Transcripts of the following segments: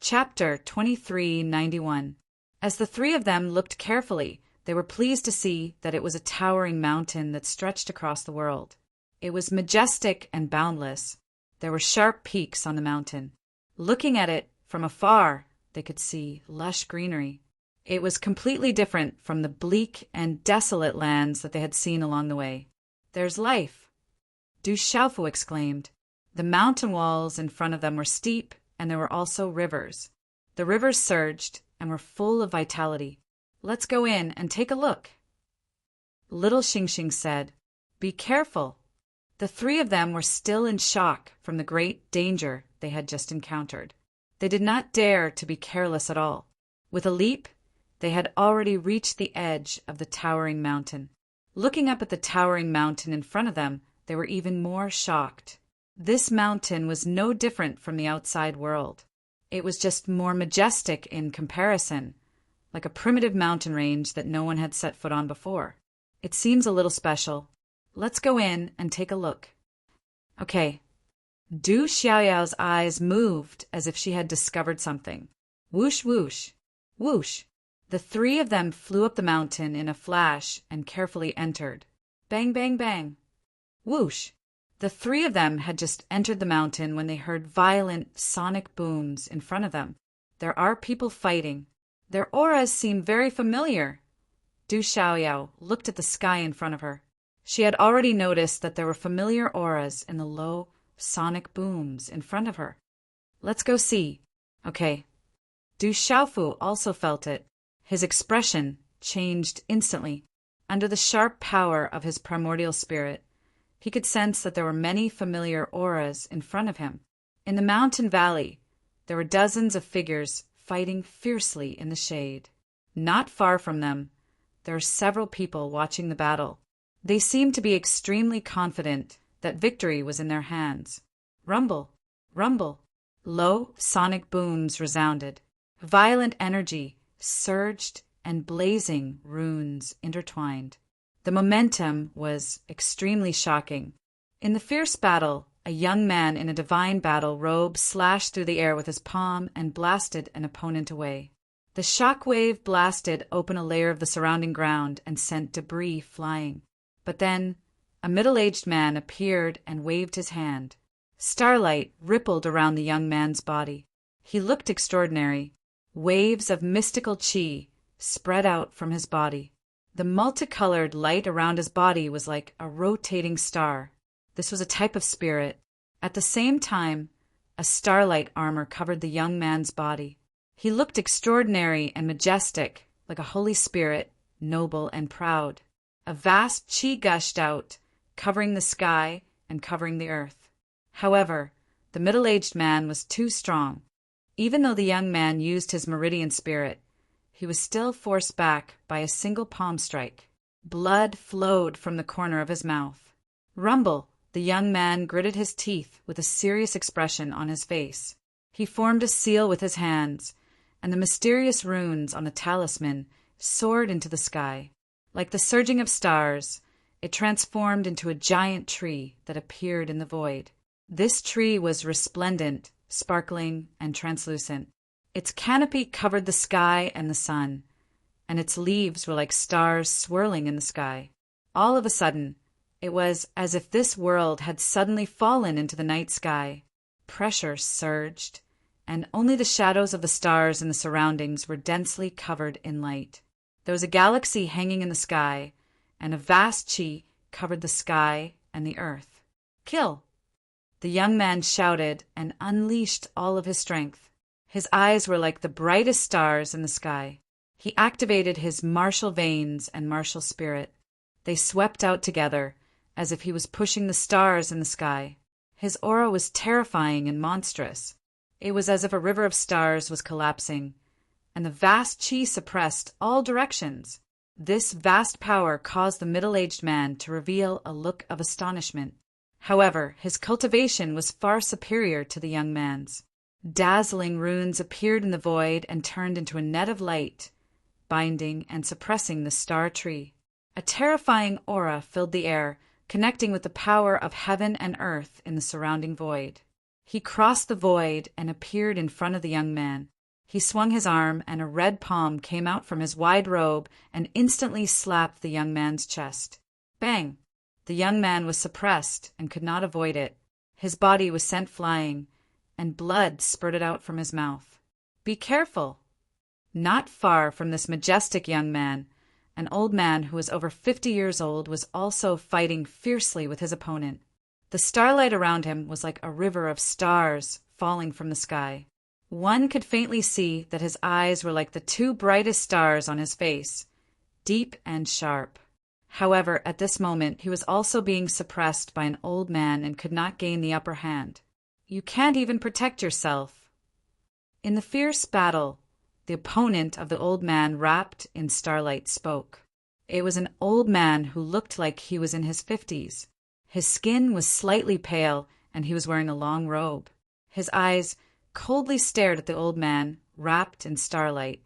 Chapter 2391. As the three of them looked carefully, they were pleased to see that it was a towering mountain that stretched across the world. It was majestic and boundless. There were sharp peaks on the mountain. Looking at it from afar, they could see lush greenery. It was completely different from the bleak and desolate lands that they had seen along the way. "There's life," Du Xiaofu exclaimed. The mountain walls in front of them were steep, and there were also rivers. The rivers surged and were full of vitality. "Let's go in and take a look." Little Xingxing said, "Be careful." The three of them were still in shock from the great danger they had just encountered. They did not dare to be careless at all. With a leap, they had already reached the edge of the towering mountain. Looking up at the towering mountain in front of them, they were even more shocked. This mountain was no different from the outside world. It was just more majestic in comparison, like a primitive mountain range that no one had set foot on before. "It seems a little special. Let's go in and take a look." Okay. Du Xiaoyao's eyes moved as if she had discovered something. Whoosh, whoosh, whoosh. The three of them flew up the mountain in a flash and carefully entered. Bang, bang, bang. Whoosh. The three of them had just entered the mountain when they heard violent sonic booms in front of them. There are people fighting. Their auras seem very familiar. Du Xiaoyao looked at the sky in front of her. She had already noticed that there were familiar auras in the low sonic booms in front of her. "Let's go see." Okay. Du Xiaofu also felt it. His expression changed instantly. Under the sharp power of his primordial spirit, he could sense that there were many familiar auras in front of him. In the mountain valley, there were dozens of figures fighting fiercely in the shade. Not far from them, there were several people watching the battle. They seemed to be extremely confident that victory was in their hands. Rumble, rumble. Low sonic booms resounded. Violent energy surged and blazing runes intertwined. The momentum was extremely shocking. In the fierce battle, a young man in a divine battle robe slashed through the air with his palm and blasted an opponent away. The shock wave blasted open a layer of the surrounding ground and sent debris flying. But then a middle-aged man appeared and waved his hand. Starlight rippled around the young man's body. He looked extraordinary. Waves of mystical qi spread out from his body. The multicolored light around his body was like a rotating star. This was a type of spirit. At the same time, a starlight armor covered the young man's body. He looked extraordinary and majestic, like a holy spirit, noble and proud. A vast qi gushed out, covering the sky and covering the earth. However, the middle-aged man was too strong. Even though the young man used his meridian spirit, he was still forced back by a single palm strike. Blood flowed from the corner of his mouth. Rumble, the young man gritted his teeth with a serious expression on his face. He formed a seal with his hands, and the mysterious runes on the talisman soared into the sky. Like the surging of stars, it transformed into a giant tree that appeared in the void. This tree was resplendent, sparkling, and translucent. Its canopy covered the sky and the sun, and its leaves were like stars swirling in the sky. All of a sudden, it was as if this world had suddenly fallen into the night sky. Pressure surged, and only the shadows of the stars in the surroundings were densely covered in light. There was a galaxy hanging in the sky, and a vast qi covered the sky and the earth. "Kill!" The young man shouted and unleashed all of his strength. His eyes were like the brightest stars in the sky. He activated his martial veins and martial spirit. They swept out together, as if he was pushing the stars in the sky. His aura was terrifying and monstrous. It was as if a river of stars was collapsing, and the vast qi suppressed all directions. This vast power caused the middle-aged man to reveal a look of astonishment. However, his cultivation was far superior to the young man's. Dazzling runes appeared in the void and turned into a net of light, binding and suppressing the star tree. A terrifying aura filled the air, connecting with the power of heaven and earth in the surrounding void. He crossed the void and appeared in front of the young man. He swung his arm, and a red palm came out from his wide robe and instantly slapped the young man's chest. Bang! The young man was suppressed and could not avoid it. His body was sent flying, and blood spurted out from his mouth. Be careful! Not far from this majestic young man, an old man who was over 50 years old was also fighting fiercely with his opponent. The starlight around him was like a river of stars falling from the sky. One could faintly see that his eyes were like the two brightest stars on his face, deep and sharp. However, at this moment, he was also being suppressed by an old man and could not gain the upper hand. You can't even protect yourself. In the fierce battle, the opponent of the old man wrapped in starlight spoke. It was an old man who looked like he was in his 50s. His skin was slightly pale, and he was wearing a long robe. His eyes coldly stared at the old man, wrapped in starlight.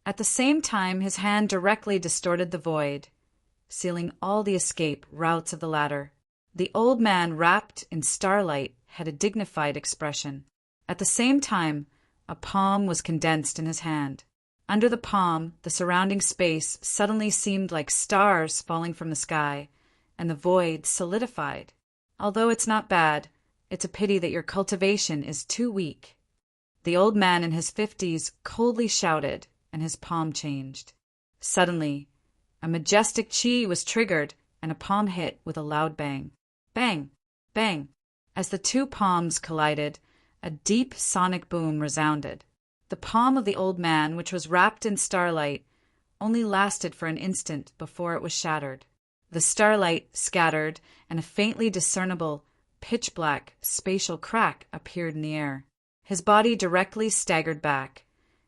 At the same time, his hand directly distorted the void, sealing all the escape routes of the ladder. The old man, wrapped in starlight, had a dignified expression. At the same time, a palm was condensed in his hand. Under the palm, the surrounding space suddenly seemed like stars falling from the sky, and the void solidified. Although it's not bad, it's a pity that your cultivation is too weak. The old man in his 50s coldly shouted, and his palm changed. Suddenly, a majestic chi was triggered, and a palm hit with a loud bang. Bang! Bang! As the two palms collided, a deep sonic boom resounded. The palm of the old man, which was wrapped in starlight, only lasted for an instant before it was shattered. The starlight scattered, and a faintly discernible, pitch-black, spatial crack appeared in the air. His body directly staggered back,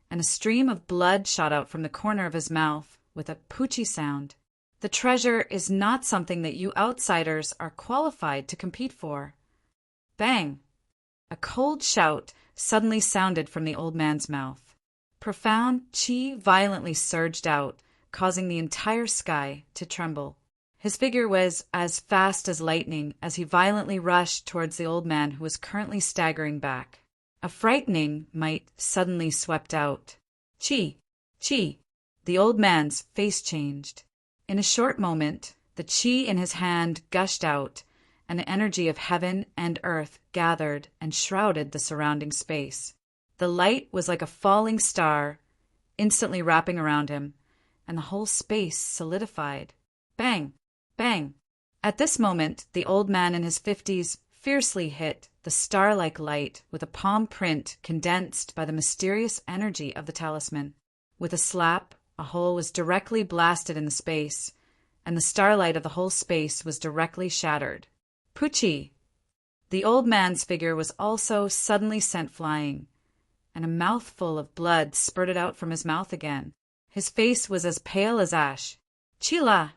and a stream of blood shot out from the corner of his mouth with a poochie sound. The treasure is not something that you outsiders are qualified to compete for. Bang! A cold shout suddenly sounded from the old man's mouth. Profound chi violently surged out, causing the entire sky to tremble. His figure was as fast as lightning as he violently rushed towards the old man who was currently staggering back. A frightening might suddenly swept out. Chi! Chi! The old man's face changed. In a short moment, the chi in his hand gushed out, and the energy of heaven and earth gathered and shrouded the surrounding space. The light was like a falling star, instantly wrapping around him, and the whole space solidified. Bang! Bang! At this moment, the old man in his 50s fiercely hit the star-like light with a palm print condensed by the mysterious energy of the talisman. With a slap, a hole was directly blasted in the space, and the starlight of the whole space was directly shattered. Poochie! The old man's figure was also suddenly sent flying, and a mouthful of blood spurted out from his mouth again. His face was as pale as ash. Chila!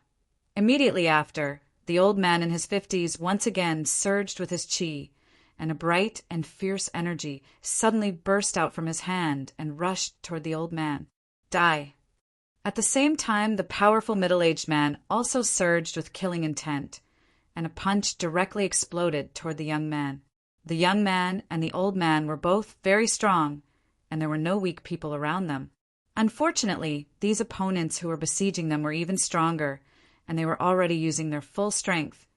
Immediately after, the old man in his 50s once again surged with his chi, and a bright and fierce energy suddenly burst out from his hand and rushed toward the old man. Die! At the same time, the powerful middle-aged man also surged with killing intent, and a punch directly exploded toward the young man. The young man and the old man were both very strong, and there were no weak people around them. Unfortunately, these opponents who were besieging them were even stronger, and they were already using their full strength,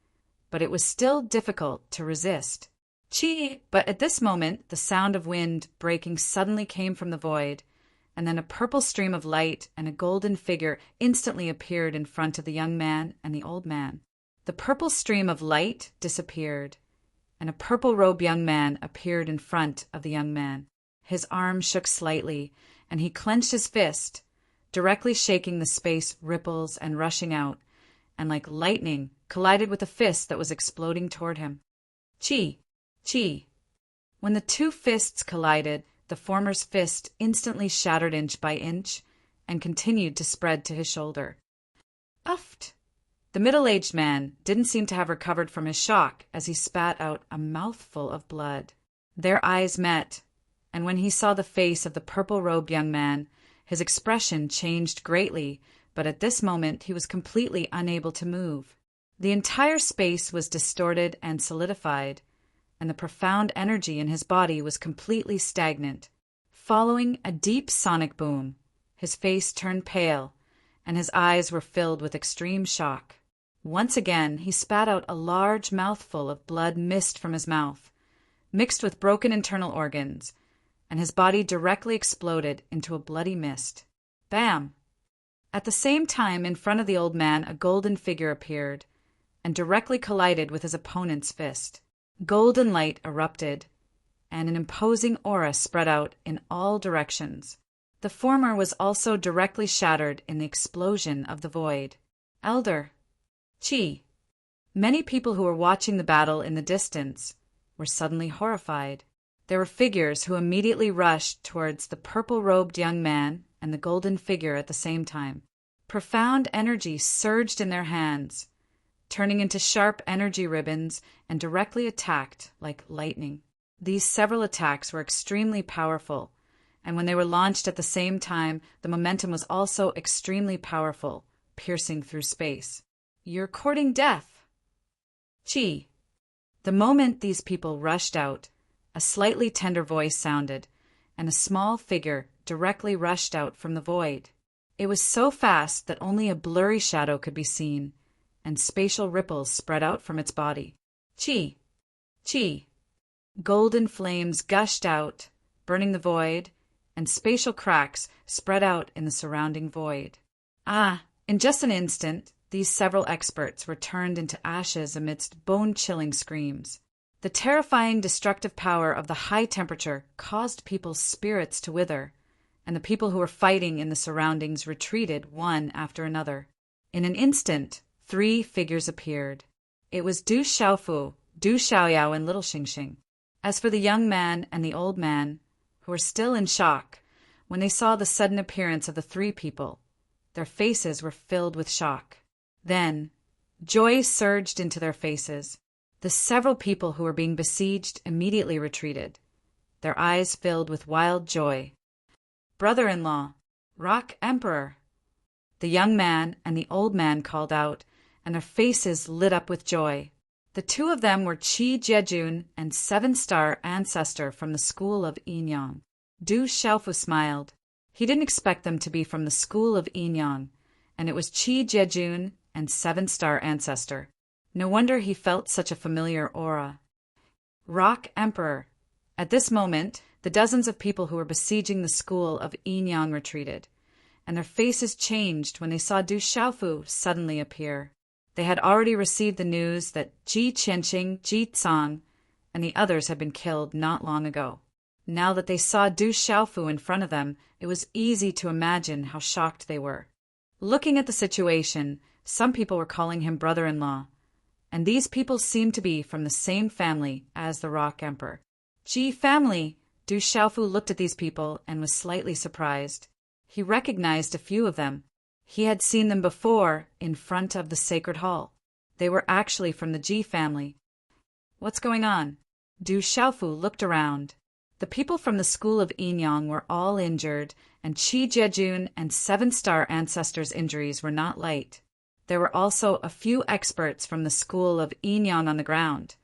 but it was still difficult to resist. But at this moment, the sound of wind breaking suddenly came from the void, and then a purple stream of light and a golden figure instantly appeared in front of the young man and the old man. The purple stream of light disappeared, and a purple-robed young man appeared in front of the young man. His arm shook slightly, and he clenched his fist, directly shaking the space ripples and rushing out, and like lightning collided with a fist that was exploding toward him. Chi! Chi! When the two fists collided, the former's fist instantly shattered inch by inch and continued to spread to his shoulder. Uft! The middle-aged man didn't seem to have recovered from his shock as he spat out a mouthful of blood. Their eyes met, and when he saw the face of the purple-robed young man, his expression changed greatly, but at this moment he was completely unable to move. The entire space was distorted and solidified, and the profound energy in his body was completely stagnant. Following a deep sonic boom, his face turned pale, and his eyes were filled with extreme shock. Once again, he spat out a large mouthful of blood mist from his mouth, mixed with broken internal organs, and his body directly exploded into a bloody mist. Bam! At the same time, in front of the old man, a golden figure appeared and directly collided with his opponent's fist. Golden light erupted, and an imposing aura spread out in all directions. The former was also directly shattered in the explosion of the void. Elder Chi. Many people who were watching the battle in the distance were suddenly horrified. There were figures who immediately rushed towards the purple-robed young man and the golden figure at the same time. Profound energy surged in their hands, turning into sharp energy ribbons, and directly attacked like lightning. These several attacks were extremely powerful, and when they were launched at the same time, the momentum was also extremely powerful, piercing through space. You're courting death. Chi. The moment these people rushed out, a slightly tender voice sounded, and a small figure directly rushed out from the void. It was so fast that only a blurry shadow could be seen, and spatial ripples spread out from its body. Chi. Chi. Golden flames gushed out, burning the void, and spatial cracks spread out in the surrounding void. In just an instant, these several experts were turned into ashes amidst bone-chilling screams. The terrifying destructive power of the high temperature caused people's spirits to wither, and the people who were fighting in the surroundings retreated one after another. In an instant, 3 figures appeared. It was Du Xiaofu, Du Xiaoyao, and Little Xingxing. As for the young man and the old man, who were still in shock, when they saw the sudden appearance of the 3 people, their faces were filled with shock. Then, joy surged into their faces. The several people who were being besieged immediately retreated, their eyes filled with wild joy. Brother-in-law, Rock Emperor! The young man and the old man called out, and their faces lit up with joy. The 2 of them were Qi Jiejun and 7-star ancestor from the school of Yinyang. Du Xiaofu smiled. He didn't expect them to be from the school of Yinyang, and it was Qi Jiejun and 7-star ancestor. No wonder he felt such a familiar aura. Rock Emperor. At this moment, the dozens of people who were besieging the school of Yinyang retreated, and their faces changed when they saw Du Xiaofu suddenly appear. They had already received the news that Ji Qianqing, Ji Tsang, and the others had been killed not long ago. Now that they saw Du Xiaofu in front of them, it was easy to imagine how shocked they were. Looking at the situation, some people were calling him brother-in-law, and these people seemed to be from the same family as the Rock Emperor. Ji family! Du Xiaofu looked at these people and was slightly surprised. He recognized a few of them. He had seen them before in front of the sacred hall. They were actually from the Ji family. What's going on? Du Xiaofu looked around. The people from the school of Yinyang were all injured, and Qi Jiejun and 7-star ancestors' injuries were not light. There were also a few experts from the school of Yinyang on the ground,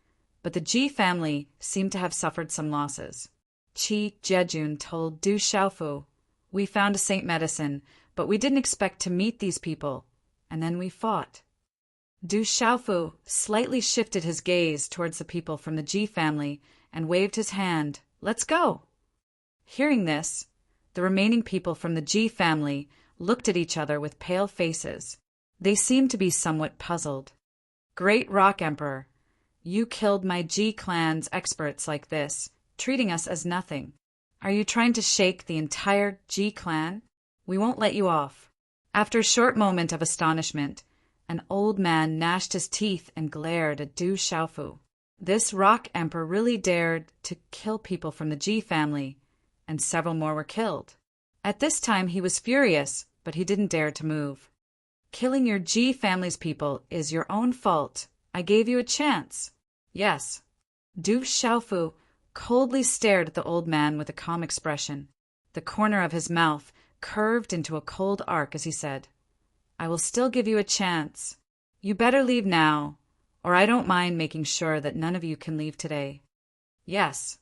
but the Ji family seemed to have suffered some losses. Qi Jiejun told Du Xiaofu, "We found a saint medicine, but we didn't expect to meet these people, and then we fought." Du Xiaofu slightly shifted his gaze towards the people from the Ji family and waved his hand. "Let's go!" Hearing this, the remaining people from the Ji family looked at each other with pale faces. They seemed to be somewhat puzzled. "Great Rock Emperor, you killed my Ji clan's experts like this, treating us as nothing. Are you trying to shake the entire Ji clan? We won't let you off." After a short moment of astonishment, an old man gnashed his teeth and glared at Du Xiaofu. This Rock Emperor really dared to kill people from the Ji family, and several more were killed. At this time he was furious, but he didn't dare to move. "Killing your Ji family's people is your own fault. I gave you a chance." "Yes." Du Xiaofu coldly stared at the old man with a calm expression. The corner of his mouth curved into a cold arc as he said, "I will still give you a chance. You better leave now, or I don't mind making sure that none of you can leave today." Yes.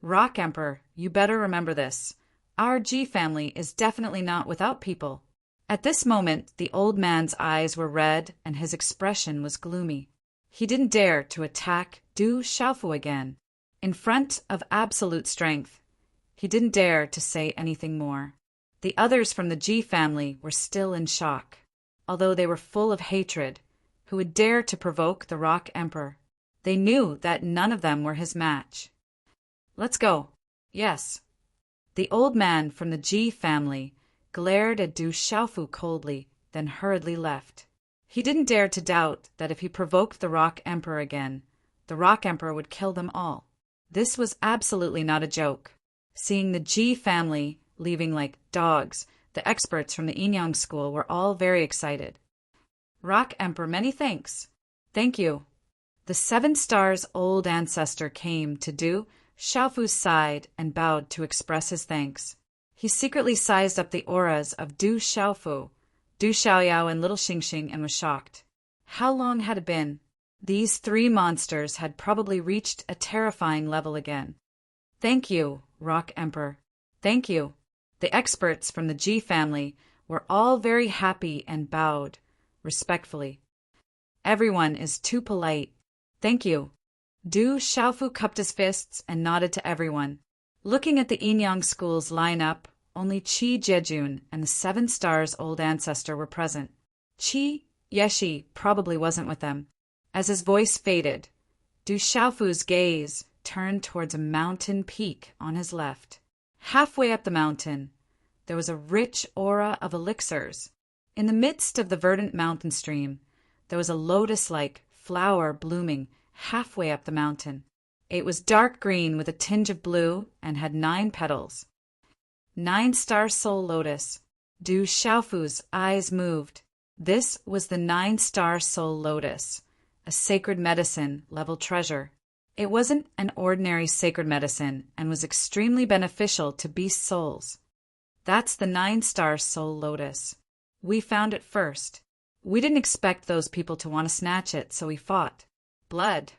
Rock Emperor, you better remember this. Our G family is definitely not without people. At this moment, the old man's eyes were red and his expression was gloomy. He didn't dare to attack Du Xiaofu again. In front of absolute strength, he didn't dare to say anything more. The others from the G family were still in shock, although they were full of hatred. Who would dare to provoke the Rock Emperor? They knew that none of them were his match. Let's go. Yes. The old man from the G family glared at Du Xiaofu coldly, then hurriedly left. He didn't dare to doubt that if he provoked the Rock Emperor again, the Rock Emperor would kill them all. This was absolutely not a joke. Seeing the G family leaving like dogs, the experts from the Inyang school were all very excited. Rock Emperor, many thanks. Thank you. The 7 Stars' old ancestor came to Du Xiaofu's side and bowed to express his thanks. He secretly sized up the auras of Du Xiaofu, Du Xiaoyao, and little Xingxing and was shocked. How long had it been? These 3 monsters had probably reached a terrifying level again. Thank you, Rock Emperor. Thank you. The experts from the G family were all very happy and bowed respectfully. Everyone is too polite. Thank you. Du Xiaofu cupped his fists and nodded to everyone. Looking at the Inyang school's lineup, only Qi Jejun and the 7 Stars' old ancestor were present. Qi Yeshi probably wasn't with them. As his voice faded, Du Xiaofu's gaze turned towards a mountain peak on his left. Halfway up the mountain, there was a rich aura of elixirs. In the midst of the verdant mountain stream, there was a lotus-like flower blooming halfway up the mountain. It was dark green with a tinge of blue and had 9 petals. 9-star soul lotus. Du Xiaofu's eyes moved. This was the 9-star soul lotus, a sacred medicine level treasure. It wasn't an ordinary sacred medicine and was extremely beneficial to beast souls. That's the 9-star soul lotus. We found it first. We didn't expect those people to want to snatch it, so we fought. Blood.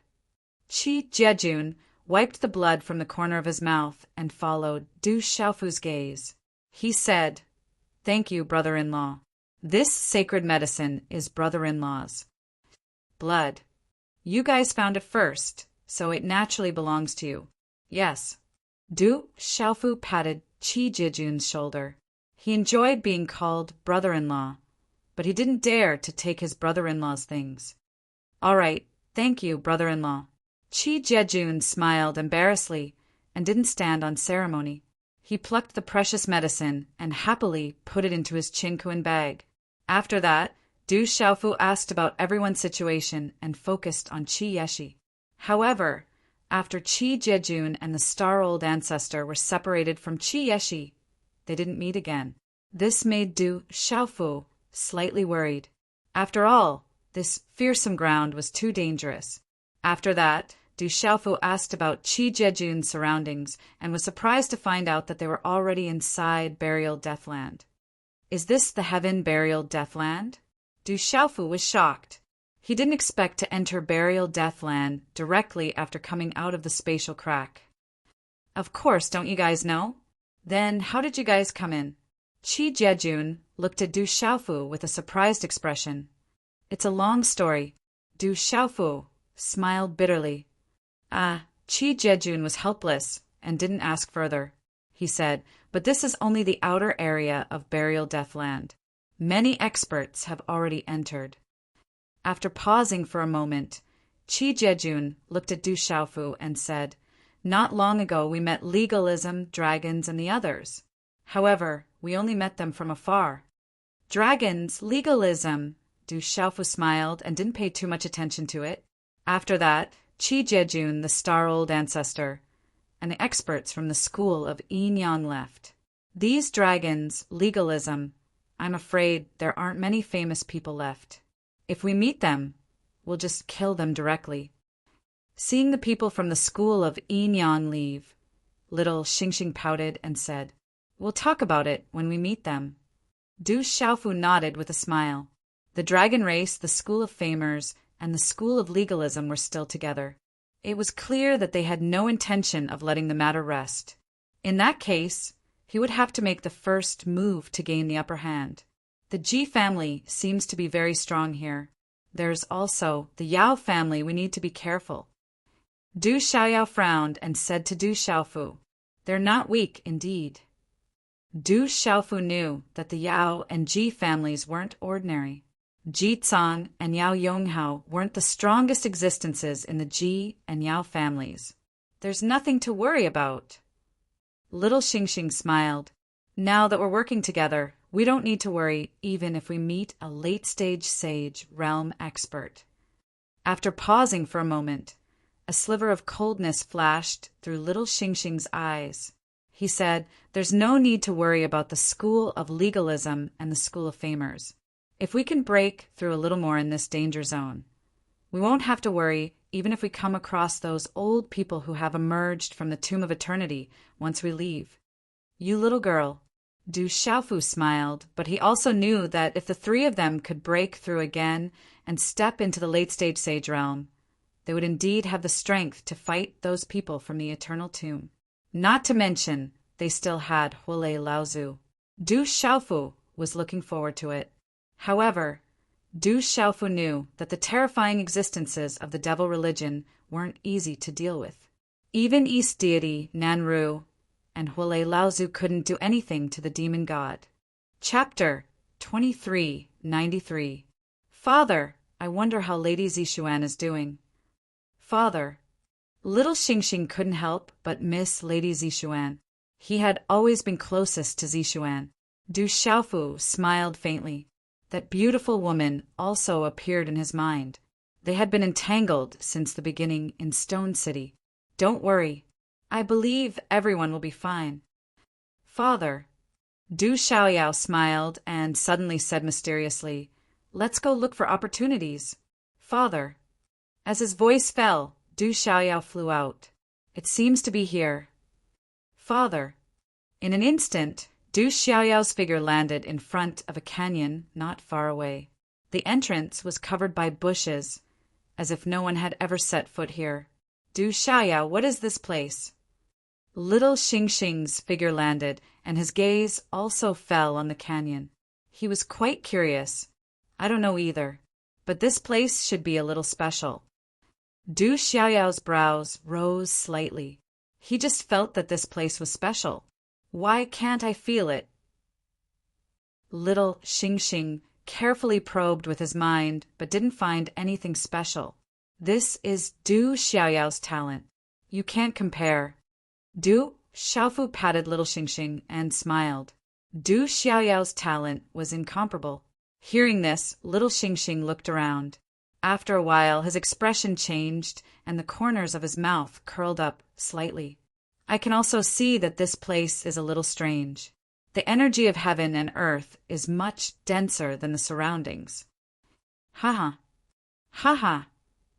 Qi Jejun wiped the blood from the corner of his mouth and followed Du Xiaofu's gaze. He said, "Thank you, brother-in-law. This sacred medicine is brother-in-law's." Blood. You guys found it first, so it naturally belongs to you. Yes. Du Xiaofu patted Qi Jejun's shoulder. He enjoyed being called brother-in-law, but he didn't dare to take his brother-in-law's things. All right, thank you, brother-in-law. Qi Jejun smiled embarrassedly and didn't stand on ceremony. He plucked the precious medicine and happily put it into his Qinkuan bag. After that, Du Xiaofu asked about everyone's situation and focused on Qi Yeshi. However, after Qi Jejun and the star-old ancestor were separated from Qi Yeshi, they didn't meet again. This made Du Xiaofu slightly worried. After all, this fearsome ground was too dangerous. After that, Du Xiaofu asked about Qi Jejun's surroundings and was surprised to find out that they were already inside Burial Deathland. Is this the Heaven Burial Deathland? Du Xiaofu was shocked. He didn't expect to enter Burial Deathland directly after coming out of the spatial crack. Of course, don't you guys know? Then how did you guys come in? Qi Jejun looked at Du Xiaofu with a surprised expression. It's a long story. Du Xiaofu smiled bitterly. Qi Jejun was helpless and didn't ask further. He said, but this is only the outer area of Burial Deathland. Many experts have already entered. After pausing for a moment, Qi Jejun looked at Du Xiaofu and said, not long ago we met Legalism, Dragons, and the others. However, we only met them from afar. Dragons, Legalism. Du Xiaofu smiled and didn't pay too much attention to it. After that, Qi Jejun, the star-old ancestor, and the experts from the school of Yinyang left. These dragons, Legalism, I'm afraid there aren't many famous people left. If we meet them, we'll just kill them directly. Seeing the people from the school of Yinyang leave, little Xingxing pouted and said, we'll talk about it when we meet them. Du Xiaofu nodded with a smile. The dragon race, the school of famers, and the school of legalism were still together. It was clear that they had no intention of letting the matter rest. In that case, he would have to make the first move to gain the upper hand. The Ji family seems to be very strong here. There's also the Yao family. We need to be careful. Du Xiaoyao frowned and said to Du Xiaofu, "They're not weak, indeed." Du Xiaofu knew that the Yao and Ji families weren't ordinary. Ji Cang and Yao Yonghao weren't the strongest existences in the Ji and Yao families. There's nothing to worry about. Little Xingxing smiled. Now that we're working together, we don't need to worry even if we meet a late-stage sage realm expert. After pausing for a moment, a sliver of coldness flashed through little Xingxing's eyes. He said, "There's no need to worry about the school of legalism and the school of famers. If we can break through a little more in this danger zone, we won't have to worry even if we come across those old people who have emerged from the tomb of eternity once we leave. You little girl." Du Xiaofu smiled, but he also knew that if the three of them could break through again and step into the late-stage sage realm, they would indeed have the strength to fight those people from the eternal tomb. Not to mention, they still had Huolei Laozu. Du Xiaofu was looking forward to it. However, Du Xiaofu knew that the terrifying existences of the devil religion weren't easy to deal with. Even East deity Nanru and Huolei Laozu couldn't do anything to the demon god. Chapter 2393. Father, I wonder how Lady Zixuan is doing. Father. Little Xingxing couldn't help but miss Lady Zixuan. He had always been closest to Zixuan. Du Xiaofu smiled faintly. That beautiful woman also appeared in his mind. They had been entangled since the beginning in Stone City. Don't worry. I believe everyone will be fine. Father. Du Xiaoyao smiled and suddenly said mysteriously, "Let's go look for opportunities." Father. As his voice fell, Du Xiaoyao flew out. "It seems to be here." Father. In an instant, Du Xiaoyao's figure landed in front of a canyon not far away. The entrance was covered by bushes, as if no one had ever set foot here. Du Xiaoyao, what is this place? Little Xingxing's figure landed, and his gaze also fell on the canyon. He was quite curious. I don't know either, but this place should be a little special. Du Xiaoyao's brows rose slightly. He just felt that this place was special. Why can't I feel it? Little Xingxing carefully probed with his mind, but didn't find anything special. This is Du Xiaoyao's talent. You can't compare. Du Xiaofu patted little Xingxing and smiled. Du Xiaoyao's talent was incomparable. Hearing this, little Xingxing looked around. After a while, his expression changed, and the corners of his mouth curled up slightly. I can also see that this place is a little strange. The energy of heaven and earth is much denser than the surroundings. Haha. Haha.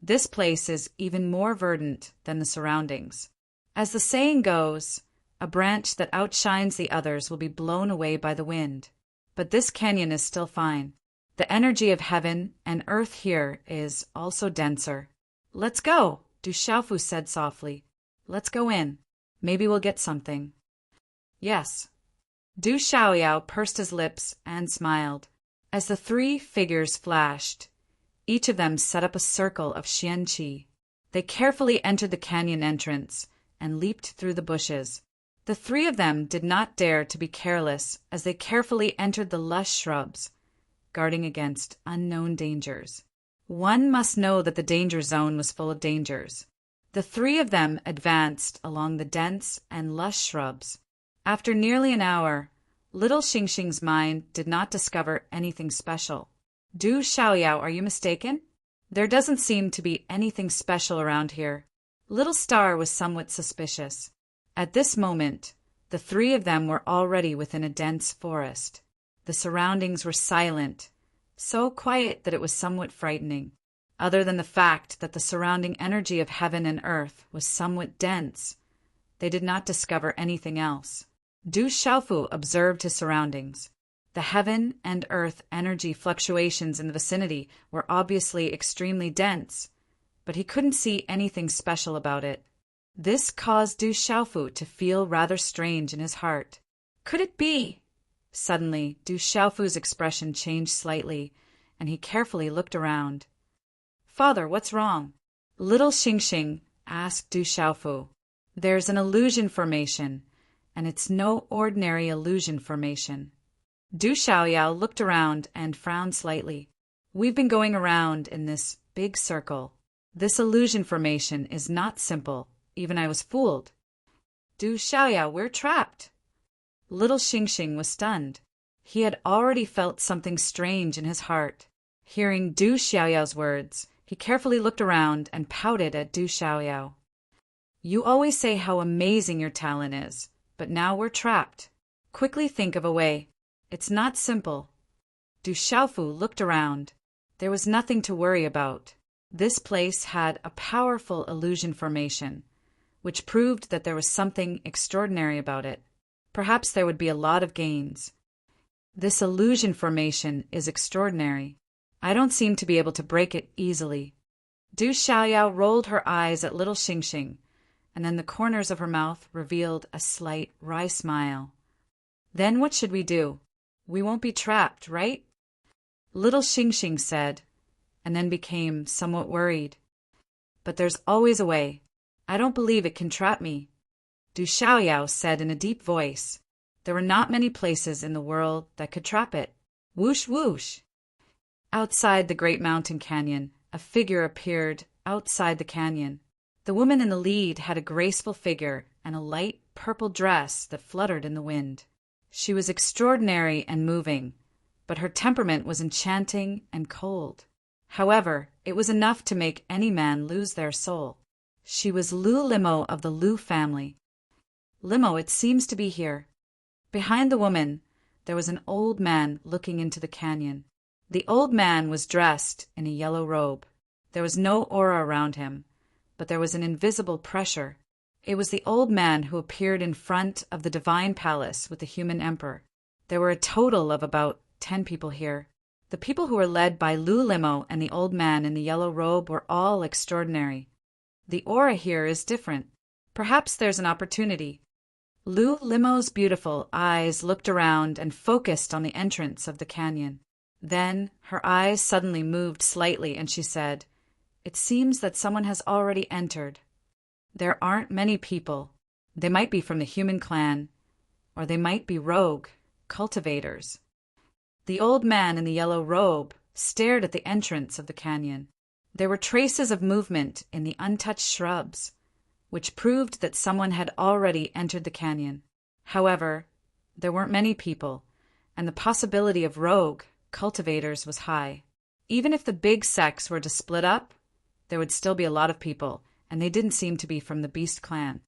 This place is even more verdant than the surroundings. As the saying goes, a branch that outshines the others will be blown away by the wind. But this canyon is still fine. The energy of heaven and earth here is also denser. Let's go, Du Xiaofu said softly. Let's go in. Maybe we'll get something. Yes. Du Xiaoyao pursed his lips and smiled. As the three figures flashed, each of them set up a circle of xianqi. They carefully entered the canyon entrance and leaped through the bushes. The three of them did not dare to be careless as they carefully entered the lush shrubs, guarding against unknown dangers. One must know that the danger zone was full of dangers. The three of them advanced along the dense and lush shrubs. After nearly an hour, little Xingxing's mind did not discover anything special. Du Xiaoyao, are you mistaken? There doesn't seem to be anything special around here. Little Star was somewhat suspicious. At this moment, the three of them were already within a dense forest. The surroundings were silent, so quiet that it was somewhat frightening. Other than the fact that the surrounding energy of heaven and earth was somewhat dense, they did not discover anything else. Du Xiaofu observed his surroundings. The heaven and earth energy fluctuations in the vicinity were obviously extremely dense, but he couldn't see anything special about it. This caused Du Xiaofu to feel rather strange in his heart. Could it be? Suddenly, Du Xiaofu's expression changed slightly, and he carefully looked around. Father, what's wrong? Little Xingxing asked Du Xiaofu. There's an illusion formation, and it's no ordinary illusion formation. Du Xiaoyao looked around and frowned slightly. We've been going around in this big circle. This illusion formation is not simple. Even I was fooled. Du Xiaoyao, we're trapped. Little Xingxing was stunned. He had already felt something strange in his heart. Hearing Du Xiaoyao's words, he carefully looked around and pouted at Du Xiaoyao. You always say how amazing your talent is, but now we're trapped. Quickly think of a way. It's not simple. Du Xiaofu looked around. There was nothing to worry about. This place had a powerful illusion formation, which proved that there was something extraordinary about it. Perhaps there would be a lot of gains. This illusion formation is extraordinary. I don't seem to be able to break it easily. Du Xiaoyao rolled her eyes at little Xingxing, and then the corners of her mouth revealed a slight wry smile. Then what should we do? We won't be trapped, right? Little Xingxing said, and then became somewhat worried. But there's always a way. I don't believe it can trap me. Du Xiaoyao said in a deep voice. There were not many places in the world that could trap it. Whoosh whoosh! Outside the great mountain canyon, a figure appeared outside the canyon. The woman in the lead had a graceful figure and a light purple dress that fluttered in the wind. She was extraordinary and moving, but her temperament was enchanting and cold. However, it was enough to make any man lose their soul. She was Lu Limo of the Lu family. Limo, it seems to be here. Behind the woman, there was an old man looking into the canyon. The old man was dressed in a yellow robe. There was no aura around him, but there was an invisible pressure. It was the old man who appeared in front of the divine palace with the human emperor. There were a total of about 10 people here. The people who were led by Lu Limo and the old man in the yellow robe were all extraordinary. The aura here is different. Perhaps there's an opportunity. Lu Limo's beautiful eyes looked around and focused on the entrance of the canyon. Then her eyes suddenly moved slightly and she said, It seems that someone has already entered. There aren't many people. They might be from the human clan, or they might be rogue cultivators. The old man in the yellow robe stared at the entrance of the canyon. There were traces of movement in the untouched shrubs, which proved that someone had already entered the canyon. However, there weren't many people, and the possibility of rogue cultivators was high. Even if the big sects were to split up, there would still be a lot of people, and they didn't seem to be from the Beast clan.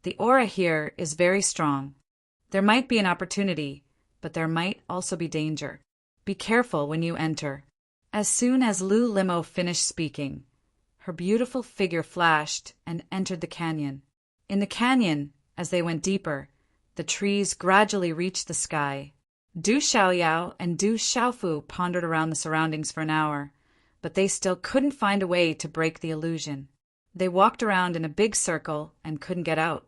The aura here is very strong. There might be an opportunity, but there might also be danger. Be careful when you enter. As soon as Lu Limo finished speaking, her beautiful figure flashed and entered the canyon. In the canyon, as they went deeper, the trees gradually reached the sky. Du Xiaoyao and Du Xiaofu pondered around the surroundings for an hour, but they still couldn't find a way to break the illusion. They walked around in a big circle and couldn't get out.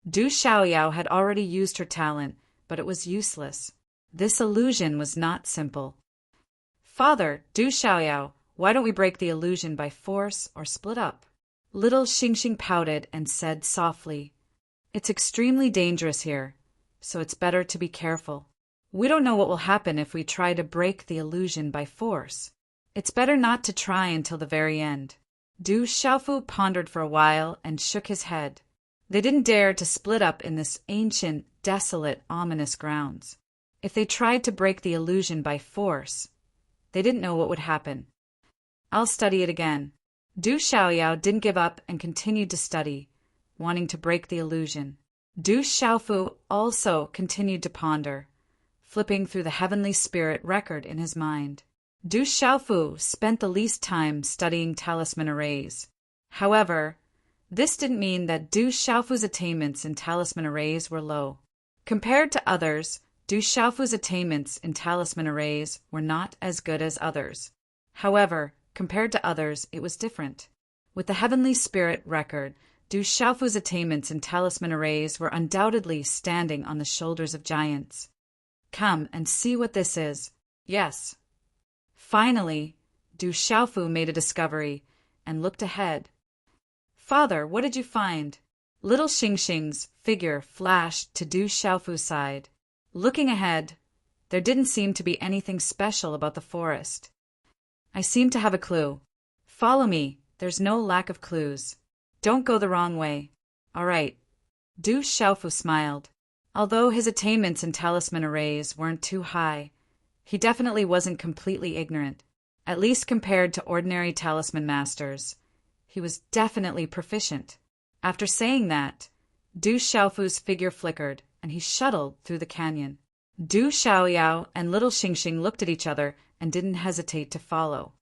Du Xiaoyao had already used her talent, but it was useless. This illusion was not simple. Father, Du Xiaoyao, why don't we break the illusion by force or split up? Little Xingxing pouted and said softly, It's extremely dangerous here, so it's better to be careful. We don't know what will happen if we try to break the illusion by force. It's better not to try until the very end. Du Xiaofu pondered for a while and shook his head. They didn't dare to split up in this ancient, desolate, ominous grounds. If they tried to break the illusion by force, they didn't know what would happen. I'll study it again. Du Xiaoyao didn't give up and continued to study, wanting to break the illusion. Du Xiaofu also continued to ponder, flipping through the heavenly spirit record in his mind. Du Xiaofu spent the least time studying talisman arrays. However, this didn't mean that Du Xiaofu's attainments in talisman arrays were low. Compared to others, Du Xiaofu's attainments in talisman arrays were not as good as others. However, compared to others, it was different. With the heavenly spirit record, Du Xiaofu's attainments in talisman arrays were undoubtedly standing on the shoulders of giants. Come and see what this is. Yes. Finally, Du Xiaofu made a discovery and looked ahead. Father, what did you find? Little Xingxing's figure flashed to Du Xiaofu's side. Looking ahead, there didn't seem to be anything special about the forest. I seem to have a clue. Follow me, there's no lack of clues. Don't go the wrong way. All right. Du Xiaofu smiled. Although his attainments in talisman arrays weren't too high, he definitely wasn't completely ignorant, at least compared to ordinary talisman masters. He was definitely proficient. After saying that, Du Xiaofu's figure flickered, and he shuttled through the canyon. Du Xiaoyao and little Xingxing looked at each other and didn't hesitate to follow.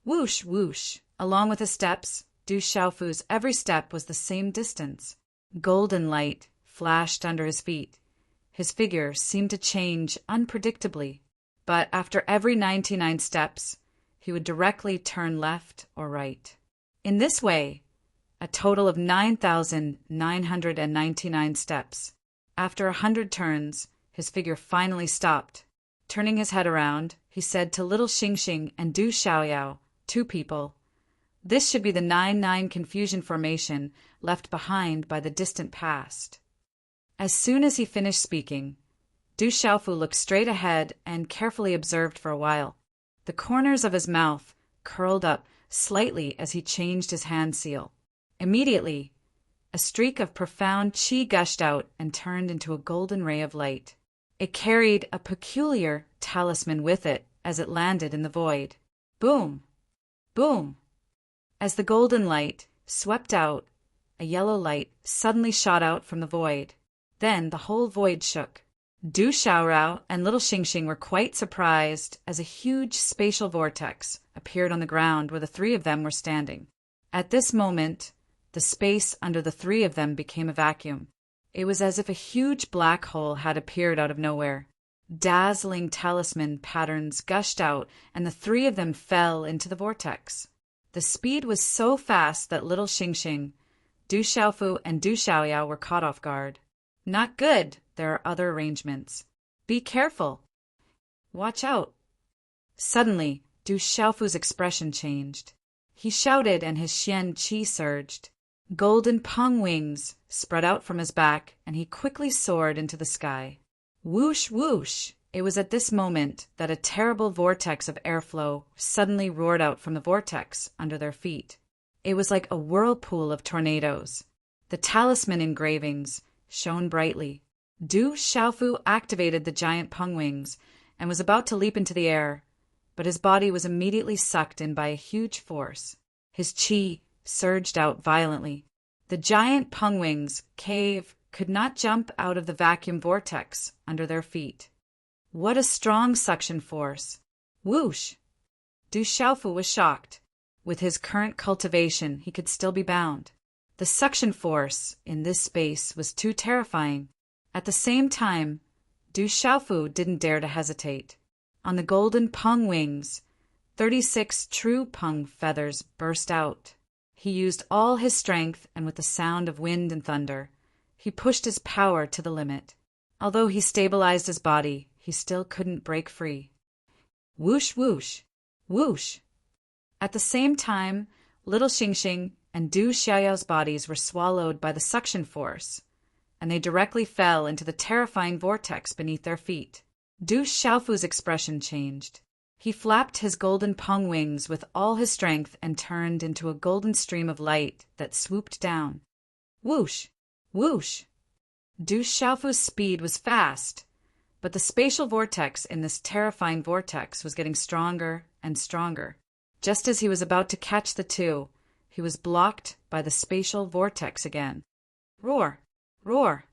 Whoosh, whoosh. Along with his steps, Du Xiaofu's every step was the same distance. Golden light flashed under his feet. His figure seemed to change unpredictably, but after every 99 steps, he would directly turn left or right. In this way, a total of 9,999 steps. After 100 turns, his figure finally stopped. Turning his head around, he said to little Xingxing and Du Xiaoyao, 2 people, "This should be the 9-9 confusion formation left behind by the distant past." As soon as he finished speaking, Du Xiaofu looked straight ahead and carefully observed for a while. The corners of his mouth curled up slightly as he changed his hand seal. Immediately, a streak of profound qi gushed out and turned into a golden ray of light. It carried a peculiar talisman with it as it landed in the void. Boom! Boom! As the golden light swept out, a yellow light suddenly shot out from the void. Then the whole void shook. Du Xiaorao and little Xingxing were quite surprised as a huge spatial vortex appeared on the ground where the 3 of them were standing. At this moment, the space under the 3 of them became a vacuum. It was as if a huge black hole had appeared out of nowhere. Dazzling talisman patterns gushed out, and the 3 of them fell into the vortex. The speed was so fast that little Xingxing, Du Xiaofu, and Du Xiaoyao were caught off guard. Not good, there are other arrangements. Be careful. Watch out. Suddenly, Du Xiaofu's expression changed. He shouted and his Xian qi surged. Golden peng wings spread out from his back, and he quickly soared into the sky. Whoosh, whoosh! It was at this moment that a terrible vortex of airflow suddenly roared out from the vortex under their feet. It was like a whirlpool of tornadoes. The talisman engravings shone brightly. Du Xiaofu activated the giant peng wings and was about to leap into the air, but his body was immediately sucked in by a huge force. His qi surged out violently. The giant peng wings cave could not jump out of the vacuum vortex under their feet. What a strong suction force! Whoosh! Du Xiaofu was shocked. With his current cultivation, he could still be bound. The suction force in this space was too terrifying. At the same time, Du Xiaofu didn't dare to hesitate. On the golden peng wings, 36 true peng feathers burst out. He used all his strength, and with the sound of wind and thunder, he pushed his power to the limit. Although he stabilized his body, he still couldn't break free. Whoosh, whoosh, whoosh! At the same time, little Xingxing and Du Xiaoyao's bodies were swallowed by the suction force, and they directly fell into the terrifying vortex beneath their feet. Du Xiaofu's expression changed. He flapped his golden peng wings with all his strength and turned into a golden stream of light that swooped down. Whoosh! Whoosh! Du Xiaofu's speed was fast, but the spatial vortex in this terrifying vortex was getting stronger and stronger. Just as he was about to catch the 2, he was blocked by the spatial vortex again. Roar! Roar!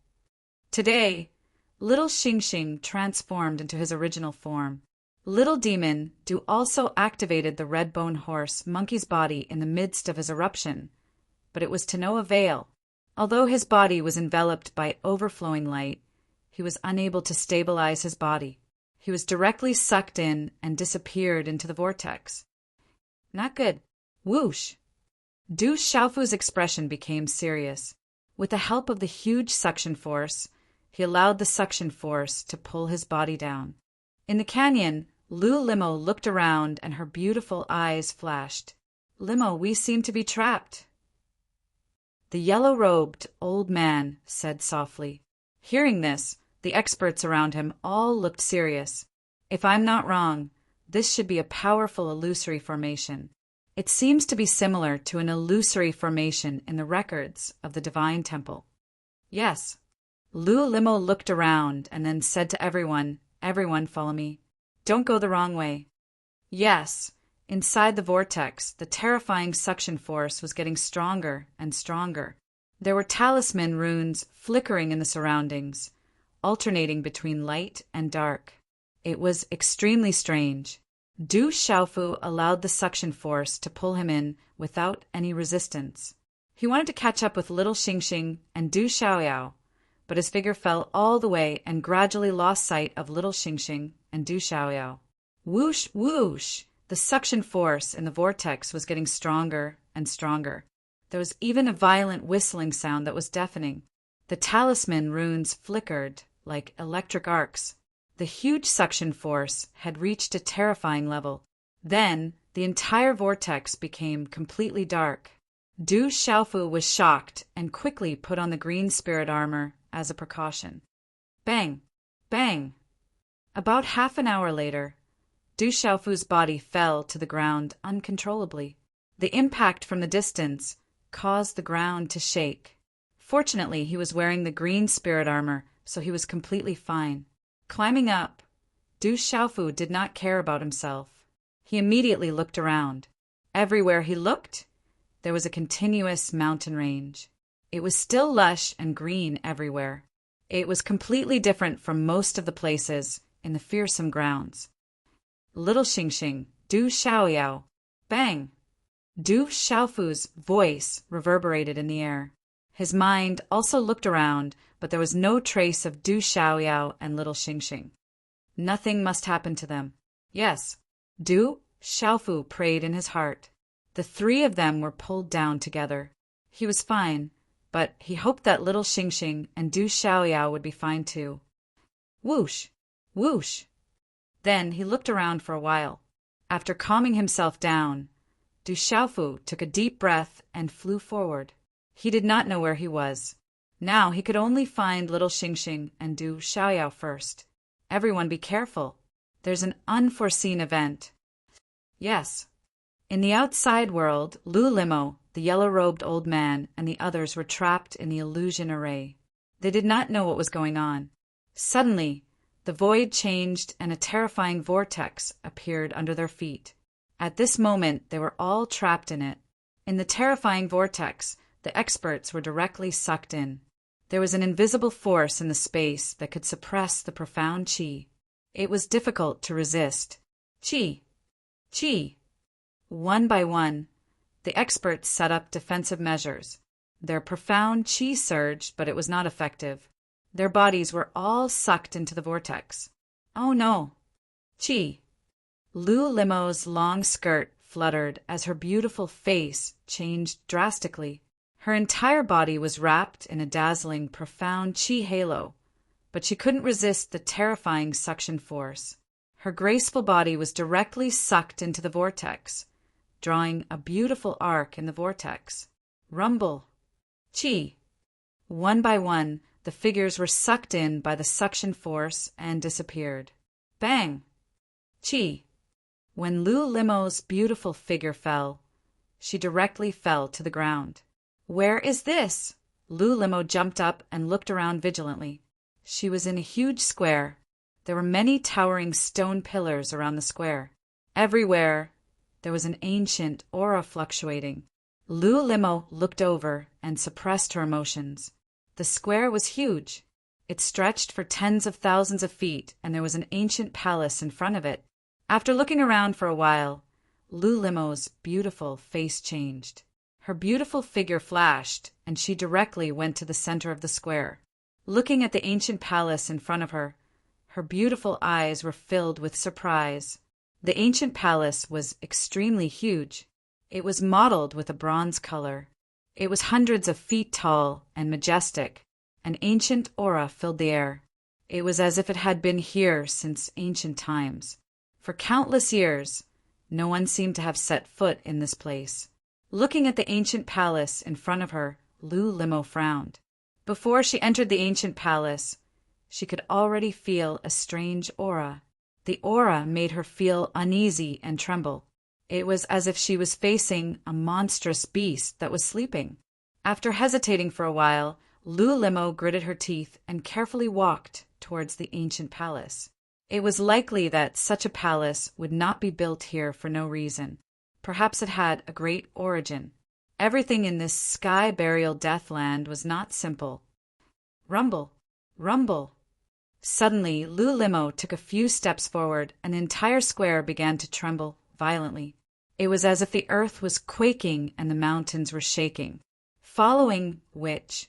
Today, little Xingxing transformed into his original form. Little Demon Du also activated the red bone horse monkey's body in the midst of his eruption, but it was to no avail. Although his body was enveloped by overflowing light, he was unable to stabilize his body. He was directly sucked in and disappeared into the vortex. Not good. Whoosh! Du Xiaofu's expression became serious. With the help of the huge suction force, he allowed the suction force to pull his body down. In the canyon, Lu Limo looked around and her beautiful eyes flashed. Limo, we seem to be trapped. The yellow-robed old man said softly. Hearing this, the experts around him all looked serious. If I'm not wrong, this should be a powerful illusory formation. It seems to be similar to an illusory formation in the records of the Divine Temple. Yes. Lu Limo looked around and then said to everyone, "Everyone follow me. Don't go the wrong way." Yes, inside the vortex, the terrifying suction force was getting stronger and stronger. There were talisman runes flickering in the surroundings, alternating between light and dark. It was extremely strange. Du Xiaofu allowed the suction force to pull him in without any resistance. He wanted to catch up with little Xingxing and Du Xiaoyao, but his figure fell all the way and gradually lost sight of little Xingxing and Du Xiaoyao. Whoosh, whoosh! The suction force in the vortex was getting stronger and stronger. There was even a violent whistling sound that was deafening. The talisman runes flickered like electric arcs. The huge suction force had reached a terrifying level. Then, the entire vortex became completely dark. Du Xiaofu was shocked and quickly put on the green spirit armor as a precaution. Bang! Bang! About half an hour later, Du Xiaofu's body fell to the ground uncontrollably. The impact from the distance caused the ground to shake. Fortunately, he was wearing the green spirit armor, so he was completely fine. Climbing up, Du Xiaofu did not care about himself. He immediately looked around. Everywhere he looked, there was a continuous mountain range. It was still lush and green everywhere. It was completely different from most of the places in the fearsome grounds. Little Xingxing, Du Xiaoyao, bang! Du Xiaofu's voice reverberated in the air. His mind also looked around, but there was no trace of Du Xiaoyao and little Xingxing. Nothing must happen to them. Yes, Du Xiaofu prayed in his heart. The three of them were pulled down together. He was fine, but he hoped that little Xingxing and Du Xiaoyao would be fine too. Whoosh! Whoosh! Then he looked around for a while. After calming himself down, Du Xiaofu took a deep breath and flew forward. He did not know where he was. Now he could only find little Xingxing and Du Xiaoyao first. Everyone be careful. There's an unforeseen event. Yes. In the outside world, Lu Limo, the yellow-robed old man, and the others were trapped in the illusion array. They did not know what was going on. Suddenly, the void changed and a terrifying vortex appeared under their feet. At this moment, they were all trapped in it. In the terrifying vortex, the experts were directly sucked in. There was an invisible force in the space that could suppress the profound qi. It was difficult to resist. Qi! Qi! One by one, the experts set up defensive measures. Their profound qi surged, but it was not effective. Their bodies were all sucked into the vortex. Oh no! Qi! Lu Limo's long skirt fluttered as her beautiful face changed drastically. Her entire body was wrapped in a dazzling, profound qi halo, but she couldn't resist the terrifying suction force. Her graceful body was directly sucked into the vortex, drawing a beautiful arc in the vortex. Rumble! Qi! One by one, the figures were sucked in by the suction force and disappeared. Bang! Qi! When Lu Limo's beautiful figure fell, she directly fell to the ground. Where is this? Lu Limo jumped up and looked around vigilantly. She was in a huge square. There were many towering stone pillars around the square. Everywhere, there was an ancient aura fluctuating. Lu Limo looked over and suppressed her emotions. The square was huge. It stretched for tens of thousands of feet, and there was an ancient palace in front of it. After looking around for a while, Lu Limo's beautiful face changed. Her beautiful figure flashed, and she directly went to the center of the square. Looking at the ancient palace in front of her, her beautiful eyes were filled with surprise. The ancient palace was extremely huge. It was mottled with a bronze color. It was hundreds of feet tall and majestic. An ancient aura filled the air. It was as if it had been here since ancient times. For countless years, no one seemed to have set foot in this place. Looking at the ancient palace in front of her, Limo frowned. Before she entered the ancient palace, she could already feel a strange aura. The aura made her feel uneasy and tremble. It was as if she was facing a monstrous beast that was sleeping. After hesitating for a while, Limo gritted her teeth and carefully walked towards the ancient palace. It was likely that such a palace would not be built here for no reason. Perhaps it had a great origin. Everything in this sky-burial deathland was not simple. Rumble, rumble. Suddenly, Limo took a few steps forward, and the entire square began to tremble violently. It was as if the earth was quaking and the mountains were shaking, following which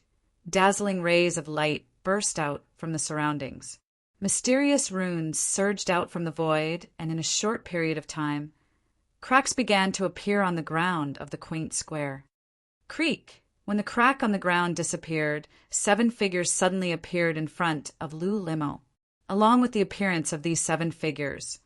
dazzling rays of light burst out from the surroundings. Mysterious runes surged out from the void, and in a short period of time, cracks began to appear on the ground of the quaint square. Creak! When the crack on the ground disappeared, 7 figures suddenly appeared in front of Limo. Along with the appearance of these 7 figures,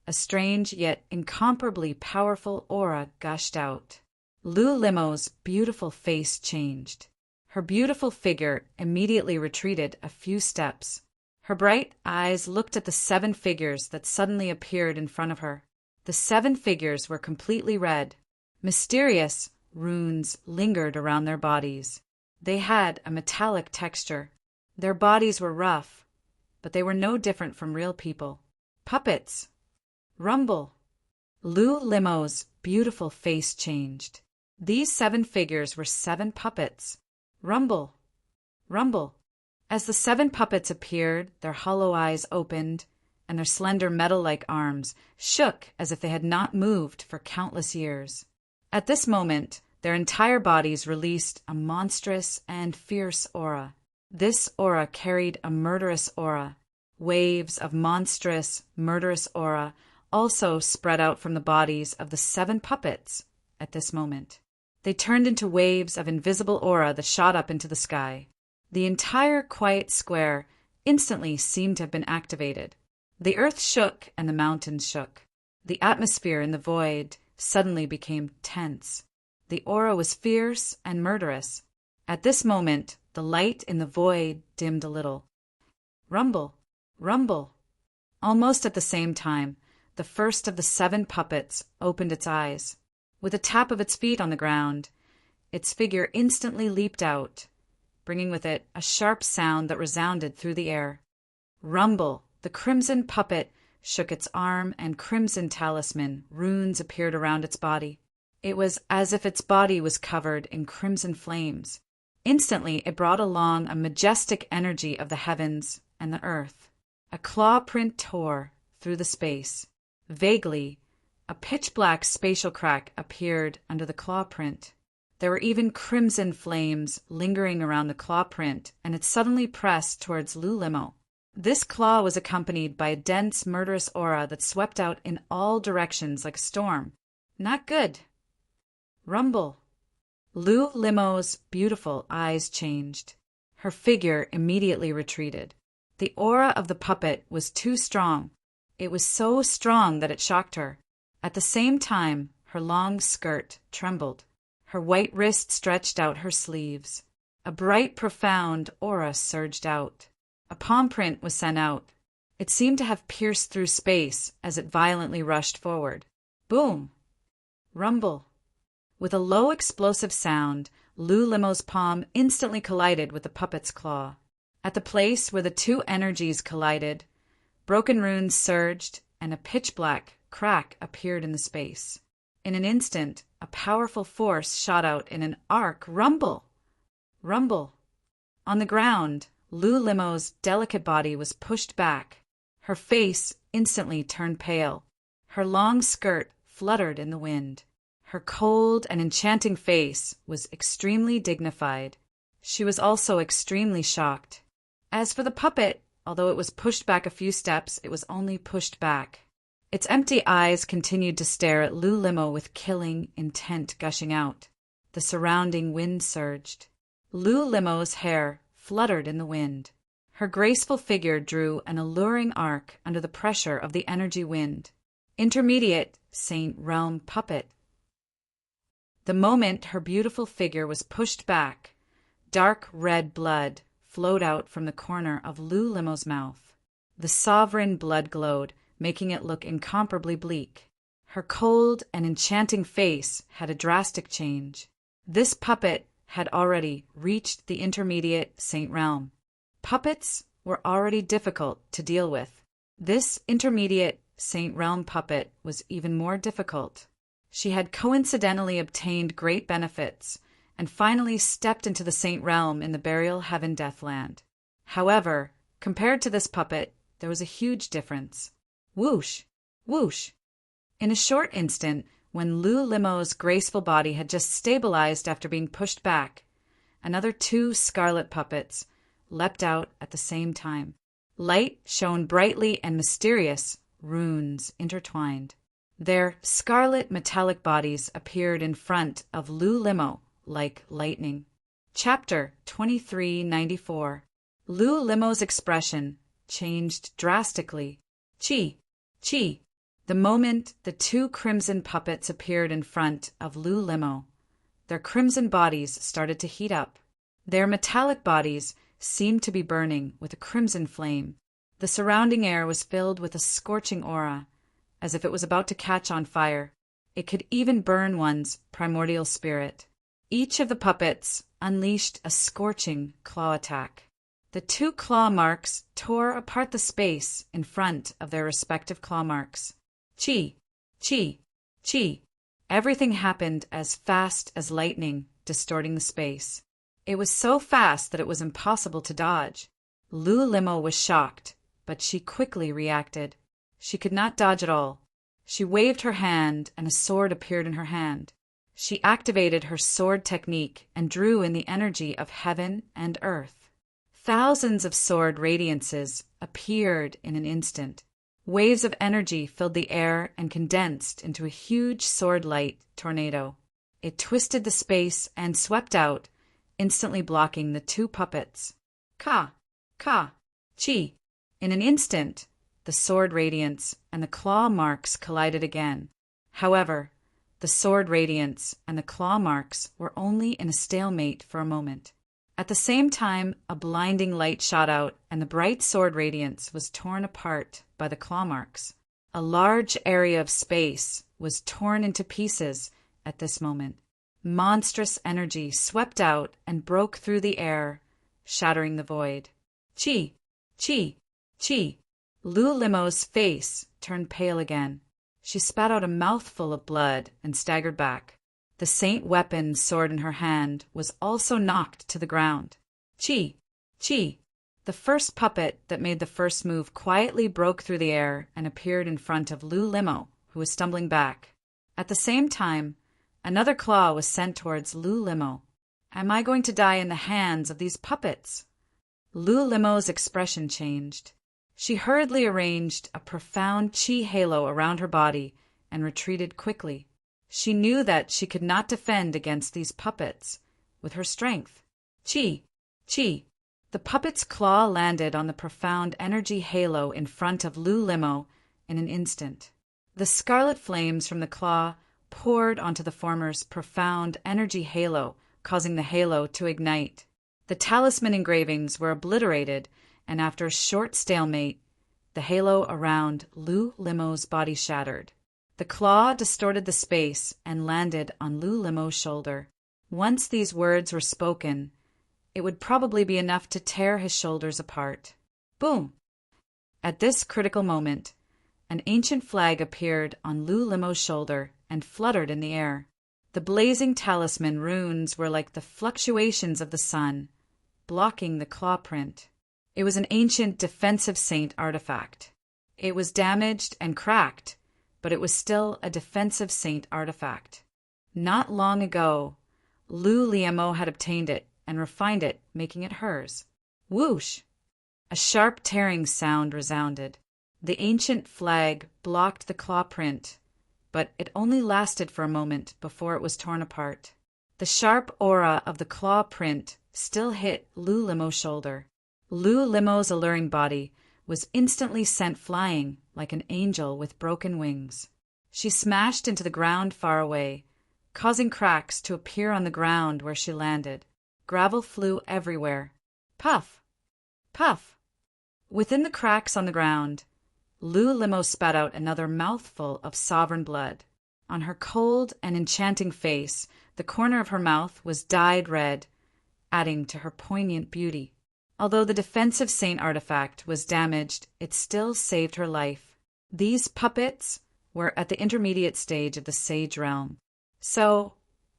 a strange yet incomparably powerful aura gushed out. Limo's beautiful face changed. Her beautiful figure immediately retreated a few steps. Her bright eyes looked at the 7 figures that suddenly appeared in front of her. The 7 figures were completely red. Mysterious runes lingered around their bodies. They had a metallic texture. Their bodies were rough, but they were no different from real people. Puppets! Rumble! Limo's beautiful face changed. These 7 figures were 7 puppets. Rumble! Rumble! As the 7 puppets appeared, their hollow eyes opened, and their slender metal-like arms shook as if they had not moved for countless years. At this moment, their entire bodies released a monstrous and fierce aura. This aura carried a murderous aura. Waves of monstrous, murderous aura also spread out from the bodies of the 7 puppets at this moment. They turned into waves of invisible aura that shot up into the sky. The entire quiet square instantly seemed to have been activated. The earth shook and the mountains shook. The atmosphere in the void suddenly became tense. The aura was fierce and murderous. At this moment, the light in the void dimmed a little. Rumble, rumble. Almost at the same time, the first of the 7 puppets opened its eyes. With a tap of its feet on the ground, its figure instantly leaped out, bringing with it a sharp sound that resounded through the air. Rumble! The crimson puppet shook its arm, and crimson talisman runes appeared around its body. It was as if its body was covered in crimson flames. Instantly, it brought along a majestic energy of the heavens and the earth. A claw print tore through the space. Vaguely, a pitch-black spatial crack appeared under the claw print. There were even crimson flames lingering around the claw print, and it suddenly pressed towards Limo. This claw was accompanied by a dense, murderous aura that swept out in all directions like a storm. Not good. Rumble. Limo's beautiful eyes changed. Her figure immediately retreated. The aura of the puppet was too strong. It was so strong that it shocked her. At the same time, her long skirt trembled. Her white wrist stretched out her sleeves. A bright, profound aura surged out. A palm print was sent out. It seemed to have pierced through space as it violently rushed forward. Boom! Rumble! With a low explosive sound, Limo's palm instantly collided with the puppet's claw. At the place where the 2 energies collided, broken runes surged, and a pitch-black crack appeared in the space. In an instant, a powerful force shot out in an arc. Rumble! Rumble! On the ground, Limo's delicate body was pushed back. Her face instantly turned pale. Her long skirt fluttered in the wind. Her cold and enchanting face was extremely dignified. She was also extremely shocked. As for the puppet, although it was pushed back a few steps, it was only pushed back. Its empty eyes continued to stare at Lou Limo with killing intent gushing out. The surrounding wind surged. Lou Limo's hair fluttered in the wind. Her graceful figure drew an alluring arc under the pressure of the energy wind. Intermediate Saint Realm Puppet. The moment her beautiful figure was pushed back, dark red blood flowed out from the corner of Lou Limo's mouth. The sovereign blood glowed, making it look incomparably bleak. Her cold and enchanting face had a drastic change. This puppet had already reached the intermediate Saint Realm. Puppets were already difficult to deal with. This intermediate Saint Realm puppet was even more difficult. She had coincidentally obtained great benefits and finally stepped into the Saint Realm in the Burial Heaven Deathland. However, compared to this puppet, there was a huge difference. Whoosh! Whoosh! In a short instant, when Lou Limo's graceful body had just stabilized after being pushed back, another two scarlet puppets leapt out at the same time. Light shone brightly and mysterious, runes intertwined. Their scarlet metallic bodies appeared in front of Lou Limo like lightning. Chapter 2394. Lou Limo's expression changed drastically. Chi! Chi! The moment the two crimson puppets appeared in front of Lou Limo, their crimson bodies started to heat up. Their metallic bodies seemed to be burning with a crimson flame. The surrounding air was filled with a scorching aura, as if it was about to catch on fire. It could even burn one's primordial spirit. Each of the puppets unleashed a scorching claw attack. The two claw marks tore apart the space in front of their respective claw marks. Chi! Chi! Chi! Everything happened as fast as lightning, distorting the space. It was so fast that it was impossible to dodge. Lou Limo was shocked, but she quickly reacted. She could not dodge at all. She waved her hand, and a sword appeared in her hand. She activated her sword technique and drew in the energy of heaven and earth. Thousands of sword radiances appeared in an instant. Waves of energy filled the air and condensed into a huge sword-light tornado. It twisted the space and swept out, instantly blocking the two puppets. Ka! Ka! Chi! In an instant, the sword radiance and the claw marks collided again. However, the sword radiance and the claw marks were only in a stalemate for a moment. At the same time, a blinding light shot out, and the bright sword radiance was torn apart by the claw marks. A large area of space was torn into pieces at this moment. Monstrous energy swept out and broke through the air, shattering the void. Chi! Chi! Chi! Lou Limo's face turned pale again. She spat out a mouthful of blood and staggered back. The saint weapon sword in her hand was also knocked to the ground. Chi! Chi! The first puppet that made the first move quietly broke through the air and appeared in front of Lou Limo, who was stumbling back. At the same time, another claw was sent towards Lou Limo. Am I going to die in the hands of these puppets? Lou Limo's expression changed. She hurriedly arranged a profound chi halo around her body and retreated quickly. She knew that she could not defend against these puppets with her strength. Chi! Chi! The puppet's claw landed on the profound energy halo in front of Lou Limo in an instant. The scarlet flames from the claw poured onto the former's profound energy halo, causing the halo to ignite. The talisman engravings were obliterated, and after a short stalemate, the halo around Lou Limo's body shattered. The claw distorted the space and landed on Lou Limo's shoulder. Once these words were spoken, it would probably be enough to tear his shoulders apart. Boom! At this critical moment, an ancient flag appeared on Lou Limo's shoulder and fluttered in the air. The blazing talisman runes were like the fluctuations of the sun, blocking the claw print. It was an ancient defensive saint artifact. It was damaged and cracked, but it was still a defensive saint artifact. Not long ago, Lou Limo had obtained it and refined it, making it hers. Whoosh! A sharp tearing sound resounded. The ancient flag blocked the claw print, but it only lasted for a moment before it was torn apart. The sharp aura of the claw print still hit Lou Limo's shoulder. Lou Limo's alluring body was instantly sent flying like an angel with broken wings. She smashed into the ground far away, causing cracks to appear on the ground where she landed. Gravel flew everywhere. Puff! Puff! Within the cracks on the ground, Lou Limo spat out another mouthful of sovereign blood. On her cold and enchanting face, the corner of her mouth was dyed red, adding to her poignant beauty. Although the defensive saint artifact was damaged, it still saved her life. These puppets were at the intermediate stage of the Sage Realm. So,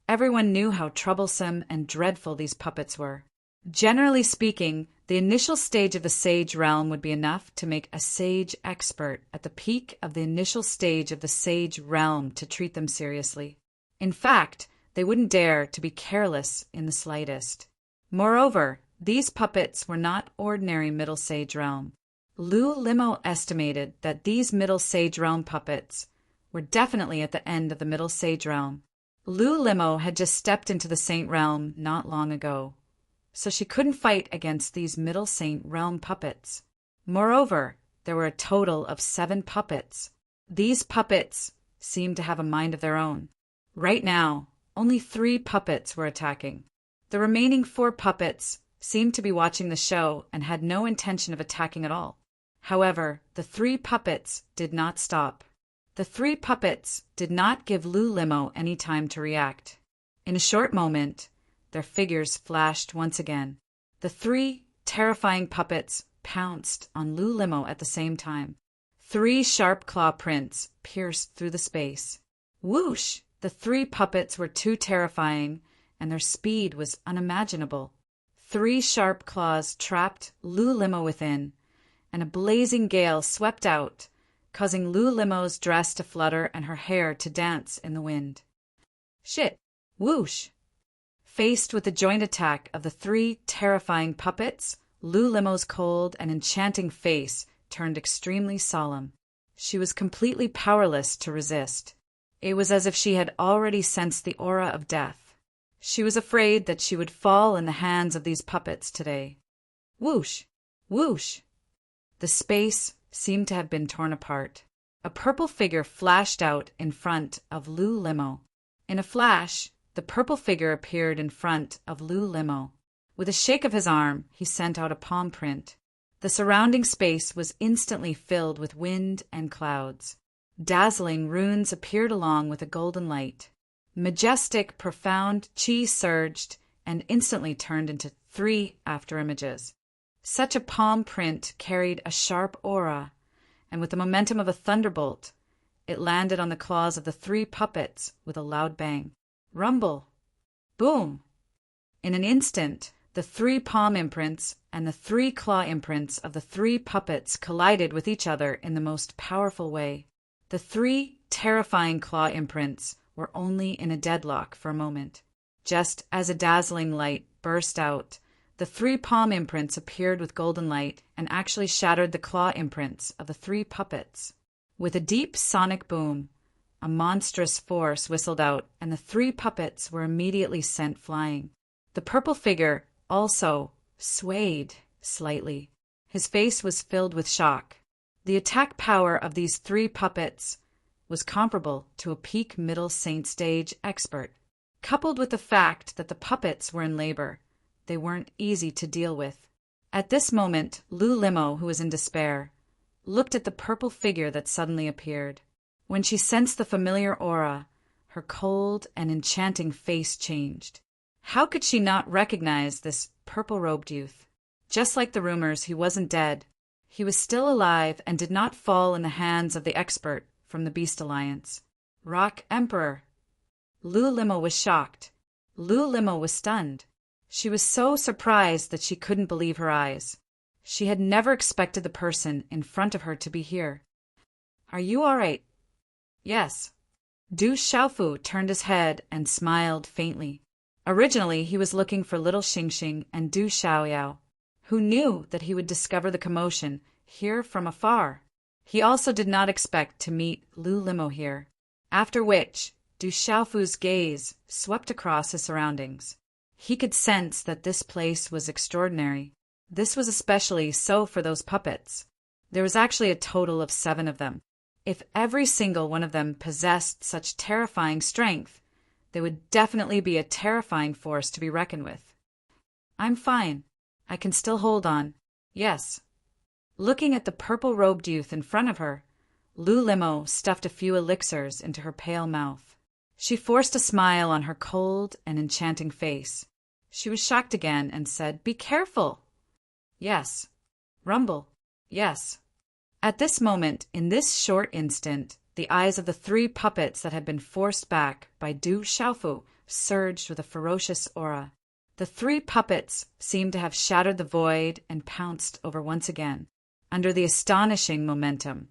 everyone knew how troublesome and dreadful these puppets were. Generally speaking, the initial stage of the Sage Realm would be enough to make a Sage expert at the peak of the initial stage of the Sage Realm to treat them seriously. In fact, they wouldn't dare to be careless in the slightest. Moreover, these puppets were not ordinary Middle Sage Realm. Lou Limo estimated that these Middle Sage Realm puppets were definitely at the end of the Middle Sage Realm. Lou Limo had just stepped into the Saint Realm not long ago, so she couldn't fight against these Middle Saint Realm puppets. Moreover, there were a total of 7 puppets. These puppets seemed to have a mind of their own. Right now, only 3 puppets were attacking. The remaining 4 puppets seemed to be watching the show and had no intention of attacking at all. However, the 3 puppets did not stop. The 3 puppets did not give Lou Limo any time to react. In a short moment, their figures flashed once again. The 3 terrifying puppets pounced on Lou Limo at the same time. 3 sharp claw prints pierced through the space. Whoosh! The 3 puppets were too terrifying, and their speed was unimaginable. 3 sharp claws trapped Lou Limo within, and a blazing gale swept out, causing Lou Limo's dress to flutter and her hair to dance in the wind. Shit! Whoosh! Faced with the joint attack of the 3 terrifying puppets, Lou Limo's cold and enchanting face turned extremely solemn. She was completely powerless to resist. It was as if she had already sensed the aura of death. She was afraid that she would fall in the hands of these puppets today. Whoosh! Whoosh! The space seemed to have been torn apart. A purple figure flashed out in front of Lou Limo. In a flash, the purple figure appeared in front of Lou Limo. With a shake of his arm, he sent out a palm print. The surrounding space was instantly filled with wind and clouds. Dazzling runes appeared along with a golden light. Majestic, profound chi surged and instantly turned into 3 afterimages. Such a palm print carried a sharp aura, and with the momentum of a thunderbolt, it landed on the claws of the 3 puppets with a loud bang. Rumble! Boom! In an instant, the 3 palm imprints and the 3 claw imprints of the 3 puppets collided with each other in the most powerful way. The 3 terrifying claw imprints were only in a deadlock for a moment. Just as a dazzling light burst out, the 3 palm imprints appeared with golden light and actually shattered the claw imprints of the 3 puppets. With a deep sonic boom, a monstrous force whistled out, and the 3 puppets were immediately sent flying. The purple figure also swayed slightly. His face was filled with shock. The attack power of these 3 puppets was comparable to a peak middle saint stage expert. Coupled with the fact that the puppets were in labor, they weren't easy to deal with. At this moment, Lou Limo, who was in despair, looked at the purple figure that suddenly appeared. When she sensed the familiar aura, her cold and enchanting face changed. How could she not recognize this purple-robed youth? Just like the rumors, he wasn't dead. He was still alive and did not fall in the hands of the expert from the Beast Alliance. Rock Emperor! Lou Limo was shocked. Lou Limo was stunned. She was so surprised that she couldn't believe her eyes. She had never expected the person in front of her to be here. Are you all right? Yes. Du Xiaofu turned his head and smiled faintly. Originally, he was looking for little Xingxing and Du Xiaoyao, who knew that he would discover the commotion here from afar. He also did not expect to meet Lu Limo here, after which Du Xiaofu's gaze swept across his surroundings. He could sense that this place was extraordinary. This was especially so for those puppets. There was actually a total of 7 of them. If every single one of them possessed such terrifying strength, they would definitely be a terrifying force to be reckoned with. I'm fine. I can still hold on. Yes. Looking at the purple-robed youth in front of her, Lu Limo stuffed a few elixirs into her pale mouth. She forced a smile on her cold and enchanting face. She was shocked again and said, "Be careful." Yes. Rumble. Yes. At this moment, in this short instant, the eyes of the 3 puppets that had been forced back by Du Xiaofu surged with a ferocious aura. The 3 puppets seemed to have shattered the void and pounced over once again. Under the astonishing momentum,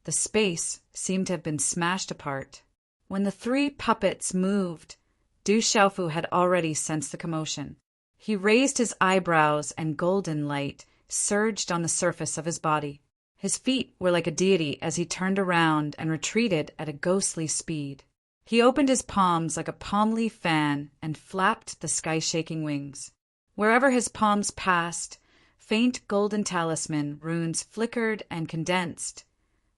the space seemed to have been smashed apart. When the 3 puppets moved, Du Xiaofu had already sensed the commotion. He raised his eyebrows and golden light surged on the surface of his body. His feet were like a deity as he turned around and retreated at a ghostly speed. He opened his palms like a palm leaf fan and flapped the sky-shaking wings. Wherever his palms passed, faint golden talisman runes flickered and condensed,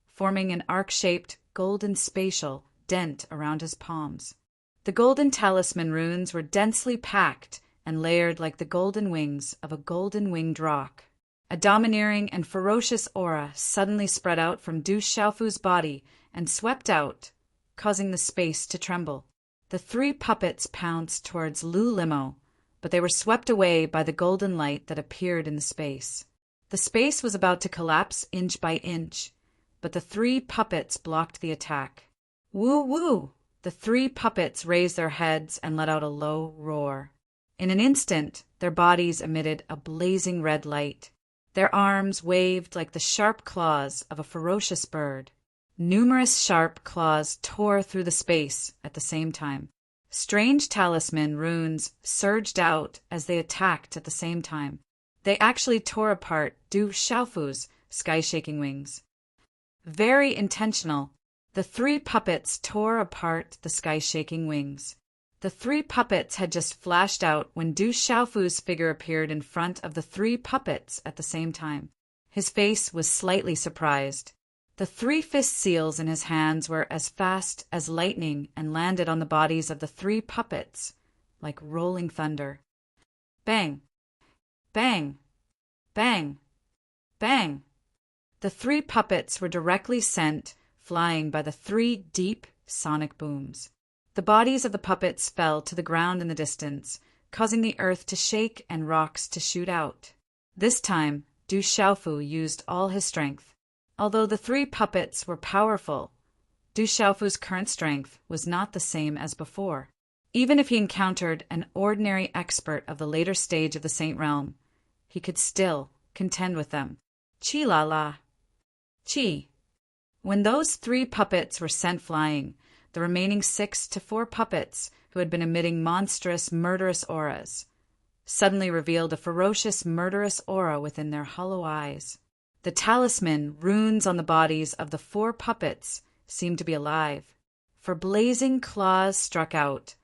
forming an arc-shaped golden spatial dent around his palms. The golden talisman runes were densely packed and layered like the golden wings of a golden-winged roc. A domineering and ferocious aura suddenly spread out from Du Xiaofu's body and swept out, causing the space to tremble. The 3 puppets pounced towards Lu Limo, but they were swept away by the golden light that appeared in the space. The space was about to collapse inch by inch, but the 3 puppets blocked the attack. Woo woo! The 3 puppets raised their heads and let out a low roar. In an instant, their bodies emitted a blazing red light. Their arms waved like the sharp claws of a ferocious bird. Numerous sharp claws tore through the space at the same time. Strange talisman runes surged out as they attacked at the same time. They actually tore apart Du Xiaofu's sky-shaking wings. Very intentional. The 3 puppets tore apart the sky-shaking wings. The 3 puppets had just flashed out when Du Xiaofu's figure appeared in front of the 3 puppets at the same time. His face was slightly surprised. The 3 fist seals in his hands were as fast as lightning and landed on the bodies of the 3 puppets like rolling thunder. Bang! Bang! Bang! Bang! The 3 puppets were directly sent flying by the 3 deep sonic booms. The bodies of the puppets fell to the ground in the distance, causing the earth to shake and rocks to shoot out. This time, Du Xiaofu used all his strength. Although the 3 puppets were powerful, Du Xiaofu's current strength was not the same as before. Even if he encountered an ordinary expert of the later stage of the Saint Realm, he could still contend with them. Chi la la. Chi. When those 3 puppets were sent flying, the remaining 6 to 4 puppets, who had been emitting monstrous, murderous auras, suddenly revealed a ferocious, murderous aura within their hollow eyes. The talisman runes on the bodies of the 4 puppets seemed to be alive, for blazing claws struck out,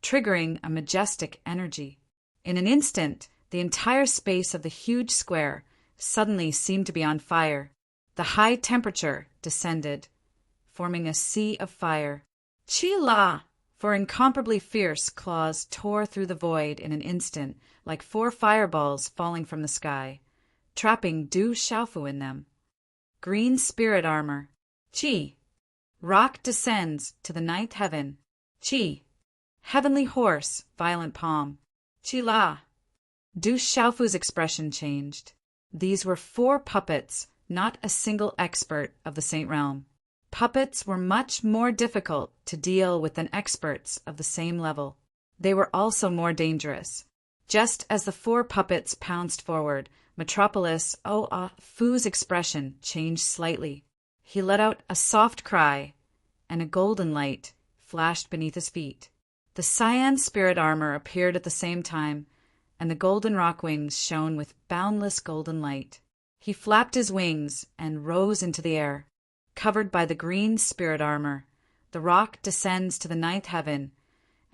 triggering a majestic energy. In an instant, the entire space of the huge square suddenly seemed to be on fire. The high temperature descended, forming a sea of fire. Chi-la! For incomparably fierce claws tore through the void in an instant, like 4 fireballs falling from the sky, trapping Du Xiaofu in them. Green spirit armor. Chi. Rock descends to the 9th heaven. Chi. Heavenly horse, violent palm. Chi-la! Du Xiaofu's expression changed. These were 4 puppets, not a single expert of the Saint Realm. Puppets were much more difficult to deal with than experts of the same level. They were also more dangerous. Just as the 4 puppets pounced forward, Metropolis Fu's expression changed slightly. He let out a soft cry, and a golden light flashed beneath his feet. The cyan spirit armor appeared at the same time, and the golden rock wings shone with boundless golden light. He flapped his wings and rose into the air. covered by the green spirit armor. The rock descends to the ninth heaven,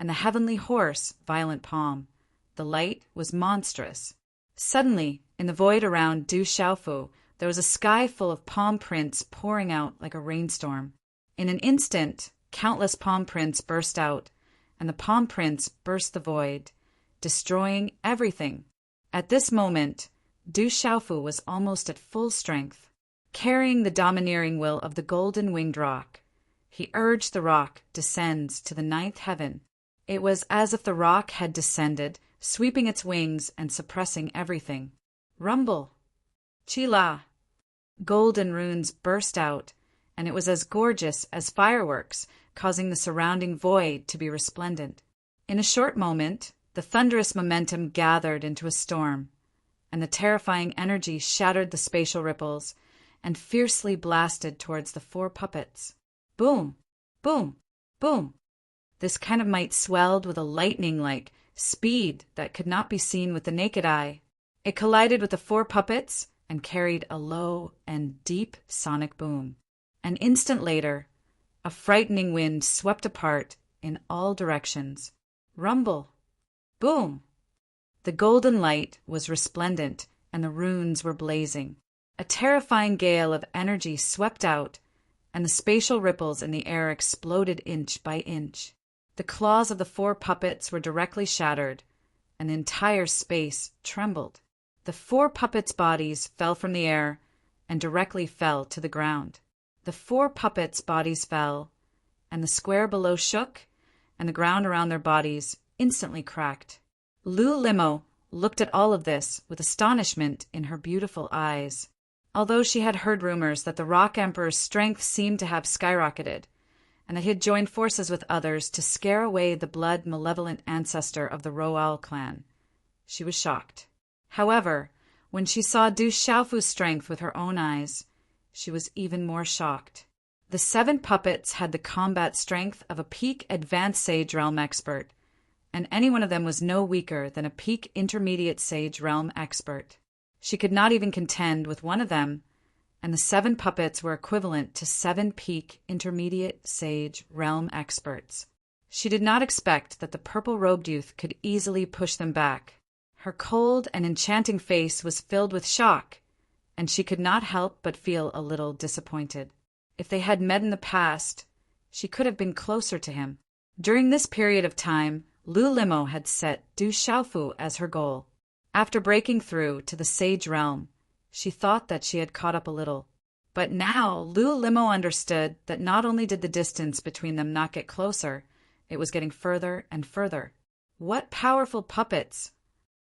and the heavenly horse, Violent Palm. The light was monstrous. Suddenly, in the void around Du Xiaofu, there was a sky full of palm prints pouring out like a rainstorm. In an instant, countless palm prints burst out, and the palm prints burst the void, destroying everything. At this moment, Du Xiaofu was almost at full strength. Carrying the domineering will of the golden-winged rock, he urged the rock descends to the ninth heaven. It was as if the rock had descended, sweeping its wings and suppressing everything. Rumble! Chi-la! Golden runes burst out, and it was as gorgeous as fireworks, causing the surrounding void to be resplendent. In a short moment, the thunderous momentum gathered into a storm, and the terrifying energy shattered the spatial ripples and fiercely blasted towards the four puppets. Boom! Boom! Boom! This kind of might swelled with a lightning-like speed that could not be seen with the naked eye. It collided with the four puppets and carried a low and deep sonic boom. An instant later, a frightening wind swept apart in all directions. Rumble! Boom! The golden light was resplendent, and the runes were blazing. A terrifying gale of energy swept out, and the spatial ripples in the air exploded inch by inch. The claws of the four puppets were directly shattered, and the entire space trembled. The four puppets' bodies fell from the air and directly fell to the ground. The four puppets' bodies fell, and the square below shook, and the ground around their bodies instantly cracked. Lu Limo looked at all of this with astonishment in her beautiful eyes. Although she had heard rumors that the Rock Emperor's strength seemed to have skyrocketed, and that he had joined forces with others to scare away the blood-malevolent ancestor of the Roal clan, she was shocked. However, when she saw Du Xiaofu's strength with her own eyes, she was even more shocked. The 7 puppets had the combat strength of a peak advanced Sage Realm expert, and any one of them was no weaker than a peak intermediate Sage Realm expert. She could not even contend with one of them, and the 7 puppets were equivalent to 7 peak intermediate Sage Realm experts. She did not expect that the purple-robed youth could easily push them back. Her cold and enchanting face was filled with shock, and she could not help but feel a little disappointed. If they had met in the past, she could have been closer to him. During this period of time, Lu Limo had set Du Xiaofu as her goal. After breaking through to the Sage Realm, she thought that she had caught up a little. But now Lu Limo understood that not only did the distance between them not get closer, it was getting further and further. What powerful puppets!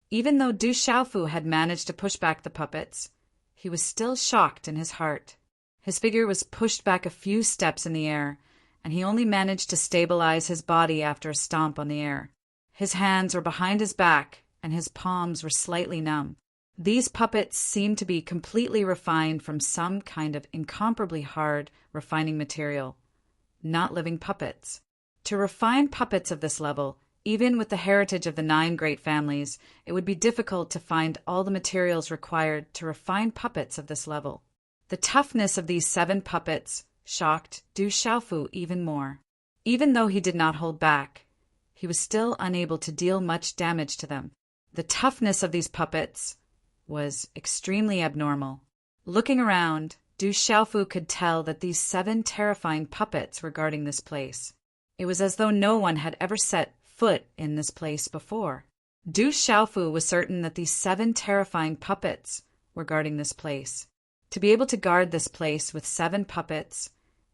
Even though Du Xiaofu had managed to push back the puppets, he was still shocked in his heart. His figure was pushed back a few steps in the air, and he only managed to stabilize his body after a stomp on the air. His hands were behind his back, and his palms were slightly numb. These puppets seemed to be completely refined from some kind of incomparably hard refining material. Not living puppets. To refine puppets of this level, even with the heritage of the 9 great families, it would be difficult to find all the materials required to refine puppets of this level. The toughness of these 7 puppets shocked Du Xiaofu even more. Even though he did not hold back, he was still unable to deal much damage to them. The toughness of these puppets was extremely abnormal. Looking around, Du Xiaofu could tell that these 7 terrifying puppets were guarding this place. It was as though no one had ever set foot in this place before. Du Xiaofu was certain that these 7 terrifying puppets were guarding this place. To be able to guard this place with 7 puppets,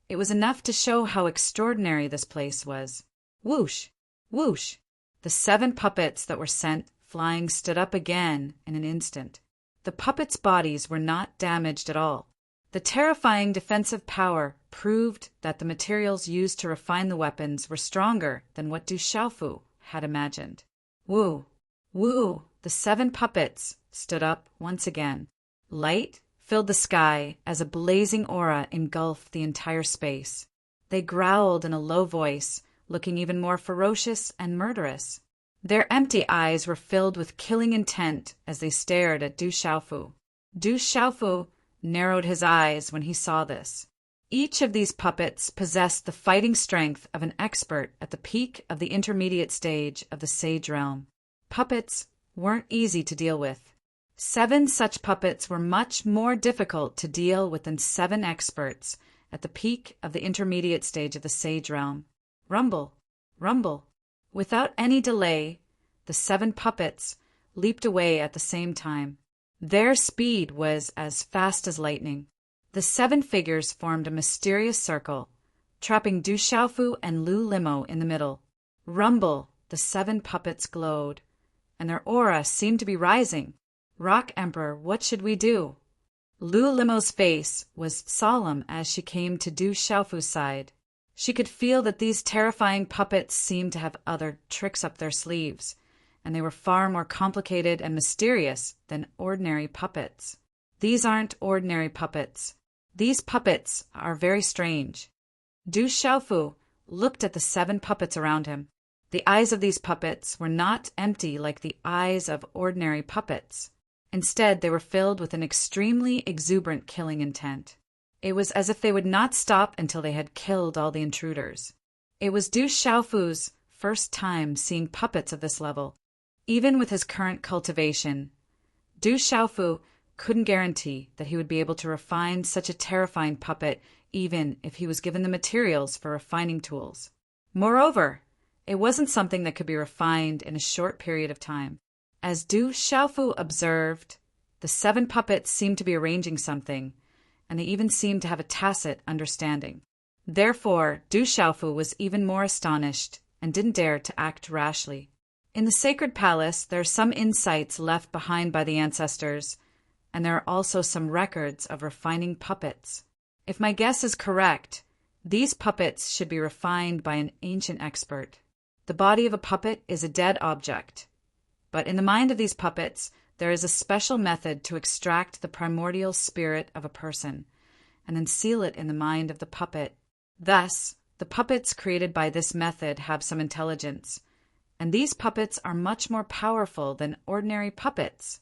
it was enough to show how extraordinary this place was. Whoosh! Whoosh! The 7 puppets that were sent flying stood up again in an instant. The puppets' bodies were not damaged at all. The terrifying defensive power proved that the materials used to refine the weapons were stronger than what Du Xiaofu had imagined. Woo! Woo! The 7 puppets stood up once again. Light filled the sky as a blazing aura engulfed the entire space. They growled in a low voice, looking even more ferocious and murderous. Their empty eyes were filled with killing intent as they stared at Du Xiaofu. Du Xiaofu narrowed his eyes when he saw this. Each of these puppets possessed the fighting strength of an expert at the peak of the intermediate stage of the sage realm. Puppets weren't easy to deal with. 7 such puppets were much more difficult to deal with than 7 experts at the peak of the intermediate stage of the sage realm. Rumble, rumble. Without any delay, the 7 puppets leaped away at the same time. Their speed was as fast as lightning. The 7 figures formed a mysterious circle, trapping Du Xiaofu and Lu Limo in the middle. Rumble, the 7 puppets glowed, and their aura seemed to be rising. Rock Emperor, what should we do? Lu Limo's face was solemn as she came to Du Xiaofu's side. She could feel that these terrifying puppets seemed to have other tricks up their sleeves, and they were far more complicated and mysterious than ordinary puppets. These aren't ordinary puppets. These puppets are very strange. Du Xiaofu looked at the 7 puppets around him. The eyes of these puppets were not empty like the eyes of ordinary puppets. Instead, they were filled with an extremely exuberant killing intent. It was as if they would not stop until they had killed all the intruders. It was Du Xiaofu's first time seeing puppets of this level. Even with his current cultivation, Du Xiaofu couldn't guarantee that he would be able to refine such a terrifying puppet even if he was given the materials for refining tools. Moreover, it wasn't something that could be refined in a short period of time. As Du Xiaofu observed, the 7 puppets seemed to be arranging something, and they even seemed to have a tacit understanding. Therefore, Du Xiaofu was even more astonished and didn't dare to act rashly. In the sacred palace, there are some insights left behind by the ancestors, and there are also some records of refining puppets. If my guess is correct, these puppets should be refined by an ancient expert. The body of a puppet is a dead object, but in the mind of these puppets, there is a special method to extract the primordial spirit of a person and then seal it in the mind of the puppet. Thus, the puppets created by this method have some intelligence, and these puppets are much more powerful than ordinary puppets.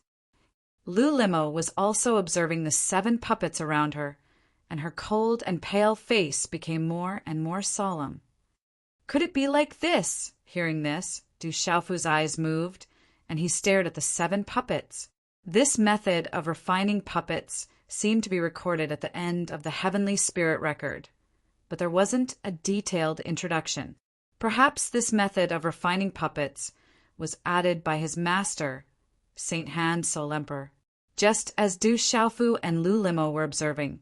Lu Limo was also observing the 7 puppets around her, and her cold and pale face became more and more solemn. Could it be like this? Hearing this, Du Xiaofu's eyes moved, and he stared at the 7 puppets. This method of refining puppets seemed to be recorded at the end of the heavenly spirit record, but there wasn't a detailed introduction. Perhaps this method of refining puppets was added by his master, Saint Han Solemper. Just as Du Xiaofu and Lu Limo were observing,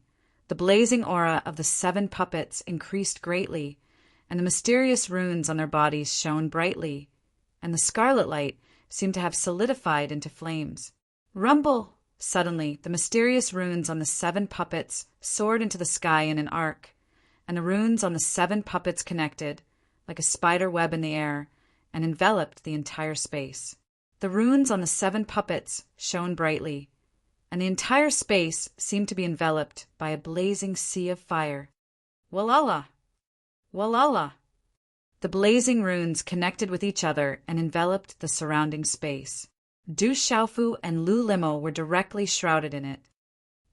the blazing aura of the 7 puppets increased greatly, and the mysterious runes on their bodies shone brightly, and the scarlet light seemed to have solidified into flames. Rumble! Suddenly, the mysterious runes on the 7 puppets soared into the sky in an arc, and the runes on the 7 puppets connected, like a spider web in the air, and enveloped the entire space. The runes on the 7 puppets shone brightly, and the entire space seemed to be enveloped by a blazing sea of fire. Walala! Walala! The blazing runes connected with each other and enveloped the surrounding space. Du Xiaofu and Lu Limo were directly shrouded in it.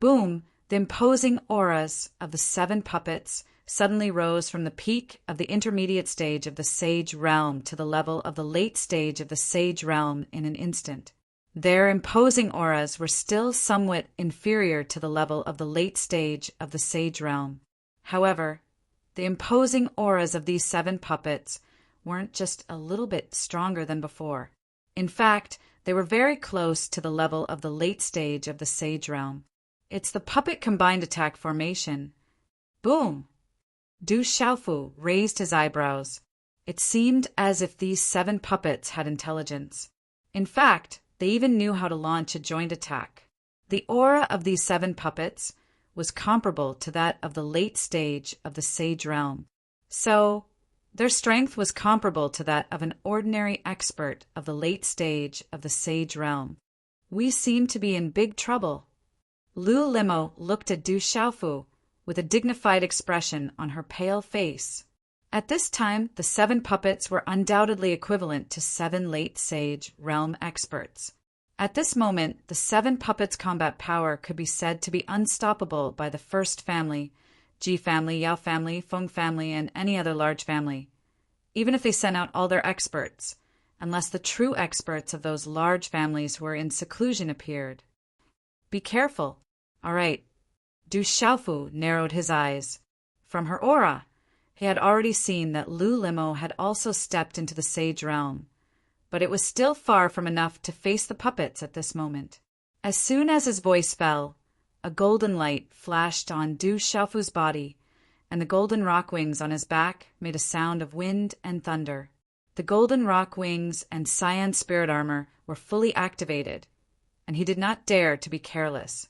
Boom! The imposing auras of the 7 puppets suddenly rose from the peak of the intermediate stage of the sage realm to the level of the late stage of the sage realm in an instant. Their imposing auras were still somewhat inferior to the level of the late stage of the sage realm. However, the imposing auras of these 7 puppets weren't just a little bit stronger than before. In fact, they were very close to the level of the late stage of the sage realm. It's the puppet combined attack formation. Boom! Du Xiaofu raised his eyebrows. It seemed as if these 7 puppets had intelligence. In fact, they even knew how to launch a joint attack. The aura of these 7 puppets was comparable to that of the late stage of the sage realm. So, their strength was comparable to that of an ordinary expert of the late stage of the sage realm. We seem to be in big trouble. Lu Limo looked at Du Xiaofu with a dignified expression on her pale face. At this time, the 7 puppets were undoubtedly equivalent to 7 late sage realm experts. At this moment, the 7 puppets' combat power could be said to be unstoppable by the first family Ji family, Yao family, Feng family, and any other large family. Even if they sent out all their experts, unless the true experts of those large families who were in seclusion appeared. Be careful. All right. Du Xiaofu narrowed his eyes. From her aura, he had already seen that Lu Limo had also stepped into the sage realm, but it was still far from enough to face the puppets at this moment. As soon as his voice fell, a golden light flashed on Du Xiaofu's body, and the golden rock wings on his back made a sound of wind and thunder. The golden rock wings and cyan spirit armor were fully activated, and he did not dare to be careless.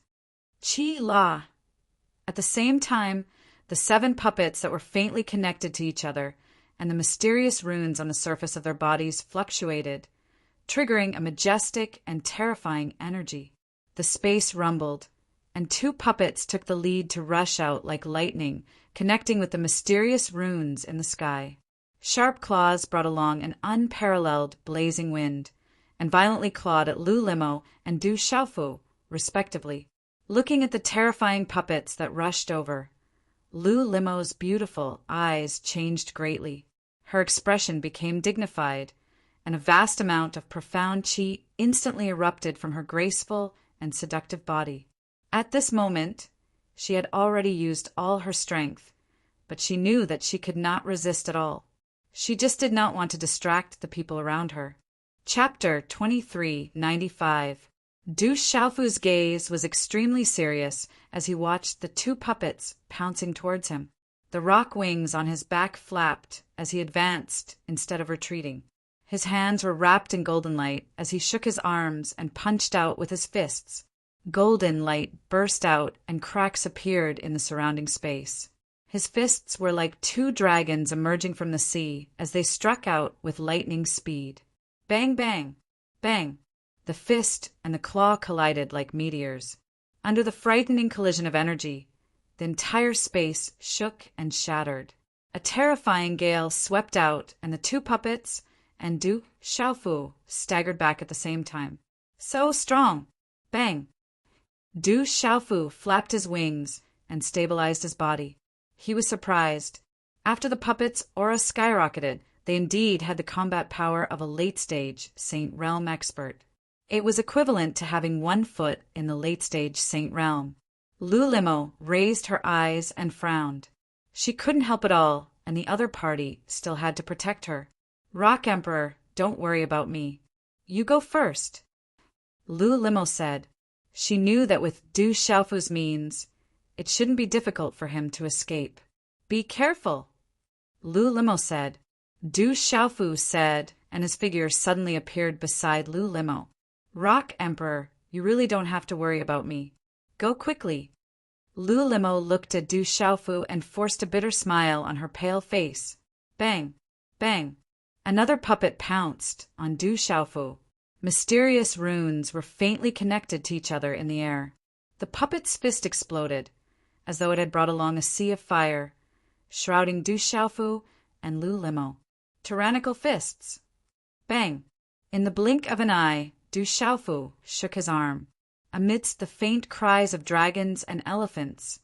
Chi La! At the same time, the 7 puppets that were faintly connected to each other and the mysterious runes on the surface of their bodies fluctuated, triggering a majestic and terrifying energy. The space rumbled, and 2 puppets took the lead to rush out like lightning, connecting with the mysterious runes in the sky. Sharp claws brought along an unparalleled blazing wind, and violently clawed at Lu Limo and Du Xiaofu, respectively. Looking at the terrifying puppets that rushed over, Lu Limo's beautiful eyes changed greatly. Her expression became dignified, and a vast amount of profound qi instantly erupted from her graceful and seductive body. At this moment, she had already used all her strength, but she knew that she could not resist at all. She just did not want to distract the people around her. Chapter 2395. Du Xiaofu's gaze was extremely serious as he watched the 2 puppets pouncing towards him. The rock wings on his back flapped as he advanced instead of retreating. His hands were wrapped in golden light as he shook his arms and punched out with his fists. Golden light burst out and cracks appeared in the surrounding space. His fists were like 2 dragons emerging from the sea as they struck out with lightning speed. Bang, bang, bang. The fist and the claw collided like meteors. Under the frightening collision of energy, the entire space shook and shattered. A terrifying gale swept out, and the 2 puppets and Du Xiaofu staggered back at the same time. So strong! Bang! Du Xiaofu flapped his wings and stabilized his body. He was surprised. After the puppets' aura skyrocketed, they indeed had the combat power of a late-stage Saint Realm expert. It was equivalent to having 1 foot in the late-stage Saint Realm. Lu Limo raised her eyes and frowned. She couldn't help it all, and the other party still had to protect her. Rock Emperor, don't worry about me. You go first. Lu Limo said. She knew that with Du Xiaofu's means, it shouldn't be difficult for him to escape. Be careful, Lu Limo said. Du Xiaofu said, and his figure suddenly appeared beside Lu Limo. Rock Emperor, you really don't have to worry about me. Go quickly. Lu Limo looked at Du Xiaofu and forced a bitter smile on her pale face. Bang, bang. Another puppet pounced on Du Xiaofu. Mysterious runes were faintly connected to each other in the air. The puppet's fist exploded, as though it had brought along a sea of fire, shrouding Du Xiaofu and Lu Limo. Tyrannical fists. Bang. In the blink of an eye, Du Xiaofu shook his arm. Amidst the faint cries of dragons and elephants,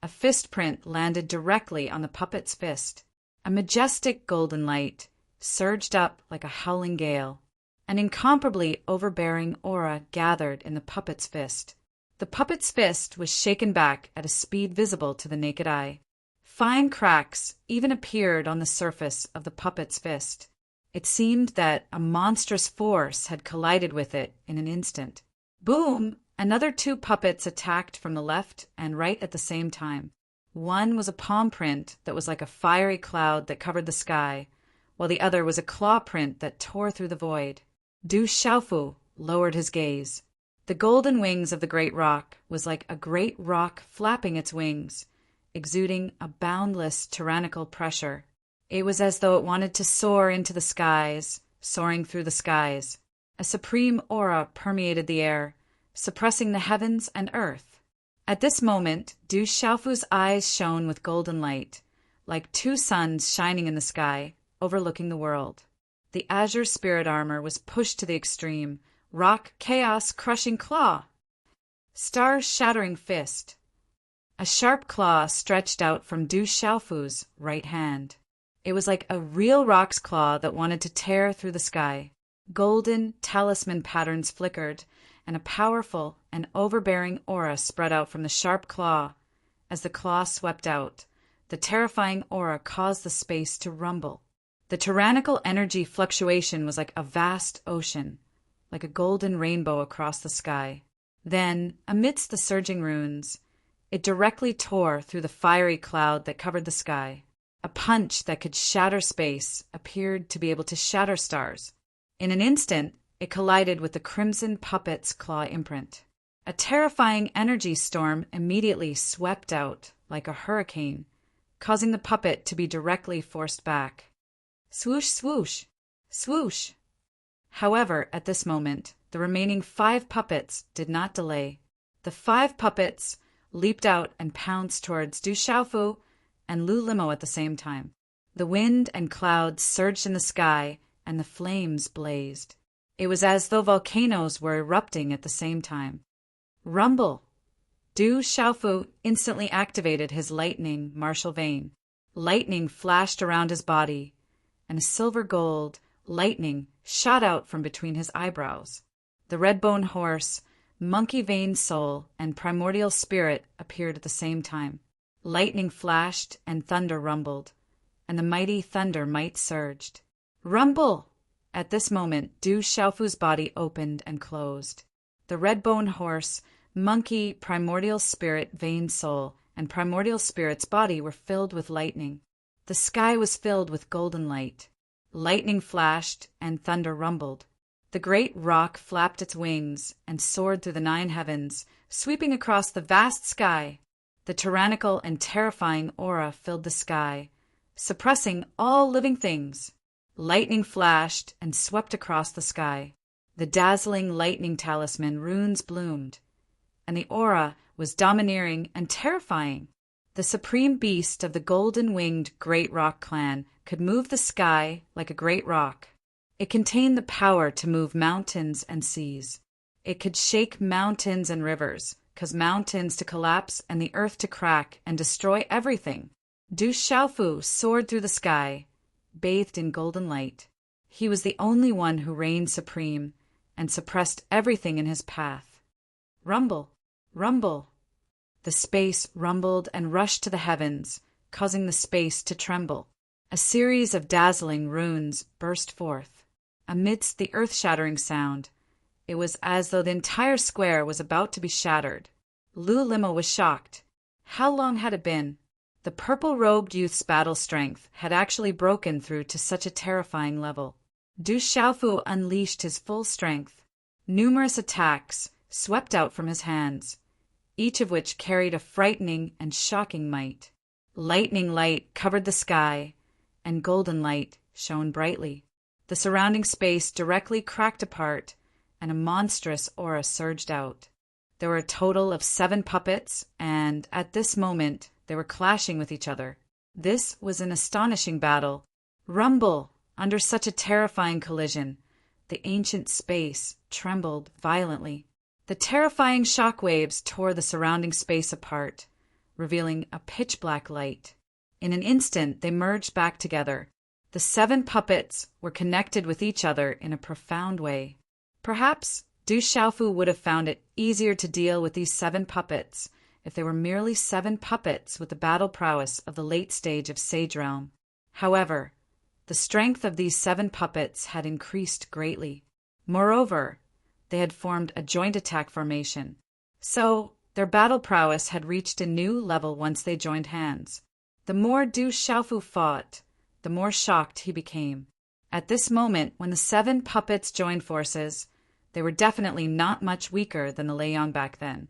a fist print landed directly on the puppet's fist. A majestic golden light surged up like a howling gale. An incomparably overbearing aura gathered in the puppet's fist. The puppet's fist was shaken back at a speed visible to the naked eye. Fine cracks even appeared on the surface of the puppet's fist. It seemed that a monstrous force had collided with it in an instant. Boom! Another 2 puppets attacked from the left and right at the same time. One was a palm print that was like a fiery cloud that covered the sky, while the other was a claw print that tore through the void. Du Xiaofu lowered his gaze. The golden wings of the great rock was like a great rock flapping its wings, exuding a boundless tyrannical pressure. It was as though it wanted to soar into the skies, soaring through the skies. A supreme aura permeated the air, suppressing the heavens and earth. At this moment, Du Xiaofu's eyes shone with golden light, like 2 suns shining in the sky, overlooking the world. The azure spirit armor was pushed to the extreme. Rock chaos crushing claw. Star shattering fist. A sharp claw stretched out from Du Xiaofu's right hand. It was like a real rock's claw that wanted to tear through the sky. Golden talisman patterns flickered, and a powerful and overbearing aura spread out from the sharp claw. As the claw swept out, the terrifying aura caused the space to rumble. The tyrannical energy fluctuation was like a vast ocean, like a golden rainbow across the sky. Then, amidst the surging runes, it directly tore through the fiery cloud that covered the sky. A punch that could shatter space appeared to be able to shatter stars. In an instant, it collided with the crimson puppet's claw imprint. A terrifying energy storm immediately swept out like a hurricane, causing the puppet to be directly forced back. Swoosh, swoosh, swoosh. However, at this moment, the remaining 5 puppets did not delay. The 5 puppets leaped out and pounced towards Du Xiaofu and Lu Limo at the same time. The wind and clouds surged in the sky, and the flames blazed. It was as though volcanoes were erupting at the same time. Rumble! Du Xiaofu instantly activated his lightning martial vein. Lightning flashed around his body, and a silver-gold lightning shot out from between his eyebrows. The red-bone horse, monkey vein soul, and primordial spirit appeared at the same time. Lightning flashed and thunder rumbled, and the mighty thunder might surged. Rumble! At this moment, Du Xiaofu's body opened and closed. The red-bone horse, monkey, primordial spirit, vein soul, and primordial spirit's body were filled with lightning. The sky was filled with golden light. Lightning flashed and thunder rumbled. The great rock flapped its wings and soared through the 9 heavens, sweeping across the vast sky. The tyrannical and terrifying aura filled the sky, suppressing all living things. Lightning flashed and swept across the sky. The dazzling lightning talisman runes bloomed, and the aura was domineering and terrifying. The supreme beast of the golden-winged Great Rock clan could move the sky like a great rock. It contained the power to move mountains and seas. It could shake mountains and rivers, cause mountains to collapse and the earth to crack and destroy everything. Du Xiaofu soared through the sky, bathed in golden light. He was the only one who reigned supreme and suppressed everything in his path. Rumble! Rumble! The space rumbled and rushed to the heavens, causing the space to tremble. A series of dazzling runes burst forth. Amidst the earth-shattering sound, it was as though the entire square was about to be shattered. Lu Limo was shocked. How long had it been? The purple-robed youth's battle strength had actually broken through to such a terrifying level. Du Xiaofu unleashed his full strength. Numerous attacks swept out from his hands, each of which carried a frightening and shocking might. Lightning light covered the sky, and golden light shone brightly. The surrounding space directly cracked apart, and a monstrous aura surged out. There were a total of 7 puppets, and at this moment they were clashing with each other. This was an astonishing battle. Rumble! Under such a terrifying collision, the ancient space trembled violently. The terrifying shock waves tore the surrounding space apart, revealing a pitch-black light. In an instant, they merged back together. The 7 puppets were connected with each other in a profound way. Perhaps Du Xiaofu would have found it easier to deal with these 7 puppets if they were merely 7 puppets with the battle prowess of the late stage of Sage Realm. However, the strength of these 7 puppets had increased greatly. Moreover, they had formed a joint attack formation. So, their battle prowess had reached a new level once they joined hands. The more Du Xiaofu fought, the more shocked he became. At this moment, when the 7 puppets joined forces, they were definitely not much weaker than the Leiyang back then.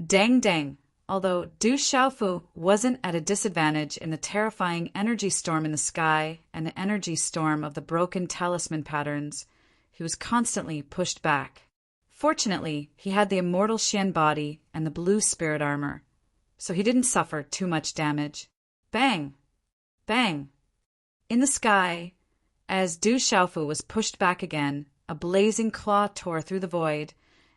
Dang dang! Although Du Xiaofu wasn't at a disadvantage in the terrifying energy storm in the sky and the energy storm of the broken talisman patterns, he was constantly pushed back. Fortunately, he had the immortal Xian body and the blue spirit armor, so he didn't suffer too much damage. Bang! Bang! In the sky, as Du Xiaofu was pushed back again, a blazing claw tore through the void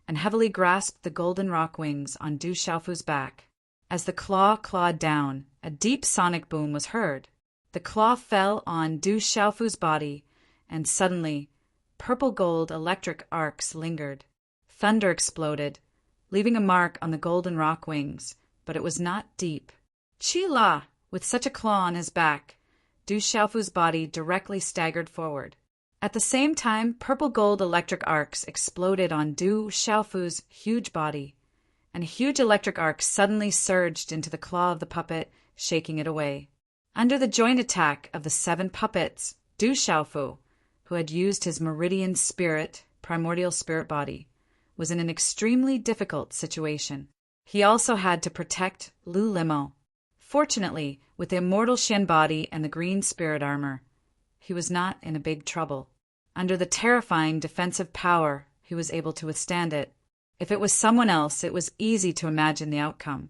and heavily grasped the golden rock wings on Du Xiaofu's back. As the claw clawed down, a deep sonic boom was heard. The claw fell on Du Xiaofu's body, and suddenly, purple-gold electric arcs lingered. Thunder exploded, leaving a mark on the golden rock wings, but it was not deep. Chi-la! With such a claw on his back, Du Xiaofu's body directly staggered forward. At the same time, purple-gold electric arcs exploded on Du Xiaofu's huge body, and a huge electric arc suddenly surged into the claw of the puppet, shaking it away. Under the joint attack of the 7 puppets, Du Xiaofu, who had used his meridian spirit, primordial spirit body, was in an extremely difficult situation. He also had to protect Lu Limo. Fortunately, with the immortal Shen body and the green spirit armor, he was not in a big trouble. Under the terrifying defensive power, he was able to withstand it. If it was someone else, it was easy to imagine the outcome.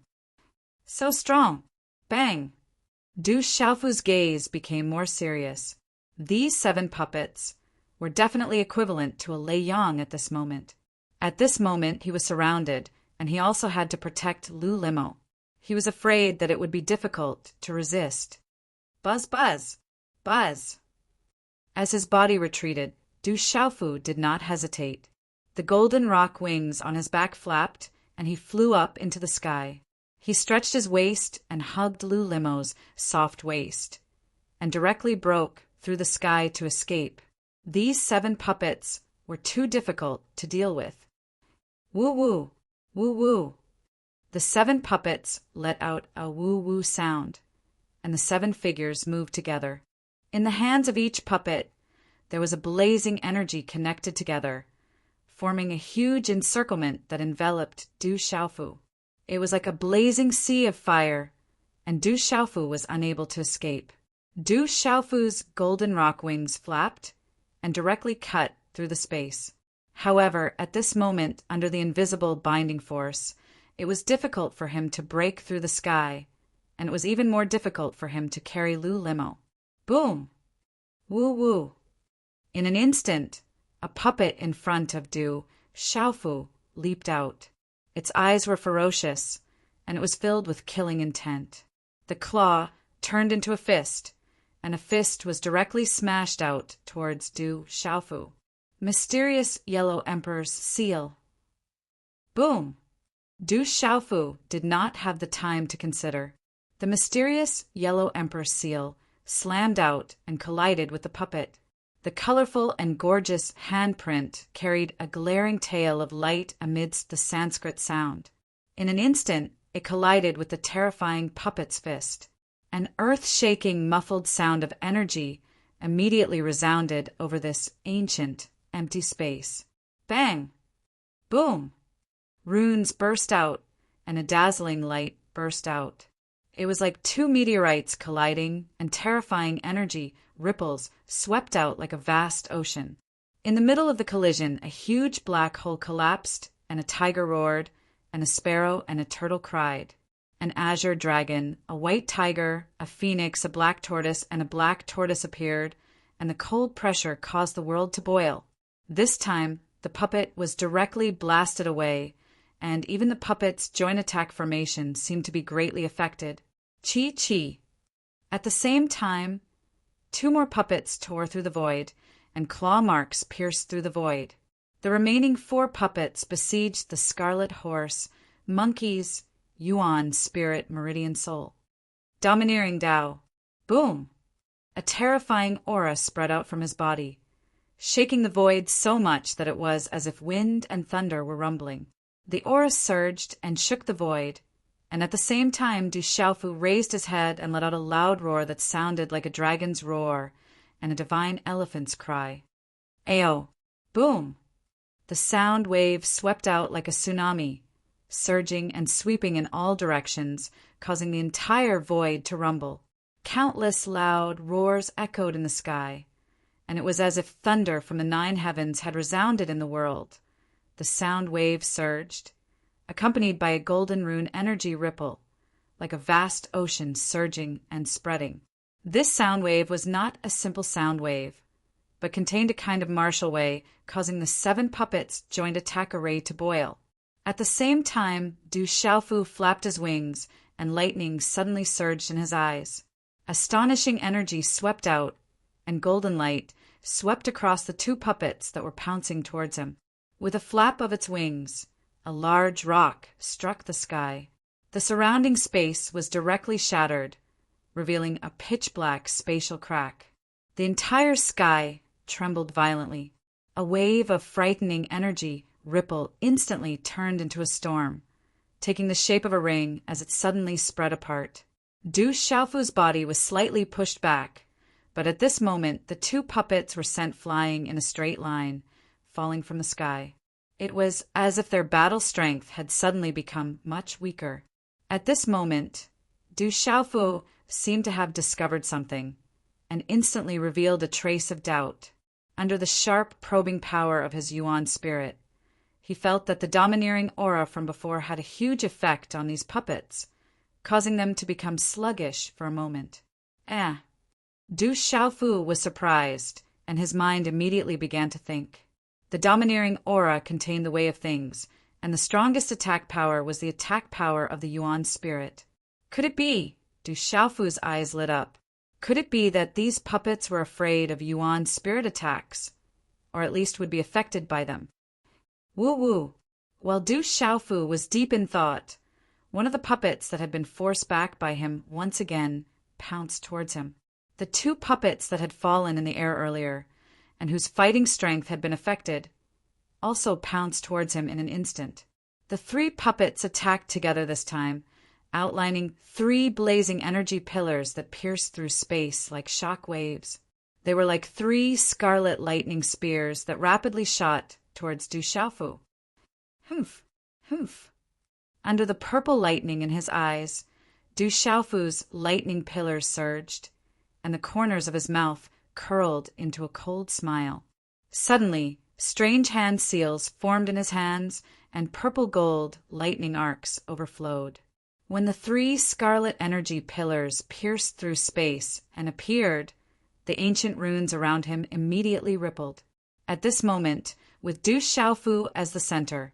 So strong! Bang! Du Xiaofu's gaze became more serious. These 7 puppets were definitely equivalent to a Lei Yang at this moment. At this moment, he was surrounded, and he also had to protect Lu Limo. He was afraid that it would be difficult to resist. Buzz, buzz! Buzz! As his body retreated, Du Xiaofu did not hesitate. The golden rock wings on his back flapped, and he flew up into the sky. He stretched his waist and hugged Lu Limo's soft waist, and directly broke through the sky to escape. These 7 puppets were too difficult to deal with. Woo-woo! Woo-woo! The 7 puppets let out a woo-woo sound, and the 7 figures moved together. In the hands of each puppet, there was a blazing energy connected together, forming a huge encirclement that enveloped Du Xiaofu. It was like a blazing sea of fire, and Du Xiaofu was unable to escape. Du Xiaofu's golden rock wings flapped and directly cut through the space. However, at this moment, under the invisible binding force, it was difficult for him to break through the sky, and it was even more difficult for him to carry Lu Limo. Boom! Woo-woo! In an instant, a puppet in front of Du Xiaofu leaped out. Its eyes were ferocious, and it was filled with killing intent. The claw turned into a fist, and a fist was directly smashed out towards Du Xiaofu. Mysterious Yellow Emperor's seal. Boom! Du Xiaofu did not have the time to consider. The mysterious Yellow Emperor's seal slammed out and collided with the puppet. The colorful and gorgeous handprint carried a glaring tail of light amidst the Sanskrit sound. In an instant, it collided with the terrifying puppet's fist. An earth-shaking, muffled sound of energy immediately resounded over this ancient, empty space. Bang! Boom! Runes burst out, and a dazzling light burst out. It was like 2 meteorites colliding, and terrifying energy ripples swept out like a vast ocean. In the middle of the collision, a huge black hole collapsed, and a tiger roared, and a sparrow and a turtle cried. An azure dragon, a white tiger, a phoenix, a black tortoise, and a black tortoise appeared, and the cold pressure caused the world to boil. This time, the puppet was directly blasted away, and even the puppet's joint attack formation seemed to be greatly affected. Chi-chi! At the same time, 2 more puppets tore through the void, and claw marks pierced through the void. The remaining 4 puppets besieged the Scarlet Horse, Monkey's Yuan Spirit Meridian Soul. Domineering Tao. Boom! A terrifying aura spread out from his body, shaking the void so much that it was as if wind and thunder were rumbling. The aura surged and shook the void, and at the same time Du Xiaofu raised his head and let out a loud roar that sounded like a dragon's roar and a divine elephant's cry. Ayo! Boom! The sound wave swept out like a tsunami, surging and sweeping in all directions, causing the entire void to rumble. Countless loud roars echoed in the sky, and it was as if thunder from the 9 heavens had resounded in the world. The sound wave surged, accompanied by a golden rune energy ripple, like a vast ocean surging and spreading. This sound wave was not a simple sound wave, but contained a kind of martial way, causing the 7 puppets' joint attack array to boil. At the same time, Du Xiaofu flapped his wings and lightning suddenly surged in his eyes. Astonishing energy swept out, and golden light swept across the two puppets that were pouncing towards him. With a flap of its wings, a large rock struck the sky. The surrounding space was directly shattered, revealing a pitch-black spatial crack. The entire sky trembled violently. A wave of frightening energy ripple instantly turned into a storm, taking the shape of a ring as it suddenly spread apart. Du Xiaofu's body was slightly pushed back, but at this moment the two puppets were sent flying in a straight line, falling from the sky. It was as if their battle strength had suddenly become much weaker. At this moment, Du Xiaofu seemed to have discovered something, and instantly revealed a trace of doubt. Under the sharp, probing power of his Yuan spirit, he felt that the domineering aura from before had a huge effect on these puppets, causing them to become sluggish for a moment. Du Xiaofu was surprised, and his mind immediately began to think. The domineering aura contained the way of things, and the strongest attack power was the attack power of the Yuan spirit. Could it be? Du Xiaofu's eyes lit up. Could it be that these puppets were afraid of Yuan spirit attacks, or at least would be affected by them? Woo-woo! While Du Xiaofu was deep in thought, one of the puppets that had been forced back by him once again pounced towards him. The two puppets that had fallen in the air earlier, and whose fighting strength had been affected, also pounced towards him in an instant. The three puppets attacked together this time, outlining three blazing energy pillars that pierced through space like shock waves. They were like three scarlet lightning spears that rapidly shot towards Du Xiaofu. Humph, humph. Under the purple lightning in his eyes, Du Xiaofu's lightning pillars surged, and the corners of his mouth curled into a cold smile. Suddenly, strange hand seals formed in his hands, and purple-gold lightning arcs overflowed. When the three scarlet energy pillars pierced through space and appeared, the ancient runes around him immediately rippled. At this moment, with Du Xiaofu as the center,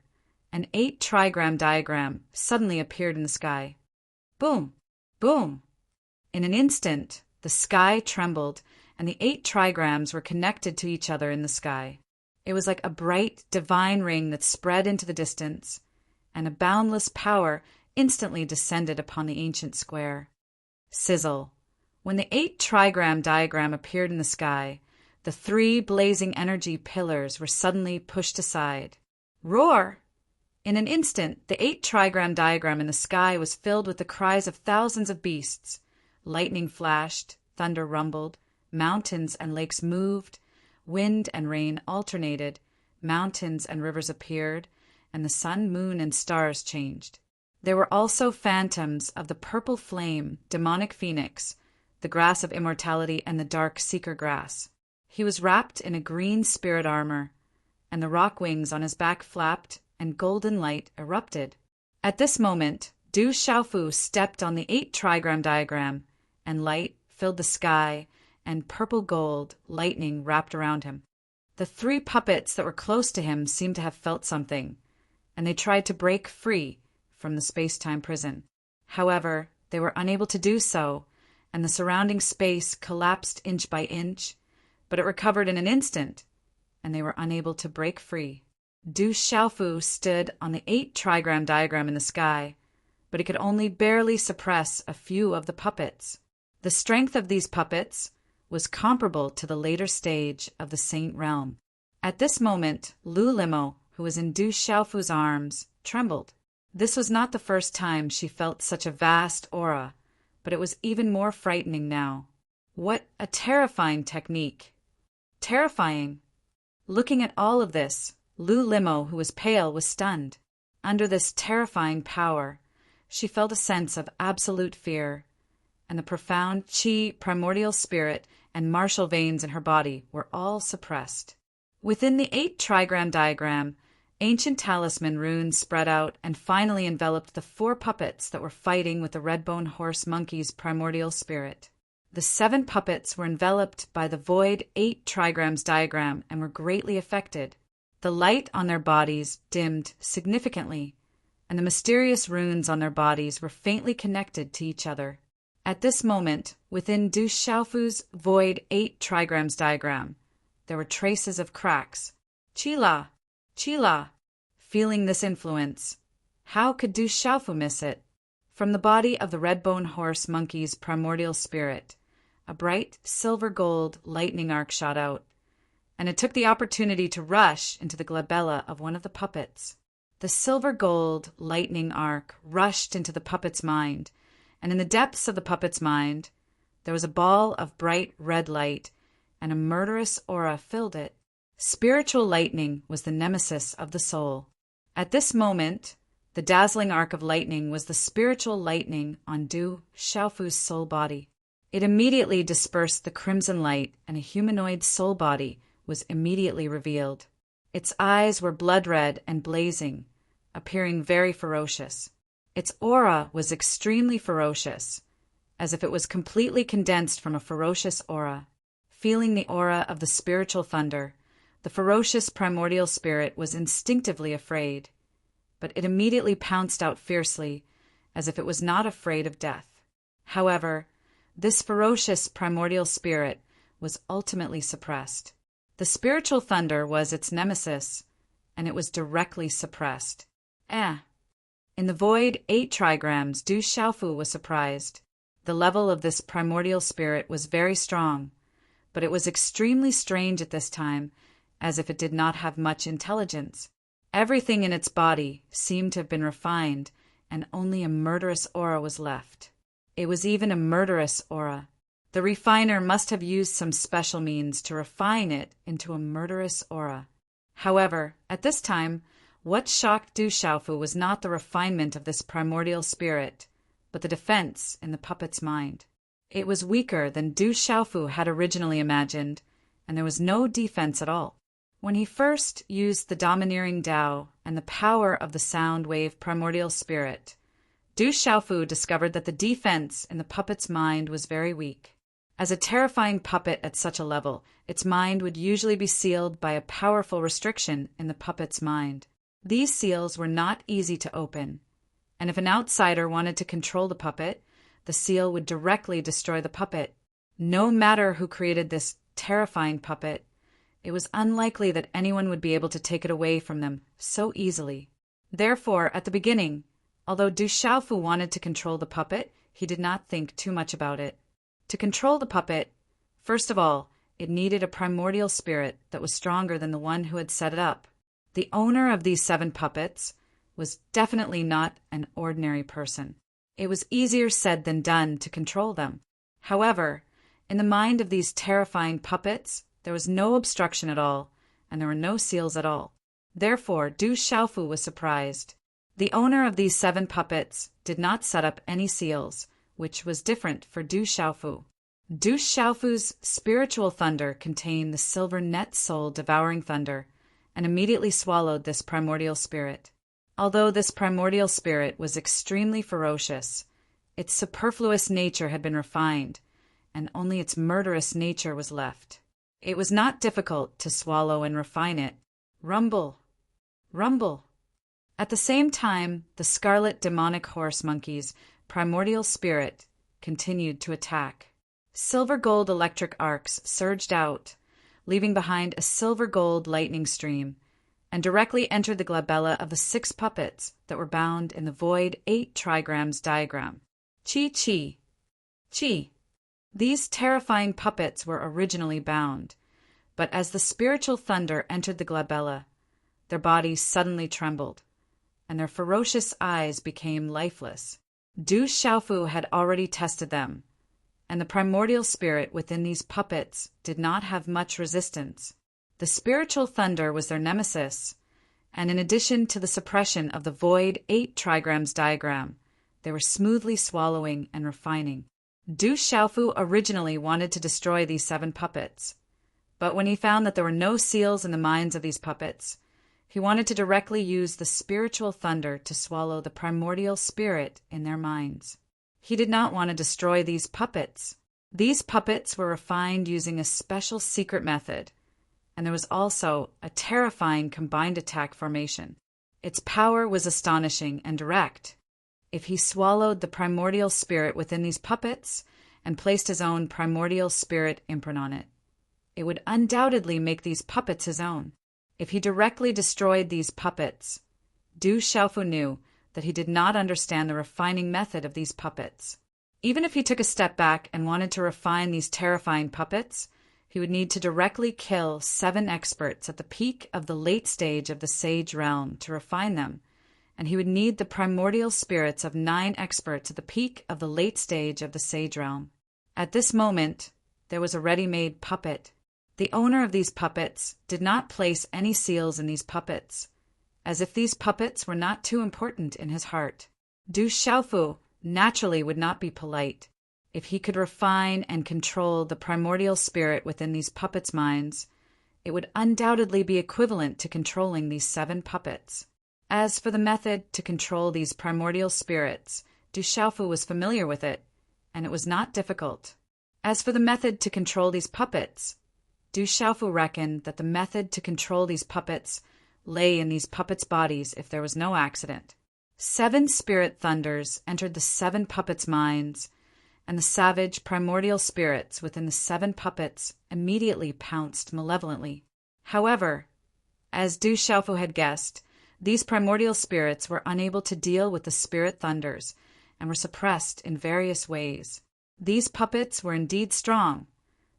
an 8-trigram diagram suddenly appeared in the sky. Boom! Boom! In an instant, the sky trembled, and the 8 trigrams were connected to each other in the sky. It was like a bright, divine ring that spread into the distance, and a boundless power instantly descended upon the ancient square. Sizzle! When the 8-trigram diagram appeared in the sky, the 3 blazing energy pillars were suddenly pushed aside. Roar! In an instant, the 8-trigram diagram in the sky was filled with the cries of thousands of beasts. Lightning flashed, thunder rumbled, mountains and lakes moved, wind and rain alternated, mountains and rivers appeared, and the sun, moon, and stars changed. There were also phantoms of the purple flame, demonic phoenix, the grass of immortality, and the dark seeker grass. He was wrapped in a green spirit armor, and the rock wings on his back flapped, and golden light erupted. At this moment, Du Xiaofu stepped on the 8-trigram diagram, and light filled the sky, and purple-gold lightning wrapped around him. The 3 puppets that were close to him seemed to have felt something, and they tried to break free from the space-time prison. However, they were unable to do so, and the surrounding space collapsed inch by inch, but it recovered in an instant, and they were unable to break free. Du Xiaofu stood on the 8-trigram diagram in the sky, but he could only barely suppress a few of the puppets. The strength of these puppets was comparable to the later stage of the Saint Realm. At this moment, Lu Limo, who was in Du Xiaofu's arms, trembled. This was not the first time she felt such a vast aura, but it was even more frightening now. What a terrifying technique! Terrifying! Looking at all of this, Lu Limo, who was pale, was stunned. Under this terrifying power, she felt a sense of absolute fear, and the profound qi, primordial spirit, and martial veins in her body were all suppressed. Within the 8-trigram diagram, ancient talisman runes spread out and finally enveloped the 4 puppets that were fighting with the red-bone horse monkey's primordial spirit. The 7 puppets were enveloped by the void 8-trigrams diagram and were greatly affected. The light on their bodies dimmed significantly, and the mysterious runes on their bodies were faintly connected to each other. At this moment, within Du Xiaofu's void 8 trigrams diagram, there were traces of cracks. Qila! Qila! Feeling this influence, how could Du Xiaofu miss it? From the body of the red-bone horse monkey's primordial spirit, a bright silver-gold lightning arc shot out, and it took the opportunity to rush into the glabella of one of the puppets. The silver-gold lightning arc rushed into the puppet's mind, and in the depths of the puppet's mind, there was a ball of bright red light, and a murderous aura filled it. Spiritual lightning was the nemesis of the soul. At this moment, the dazzling arc of lightning was the spiritual lightning on Du Xiaofu's soul body. It immediately dispersed the crimson light, and a humanoid soul body was immediately revealed. Its eyes were blood red and blazing, appearing very ferocious. Its aura was extremely ferocious, as if it was completely condensed from a ferocious aura. Feeling the aura of the spiritual thunder, the ferocious primordial spirit was instinctively afraid, but it immediately pounced out fiercely, as if it was not afraid of death. However, this ferocious primordial spirit was ultimately suppressed. The spiritual thunder was its nemesis, and it was directly suppressed. In the void 8 trigrams, Du Xiaofu was surprised. The level of this primordial spirit was very strong, but it was extremely strange at this time, as if it did not have much intelligence. Everything in its body seemed to have been refined, and only a murderous aura was left. It was even a murderous aura. The refiner must have used some special means to refine it into a murderous aura. However, at this time, what shocked Du Xiaofu was not the refinement of this primordial spirit, but the defense in the puppet's mind. It was weaker than Du Xiaofu had originally imagined, and there was no defense at all. When he first used the domineering Tao and the power of the sound wave primordial spirit, Du Xiaofu discovered that the defense in the puppet's mind was very weak. As a terrifying puppet at such a level, its mind would usually be sealed by a powerful restriction in the puppet's mind. These seals were not easy to open, and if an outsider wanted to control the puppet, the seal would directly destroy the puppet. No matter who created this terrifying puppet, it was unlikely that anyone would be able to take it away from them so easily. Therefore, at the beginning, although Du Xiaofu wanted to control the puppet, he did not think too much about it. To control the puppet, first of all, it needed a primordial spirit that was stronger than the one who had set it up. The owner of these 7 puppets was definitely not an ordinary person. It was easier said than done to control them. However, in the mind of these terrifying puppets, there was no obstruction at all, and there were no seals at all. Therefore, Du Xiaofu was surprised. The owner of these 7 puppets did not set up any seals, which was different for Du Xiaofu. Du Xiaofu's spiritual thunder contained the silver net soul devouring thunder, and immediately swallowed this primordial spirit. Although this primordial spirit was extremely ferocious, its superfluous nature had been refined, and only its murderous nature was left. It was not difficult to swallow and refine it. Rumble! Rumble! At the same time, the scarlet demonic horse monkey's primordial spirit continued to attack. Silver-gold electric arcs surged out, leaving behind a silver-gold lightning stream, and directly entered the glabella of the 6 puppets that were bound in the void 8 trigrams diagram. Chi chi! Chi! These terrifying puppets were originally bound, but as the spiritual thunder entered the glabella, their bodies suddenly trembled, and their ferocious eyes became lifeless. Du Xiaofu had already tested them, and the primordial spirit within these puppets did not have much resistance. The spiritual thunder was their nemesis, and in addition to the suppression of the void 8 trigrams diagram, they were smoothly swallowing and refining. Du Xiaofu originally wanted to destroy these 7 puppets, but when he found that there were no seals in the minds of these puppets, he wanted to directly use the spiritual thunder to swallow the primordial spirit in their minds. He did not want to destroy these puppets. These puppets were refined using a special secret method, and there was also a terrifying combined attack formation. Its power was astonishing and direct. If he swallowed the primordial spirit within these puppets and placed his own primordial spirit imprint on it, it would undoubtedly make these puppets his own. If he directly destroyed these puppets, Du Xiaofu knew that he did not understand the refining method of these puppets. Even if he took a step back and wanted to refine these terrifying puppets, he would need to directly kill 7 experts at the peak of the late stage of the sage realm to refine them, and he would need the primordial spirits of 9 experts at the peak of the late stage of the sage realm. At this moment, there was a ready-made puppet. The owner of these puppets did not place any seals in these puppets, as if these puppets were not too important in his heart. Du Xiaofu naturally would not be polite. If he could refine and control the primordial spirit within these puppets' minds, it would undoubtedly be equivalent to controlling these 7 puppets. As for the method to control these primordial spirits, Du Xiaofu was familiar with it, and it was not difficult. As for the method to control these puppets, Du Xiaofu reckoned that the method to control these puppets lay in these puppets' bodies if there was no accident. 7 spirit thunders entered the 7 puppets' minds, and the savage primordial spirits within the 7 puppets immediately pounced malevolently. However, as Du Xiaofu had guessed, these primordial spirits were unable to deal with the spirit thunders and were suppressed in various ways. These puppets were indeed strong,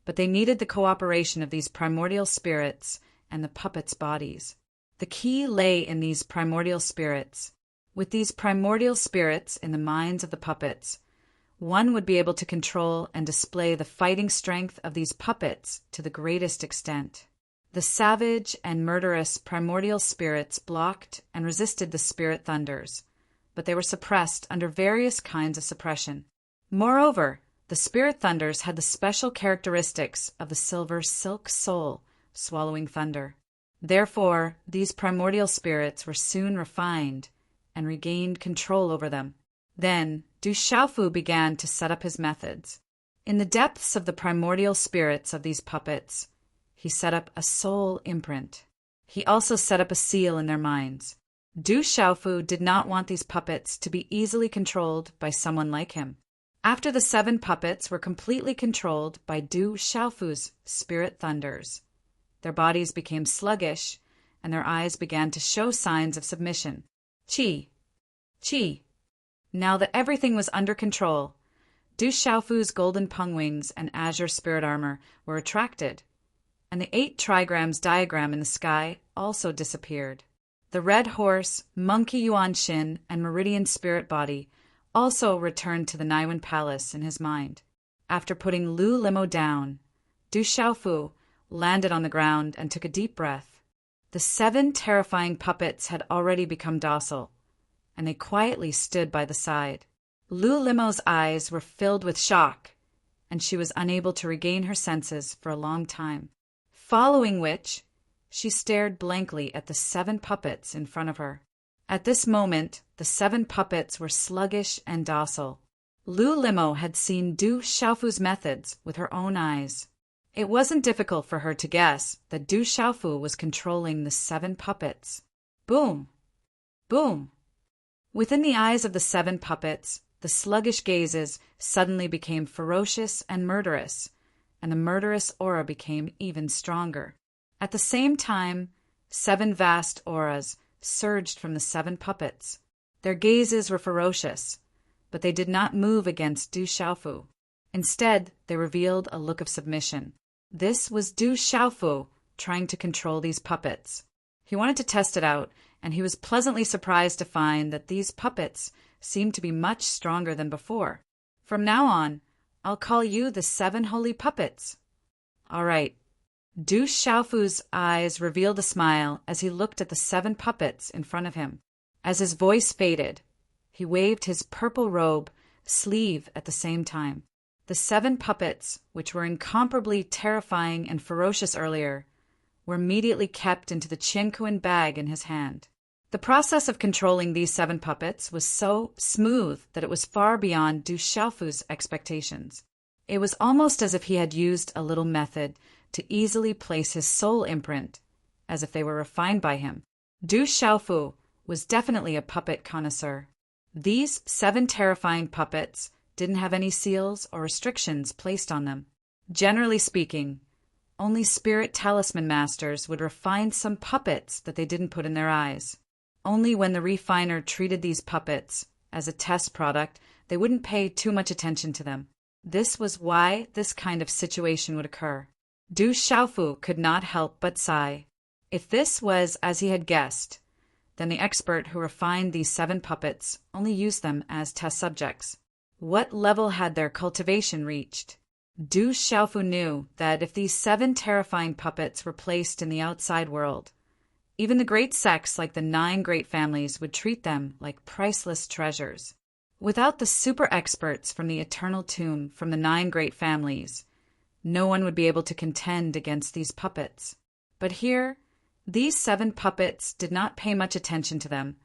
but they needed the cooperation of these primordial spirits and the puppets' bodies. The key lay in these primordial spirits. With these primordial spirits in the minds of the puppets, one would be able to control and display the fighting strength of these puppets to the greatest extent. The savage and murderous primordial spirits blocked and resisted the spirit thunders, but they were suppressed under various kinds of suppression. Moreover, the spirit thunders had the special characteristics of the silver silk soul swallowing thunder. Therefore, these primordial spirits were soon refined and regained control over them. Then, Du Xiaofu began to set up his methods. In the depths of the primordial spirits of these puppets, he set up a soul imprint. He also set up a seal in their minds. Du Xiaofu did not want these puppets to be easily controlled by someone like him. After the 7 puppets were completely controlled by Du Xiaofu's spirit thunders, their bodies became sluggish, and their eyes began to show signs of submission. Qi. Qi. Now that everything was under control, Du Xiaofu's golden pengwings and azure spirit armor were attracted, and the 8 trigrams diagram in the sky also disappeared. The red horse, monkey Yuan Xin, and meridian spirit body also returned to the Naiwen Palace in his mind. After putting Lu Limo down, Du Xiaofu landed on the ground and took a deep breath. The 7 terrifying puppets had already become docile, and they quietly stood by the side. Lu Limo's eyes were filled with shock, and she was unable to regain her senses for a long time, following which she stared blankly at the 7 puppets in front of her. At this moment, the 7 puppets were sluggish and docile. Lu Limo had seen Du Xiaofu's methods with her own eyes. It wasn't difficult for her to guess that Du Xiaofu was controlling the 7 puppets. Boom! Boom! Within the eyes of the 7 puppets, the sluggish gazes suddenly became ferocious and murderous, and the murderous aura became even stronger. At the same time, 7 vast auras surged from the 7 puppets. Their gazes were ferocious, but they did not move against Du Xiaofu. Instead, they revealed a look of submission. This was Du Xiaofu trying to control these puppets. He wanted to test it out, and he was pleasantly surprised to find that these puppets seemed to be much stronger than before. From now on, I'll call you the 7 holy puppets. All right. Du Xiaofu's eyes revealed a smile as he looked at the 7 puppets in front of him. As his voice faded, he waved his purple robe sleeve at the same time. The 7 puppets, which were incomparably terrifying and ferocious earlier, were immediately kept into the Qianquan bag in his hand. The process of controlling these 7 puppets was so smooth that it was far beyond Du Xiaofu's expectations. It was almost as if he had used a little method to easily place his soul imprint, as if they were refined by him. Du Xiaofu was definitely a puppet connoisseur. These 7 terrifying puppets didn't have any seals or restrictions placed on them. Generally speaking, only spirit talisman masters would refine some puppets that they didn't put in their eyes. Only when the refiner treated these puppets as a test product, they wouldn't pay too much attention to them. This was why this kind of situation would occur. Du Xiaofu could not help but sigh. If this was as he had guessed, then the expert who refined these 7 puppets only used them as test subjects. What level had their cultivation reached? Du Xiaofu knew that if these 7 terrifying puppets were placed in the outside world, even the great sects like the 9 great families would treat them like priceless treasures. Without the super experts from the eternal tomb from the 9 great families, no one would be able to contend against these puppets. But here, these 7 puppets did not pay much attention to them,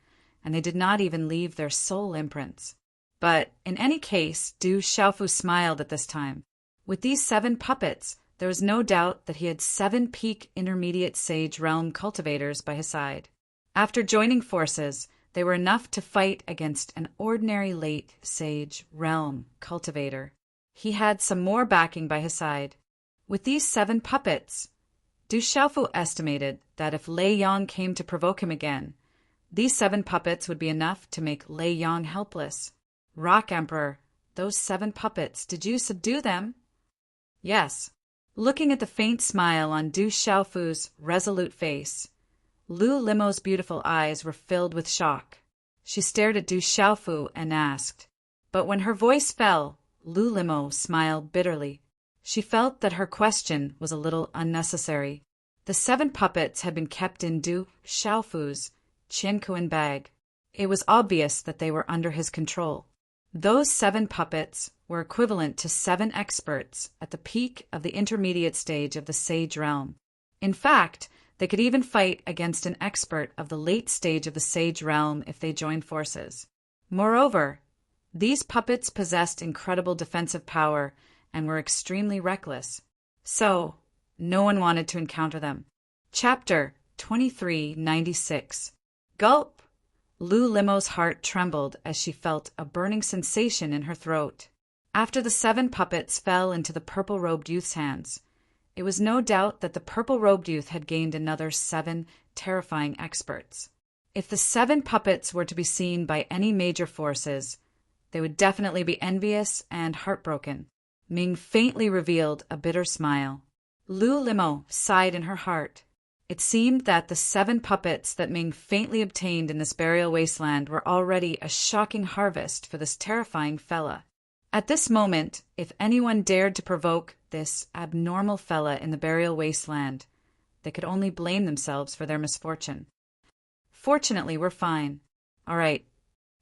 and they did not even leave their soul imprints. But in any case, Du Xiaofu smiled at this time. With these 7 puppets, there was no doubt that he had 7 peak intermediate sage realm cultivators by his side. After joining forces, they were enough to fight against an ordinary late sage realm cultivator. He had some more backing by his side. With these 7 puppets, Du Xiaofu estimated that if Lei Yong came to provoke him again, these 7 puppets would be enough to make Lei Yong helpless. Rock Emperor, those 7 puppets, did you subdue them? Yes. Looking at the faint smile on Du Xiaofu's resolute face, Lu Limo's beautiful eyes were filled with shock. She stared at Du Xiaofu and asked, but when her voice fell, Lu Limo smiled bitterly. She felt that her question was a little unnecessary. The 7 puppets had been kept in Du Xiaofu's Qiankuan bag. It was obvious that they were under his control. Those 7 puppets were equivalent to 7 experts at the peak of the intermediate stage of the sage realm. In fact, they could even fight against an expert of the late stage of the sage realm if they joined forces. Moreover, these puppets possessed incredible defensive power and were extremely reckless. So, no one wanted to encounter them. Chapter 2396. Gulp! Lu Limo's heart trembled as she felt a burning sensation in her throat. After the 7 puppets fell into the purple-robed youth's hands, it was no doubt that the purple-robed youth had gained another 7 terrifying experts. If the 7 puppets were to be seen by any major forces, they would definitely be envious and heartbroken. Ming faintly revealed a bitter smile. Lu Limo sighed in her heart. It seemed that the 7 puppets that Ming faintly obtained in this burial wasteland were already a shocking harvest for this terrifying fella. At this moment, if anyone dared to provoke this abnormal fella in the burial wasteland, they could only blame themselves for their misfortune. Fortunately, we're fine. All right.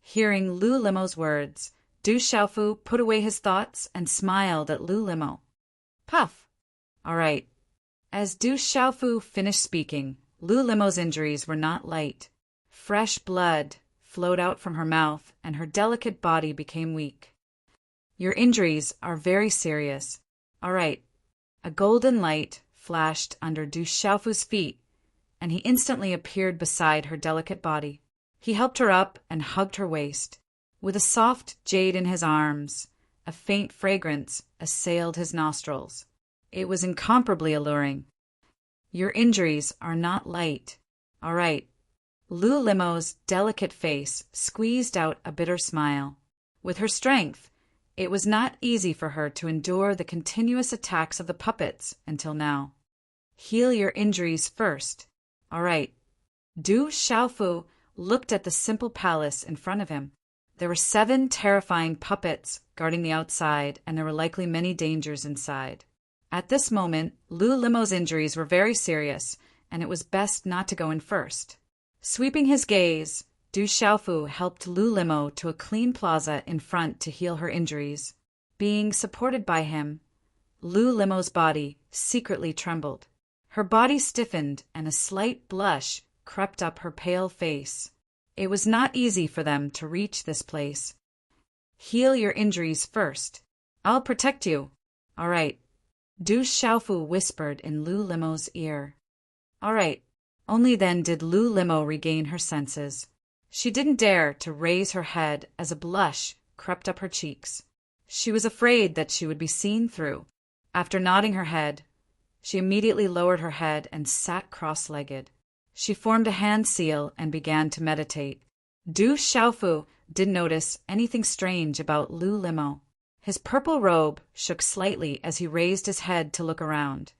Hearing Lu Limo's words, Du Xiaofu put away his thoughts and smiled at Lu Limo. Puff! All right. As Du Xiaofu finished speaking, Lu Limo's injuries were not light. Fresh blood flowed out from her mouth, and her delicate body became weak. Your injuries are very serious. All right. A golden light flashed under Du Xiaofu's feet, and he instantly appeared beside her delicate body. He helped her up and hugged her waist. With a soft jade in his arms, a faint fragrance assailed his nostrils. It was incomparably alluring. Your injuries are not light. All right. Lu Limo's delicate face squeezed out a bitter smile. With her strength, it was not easy for her to endure the continuous attacks of the puppets until now. Heal your injuries first. All right. Du Xiaofu looked at the simple palace in front of him. There were 7 terrifying puppets guarding the outside, and there were likely many dangers inside. At this moment, Lu Limo's injuries were very serious, and it was best not to go in first. Sweeping his gaze, Du Xiaofu helped Lu Limo to a clean plaza in front to heal her injuries. Being supported by him, Lu Limo's body secretly trembled. Her body stiffened, and a slight blush crept up her pale face. It was not easy for them to reach this place. Heal your injuries first. I'll protect you. All right. Du Xiaofu whispered in Lu Limo's ear. All right. Only then did Lu Limo regain her senses. She didn't dare to raise her head as a blush crept up her cheeks. She was afraid that she would be seen through. After nodding her head, she immediately lowered her head and sat cross-legged. She formed a hand seal and began to meditate. Du Xiaofu didn't notice anything strange about Lu Limo. His purple robe shook slightly as he raised his head to look around,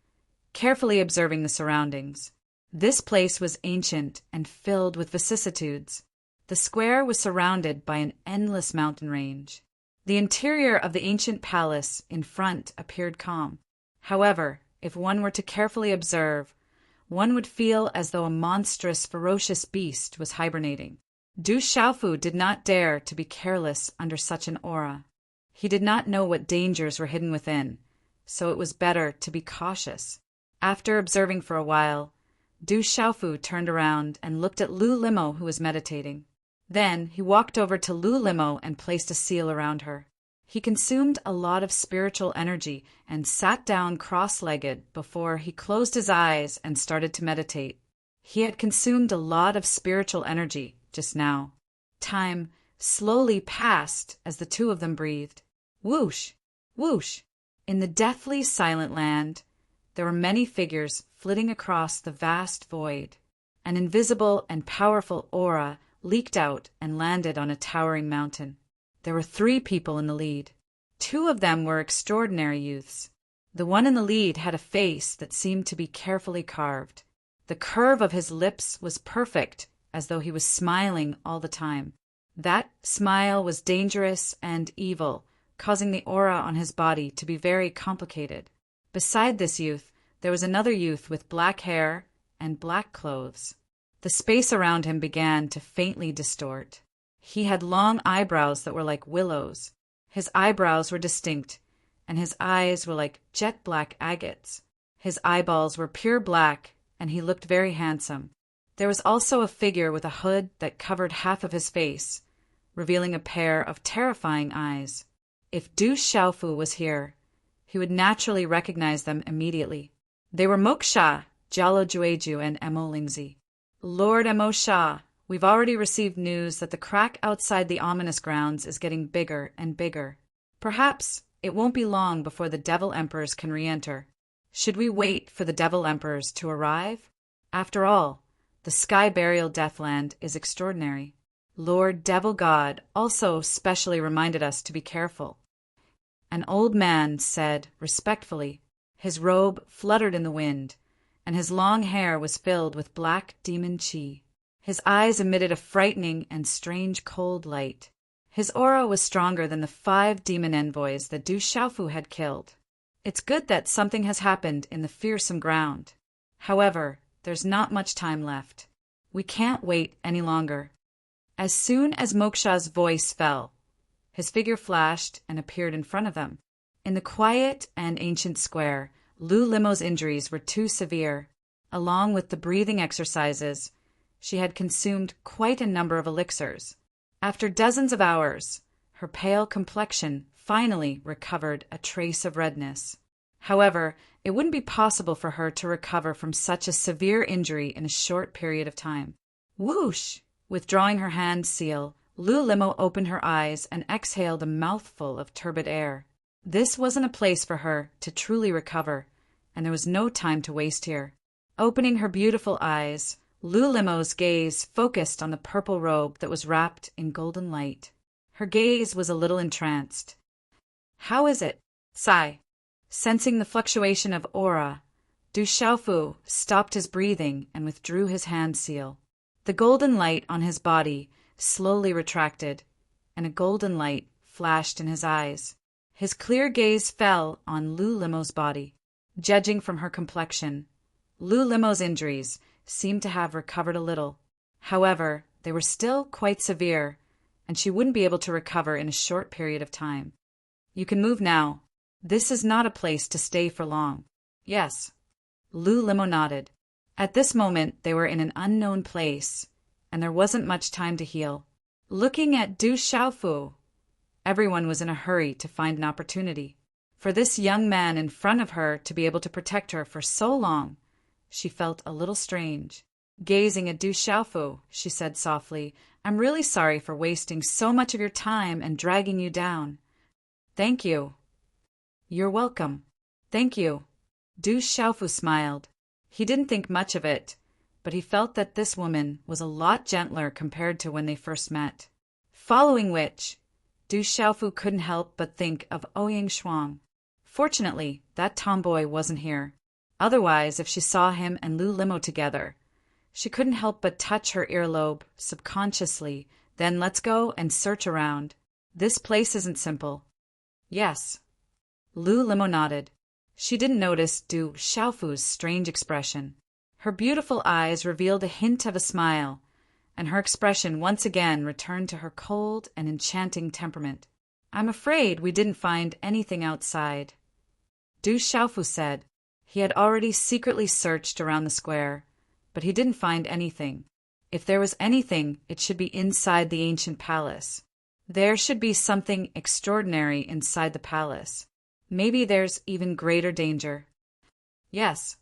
carefully observing the surroundings. This place was ancient and filled with vicissitudes. The square was surrounded by an endless mountain range. The interior of the ancient palace in front appeared calm. However, if one were to carefully observe, one would feel as though a monstrous, ferocious beast was hibernating. Du Xiaofu did not dare to be careless under such an aura. He did not know what dangers were hidden within, so it was better to be cautious. After observing for a while, Du Xiaofu turned around and looked at Lu Limo, who was meditating. Then he walked over to Lu Limo and placed a seal around her. He consumed a lot of spiritual energy and sat down cross-legged before he closed his eyes and started to meditate. He had consumed a lot of spiritual energy just now. Time slowly passed as the two of them breathed. Whoosh! Whoosh! In the deathly silent land, there were many figures flitting across the vast void. An invisible and powerful aura leaked out and landed on a towering mountain. There were 3 people in the lead. 2 of them were extraordinary youths. The one in the lead had a face that seemed to be carefully carved. The curve of his lips was perfect, as though he was smiling all the time. That smile was dangerous and evil, causing the aura on his body to be very complicated. Beside this youth, there was another youth with black hair and black clothes. The space around him began to faintly distort. He had long eyebrows that were like willows. His eyebrows were distinct, and his eyes were like jet-black agates. His eyeballs were pure black, and he looked very handsome. There was also a figure with a hood that covered half of his face, revealing a pair of terrifying eyes. If Du Xiaofu was here, he would naturally recognize them immediately. They were Moksha, Jialo Jueju, and Emo Lingzi. Lord Emo Sha, we've already received news that the crack outside the ominous grounds is getting bigger and bigger. Perhaps it won't be long before the Devil Emperors can re-enter. Should we wait for the Devil Emperors to arrive? After all, the Sky Burial Deathland is extraordinary. Lord Devil God also specially reminded us to be careful. An old man said respectfully. His robe fluttered in the wind, and his long hair was filled with black demon chi. His eyes emitted a frightening and strange cold light. His aura was stronger than the 5 demon envoys that Du Xiaofu had killed. It's good that something has happened in the fearsome ground. However, there's not much time left. We can't wait any longer. As soon as Moksha's voice fell, his figure flashed and appeared in front of them. In the quiet and ancient square, Lu Limo's injuries were too severe. Along with the breathing exercises, she had consumed quite a number of elixirs. After dozens of hours, her pale complexion finally recovered a trace of redness. However, it wouldn't be possible for her to recover from such a severe injury in a short period of time. Whoosh! Withdrawing her hand seal, Lu Limo opened her eyes and exhaled a mouthful of turbid air. This wasn't a place for her to truly recover, and there was no time to waste here. Opening her beautiful eyes, Lu Limo's gaze focused on the purple robe that was wrapped in golden light. Her gaze was a little entranced. How is it? Sigh. Sensing the fluctuation of aura, Du Xiaofu stopped his breathing and withdrew his hand seal. The golden light on his body slowly retracted, and a golden light flashed in his eyes. His clear gaze fell on Lu Limo's body. Judging from her complexion, Lu Limo's injuries seemed to have recovered a little. However, they were still quite severe, and she wouldn't be able to recover in a short period of time. You can move now. This is not a place to stay for long. Yes. Lu Limo nodded. At this moment, they were in an unknown place, and there wasn't much time to heal. Looking at Du Xiaofu, everyone was in a hurry to find an opportunity. For this young man in front of her to be able to protect her for so long, she felt a little strange. Gazing at Du Xiaofu, she said softly, I'm really sorry for wasting so much of your time and dragging you down. Thank you. You're welcome. Thank you. Du Xiaofu smiled. He didn't think much of it, but he felt that this woman was a lot gentler compared to when they first met. Following which, Du Xiaofu couldn't help but think of Ouyang Shuang. Fortunately, that tomboy wasn't here. Otherwise, if she saw him and Lu Limo together, she couldn't help but touch her earlobe subconsciously. Then let's go and search around. This place isn't simple. Yes. Lu Limo nodded. She didn't notice Du Xiaofu's strange expression. Her beautiful eyes revealed a hint of a smile, and her expression once again returned to her cold and enchanting temperament. I'm afraid we didn't find anything outside, Du Xiaofu said. He had already secretly searched around the square, but he didn't find anything. If there was anything, it should be inside the ancient palace. There should be something extraordinary inside the palace. Maybe there's even greater danger. Yes.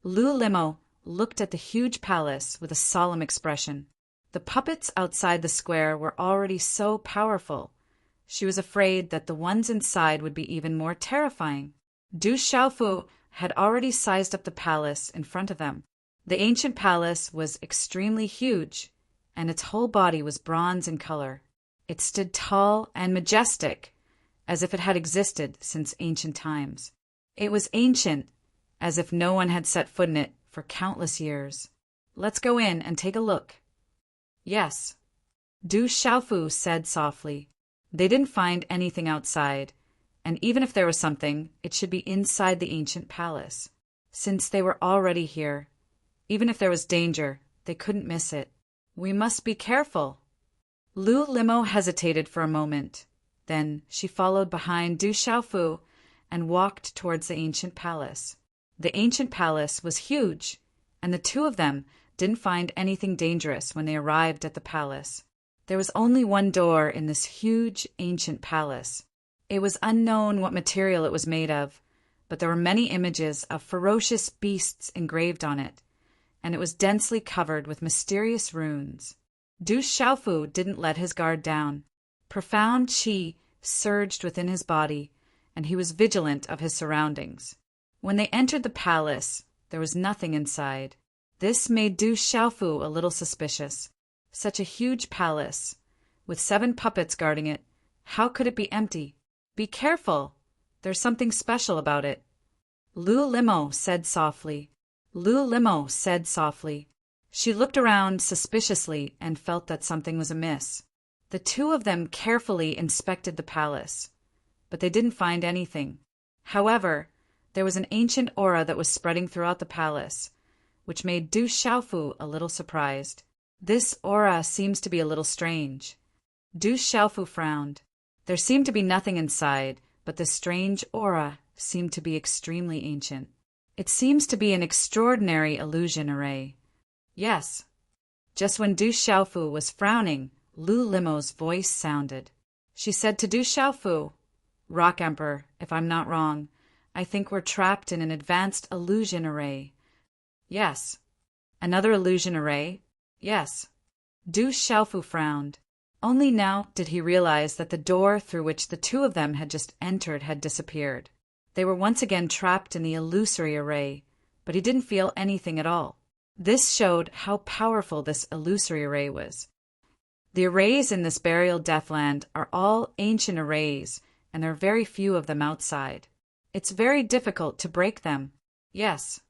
Lu Limo looked at the huge palace with a solemn expression. The puppets outside the square were already so powerful. She was afraid that the ones inside would be even more terrifying. Du Xiaofu had already sized up the palace in front of them. The ancient palace was extremely huge, and its whole body was bronze in color. It stood tall and majestic, as if it had existed since ancient times. It was ancient, as if no one had set foot in it for countless years. Let's go in and take a look. Yes. Du Xiaofu said softly. They didn't find anything outside, and even if there was something, it should be inside the ancient palace. Since they were already here, even if there was danger, they couldn't miss it. We must be careful. Lu Limo hesitated for a moment. Then she followed behind Du Xiaofu and walked towards the ancient palace. The ancient palace was huge, and the two of them didn't find anything dangerous when they arrived at the palace. There was only one door in this huge ancient palace. It was unknown what material it was made of, but there were many images of ferocious beasts engraved on it, and it was densely covered with mysterious runes. Du Xiaofu didn't let his guard down. Profound qi surged within his body, and he was vigilant of his surroundings. When they entered the palace, there was nothing inside. This made Du Xiaofu a little suspicious. Such a huge palace, with 7 puppets guarding it, how could it be empty? Be careful. There's something special about it. Lu Limo said softly. Lu Limo said softly. She looked around suspiciously and felt that something was amiss. The two of them carefully inspected the palace, but they didn't find anything. However, there was an ancient aura that was spreading throughout the palace, which made Du Xiaofu a little surprised. This aura seems to be a little strange. Du Xiaofu frowned. There seemed to be nothing inside, but the strange aura seemed to be extremely ancient. It seems to be an extraordinary illusion array. Yes. Just when Du Xiaofu was frowning, Lu Limo's voice sounded. She said to Du Xiaofu, Rock Emperor, if I'm not wrong, I think we're trapped in an advanced illusion array. Yes. Another illusion array? Yes. Du Xiaofu frowned. Only now did he realize that the door through which the two of them had just entered had disappeared. They were once again trapped in the illusory array, but he didn't feel anything at all. This showed how powerful this illusory array was. The arrays in this burial deathland are all ancient arrays, and there are very few of them outside. It's very difficult to break them. Yes.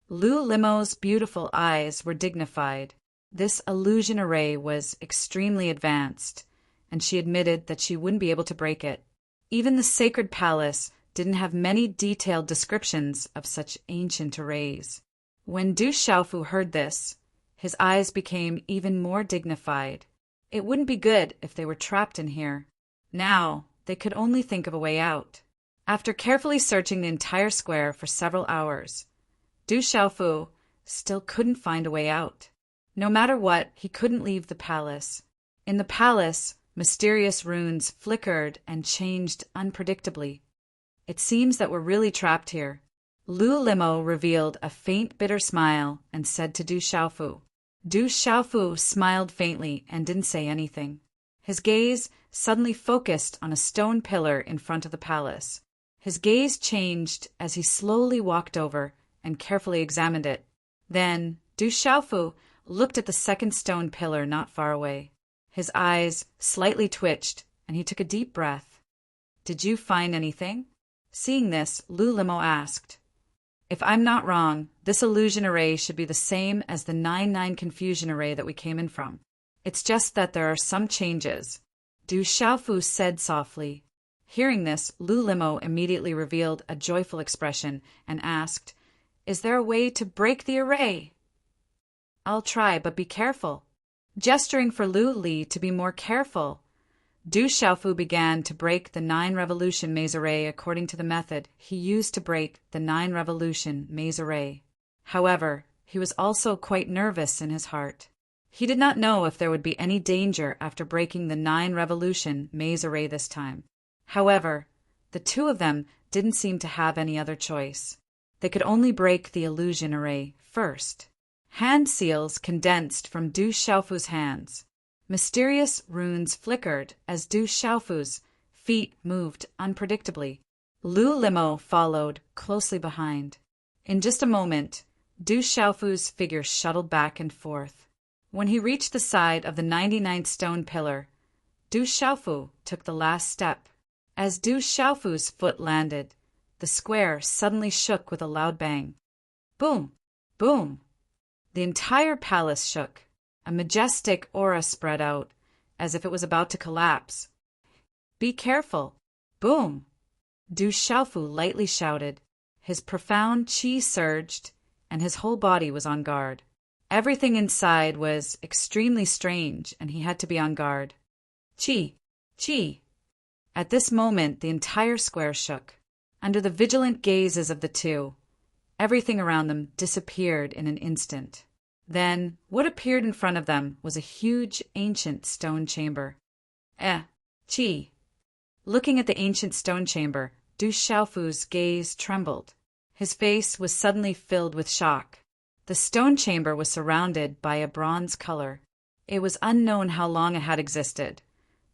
Lu Limo's beautiful eyes were dignified. This illusion array was extremely advanced, and she admitted that she wouldn't be able to break it. Even the sacred palace didn't have many detailed descriptions of such ancient arrays. When Du Xiaofu heard this, his eyes became even more dignified. It wouldn't be good if they were trapped in here. Now, they could only think of a way out. After carefully searching the entire square for several hours, Du Xiaofu still couldn't find a way out. No matter what, he couldn't leave the palace. In the palace, mysterious runes flickered and changed unpredictably. It seems that we're really trapped here. Lu Limo revealed a faint, bitter smile and said to Du Xiaofu, Du Xiaofu smiled faintly and didn't say anything. His gaze suddenly focused on a stone pillar in front of the palace. His gaze changed as he slowly walked over and carefully examined it. Then Du Xiaofu looked at the second stone pillar not far away. His eyes slightly twitched, and he took a deep breath. "Did you find anything?" Seeing this, Lu Limo asked. "If I'm not wrong, this illusion array should be the same as the 9-9 confusion array that we came in from. It's just that there are some changes," Du Xiaofu said softly. Hearing this, Lu Limo immediately revealed a joyful expression and asked, "Is there a way to break the array?" "I'll try, but be careful." Gesturing for Lu Li to be more careful, Du Xiaofu began to break the 9-revolution maze array according to the method he used to break the 9-revolution maze array. However, he was also quite nervous in his heart. He did not know if there would be any danger after breaking the 9-revolution maze array this time. However, the two of them didn't seem to have any other choice. They could only break the illusion array first. Hand seals condensed from Du Xiaofu's hands. Mysterious runes flickered as Du Xiaofu's feet moved unpredictably. Lu Limo followed closely behind. In just a moment, Du Xiaofu's figure shuttled back and forth. When he reached the side of the 99th stone pillar, Du Xiaofu took the last step. As Du Xiaofu's foot landed, the square suddenly shook with a loud bang. Boom! Boom! The entire palace shook. A majestic aura spread out, as if it was about to collapse. "Be careful!" Boom! Du Xiaofu lightly shouted. His profound qi surged, and his whole body was on guard. Everything inside was extremely strange, and he had to be on guard. Qi! Qi! At this moment, the entire square shook. Under the vigilant gazes of the two, everything around them disappeared in an instant. Then, what appeared in front of them was a huge, ancient stone chamber. Qi. Looking at the ancient stone chamber, Du Xiaofu's gaze trembled. His face was suddenly filled with shock. The stone chamber was surrounded by a bronze color. It was unknown how long it had existed,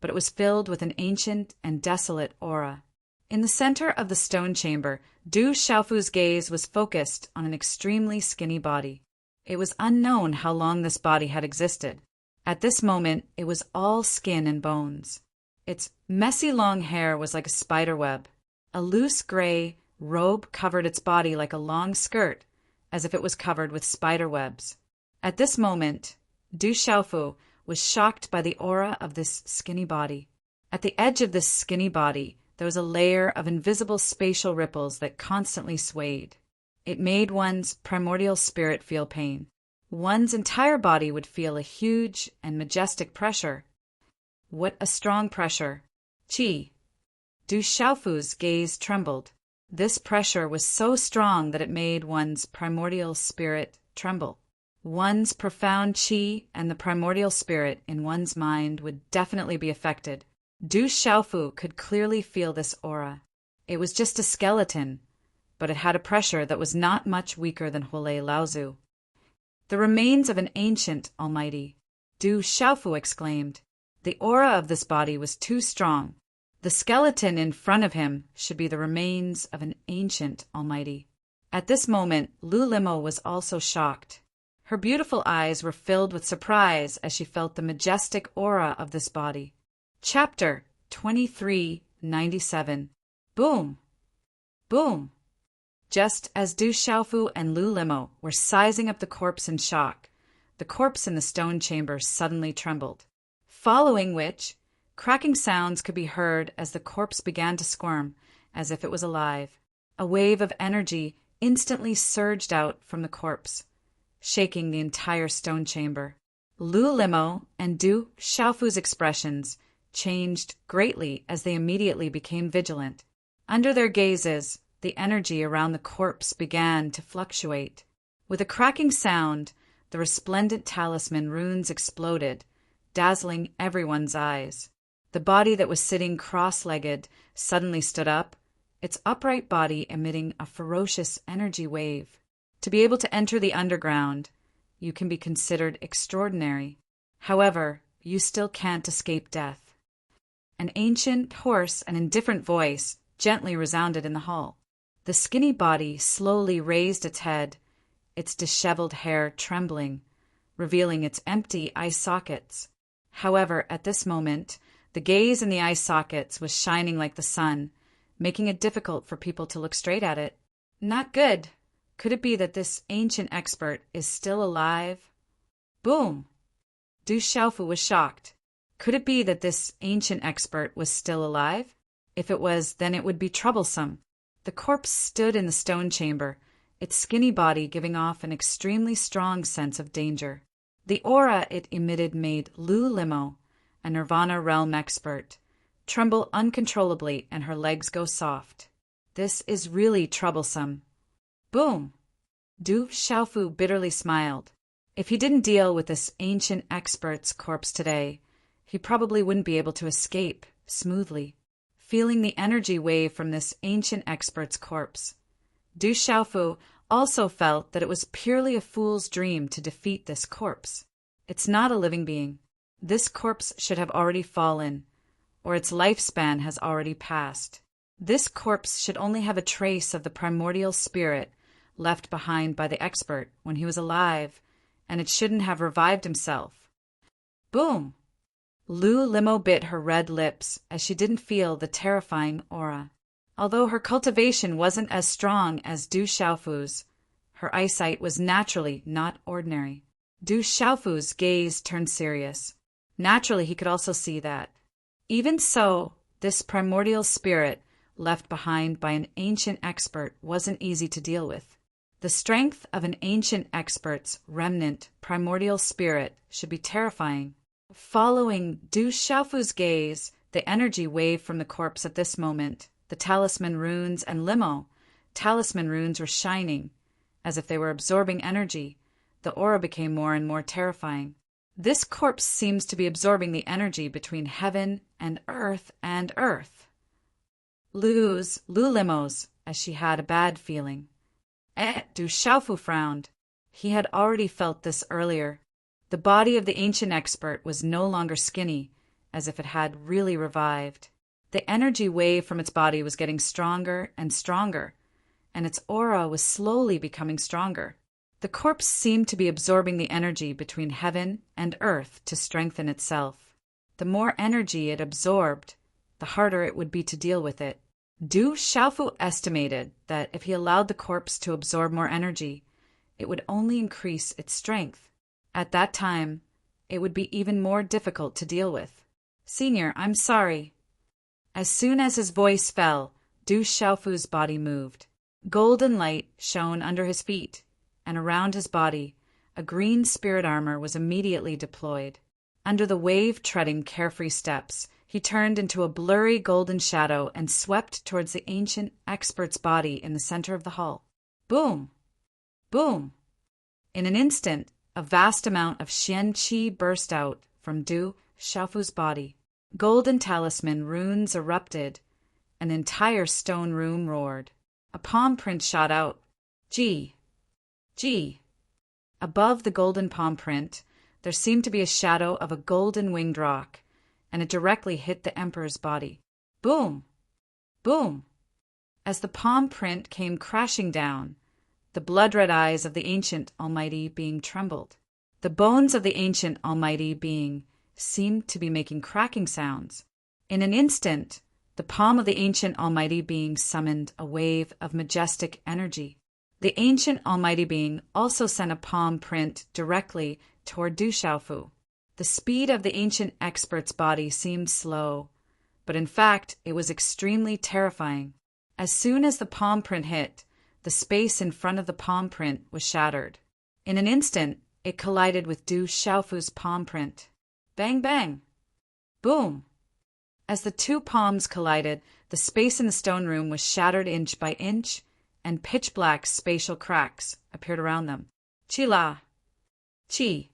but it was filled with an ancient and desolate aura. In the center of the stone chamber, Du Xiaofu's gaze was focused on an extremely skinny body. It was unknown how long this body had existed. At this moment, it was all skin and bones. Its messy long hair was like a spider web. A loose gray robe covered its body like a long skirt, as if it was covered with spider webs. At this moment, Du Xiaofu was shocked by the aura of this skinny body. At the edge of this skinny body, there was a layer of invisible spatial ripples that constantly swayed. It made one's primordial spirit feel pain. One's entire body would feel a huge and majestic pressure. What a strong pressure! Qi! Du Xiaofu's gaze trembled. This pressure was so strong that it made one's primordial spirit tremble. One's profound qi and the primordial spirit in one's mind would definitely be affected. Du Xiaofu could clearly feel this aura. It was just a skeleton, but it had a pressure that was not much weaker than Huolei Laozu. "The remains of an ancient almighty," Du Xiaofu exclaimed. The aura of this body was too strong. The skeleton in front of him should be the remains of an ancient almighty. At this moment, Lu Limo was also shocked. Her beautiful eyes were filled with surprise as she felt the majestic aura of this body. Chapter 2397. Boom! Boom! Just as Du Xiaofu and Lu Limo were sizing up the corpse in shock, the corpse in the stone chamber suddenly trembled. Following which, cracking sounds could be heard as the corpse began to squirm, as if it was alive. A wave of energy instantly surged out from the corpse, shaking the entire stone chamber. Lu Limo and Du Xiaofu's expressions changed greatly as they immediately became vigilant. Under their gazes, the energy around the corpse began to fluctuate. With a cracking sound, the resplendent talisman runes exploded, dazzling everyone's eyes. The body that was sitting cross-legged suddenly stood up, its upright body emitting a ferocious energy wave. To be able to enter the underground, you can be considered extraordinary. However, you still can't escape death. An ancient, hoarse, and indifferent voice gently resounded in the hall. The skinny body slowly raised its head, its disheveled hair trembling, revealing its empty eye sockets. However, at this moment, the gaze in the eye sockets was shining like the sun, making it difficult for people to look straight at it. Not good. Could it be that this ancient expert is still alive? Boom! Du Xiaofu was shocked. Could it be that this ancient expert was still alive? If it was, then it would be troublesome. The corpse stood in the stone chamber, its skinny body giving off an extremely strong sense of danger. The aura it emitted made Lu Limo, a Nirvana realm expert, tremble uncontrollably and her legs go soft. This is really troublesome. Boom! Du Xiaofu bitterly smiled. If he didn't deal with this ancient expert's corpse today, he probably wouldn't be able to escape smoothly. Feeling the energy wave from this ancient expert's corpse, Du Xiaofu also felt that it was purely a fool's dream to defeat this corpse. It's not a living being. This corpse should have already fallen, or its lifespan has already passed. This corpse should only have a trace of the primordial spirit left behind by the expert when he was alive, and it shouldn't have revived himself. Boom! Lu Limo bit her red lips as she didn't feel the terrifying aura. Although her cultivation wasn't as strong as Du Xiaofu's, her eyesight was naturally not ordinary. Du Xiaofu's gaze turned serious. Naturally, he could also see that. Even so, this primordial spirit left behind by an ancient expert wasn't easy to deal with. The strength of an ancient expert's remnant primordial spirit should be terrifying. Following Du Xiaofu's gaze, the energy waved from the corpse at this moment. The talisman runes and Limo talisman runes were shining, as if they were absorbing energy. The aura became more and more terrifying. This corpse seems to be absorbing the energy between heaven and earth and earth. Lu Limo's, as she had a bad feeling. Du Xiaofu frowned. He had already felt this earlier. The body of the ancient expert was no longer skinny, as if it had really revived. The energy wave from its body was getting stronger and stronger, and its aura was slowly becoming stronger. The corpse seemed to be absorbing the energy between heaven and earth to strengthen itself. The more energy it absorbed, the harder it would be to deal with it. Du Xiaofu estimated that if he allowed the corpse to absorb more energy, it would only increase its strength. At that time, it would be even more difficult to deal with. Senior, I'm sorry. As soon as his voice fell, Du Xiaofu's body moved. Golden light shone under his feet, and around his body, a green spirit armor was immediately deployed. Under the wave-treading carefree steps, he turned into a blurry golden shadow and swept towards the ancient expert's body in the center of the hall. Boom! Boom! In an instant, a vast amount of Xian Qi burst out from Du Xiaofu's body. Golden talisman runes erupted. An entire stone room roared. A palm print shot out. G. Above the golden palm print, there seemed to be a shadow of a golden winged roc, and it directly hit the emperor's body. Boom! Boom! As the palm print came crashing down, the blood-red eyes of the ancient almighty being trembled. The bones of the ancient almighty being seemed to be making cracking sounds. In an instant, the palm of the ancient almighty being summoned a wave of majestic energy. The ancient almighty being also sent a palm print directly toward Du Xiaofu. The speed of the ancient expert's body seemed slow, but in fact it was extremely terrifying. As soon as the palm print hit, the space in front of the palm print was shattered. In an instant, it collided with Du Xiaofu's palm print. Bang, bang! Boom! As the two palms collided, the space in the stone room was shattered inch by inch, and pitch-black spatial cracks appeared around them. Chi-la! Chi!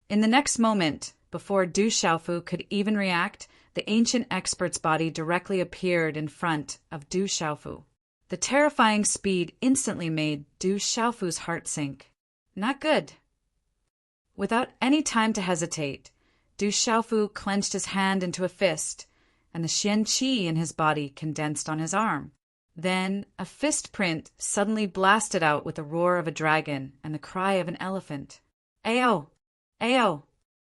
In the next moment, before Du Xiaofu could even react, the ancient expert's body directly appeared in front of Du Xiaofu. The terrifying speed instantly made Du Xiaofu's heart sink. Not good. Without any time to hesitate, Du Xiaofu clenched his hand into a fist, and the Xian Qi in his body condensed on his arm. Then a fist print suddenly blasted out with the roar of a dragon and the cry of an elephant. Ayo! Ayo!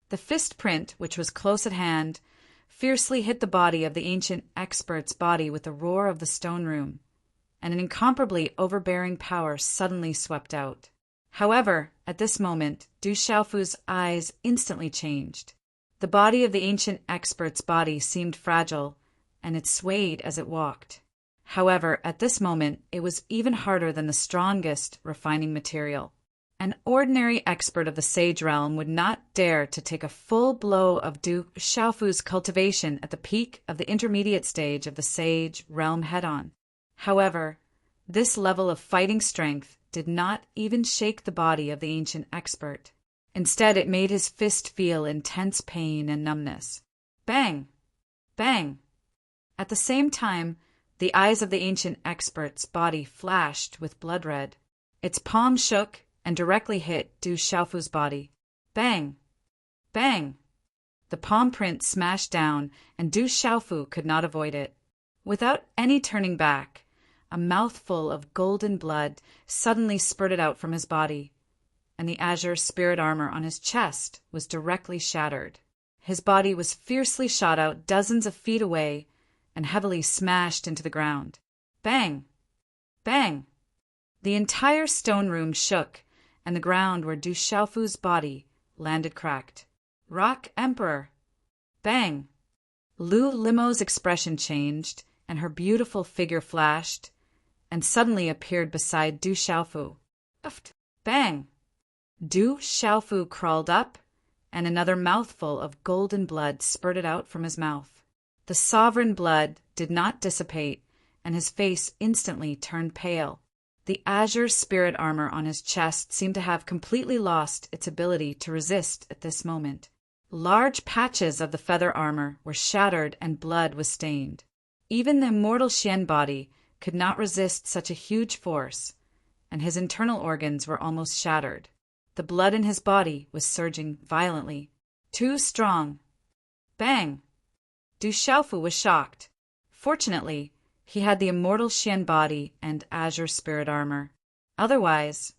The fist print, which was close at hand, fiercely hit the body of the ancient expert's body with the roar of the stone room, and an incomparably overbearing power suddenly swept out. However, at this moment, Du Xiaofu's eyes instantly changed. The body of the ancient expert's body seemed fragile, and it swayed as it walked. However, at this moment, it was even harder than the strongest refining material. An ordinary expert of the sage realm would not dare to take a full blow of Du Xiaofu's cultivation at the peak of the intermediate stage of the sage realm head-on. However, this level of fighting strength did not even shake the body of the ancient expert. Instead, it made his fist feel intense pain and numbness. Bang! Bang! At the same time, the eyes of the ancient expert's body flashed with blood red. Its palm shook and directly hit Du Xiaofu's body. Bang! Bang! The palm print smashed down, and Du Xiaofu could not avoid it. Without any turning back, a mouthful of golden blood suddenly spurted out from his body, and the azure spirit armor on his chest was directly shattered. His body was fiercely shot out dozens of feet away and heavily smashed into the ground. Bang! Bang! The entire stone room shook, and the ground where Du Xiaofu's body landed cracked. Rock Emperor! Bang! Lu Limo's expression changed, and her beautiful figure flashed, and suddenly appeared beside Du Xiaofu. Bang! Du Xiaofu crawled up, and another mouthful of golden blood spurted out from his mouth. The sovereign blood did not dissipate, and his face instantly turned pale. The azure spirit armor on his chest seemed to have completely lost its ability to resist at this moment. Large patches of the feather armor were shattered and blood was stained. Even the immortal Xian body could not resist such a huge force, and his internal organs were almost shattered. The blood in his body was surging violently. Too strong. Bang! Du Xiaofu was shocked. Fortunately, he had the immortal Xian body and azure spirit armor. Otherwise,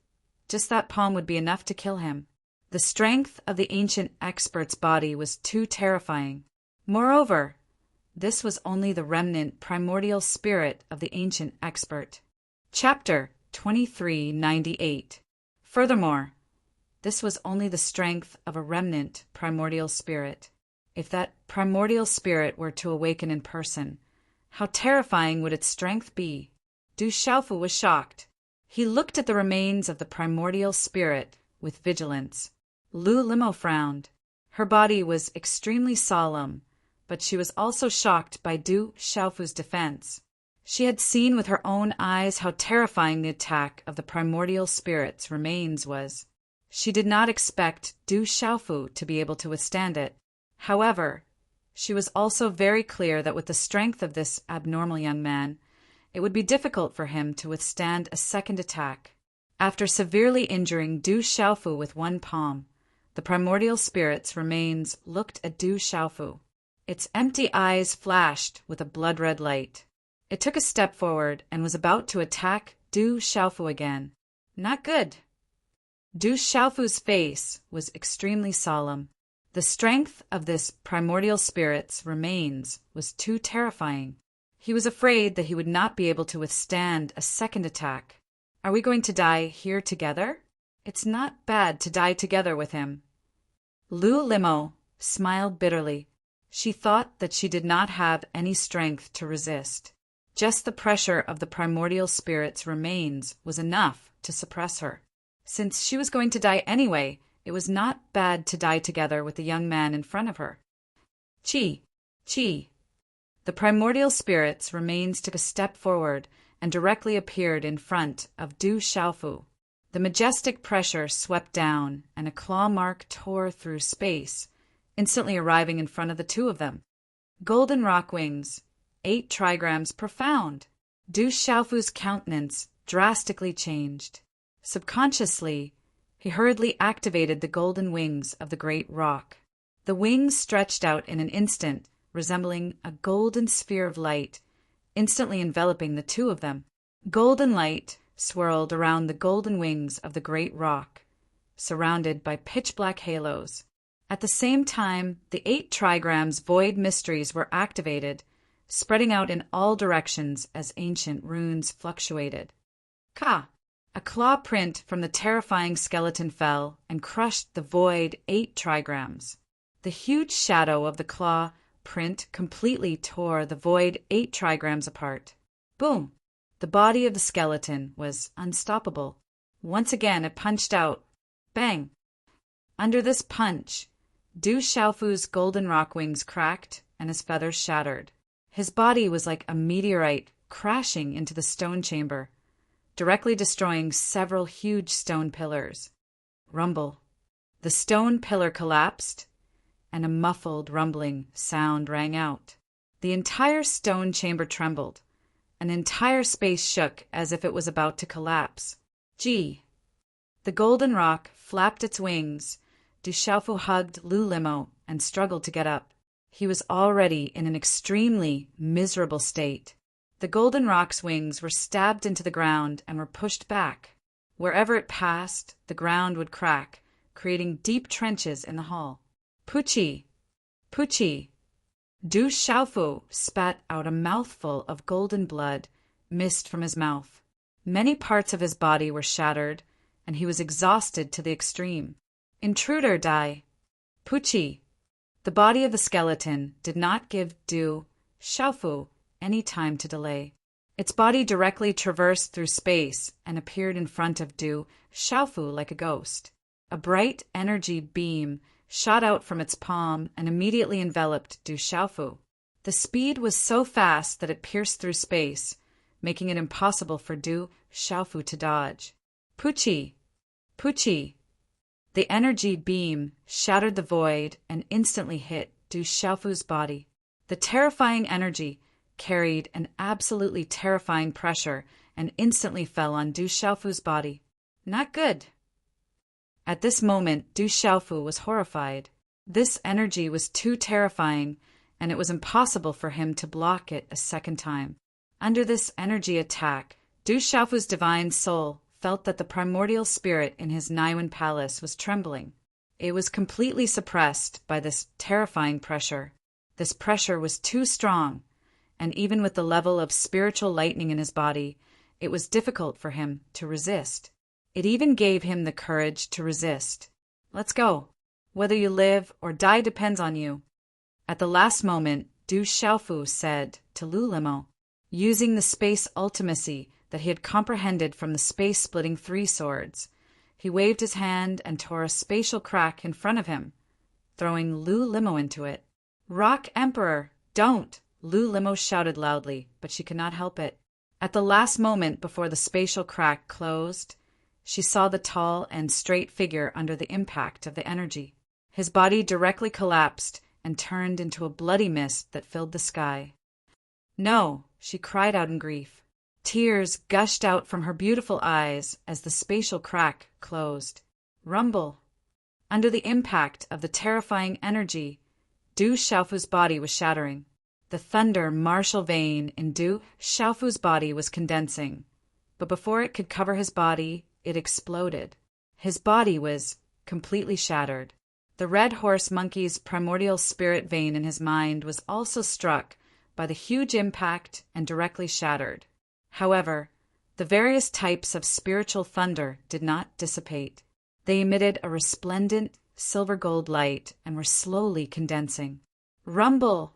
just that palm would be enough to kill him. The strength of the ancient expert's body was too terrifying. Moreover, this was only the remnant primordial spirit of the ancient expert. Chapter 2398. Furthermore, this was only the strength of a remnant primordial spirit. If that primordial spirit were to awaken in person, how terrifying would its strength be? Du Xiaofu was shocked. He looked at the remains of the primordial spirit with vigilance. Lu Limo frowned. Her body was extremely solemn, but she was also shocked by Du Xiaofu's defense. She had seen with her own eyes how terrifying the attack of the primordial spirit's remains was. She did not expect Du Xiaofu to be able to withstand it. However, she was also very clear that with the strength of this abnormal young man, it would be difficult for him to withstand a second attack. After severely injuring Du Xiaofu with one palm, the primordial spirit's remains looked at Du Xiaofu. Its empty eyes flashed with a blood-red light. It took a step forward and was about to attack Du Xiaofu again. Not good. Du Xiaofu's face was extremely solemn. The strength of this primordial spirit's remains was too terrifying. He was afraid that he would not be able to withstand a second attack. Are we going to die here together? It's not bad to die together with him. Lu Limo smiled bitterly. She thought that she did not have any strength to resist. Just the pressure of the primordial spirit's remains was enough to suppress her. Since she was going to die anyway, it was not bad to die together with the young man in front of her. Qi! Qi! The primordial spirit's remains took a step forward and directly appeared in front of Du Xiaofu. The majestic pressure swept down, and a claw mark tore through space, instantly arriving in front of the two of them. Golden rock wings, 8 trigrams profound. Du Xiaofu's countenance drastically changed. Subconsciously, He hurriedly activated the golden wings of the great rock. The wings stretched out in an instant, resembling a golden sphere of light, instantly enveloping the two of them. Golden light swirled around the golden wings of the great rock, surrounded by pitch-black halos. At the same time, the 8 trigrams void mysteries were activated, spreading out in all directions as ancient runes fluctuated. Ka! A claw print from the terrifying skeleton fell and crushed the void 8 trigrams. The huge shadow of the claw print completely tore the void 8 trigrams apart. Boom! The body of the skeleton was unstoppable. Once again it punched out. Bang! Under this punch, Du Xiaofu's golden rock wings cracked and his feathers shattered. His body was like a meteorite crashing into the stone chamber, directly destroying several huge stone pillars. Rumble. The stone pillar collapsed, and a muffled rumbling sound rang out. The entire stone chamber trembled. An entire space shook as if it was about to collapse. Gee! The golden rock flapped its wings. Du Xiaofu hugged Lu Limo and struggled to get up. He was already in an extremely miserable state. The golden rock's wings were stabbed into the ground and were pushed back. Wherever it passed, the ground would crack, creating deep trenches in the hall. Pucci! Pucci! Du Xiaofu spat out a mouthful of golden blood, mist from his mouth. Many parts of his body were shattered, and he was exhausted to the extreme. Intruder die! Pucci! The body of the skeleton did not give Du Xiaofu any time to delay. Its body directly traversed through space and appeared in front of Du Xiaofu like a ghost. A bright energy beam shot out from its palm and immediately enveloped Du Xiaofu. The speed was so fast that it pierced through space, making it impossible for Du Xiaofu to dodge. Pucci! Pucci! The energy beam shattered the void and instantly hit Du Xiaofu's body. The terrifying energy carried an absolutely terrifying pressure and instantly fell on Du Xiaofu's body. Not good. At this moment, Du Xiaofu was horrified. This energy was too terrifying, and it was impossible for him to block it a second time. Under this energy attack, Du Xiaofu's divine soul felt that the primordial spirit in his Naiwen palace was trembling. It was completely suppressed by this terrifying pressure. This pressure was too strong, and even with the level of spiritual lightning in his body, it was difficult for him to resist. It even gave him the courage to resist. Let's go. Whether you live or die depends on you. At the last moment, Du Xiaofu said to Lu Limo, using the space ultimacy that he had comprehended from the space-splitting 3 swords, he waved his hand and tore a spatial crack in front of him, throwing Lu Limo into it. Rock Emperor, don't! Lu Limo shouted loudly, but she could not help it. At the last moment before the spatial crack closed, she saw the tall and straight figure under the impact of the energy. His body directly collapsed and turned into a bloody mist that filled the sky. No, she cried out in grief. Tears gushed out from her beautiful eyes as the spatial crack closed. Rumble. Under the impact of the terrifying energy, Du Xiaofu's body was shattering. The thunder martial vein in Du Xiaofu's body was condensing, but before it could cover his body, it exploded. His body was completely shattered. The red horse monkey's primordial spirit vein in his mind was also struck by the huge impact and directly shattered. However, the various types of spiritual thunder did not dissipate. They emitted a resplendent silver gold light and were slowly condensing. Rumble!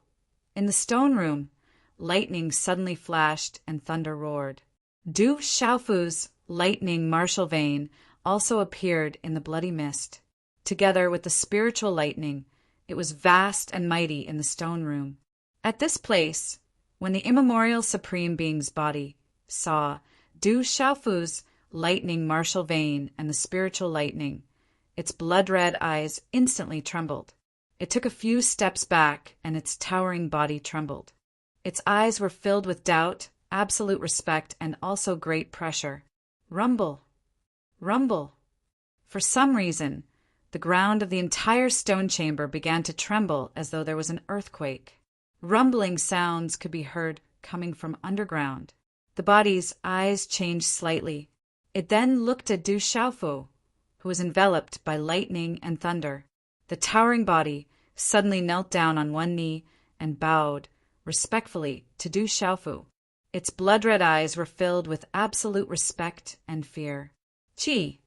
In the stone room, lightning suddenly flashed and thunder roared. Du Xiaofu's lightning martial vein also appeared in the bloody mist. Together with the spiritual lightning, it was vast and mighty in the stone room. At this place, when the immemorial Supreme Being's body saw Du Xiaofu's lightning martial vein and the spiritual lightning, its blood-red eyes instantly trembled. It took a few steps back, and its towering body trembled. Its eyes were filled with doubt, absolute respect, and also great pressure. Rumble! Rumble! For some reason, the ground of the entire stone chamber began to tremble as though there was an earthquake. Rumbling sounds could be heard coming from underground. The body's eyes changed slightly. It then looked at Du Xiaofu, who was enveloped by lightning and thunder. The towering body suddenly knelt down on one knee and bowed respectfully to Du Xiaofu. Its blood-red eyes were filled with absolute respect and fear. Qi!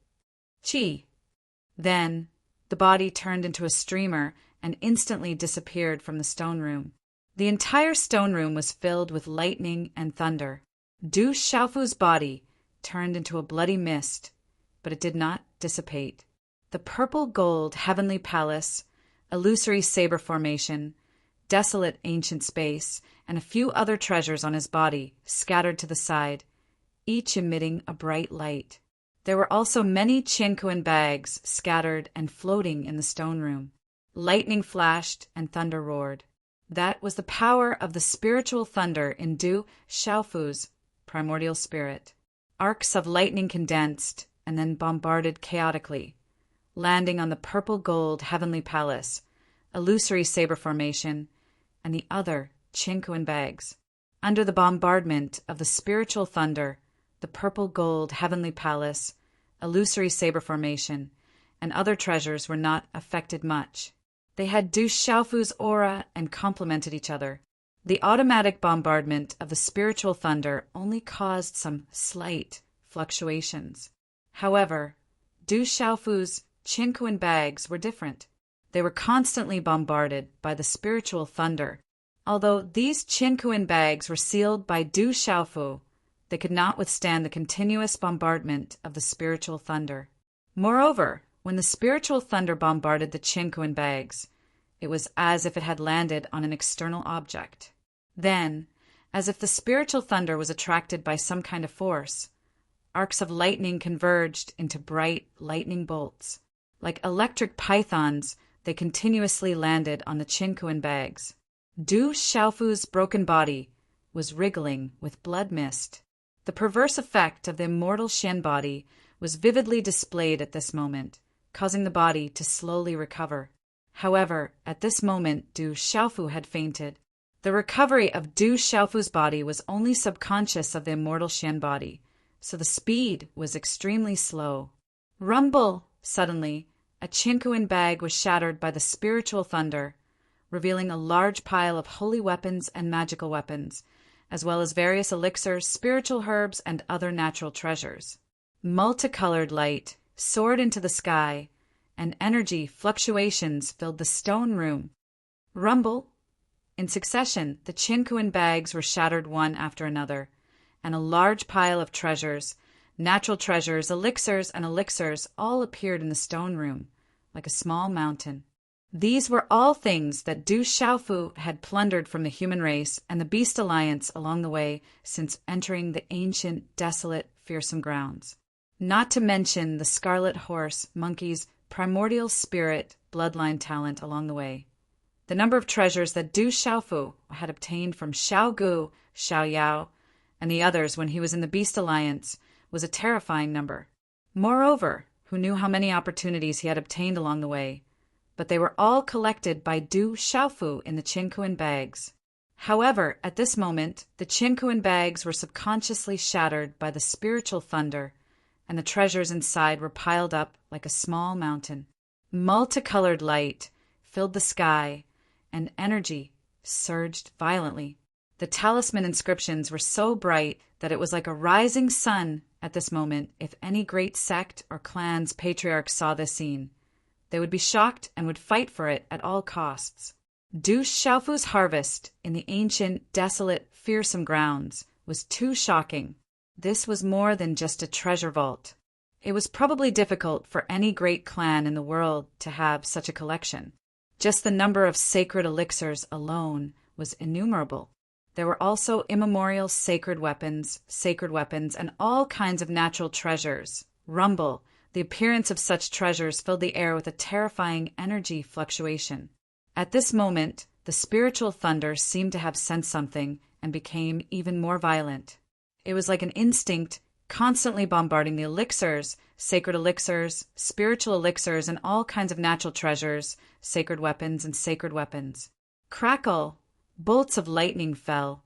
Qi! Then, the body turned into a streamer and instantly disappeared from the stone room. The entire stone room was filled with lightning and thunder. Du Xiaofu's body turned into a bloody mist, but it did not dissipate. The purple gold heavenly palace, illusory saber formation, desolate ancient space, and a few other treasures on his body scattered to the side, each emitting a bright light. There were also many Qiankuan bags scattered and floating in the stone room. Lightning flashed and thunder roared. That was the power of the spiritual thunder in Du Xiaofu's primordial spirit. Arcs of lightning condensed and then bombarded chaotically, landing on the purple gold heavenly palace, illusory saber formation, and the other Qiankuan bags. Under the bombardment of the spiritual thunder, the purple gold heavenly palace, illusory saber formation, and other treasures were not affected much. They had Du Xiaofu's aura and complemented each other. The automatic bombardment of the spiritual thunder only caused some slight fluctuations. However, Du Xiaofu's Qiankuan bags were different. They were constantly bombarded by the spiritual thunder. Although these Qiankuan bags were sealed by Du Xiaofu, they could not withstand the continuous bombardment of the spiritual thunder. Moreover, when the spiritual thunder bombarded the Qiankuan bags, it was as if it had landed on an external object. Then, as if the spiritual thunder was attracted by some kind of force, arcs of lightning converged into bright lightning bolts. Like electric pythons, they continuously landed on the Qiankuan bags. Du Xiaofu's broken body was wriggling with blood mist. The perverse effect of the immortal Xian body was vividly displayed at this moment, causing the body to slowly recover. However, at this moment Du Xiaofu had fainted. The recovery of Du Xiaofu's body was only subconscious of the immortal Xian body, so the speed was extremely slow. Rumble! Suddenly, a Qiankuan bag was shattered by the spiritual thunder, revealing a large pile of holy weapons and magical weapons, as well as various elixirs, spiritual herbs, and other natural treasures. Multicolored light soared into the sky, and energy fluctuations filled the stone room. Rumble! In succession, the Qiankuan bags were shattered one after another, and a large pile of treasures, natural treasures, elixirs, and elixirs all appeared in the stone room, like a small mountain. These were all things that Du Xiaofu had plundered from the human race and the Beast Alliance along the way since entering the ancient, desolate, fearsome grounds. Not to mention the Scarlet Horse Monkey's primordial spirit bloodline talent along the way. The number of treasures that Du Xiaofu had obtained from Xiao Gu, Xiao Yao, and the others when he was in the Beast Alliance was a terrifying number. Moreover, who knew how many opportunities he had obtained along the way, but they were all collected by Du Xiaofu in the Qiankuan bags. However, at this moment, the Qiankuan bags were subconsciously shattered by the spiritual thunder, and the treasures inside were piled up like a small mountain. Multicolored light filled the sky, and energy surged violently. The talisman inscriptions were so bright that it was like a rising sun at this moment. If any great sect or clan's patriarchs saw this scene, they would be shocked and would fight for it at all costs. Du Xiaofu's harvest in the ancient, desolate, fearsome grounds was too shocking. This was more than just a treasure vault. It was probably difficult for any great clan in the world to have such a collection. Just the number of sacred elixirs alone was innumerable. There were also immemorial sacred weapons, and all kinds of natural treasures. Rumble! The appearance of such treasures filled the air with a terrifying energy fluctuation. At this moment, the spiritual thunder seemed to have sensed something and became even more violent. It was like an instinct constantly bombarding the elixirs, sacred elixirs, spiritual elixirs, and all kinds of natural treasures, sacred weapons, and sacred weapons. Crackle! Bolts of lightning fell,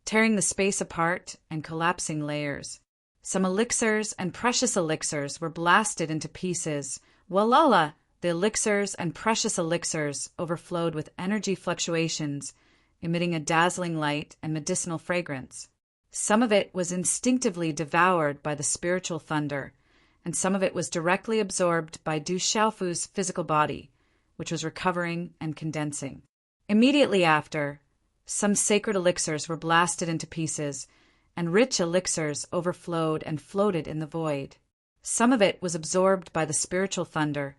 tearing the space apart and collapsing layers. Some elixirs and precious elixirs were blasted into pieces. Walala! The elixirs and precious elixirs overflowed with energy fluctuations, emitting a dazzling light and medicinal fragrance. Some of it was instinctively devoured by the spiritual thunder, and some of it was directly absorbed by Du Xiaofu's physical body, which was recovering and condensing. Immediately after, some sacred elixirs were blasted into pieces, and rich elixirs overflowed and floated in the void. Some of it was absorbed by the spiritual thunder,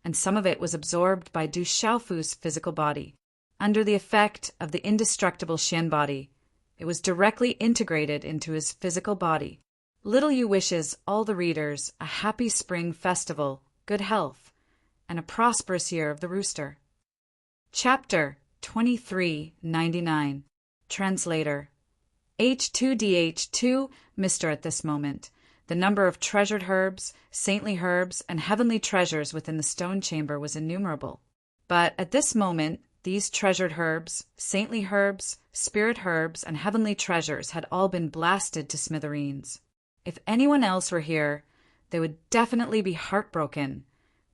and some of it was absorbed by Du Xiaofu's physical body. Under the effect of the indestructible Xian body, it was directly integrated into his physical body. Little Yu wishes all the readers a happy spring festival, good health, and a prosperous year of the rooster. Chapter 2399. Translator. H2DH2, Mr. At this moment, the number of treasured herbs, saintly herbs, and heavenly treasures within the stone chamber was innumerable. But at this moment, these treasured herbs, saintly herbs, spirit herbs, and heavenly treasures had all been blasted to smithereens. If anyone else were here, they would definitely be heartbroken,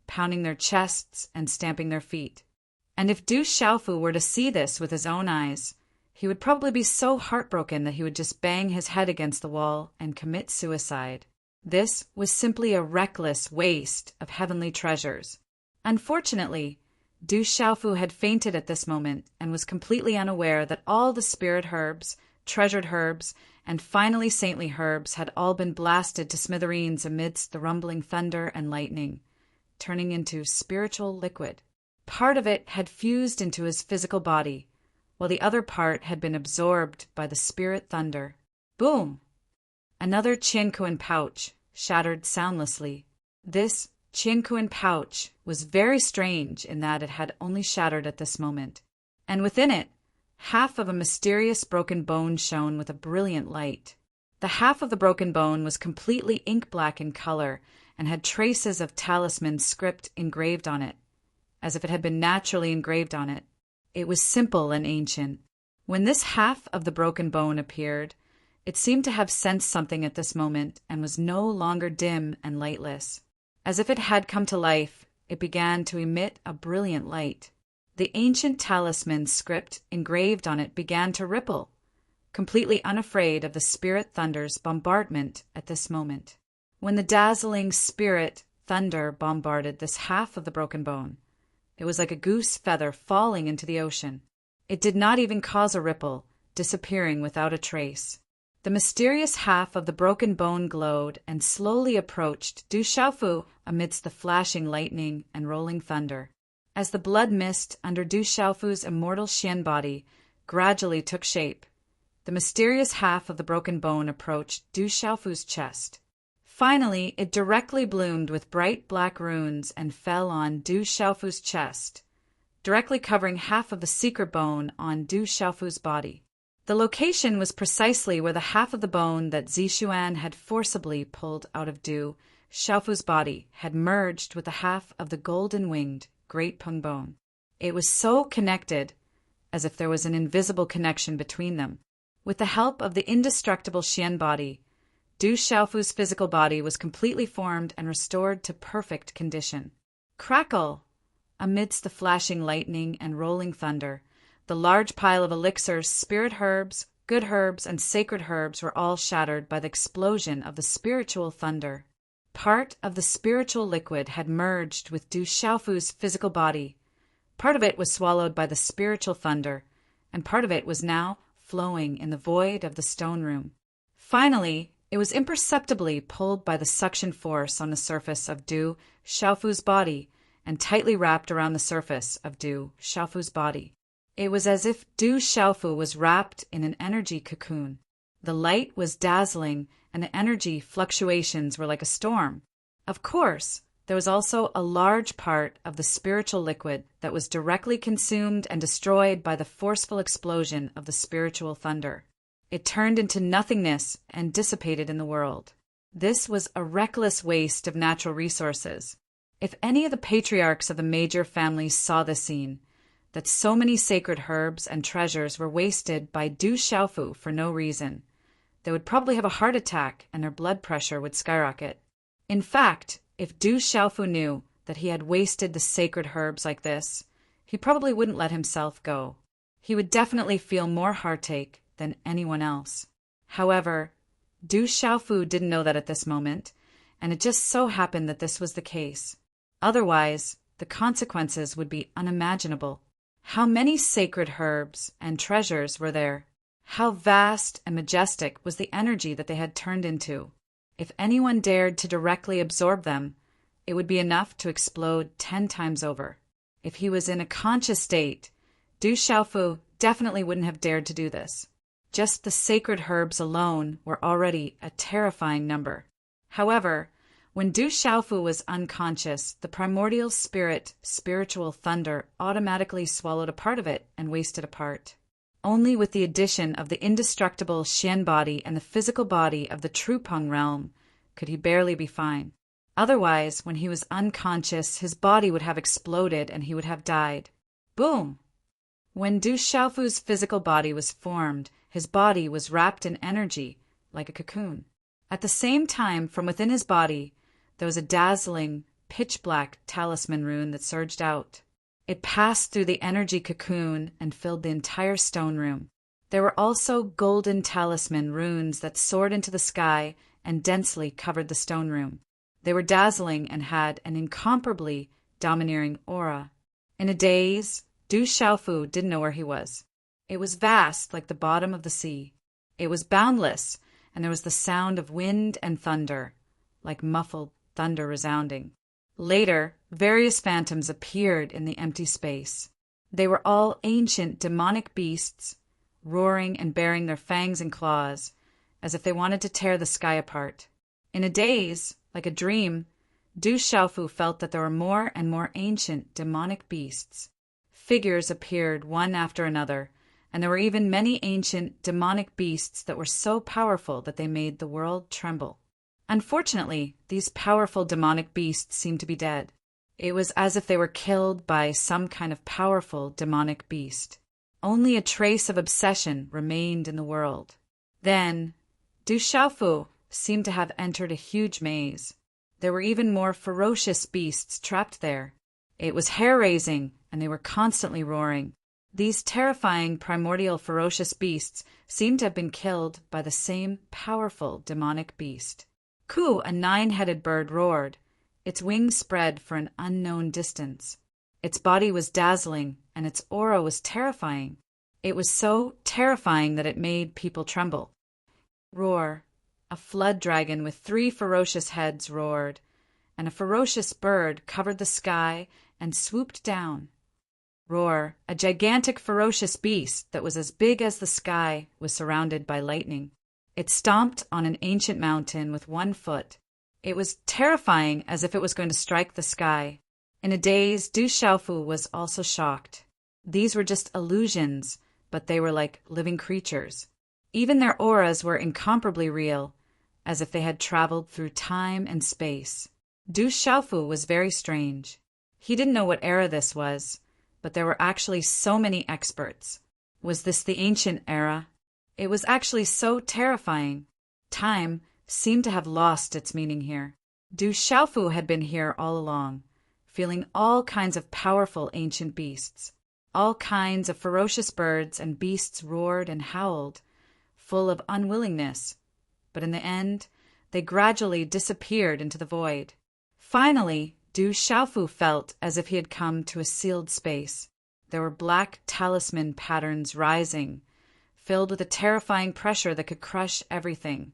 pounding their chests and stamping their feet. And if Du Xiaofu were to see this with his own eyes, he would probably be so heartbroken that he would just bang his head against the wall and commit suicide. This was simply a reckless waste of heavenly treasures. Unfortunately, Du Xiaofu had fainted at this moment and was completely unaware that all the spirit herbs, treasured herbs, and finally saintly herbs had all been blasted to smithereens amidst the rumbling thunder and lightning, turning into spiritual liquid. Part of it had fused into his physical body, while the other part had been absorbed by the spirit thunder. Boom! Another Qiankuan pouch shattered soundlessly. This Qiankuan pouch was very strange in that it had only shattered at this moment, and within it, half of a mysterious broken bone shone with a brilliant light. The half of the broken bone was completely ink-black in color and had traces of talisman script engraved on it, as if it had been naturally engraved on it. It was simple and ancient. When this half of the broken bone appeared, it seemed to have sensed something at this moment and was no longer dim and lightless. As if it had come to life, it began to emit a brilliant light. The ancient talisman script engraved on it began to ripple, completely unafraid of the spirit thunder's bombardment at this moment. When the dazzling spirit thunder bombarded this half of the broken bone, it was like a goose feather falling into the ocean. It did not even cause a ripple, disappearing without a trace. The mysterious half of the broken bone glowed and slowly approached Du Xiaofu amidst the flashing lightning and rolling thunder. As the blood mist under Du Xiaofu's immortal Xian body gradually took shape, the mysterious half of the broken bone approached Du Xiaofu's chest. Finally, it directly bloomed with bright black runes and fell on Du Xiaofu's chest, directly covering half of the secret bone on Du Xiaofu's body. The location was precisely where the half of the bone that Zixuan had forcibly pulled out of Du Xiaofu's body had merged with the half of the golden-winged Great Peng bone. It was so connected, as if there was an invisible connection between them. With the help of the indestructible Xian body, Du Xiaofu's physical body was completely formed and restored to perfect condition. Crackle! Amidst the flashing lightning and rolling thunder, the large pile of elixirs, spirit herbs, good herbs, and sacred herbs were all shattered by the explosion of the spiritual thunder. Part of the spiritual liquid had merged with Du Xiaofu's physical body. Part of it was swallowed by the spiritual thunder, and part of it was now flowing in the void of the stone room. Finally, it was imperceptibly pulled by the suction force on the surface of Du Xiaofu's body and tightly wrapped around the surface of Du Xiaofu's body. It was as if Du Xiaofu was wrapped in an energy cocoon. The light was dazzling, and the energy fluctuations were like a storm. Of course, there was also a large part of the spiritual liquid that was directly consumed and destroyed by the forceful explosion of the spiritual thunder. It turned into nothingness and dissipated in the world. This was a reckless waste of natural resources. If any of the patriarchs of the major families saw the scene, that so many sacred herbs and treasures were wasted by Du Xiaofu for no reason, they would probably have a heart attack and their blood pressure would skyrocket. In fact, if Du Xiaofu knew that he had wasted the sacred herbs like this, he probably wouldn't let himself go. He would definitely feel more heartache than anyone else. However, Du Xiaofu didn't know that at this moment, and it just so happened that this was the case. Otherwise, the consequences would be unimaginable. How many sacred herbs and treasures were there? How vast and majestic was the energy that they had turned into? If anyone dared to directly absorb them, it would be enough to explode 10 times over. If he was in a conscious state, Du Xiaofu definitely wouldn't have dared to do this. Just the sacred herbs alone were already a terrifying number. However, when Du Xiaofu was unconscious, the primordial spirit, spiritual thunder, automatically swallowed a part of it and wasted a part. Only with the addition of the indestructible Xian body and the physical body of the True Peng realm could he barely be fine. Otherwise, when he was unconscious, his body would have exploded and he would have died. Boom! When Du Xiaofu's physical body was formed, his body was wrapped in energy, like a cocoon. At the same time, from within his body, there was a dazzling, pitch-black talisman rune that surged out. It passed through the energy cocoon and filled the entire stone room. There were also golden talisman runes that soared into the sky and densely covered the stone room. They were dazzling and had an incomparably domineering aura. In a daze, Du Xiaofu didn't know where he was. It was vast like the bottom of the sea. It was boundless, and there was the sound of wind and thunder, like muffled thunder resounding. Later, various phantoms appeared in the empty space. They were all ancient demonic beasts, roaring and baring their fangs and claws, as if they wanted to tear the sky apart. In a daze, like a dream, Du Xiaofu felt that there were more and more ancient demonic beasts. Figures appeared one after another, and there were even many ancient demonic beasts that were so powerful that they made the world tremble. Unfortunately, these powerful demonic beasts seemed to be dead. It was as if they were killed by some kind of powerful demonic beast. Only a trace of obsession remained in the world. Then, Du Xiaofu seemed to have entered a huge maze. There were even more ferocious beasts trapped there. It was hair-raising, and they were constantly roaring. These terrifying primordial ferocious beasts seemed to have been killed by the same powerful demonic beast. Ku, a 9-headed bird, roared. Its wings spread for an unknown distance. Its body was dazzling, and its aura was terrifying. It was so terrifying that it made people tremble. Roar. A flood dragon with 3 ferocious heads roared, and a ferocious bird covered the sky and swooped down. Roar. A gigantic ferocious beast that was as big as the sky was surrounded by lightning. It stomped on an ancient mountain with 1 foot. It was terrifying, as if it was going to strike the sky. In a daze, Du Xiaofu was also shocked. These were just illusions, but they were like living creatures. Even their auras were incomparably real, as if they had traveled through time and space. Du Xiaofu was very strange. He didn't know what era this was, but there were actually so many experts. Was this the ancient era? It was actually so terrifying. Time seemed to have lost its meaning here. Du Xiaofu had been here all along, feeling all kinds of powerful ancient beasts. All kinds of ferocious birds and beasts roared and howled, full of unwillingness, but in the end, they gradually disappeared into the void. Finally, Du Xiaofu felt as if he had come to a sealed space. There were black talisman patterns rising, filled with a terrifying pressure that could crush everything,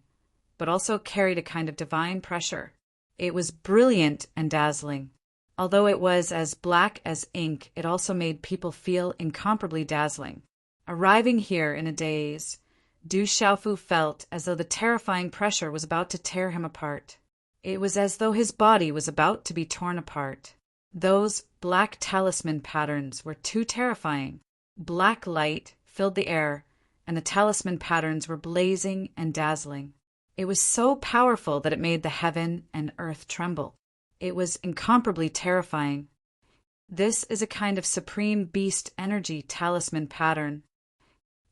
but also carried a kind of divine pressure. It was brilliant and dazzling. Although it was as black as ink, it also made people feel incomparably dazzling. Arriving here in a daze, Du Xiaofu felt as though the terrifying pressure was about to tear him apart. It was as though his body was about to be torn apart. Those black talisman patterns were too terrifying. Black light filled the air, and the talisman patterns were blazing and dazzling. It was so powerful that it made the heaven and earth tremble. It was incomparably terrifying. This is a kind of supreme beast energy talisman pattern.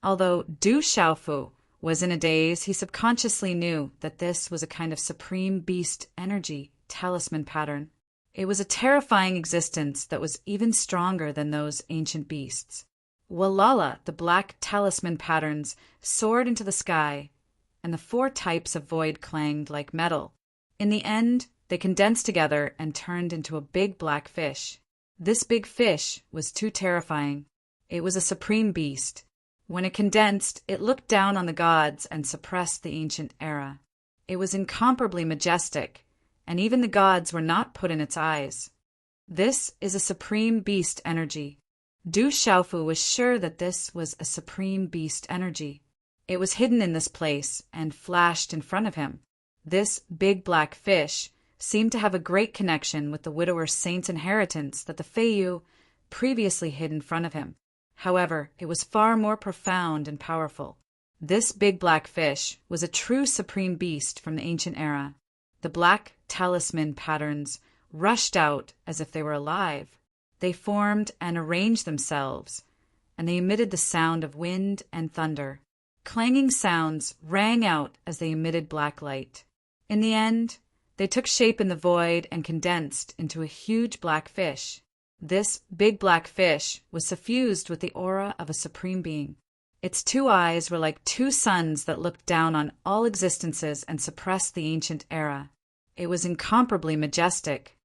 Although Du Xiaofu was in a daze, he subconsciously knew that this was a kind of supreme beast energy talisman pattern. It was a terrifying existence that was even stronger than those ancient beasts. Walala, the black talisman patterns, soared into the sky, and the 4 types of void clanged like metal. In the end, they condensed together and turned into a big black fish. This big fish was too terrifying. It was a supreme beast. When it condensed, it looked down on the gods and suppressed the ancient era. It was incomparably majestic, and even the gods were not put in its eyes. This is a supreme beast energy. Du Xiaofu was sure that this was a supreme beast energy. It was hidden in this place and flashed in front of him. This big black fish seemed to have a great connection with the widower saint's inheritance that the Feiyu previously hid in front of him. However, it was far more profound and powerful. This big black fish was a true supreme beast from the ancient era. The black talisman patterns rushed out as if they were alive. They formed and arranged themselves, and they emitted the sound of wind and thunder. Clanging sounds rang out as they emitted black light. In the end, they took shape in the void and condensed into a huge black fish. This big black fish was suffused with the aura of a supreme being. Its 2 eyes were like 2 suns that looked down on all existences and suppressed the ancient era. It was incomparably majestic.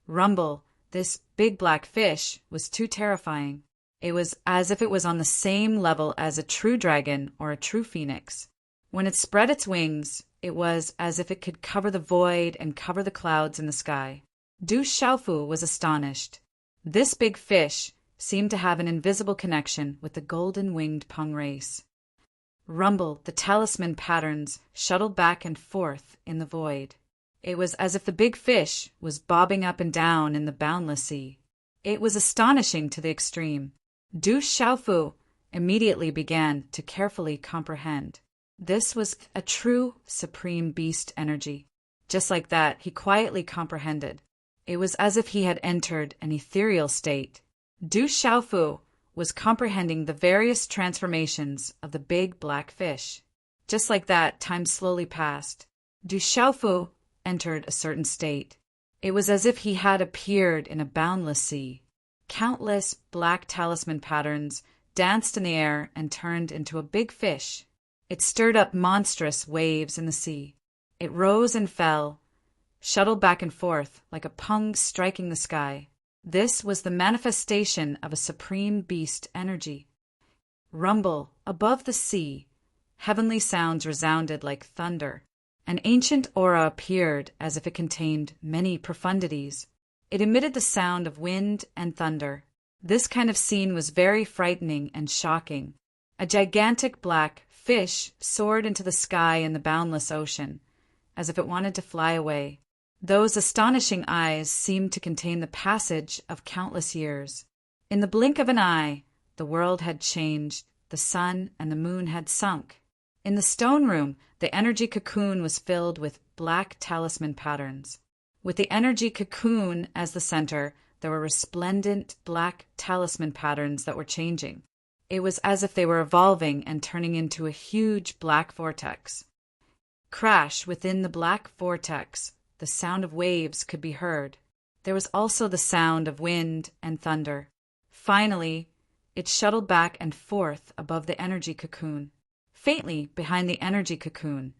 Rumble, this big black fish, was too terrifying. It was as if it was on the same level as a true dragon or a true phoenix. When it spread its wings, it was as if it could cover the void and cover the clouds in the sky. Du Xiaofu was astonished. This big fish seemed to have an invisible connection with the golden-winged Peng race. Rumble, the talisman patterns shuttled back and forth in the void. It was as if the big fish was bobbing up and down in the boundless sea. It was astonishing to the extreme. Du Xiaofu immediately began to carefully comprehend. This was a true supreme beast energy. Just like that, he quietly comprehended. It was as if he had entered an ethereal state. Du Xiaofu was comprehending the various transformations of the big black fish. Just like that, time slowly passed. Du Xiaofu entered a certain state. It was as if he had appeared in a boundless sea. Countless black talisman patterns danced in the air and turned into a big fish. It stirred up monstrous waves in the sea. It rose and fell, shuttled back and forth like a pung striking the sky. This was the manifestation of a supreme beast energy. Rumble, above the sea, heavenly sounds resounded like thunder. An ancient aura appeared as if it contained many profundities. It emitted the sound of wind and thunder. This kind of scene was very frightening and shocking. A gigantic black fish soared into the sky in the boundless ocean, as if it wanted to fly away. Those astonishing eyes seemed to contain the passage of countless years. In the blink of an eye, the world had changed, the sun and the moon had sunk. In the stone room, the energy cocoon was filled with black talisman patterns. With the energy cocoon as the center, there were resplendent black talisman patterns that were changing. It was as if they were evolving and turning into a huge black vortex. Crash within the black vortex. The sound of waves could be heard. There was also the sound of wind and thunder. Finally, it shuttled back and forth above the energy cocoon. Faintly behind the energy cocoon,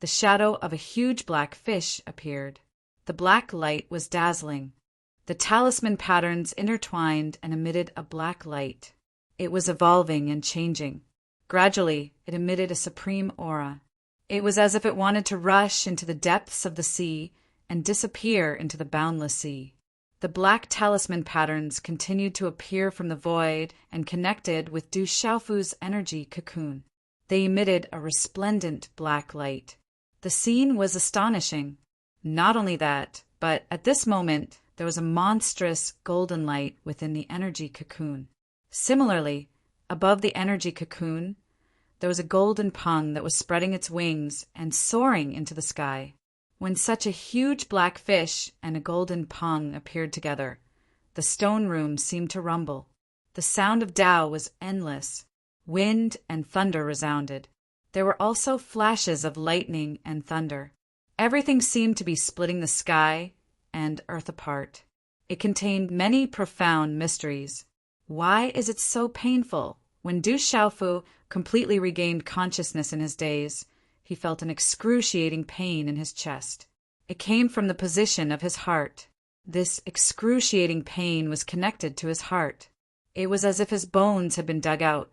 the shadow of a huge black fish appeared. The black light was dazzling. The talisman patterns intertwined and emitted a black light. It was evolving and changing. Gradually, it emitted a supreme aura. It was as if it wanted to rush into the depths of the sea and disappear into the boundless sea. The black talisman patterns continued to appear from the void and connected with Du Xiaofu's energy cocoon. They emitted a resplendent black light. The scene was astonishing. Not only that, but at this moment, there was a monstrous golden light within the energy cocoon. Similarly, above the energy cocoon, there was a golden pung that was spreading its wings and soaring into the sky. When such a huge black fish and a golden pung appeared together, the stone room seemed to rumble. The sound of Tao was endless. Wind and thunder resounded. There were also flashes of lightning and thunder. Everything seemed to be splitting the sky and earth apart. It contained many profound mysteries. Why is it so painful? When Du Xiaofu completely regained consciousness in his daze, he felt an excruciating pain in his chest. It came from the position of his heart. This excruciating pain was connected to his heart. It was as if his bones had been dug out.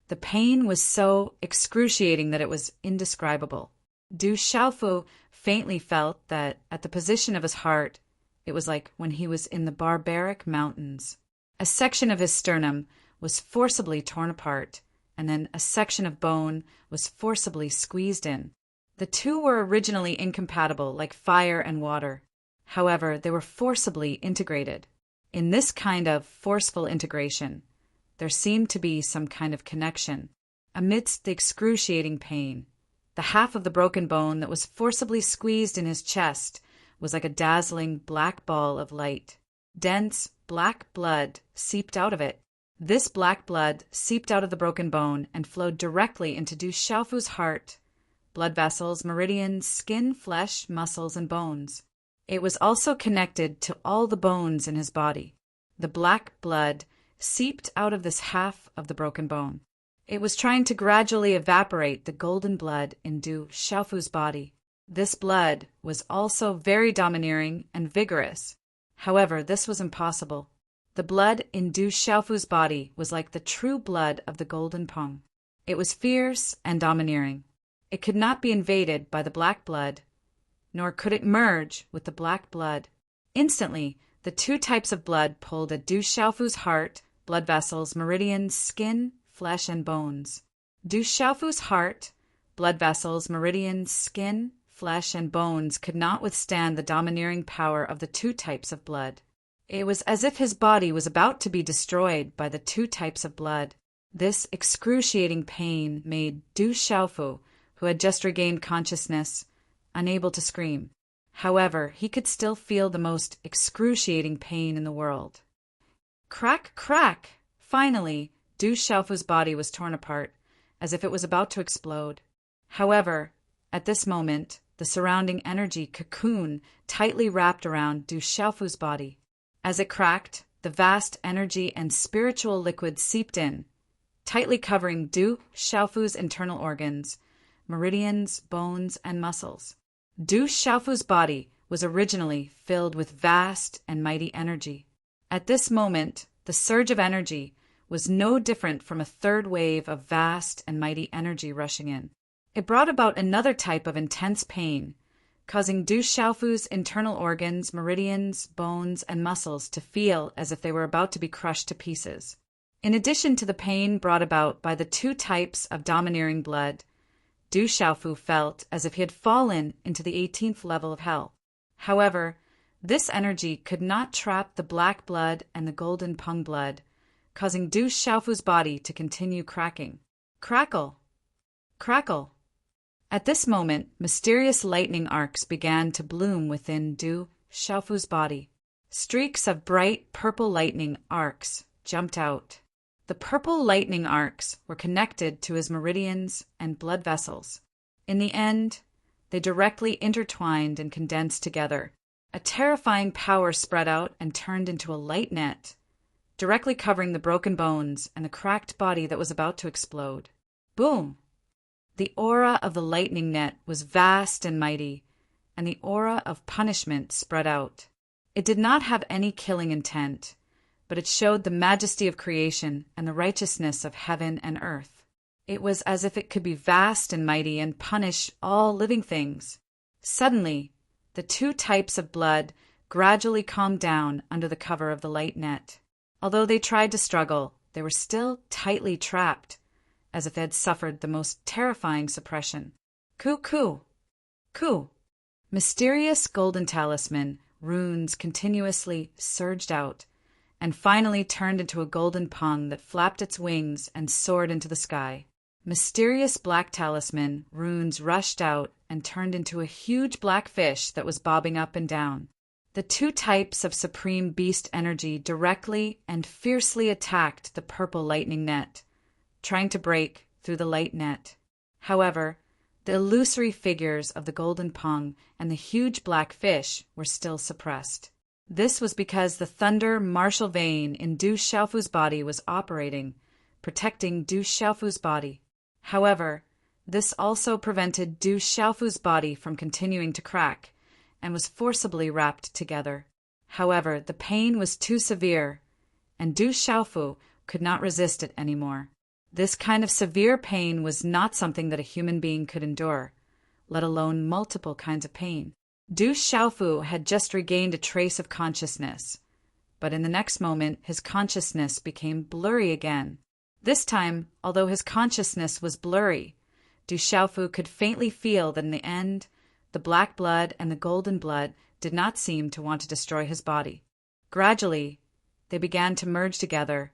The pain was so excruciating that it was indescribable. Du Xiaofu faintly felt that at the position of his heart, it was like when he was in the barbaric mountains. A section of his sternum was forcibly torn apart, and then a section of bone was forcibly squeezed in. The two were originally incompatible, like fire and water. However, they were forcibly integrated. In this kind of forceful integration, there seemed to be some kind of connection. Amidst the excruciating pain, the half of the broken bone that was forcibly squeezed in his chest was like a dazzling black ball of light. Dense, black blood seeped out of it. This black blood seeped out of the broken bone and flowed directly into Du Xiaofu's heart, blood vessels, meridians, skin, flesh, muscles, and bones. It was also connected to all the bones in his body. The black blood seeped out of this half of the broken bone. It was trying to gradually evaporate the golden blood in Du Xiaofu's body. This blood was also very domineering and vigorous. However, this was impossible. The blood in Du Xiaofu's body was like the true blood of the golden pung. It was fierce and domineering. It could not be invaded by the black blood, nor could it merge with the black blood. Instantly, the two types of blood pulled at Du Xiaofu's heart, blood vessels, meridians, skin, flesh, and bones. Du Xiaofu's heart, blood vessels, meridians, skin, flesh, and bones could not withstand the domineering power of the two types of blood. It was as if his body was about to be destroyed by the two types of blood. This excruciating pain made Du Xiaofu, who had just regained consciousness, unable to scream. However, he could still feel the most excruciating pain in the world. Crack, crack! Finally, Du Xiaofu's body was torn apart, as if it was about to explode. However, at this moment, the surrounding energy cocoon tightly wrapped around Du Xiaofu's body. As it cracked, the vast energy and spiritual liquid seeped in, tightly covering Du Xiaofu's internal organs, meridians, bones, and muscles. Du Xiaofu's body was originally filled with vast and mighty energy. At this moment, the surge of energy was no different from a third wave of vast and mighty energy rushing in. It brought about another type of intense pain, causing Du Xiaofu's internal organs, meridians, bones, and muscles to feel as if they were about to be crushed to pieces. In addition to the pain brought about by the two types of domineering blood, Du Xiaofu felt as if he had fallen into the 18th level of hell. However, this energy could not trap the black blood and the golden pung blood, causing Du Xiaofu's body to continue cracking. Crackle! Crackle! At this moment, mysterious lightning arcs began to bloom within Du Xiaofu's body. Streaks of bright purple lightning arcs jumped out. The purple lightning arcs were connected to his meridians and blood vessels. In the end, they directly intertwined and condensed together. A terrifying power spread out and turned into a light net, directly covering the broken bones and the cracked body that was about to explode. Boom! The aura of the lightning net was vast and mighty, and the aura of punishment spread out. It did not have any killing intent, but it showed the majesty of creation and the righteousness of heaven and earth. It was as if it could be vast and mighty and punish all living things. Suddenly, the two types of blood gradually calmed down under the cover of the light net. Although they tried to struggle, they were still tightly trapped, as if they had suffered the most terrifying suppression. Coo, coo, coo. Mysterious golden talisman runes continuously surged out, and finally turned into a golden pung that flapped its wings and soared into the sky. Mysterious black talisman runes rushed out and turned into a huge black fish that was bobbing up and down. The two types of supreme beast energy directly and fiercely attacked the purple lightning net, trying to break through the light net. However, the illusory figures of the golden pung and the huge black fish were still suppressed. This was because the thunder martial vein in Du Xiaofu's body was operating, protecting Du Xiaofu's body. However, this also prevented Du Xiaofu's body from continuing to crack and was forcibly wrapped together. However, the pain was too severe, and Du Xiaofu could not resist it anymore. This kind of severe pain was not something that a human being could endure, let alone multiple kinds of pain. Du Xiaofu had just regained a trace of consciousness, but in the next moment his consciousness became blurry again. This time, although his consciousness was blurry, Du Xiaofu could faintly feel that in the end, the black blood and the golden blood did not seem to want to destroy his body. Gradually, they began to merge together,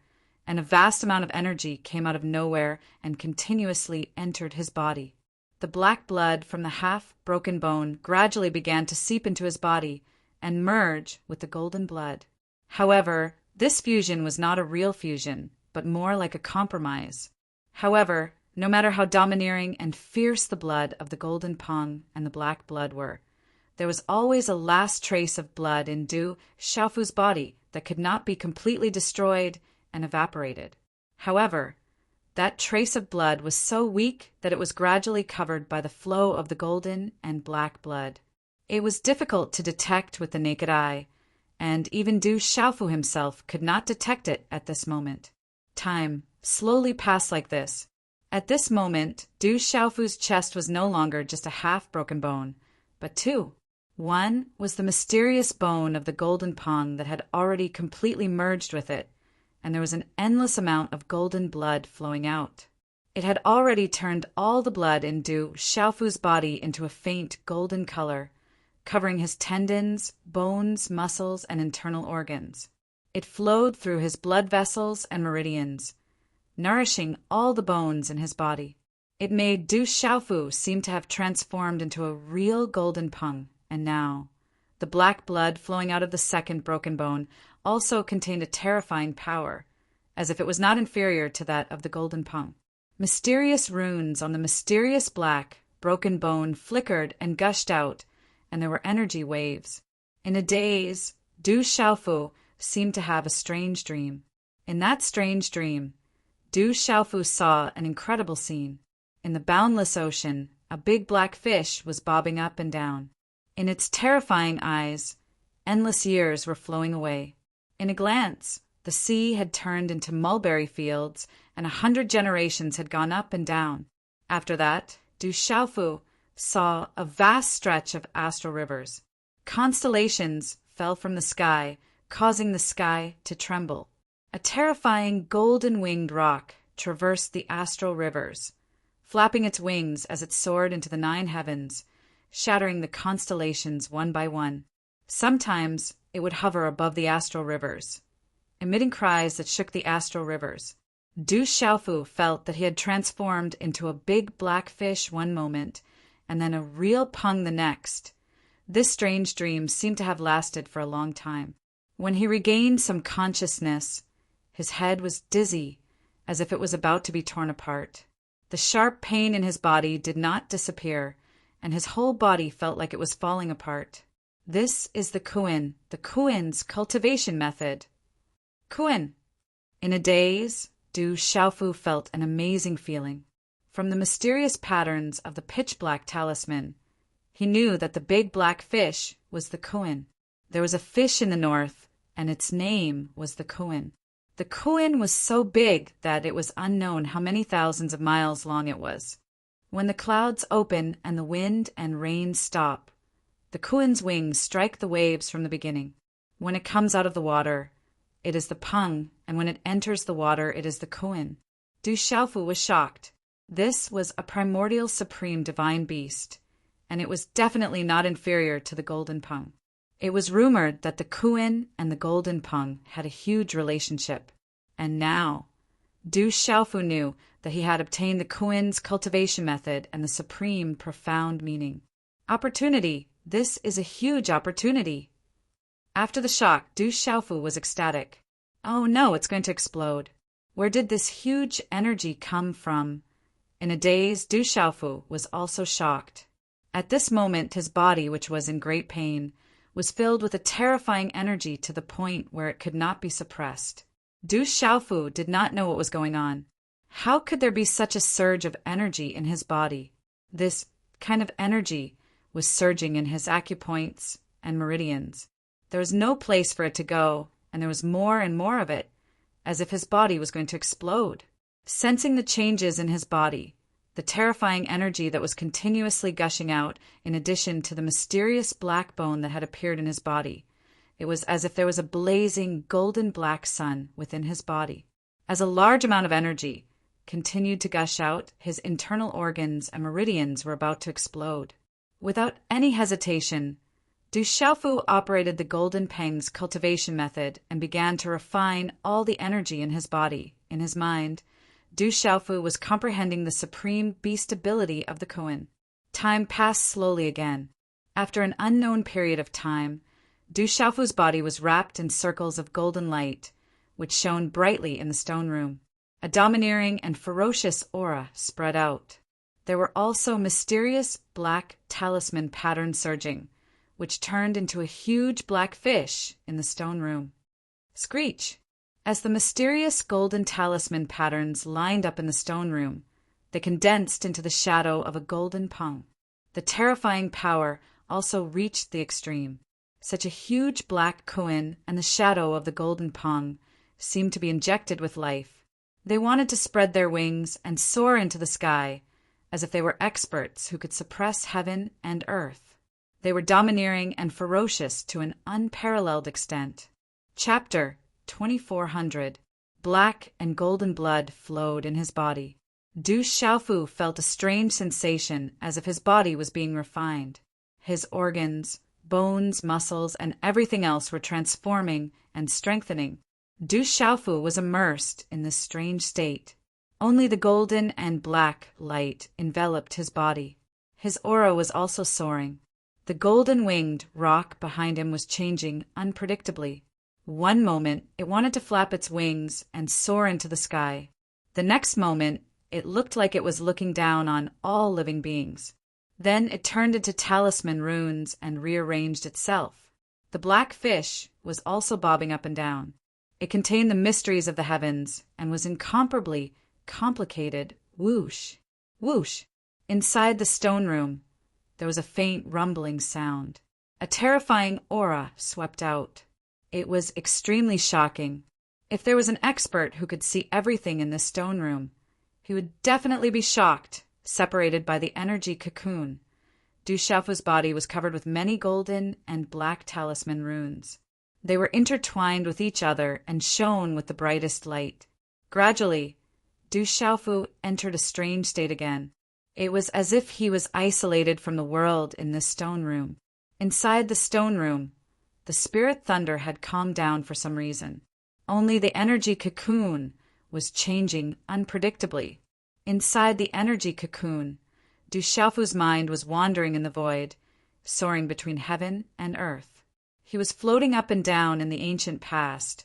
and a vast amount of energy came out of nowhere and continuously entered his body. The black blood from the half-broken bone gradually began to seep into his body and merge with the golden blood. However, this fusion was not a real fusion, but more like a compromise. However, no matter how domineering and fierce the blood of the golden pung and the black blood were, there was always a last trace of blood in Du Xiaofu's body that could not be completely destroyed and evaporated. However, that trace of blood was so weak that it was gradually covered by the flow of the golden and black blood. It was difficult to detect with the naked eye, and even Du Xiaofu himself could not detect it at this moment. Time slowly passed like this. At this moment, Du Xiaofu's chest was no longer just a half-broken bone, but two. One was the mysterious bone of the golden pung that had already completely merged with it, and there was an endless amount of golden blood flowing out. It had already turned all the blood in Du Xiaofu's body into a faint golden color, covering his tendons, bones, muscles, and internal organs. It flowed through his blood vessels and meridians, nourishing all the bones in his body. It made Du Xiaofu seem to have transformed into a real golden pung, and now, the black blood flowing out of the second broken bone also contained a terrifying power, as if it was not inferior to that of the golden pung. Mysterious runes on the mysterious black, broken bone flickered and gushed out, and there were energy waves. In a daze, Du Xiaofu seemed to have a strange dream. In that strange dream, Du Xiaofu saw an incredible scene. In the boundless ocean, a big black fish was bobbing up and down. In its terrifying eyes, endless years were flowing away. In a glance, the sea had turned into mulberry fields, and 100 generations had gone up and down. After that, Du Xiaofu saw a vast stretch of astral rivers. Constellations fell from the sky, causing the sky to tremble. A terrifying golden-winged rock traversed the astral rivers, flapping its wings as it soared into the 9 heavens, shattering the constellations one by one. Sometimes it would hover above the astral rivers, emitting cries that shook the astral rivers. Du Xiaofu felt that he had transformed into a big black fish one moment, and then a real pung the next. This strange dream seemed to have lasted for a long time. When he regained some consciousness, his head was dizzy, as if it was about to be torn apart. The sharp pain in his body did not disappear, and his whole body felt like it was falling apart. This is the Kuin's cultivation method. Kuin. In a daze, Du Xiaofu felt an amazing feeling. From the mysterious patterns of the pitch-black talisman, he knew that the big black fish was the Kuin. There was a fish in the north, and its name was the Kuin. The Kuin was so big that it was unknown how many thousands of miles long it was. When the clouds open and the wind and rain stop, the Kuin's wings strike the waves from the beginning. When it comes out of the water, it is the pung, and when it enters the water, it is the Kuin. Du Xiaofu was shocked. This was a primordial supreme divine beast, and it was definitely not inferior to the golden pung. It was rumored that the Kuin and the golden pung had a huge relationship, and now Du Xiaofu knew that he had obtained the Kuin's cultivation method and the supreme, profound meaning. Opportunity! This is a huge opportunity! After the shock, Du Xiaofu was ecstatic. Oh no, it's going to explode. Where did this huge energy come from? In a daze, Du Xiaofu was also shocked. At this moment, his body, which was in great pain, was filled with a terrifying energy to the point where it could not be suppressed. Du Xiaofu did not know what was going on. How could there be such a surge of energy in his body? This kind of energy was surging in his acupoints and meridians. There was no place for it to go, and there was more and more of it, as if his body was going to explode. Sensing the changes in his body, the terrifying energy that was continuously gushing out, in addition to the mysterious black bone that had appeared in his body, it was as if there was a blazing golden black sun within his body. As a large amount of energy continued to gush out, his internal organs and meridians were about to explode. Without any hesitation, Du Xiaofu operated the Golden Peng's cultivation method and began to refine all the energy in his body. In his mind, Du Xiaofu was comprehending the supreme beastability of the Kuin. Time passed slowly again. After an unknown period of time, Du Xiaofu's body was wrapped in circles of golden light, which shone brightly in the stone room. A domineering and ferocious aura spread out. There were also mysterious black talisman patterns surging, which turned into a huge black fish in the stone room. Screech! As the mysterious golden talisman patterns lined up in the stone room, they condensed into the shadow of a golden pung. The terrifying power also reached the extreme. Such a huge black Kuin and the shadow of the golden pung seemed to be injected with life. They wanted to spread their wings and soar into the sky, as if they were experts who could suppress heaven and earth. They were domineering and ferocious to an unparalleled extent. Chapter 2400. Black and golden blood flowed in his body. Du Xiaofu felt a strange sensation as if his body was being refined. His organs, bones, muscles, and everything else were transforming and strengthening. Du Xiaofu was immersed in this strange state. Only the golden and black light enveloped his body. His aura was also soaring. The golden-winged rock behind him was changing unpredictably. One moment, it wanted to flap its wings and soar into the sky. The next moment, it looked like it was looking down on all living beings. Then it turned into talisman runes and rearranged itself. The black fish was also bobbing up and down. It contained the mysteries of the heavens and was incomparably complicated. Whoosh! Whoosh! Inside the stone room, there was a faint rumbling sound. A terrifying aura swept out. It was extremely shocking. If there was an expert who could see everything in this stone room, he would definitely be shocked, separated by the energy cocoon. Du Xiaofu's body was covered with many golden and black talisman runes. They were intertwined with each other and shone with the brightest light. Gradually, Du Xiaofu entered a strange state again. It was as if he was isolated from the world in this stone room. Inside the stone room, the spirit thunder had calmed down for some reason. Only the energy cocoon was changing unpredictably. Inside the energy cocoon, Du Xiaofu's mind was wandering in the void, soaring between heaven and earth. He was floating up and down in the ancient past,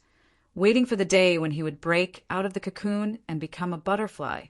waiting for the day when he would break out of the cocoon and become a butterfly.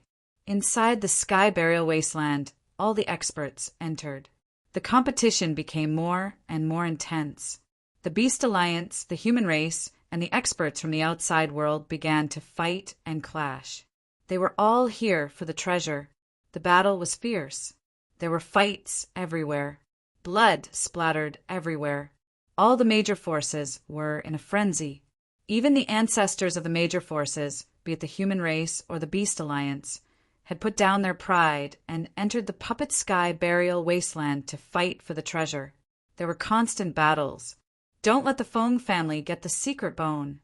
Inside the sky burial wasteland, all the experts entered. The competition became more and more intense. The Beast Alliance, the human race, and the experts from the outside world began to fight and clash. They were all here for the treasure. The battle was fierce. There were fights everywhere. Blood splattered everywhere. All the major forces were in a frenzy. Even the ancestors of the major forces, be it the human race or the Beast Alliance, had put down their pride and entered the puppet sky burial wasteland to fight for the treasure. There were constant battles. Don't let the Feng family get the secret bone.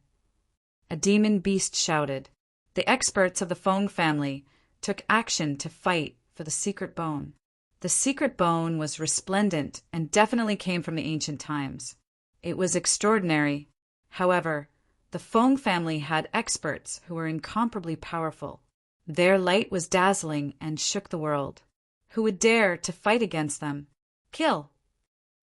A demon beast shouted. The experts of the Feng family took action to fight for the secret bone. The secret bone was resplendent and definitely came from the ancient times. It was extraordinary. However, The Feng family had experts who were incomparably powerful. Their light was dazzling and shook the world. Who would dare to fight against them? Kill!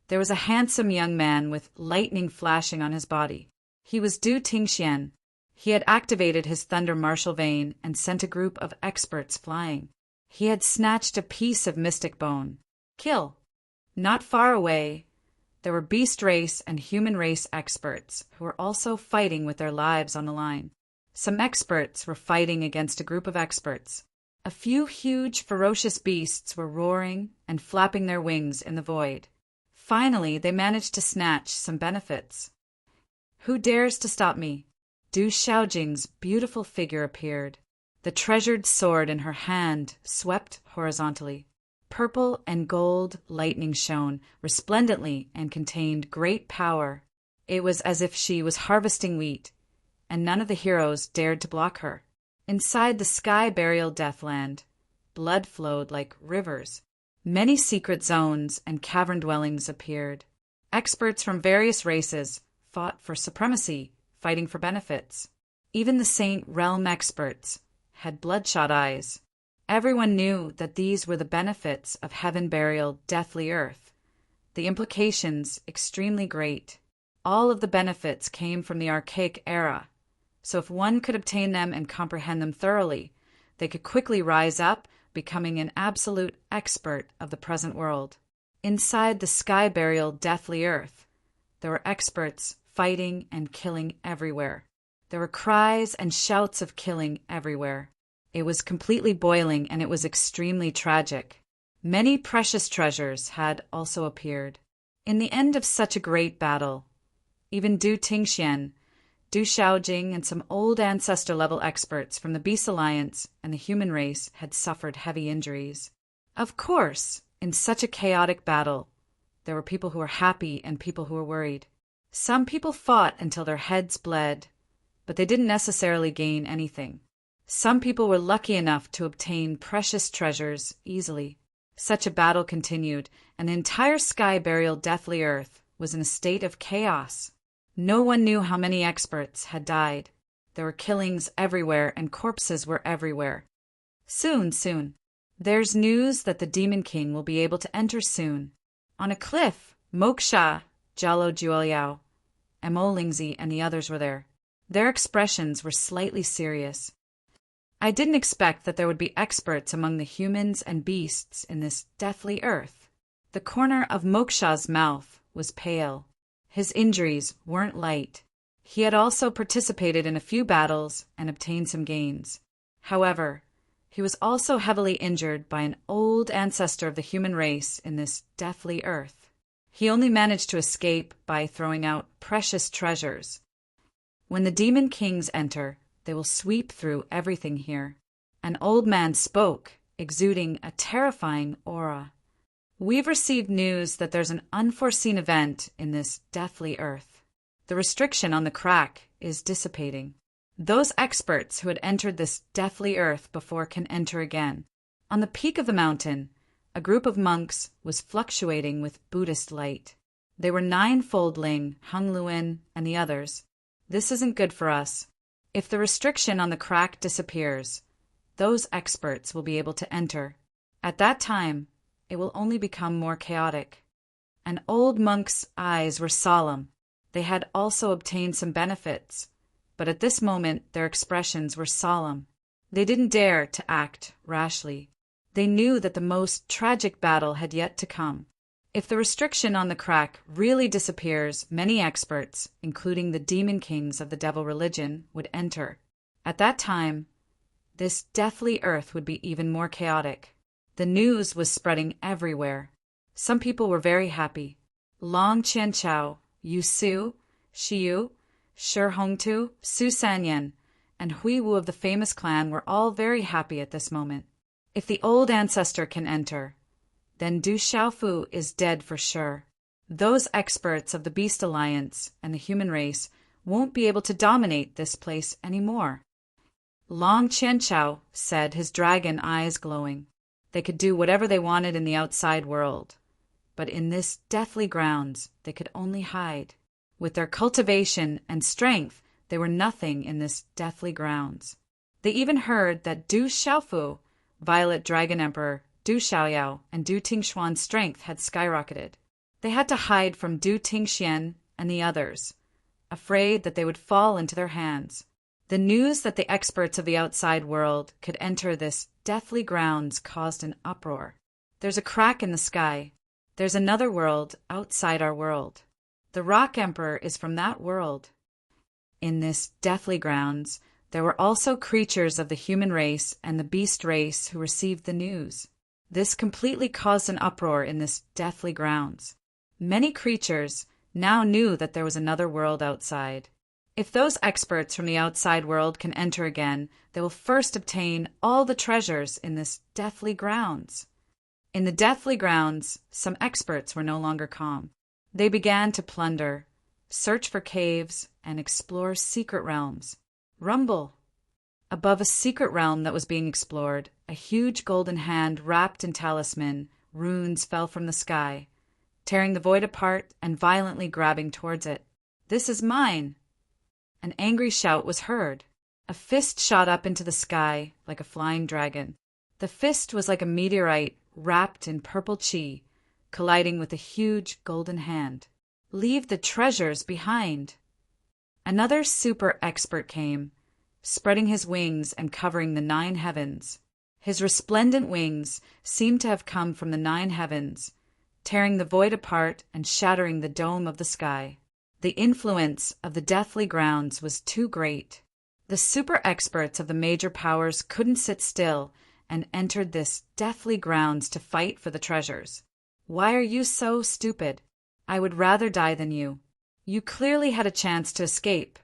There was a handsome young man with lightning flashing on his body. He was Du Tingxian. He had activated his thunder martial vein and sent a group of experts flying. He had snatched a piece of mystic bone. Kill! Not far away, there were beast race and human race experts who were also fighting with their lives on the line. Some experts were fighting against a group of experts. A few huge, ferocious beasts were roaring and flapping their wings in the void. Finally, they managed to snatch some benefits. Who dares to stop me? Du Xiaojing's beautiful figure appeared. The treasured sword in her hand swept horizontally. Purple and gold lightning shone resplendently and contained great power. It was as if she was harvesting wheat, and none of the heroes dared to block her. Inside the sky burial deathland, blood flowed like rivers. Many secret zones and cavern dwellings appeared. Experts from various races fought for supremacy, fighting for benefits. Even the Saint Realm experts had bloodshot eyes. Everyone knew that these were the benefits of heaven burial deathly earth. The implications extremely great. All of the benefits came from the archaic era, so if one could obtain them and comprehend them thoroughly, they could quickly rise up, becoming an absolute expert of the present world. Inside the sky burial deathly earth, there were experts fighting and killing everywhere. There were cries and shouts of killing everywhere. It was completely boiling, and it was extremely tragic. Many precious treasures had also appeared. In the end of such a great battle, even Du Tingxian, Du Xiaojing, and some old ancestor-level experts from the Beast Alliance and the human race had suffered heavy injuries. Of course, in such a chaotic battle, there were people who were happy and people who were worried. Some people fought until their heads bled, but they didn't necessarily gain anything. Some people were lucky enough to obtain precious treasures easily. Such a battle continued, and the entire sky burial deathly earth was in a state of chaos. No one knew how many experts had died. There were killings everywhere, and corpses were everywhere. Soon. There's news that the Demon King will be able to enter soon. On a cliff, Moksha, Jialo Jueliao, Mo Lingzi, and the others were there. Their expressions were slightly serious. I didn't expect that there would be experts among the humans and beasts in this deathly earth. The corner of Moksha's mouth was pale. His injuries weren't light. He had also participated in a few battles and obtained some gains. However, he was also heavily injured by an old ancestor of the human race in this deathly earth. He only managed to escape by throwing out precious treasures. When the Demon Kings enter, they will sweep through everything here. An old man spoke, exuding a terrifying aura. We've received news that there's an unforeseen event in this deathly earth. The restriction on the crack is dissipating. Those experts who had entered this deathly earth before can enter again. On the peak of the mountain, a group of monks was fluctuating with Buddhist light. They were Ninefold Ling, Hung Luin, and the others. This isn't good for us. If the restriction on the crack disappears, those experts will be able to enter. At that time, it will only become more chaotic. An old monk's eyes were solemn. They had also obtained some benefits, but at this moment their expressions were solemn. They didn't dare to act rashly. They knew that the most tragic battle had yet to come. If the restriction on the crack really disappears, many experts, including the demon kings of the devil religion, would enter. At that time, this deathly earth would be even more chaotic. The news was spreading everywhere. Some people were very happy. Long Qianchao, Yu Su, Shiyu, Shi Hongtu, Su Sanyan, and Hui Wu of the famous clan were all very happy at this moment. If the old ancestor can enter, then Du Xiaofu is dead for sure. Those experts of the Beast Alliance and the human race won't be able to dominate this place anymore. Long Qianchao said, his dragon eyes glowing. They could do whatever they wanted in the outside world, but in this deathly grounds they could only hide. With their cultivation and strength, they were nothing in this deathly grounds. They even heard that Du Xiaofu, Violet Dragon Emperor, Du Xiaoyao, and Du Tingshuan's strength had skyrocketed. They had to hide from Du Tingxian and the others, afraid that they would fall into their hands. The news that the experts of the outside world could enter this deathly grounds caused an uproar. There's a crack in the sky. There's another world outside our world. The Rock Emperor is from that world. In this deathly grounds, there were also creatures of the human race and the beast race who received the news. This completely caused an uproar in this deathly grounds. Many creatures now knew that there was another world outside. If those experts from the outside world can enter again, they will first obtain all the treasures in this deathly grounds. In the deathly grounds, some experts were no longer calm. They began to plunder, search for caves, and explore secret realms. Rumble! Above a secret realm that was being explored, a huge golden hand wrapped in talisman runes fell from the sky, tearing the void apart and violently grabbing towards it. "This is mine!" An angry shout was heard. A fist shot up into the sky like a flying dragon. The fist was like a meteorite wrapped in purple chi, colliding with a huge golden hand. "Leave the treasures behind!" Another super expert came, spreading his wings and covering the 9 heavens. His resplendent wings seemed to have come from the 9 heavens, tearing the void apart and shattering the dome of the sky. The influence of the deathly grounds was too great. The super experts of the major powers couldn't sit still and entered this deathly grounds to fight for the treasures. "Why are you so stupid? I would rather die than you. You clearly had a chance to escape."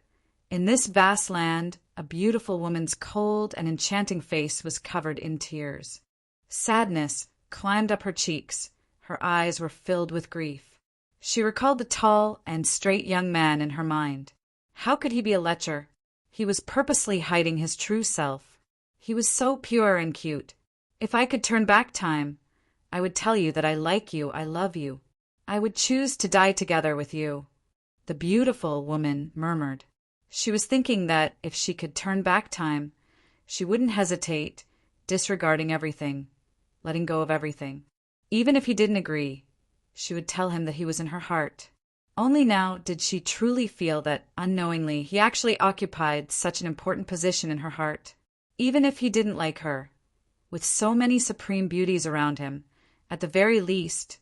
In this vast land, a beautiful woman's cold and enchanting face was covered in tears. Sadness climbed up her cheeks. Her eyes were filled with grief. She recalled the tall and straight young man in her mind. How could he be a lecher? He was purposely hiding his true self. He was so pure and cute. "If I could turn back time, I would tell you that I like you, I love you. I would choose to die together with you," the beautiful woman murmured. She was thinking that if she could turn back time, she wouldn't hesitate, disregarding everything, letting go of everything. Even if he didn't agree, she would tell him that he was in her heart. Only now did she truly feel that, unknowingly, he actually occupied such an important position in her heart. Even if he didn't like her, with so many supreme beauties around him, at the very least,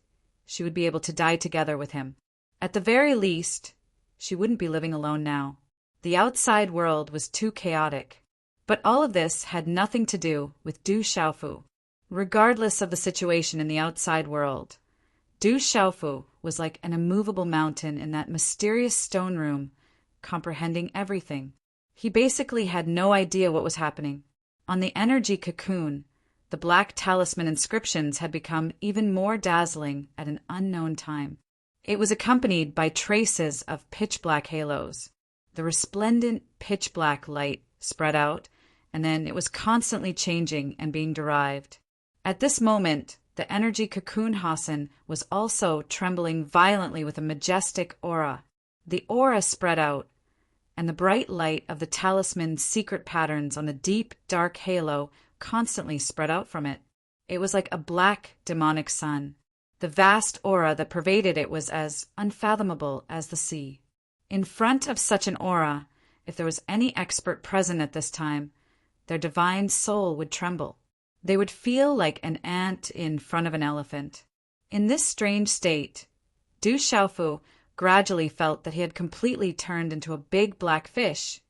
she would be able to die together with him. At the very least, she wouldn't be living alone now. The outside world was too chaotic. But all of this had nothing to do with Du Xiaofu. Regardless of the situation in the outside world, Du Xiaofu was like an immovable mountain in that mysterious stone room, comprehending everything. He basically had no idea what was happening. On the energy cocoon, the black talisman inscriptions had become even more dazzling at an unknown time. It was accompanied by traces of pitch-black halos. The resplendent pitch-black light spread out, and then it was constantly changing and being derived. At this moment, the energy cocoon Hassan was also trembling violently with a majestic aura. The aura spread out, and the bright light of the talisman's secret patterns on the deep, dark halo constantly spread out from it. It was like a black, demonic sun. The vast aura that pervaded it was as unfathomable as the sea. In front of such an aura, if there was any expert present at this time, their divine soul would tremble. They would feel like an ant in front of an elephant. In this strange state, Du Xiaofu gradually felt that he had completely turned into a big black fish,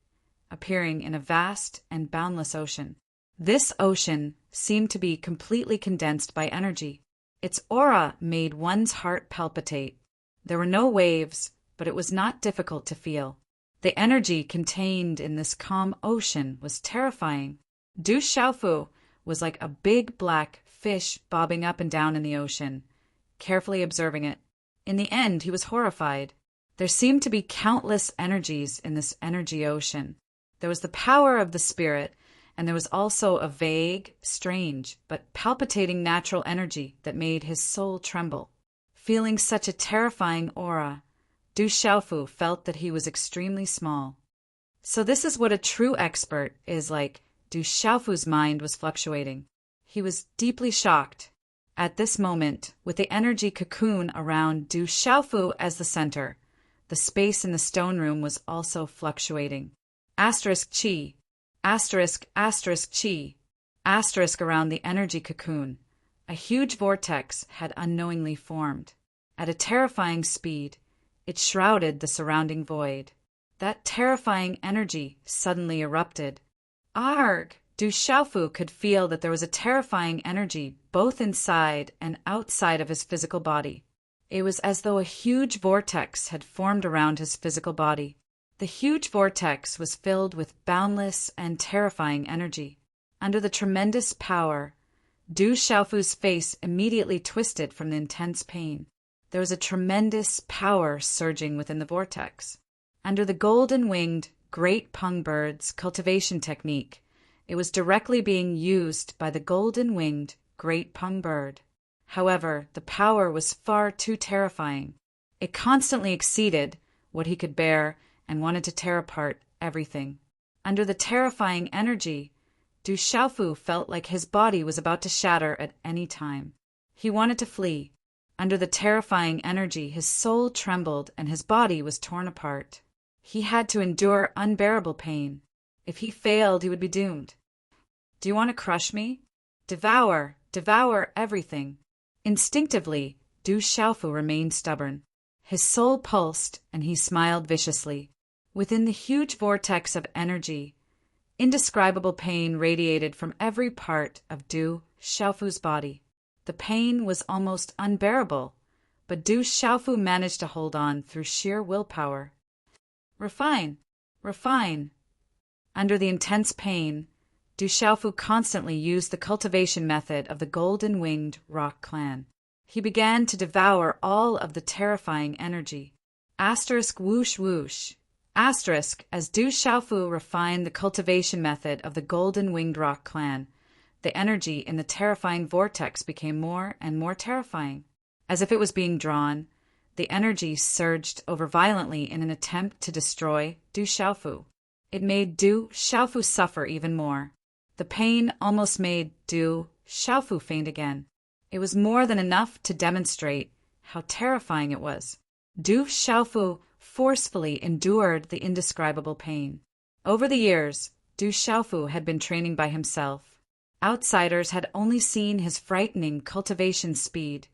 appearing in a vast and boundless ocean. This ocean seemed to be completely condensed by energy. Its aura made one's heart palpitate. There were no waves, but it was not difficult to feel. The energy contained in this calm ocean was terrifying. Du Xiaofu was like a big black fish bobbing up and down in the ocean, carefully observing it. In the end, he was horrified. There seemed to be countless energies in this energy ocean. There was the power of the spirit, and there was also a vague, strange, but palpitating natural energy that made his soul tremble. Feeling such a terrifying aura, Du Xiaofu felt that he was extremely small. So this is what a true expert is like. Du Xiaofu's mind was fluctuating. He was deeply shocked. At this moment, with the energy cocoon around Du Xiaofu as the center, the space in the stone room was also fluctuating. Asterisk chi. Asterisk chi. Asterisk around the energy cocoon. A huge vortex had unknowingly formed. At a terrifying speed, it shrouded the surrounding void. That terrifying energy suddenly erupted. Arg! Du Xiaofu could feel that there was a terrifying energy both inside and outside of his physical body. It was as though a huge vortex had formed around his physical body. The huge vortex was filled with boundless and terrifying energy. Under the tremendous power, Du Xiaofu's face immediately twisted from the intense pain. There was a tremendous power surging within the vortex. Under the golden-winged Great Pung Bird's cultivation technique, it was directly being used by the golden-winged Great Pung Bird. However, the power was far too terrifying. It constantly exceeded what he could bear and wanted to tear apart everything. Under the terrifying energy, Du Xiaofu felt like his body was about to shatter at any time. He wanted to flee. Under the terrifying energy, his soul trembled and his body was torn apart. He had to endure unbearable pain. If he failed, he would be doomed. Do you want to crush me? Devour everything. Instinctively, Du Xiaofu remained stubborn. His soul pulsed and he smiled viciously. Within the huge vortex of energy, indescribable pain radiated from every part of Du Xiaofu's body. The pain was almost unbearable, but Du Xiaofu managed to hold on through sheer willpower. Refine. Under the intense pain, Du Xiaofu constantly used the cultivation method of the golden-winged rock clan. He began to devour all of the terrifying energy. Asterisk whoosh whoosh. Asterisk, as Du Xiaofu refined the cultivation method of the golden-winged rock clan, the energy in the terrifying vortex became more and more terrifying. As if it was being drawn, the energy surged over violently in an attempt to destroy Du Xiaofu. It made Du Xiaofu suffer even more. The pain almost made Du Xiaofu faint again. It was more than enough to demonstrate how terrifying it was. Du Xiaofu forcefully endured the indescribable pain. Over the years, Du Xiaofu had been training by himself. Outsiders had only seen his frightening cultivation speed,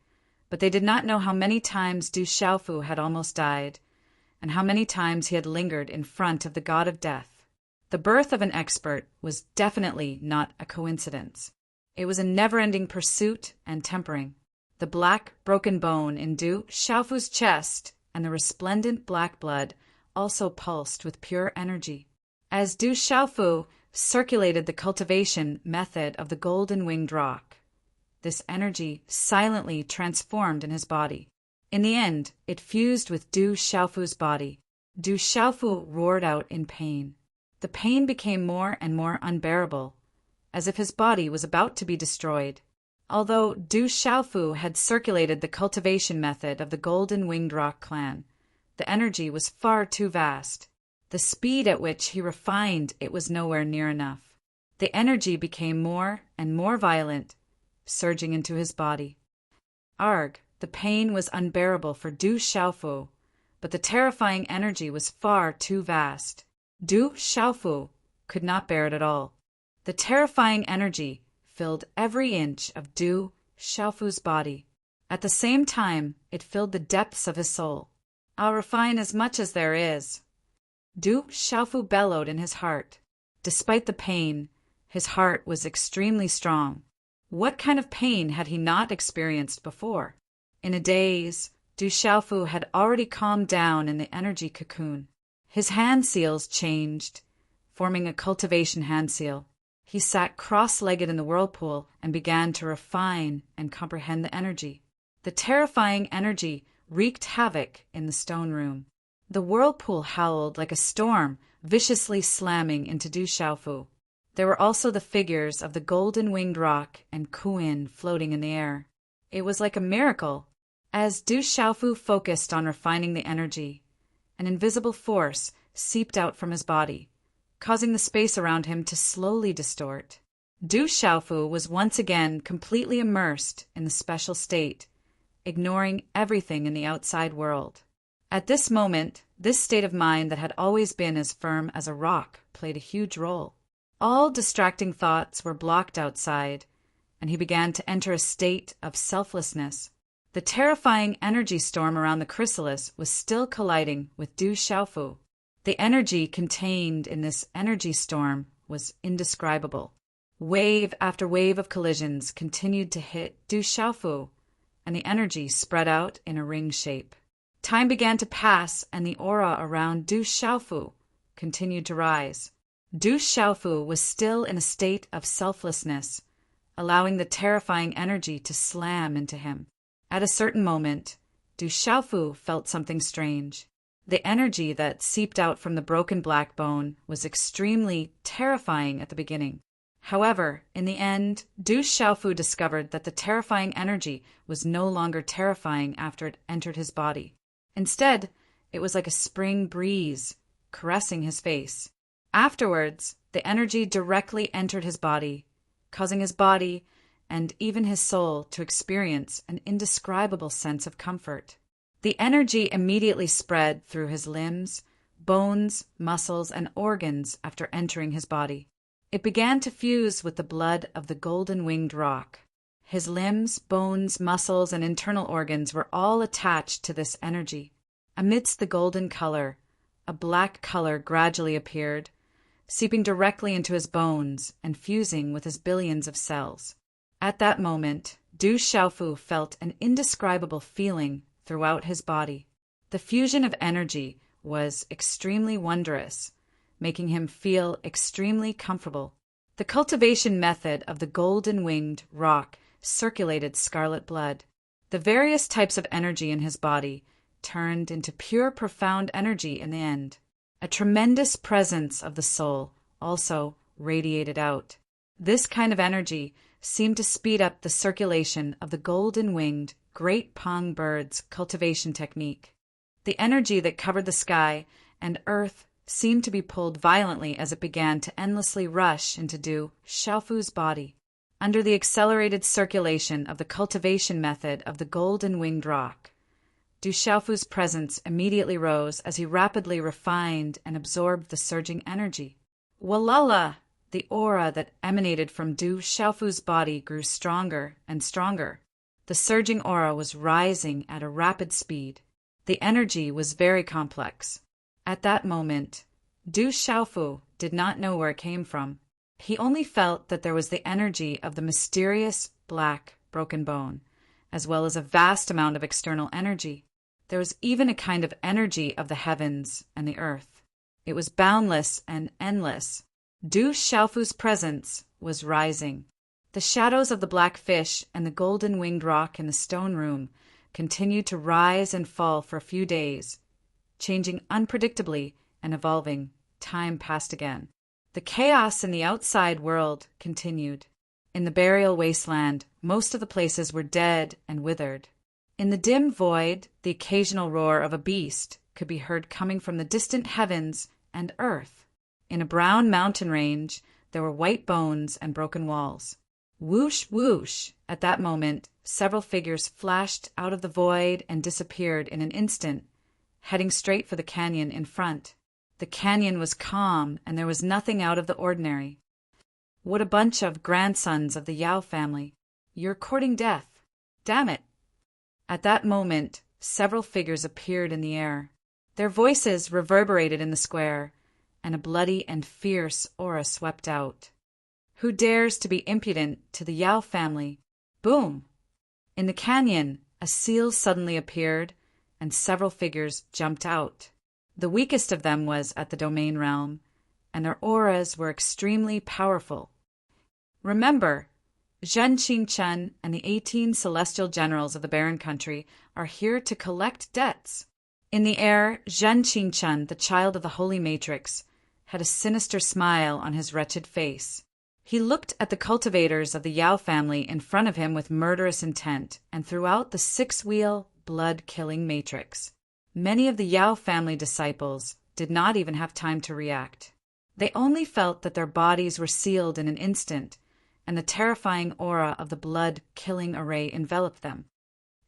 but they did not know how many times Du Xiaofu had almost died, and how many times he had lingered in front of the god of death. The birth of an expert was definitely not a coincidence. It was a never-ending pursuit and tempering. The black, broken bone in Du Xiaofu's chest and the resplendent black blood also pulsed with pure energy. As Du Xiaofu circulated the cultivation method of the golden-winged rock, this energy silently transformed in his body. In the end, it fused with Du Xiaofu's body. Du Xiaofu roared out in pain. The pain became more and more unbearable, as if his body was about to be destroyed. Although Du Xiaofu had circulated the cultivation method of the golden-winged rock clan, the energy was far too vast. The speed at which he refined it was nowhere near enough. The energy became more and more violent, surging into his body. Arg, the pain was unbearable for Du Xiaofu, but the terrifying energy was far too vast. Du Xiaofu could not bear it at all. The terrifying energy filled every inch of Du Xiaofu's body. At the same time, it filled the depths of his soul. I'll refine as much as there is. Du Xiaofu bellowed in his heart. Despite the pain, his heart was extremely strong. What kind of pain had he not experienced before? In a daze, Du Xiaofu had already calmed down in the energy cocoon. His hand seals changed, forming a cultivation hand seal. He sat cross-legged in the whirlpool and began to refine and comprehend the energy. The terrifying energy wreaked havoc in the stone room. The whirlpool howled like a storm, viciously slamming into Du Xiaofu. There were also the figures of the golden-winged rock and Kuin floating in the air. It was like a miracle. As Du Xiaofu focused on refining the energy, an invisible force seeped out from his body. causing the space around him to slowly distort. Du Xiaofu was once again completely immersed in the special state, ignoring everything in the outside world. At this moment, this state of mind that had always been as firm as a rock played a huge role. All distracting thoughts were blocked outside, and he began to enter a state of selflessness. The terrifying energy storm around the chrysalis was still colliding with Du Xiaofu. The energy contained in this energy storm was indescribable. Wave after wave of collisions continued to hit Du Xiaofu, and the energy spread out in a ring shape. Time began to pass, and the aura around Du Xiaofu continued to rise. Du Xiaofu was still in a state of selflessness, allowing the terrifying energy to slam into him. At a certain moment, Du Xiaofu felt something strange. The energy that seeped out from the broken black bone was extremely terrifying at the beginning. However, in the end, Du Xiaofu discovered that the terrifying energy was no longer terrifying after it entered his body. Instead, it was like a spring breeze caressing his face. Afterwards, the energy directly entered his body, causing his body and even his soul to experience an indescribable sense of comfort. The energy immediately spread through his limbs, bones, muscles, and organs after entering his body. It began to fuse with the blood of the golden-winged rock. His limbs, bones, muscles, and internal organs were all attached to this energy. Amidst the golden color, a black color gradually appeared, seeping directly into his bones and fusing with his billions of cells. At that moment, Du Xiaofu felt an indescribable feeling throughout his body. The fusion of energy was extremely wondrous, making him feel extremely comfortable. The cultivation method of the golden-winged rock circulated scarlet blood. The various types of energy in his body turned into pure profound energy in the end. A tremendous presence of the soul also radiated out. This kind of energy seemed to speed up the circulation of the golden-winged great pong bird's cultivation technique. The energy that covered the sky and earth seemed to be pulled violently as it began to endlessly rush into Du Xiaofu's body. Under the accelerated circulation of the cultivation method of the golden-winged rock, Du Xiaofu's presence immediately rose as he rapidly refined and absorbed the surging energy. Walala! The aura that emanated from Du Xiaofu's body grew stronger and stronger. The surging aura was rising at a rapid speed. The energy was very complex. At that moment, Du Xiaofu did not know where it came from. He only felt that there was the energy of the mysterious black broken bone, as well as a vast amount of external energy. There was even a kind of energy of the heavens and the earth. It was boundless and endless. Du Xiaofu's presence was rising. The shadows of the black fish and the golden-winged rock in the stone room continued to rise and fall for a few days, changing unpredictably and evolving. Time passed again. The chaos in the outside world continued. In the burial wasteland, most of the places were dead and withered. In the dim void, the occasional roar of a beast could be heard coming from the distant heavens and earth. In a brown mountain range, there were white bones and broken walls. Whoosh, whoosh! At that moment, several figures flashed out of the void and disappeared in an instant, heading straight for the canyon in front. The canyon was calm, and there was nothing out of the ordinary. What a bunch of grandsons of the Yao family! You're courting death. Damn it! At that moment, several figures appeared in the air. Their voices reverberated in the square, and a bloody and fierce aura swept out. Who dares to be impudent to the Yao family? Boom! In the canyon, a seal suddenly appeared, and several figures jumped out. The weakest of them was at the domain realm, and their auras were extremely powerful. Remember, Zhen Qingchen and the 18 celestial generals of the Barren Country are here to collect debts. In the air, Zhen Qingchen, the child of the Holy Matrix, had a sinister smile on his wretched face. He looked at the cultivators of the Yao family in front of him with murderous intent, and throughout the six-wheel, blood-killing matrix. Many of the Yao family disciples did not even have time to react. They only felt that their bodies were sealed in an instant, and the terrifying aura of the blood-killing array enveloped them.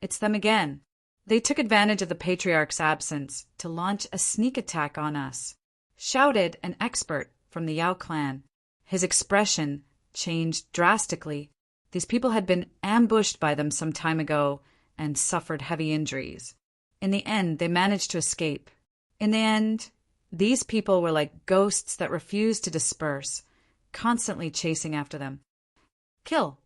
It's them again. They took advantage of the patriarch's absence to launch a sneak attack on us, shouted an expert from the Yao clan. His expression changed drastically. These people had been ambushed by them some time ago and suffered heavy injuries. In the end, they managed to escape. In the end, these people were like ghosts that refused to disperse, constantly chasing after them. Kill.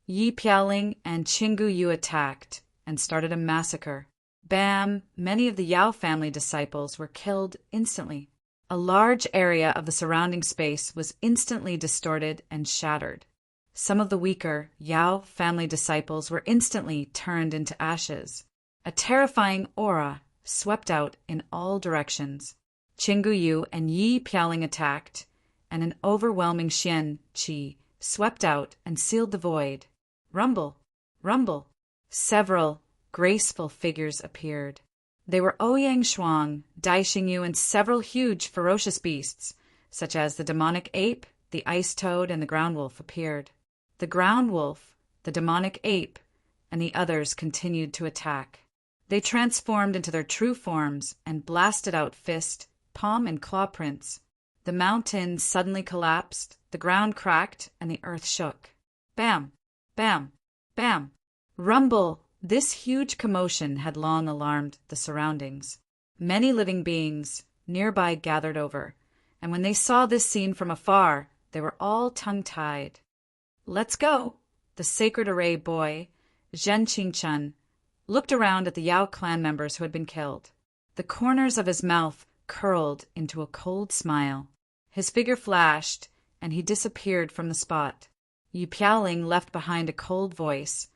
Yi Piaoling and Qinggu Yu attacked and started a massacre. Bam! Many of the Yao family disciples were killed instantly. A large area of the surrounding space was instantly distorted and shattered. Some of the weaker Yao family disciples were instantly turned into ashes. A terrifying aura swept out in all directions. Qinggu Yu and Yi Piaoling attacked, and an overwhelming Xian qi swept out and sealed the void. Rumble, rumble. Several graceful figures appeared. They were Ouyang Shuang, Dai Xingyu, and several huge ferocious beasts, such as the demonic ape, the ice toad, and the ground wolf appeared. The ground wolf, the demonic ape, and the others continued to attack. They transformed into their true forms and blasted out fist, palm, and claw prints. The mountain suddenly collapsed, the ground cracked, and the earth shook. Bam! Bam! Bam! Rumble! This huge commotion had long alarmed the surroundings. Many living beings nearby gathered over, and when they saw this scene from afar, they were all tongue-tied. Let's go! The sacred array boy, Zhen Qingchun, looked around at the Yao clan members who had been killed. The corners of his mouth curled into a cold smile. His figure flashed, and he disappeared from the spot. Yi Piaoling left behind a cold voice.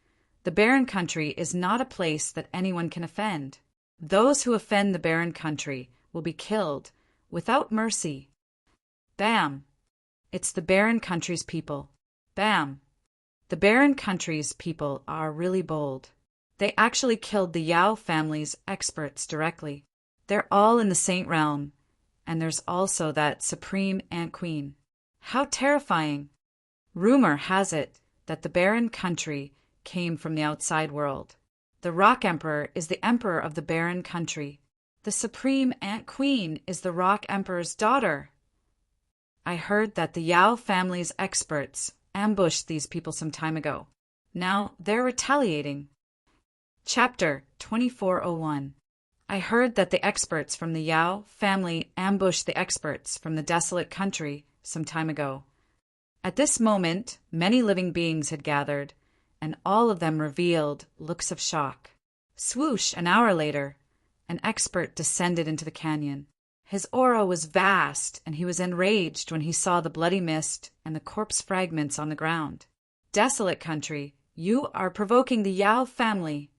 The barren country is not a place that anyone can offend. Those who offend the barren country will be killed without mercy. Bam! It's the barren country's people. Bam! The barren country's people are really bold. They actually killed the Yao family's experts directly. They're all in the Saint Realm, and there's also that Supreme Ant Queen. How terrifying! Rumor has it that the barren country came from the outside world. The Rock Emperor is the emperor of the barren country. The Supreme Ant Queen is the Rock Emperor's daughter. I heard that the Yao family's experts ambushed these people some time ago. Now they're retaliating. Chapter 2401. I heard that the experts from the Yao family ambushed the experts from the desolate country some time ago. At this moment, many living beings had gathered, and all of them revealed looks of shock. Swoosh, an hour later, an expert descended into the canyon. His aura was vast, and he was enraged when he saw the bloody mist and the corpse fragments on the ground. Desolate country, you are provoking the Yao family.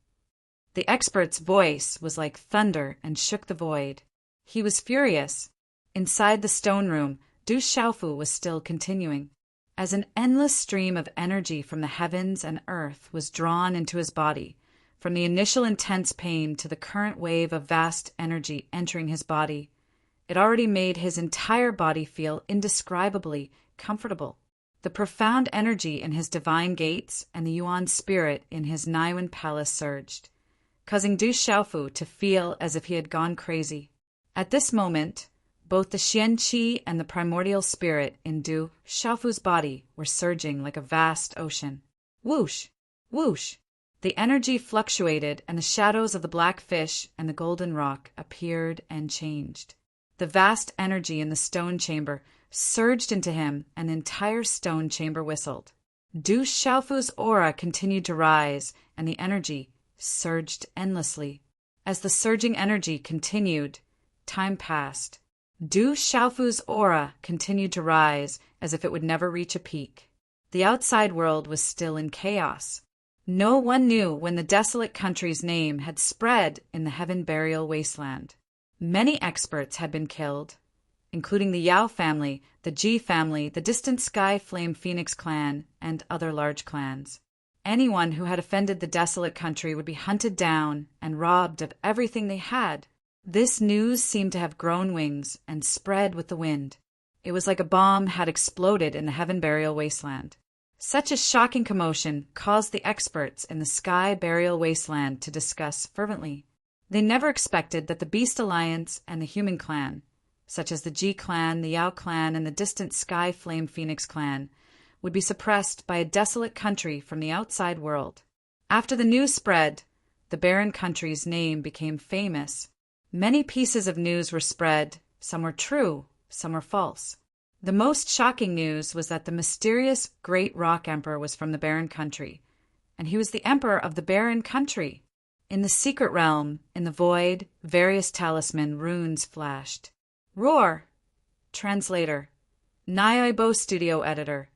The expert's voice was like thunder and shook the void. He was furious. Inside the stone room, Du Xiaofu was still continuing. As an endless stream of energy from the heavens and earth was drawn into his body, from the initial intense pain to the current wave of vast energy entering his body, it already made his entire body feel indescribably comfortable. The profound energy in his divine gates and the Yuan spirit in his Niwen palace surged, causing Du Xiaofu to feel as if he had gone crazy. At this moment, both the Xian Qi and the primordial spirit in Du Xiaofu's body were surging like a vast ocean. Whoosh! Whoosh! The energy fluctuated, and the shadows of the black fish and the golden rock appeared and changed. The vast energy in the stone chamber surged into him, and the entire stone chamber whistled. Du Xiaofu's aura continued to rise, and the energy surged endlessly. As the surging energy continued, time passed. Du Xiaofu's aura continued to rise as if it would never reach a peak. The outside world was still in chaos. No one knew when the desolate country's name had spread in the heaven burial wasteland. Many experts had been killed, including the Yao family, the Ji family, the distant Sky Flame Phoenix clan, and other large clans. Anyone who had offended the desolate country would be hunted down and robbed of everything they had. This news seemed to have grown wings and spread with the wind. It was like a bomb had exploded in the heaven burial wasteland. Such a shocking commotion caused the experts in the sky burial wasteland to discuss fervently. They never expected that the Beast Alliance and the Human Clan, such as the G Clan, the Yao Clan, and the distant Sky Flame Phoenix Clan, would be suppressed by a desolate country from the outside world. After the news spread, the barren country's name became famous. Many pieces of news were spread, some were true, some were false. The most shocking news was that the mysterious Great Rock Emperor was from the barren country, and he was the emperor of the barren country. In the secret realm, in the void, various talisman runes flashed. Roar! Translator. Naibo Studio Editor.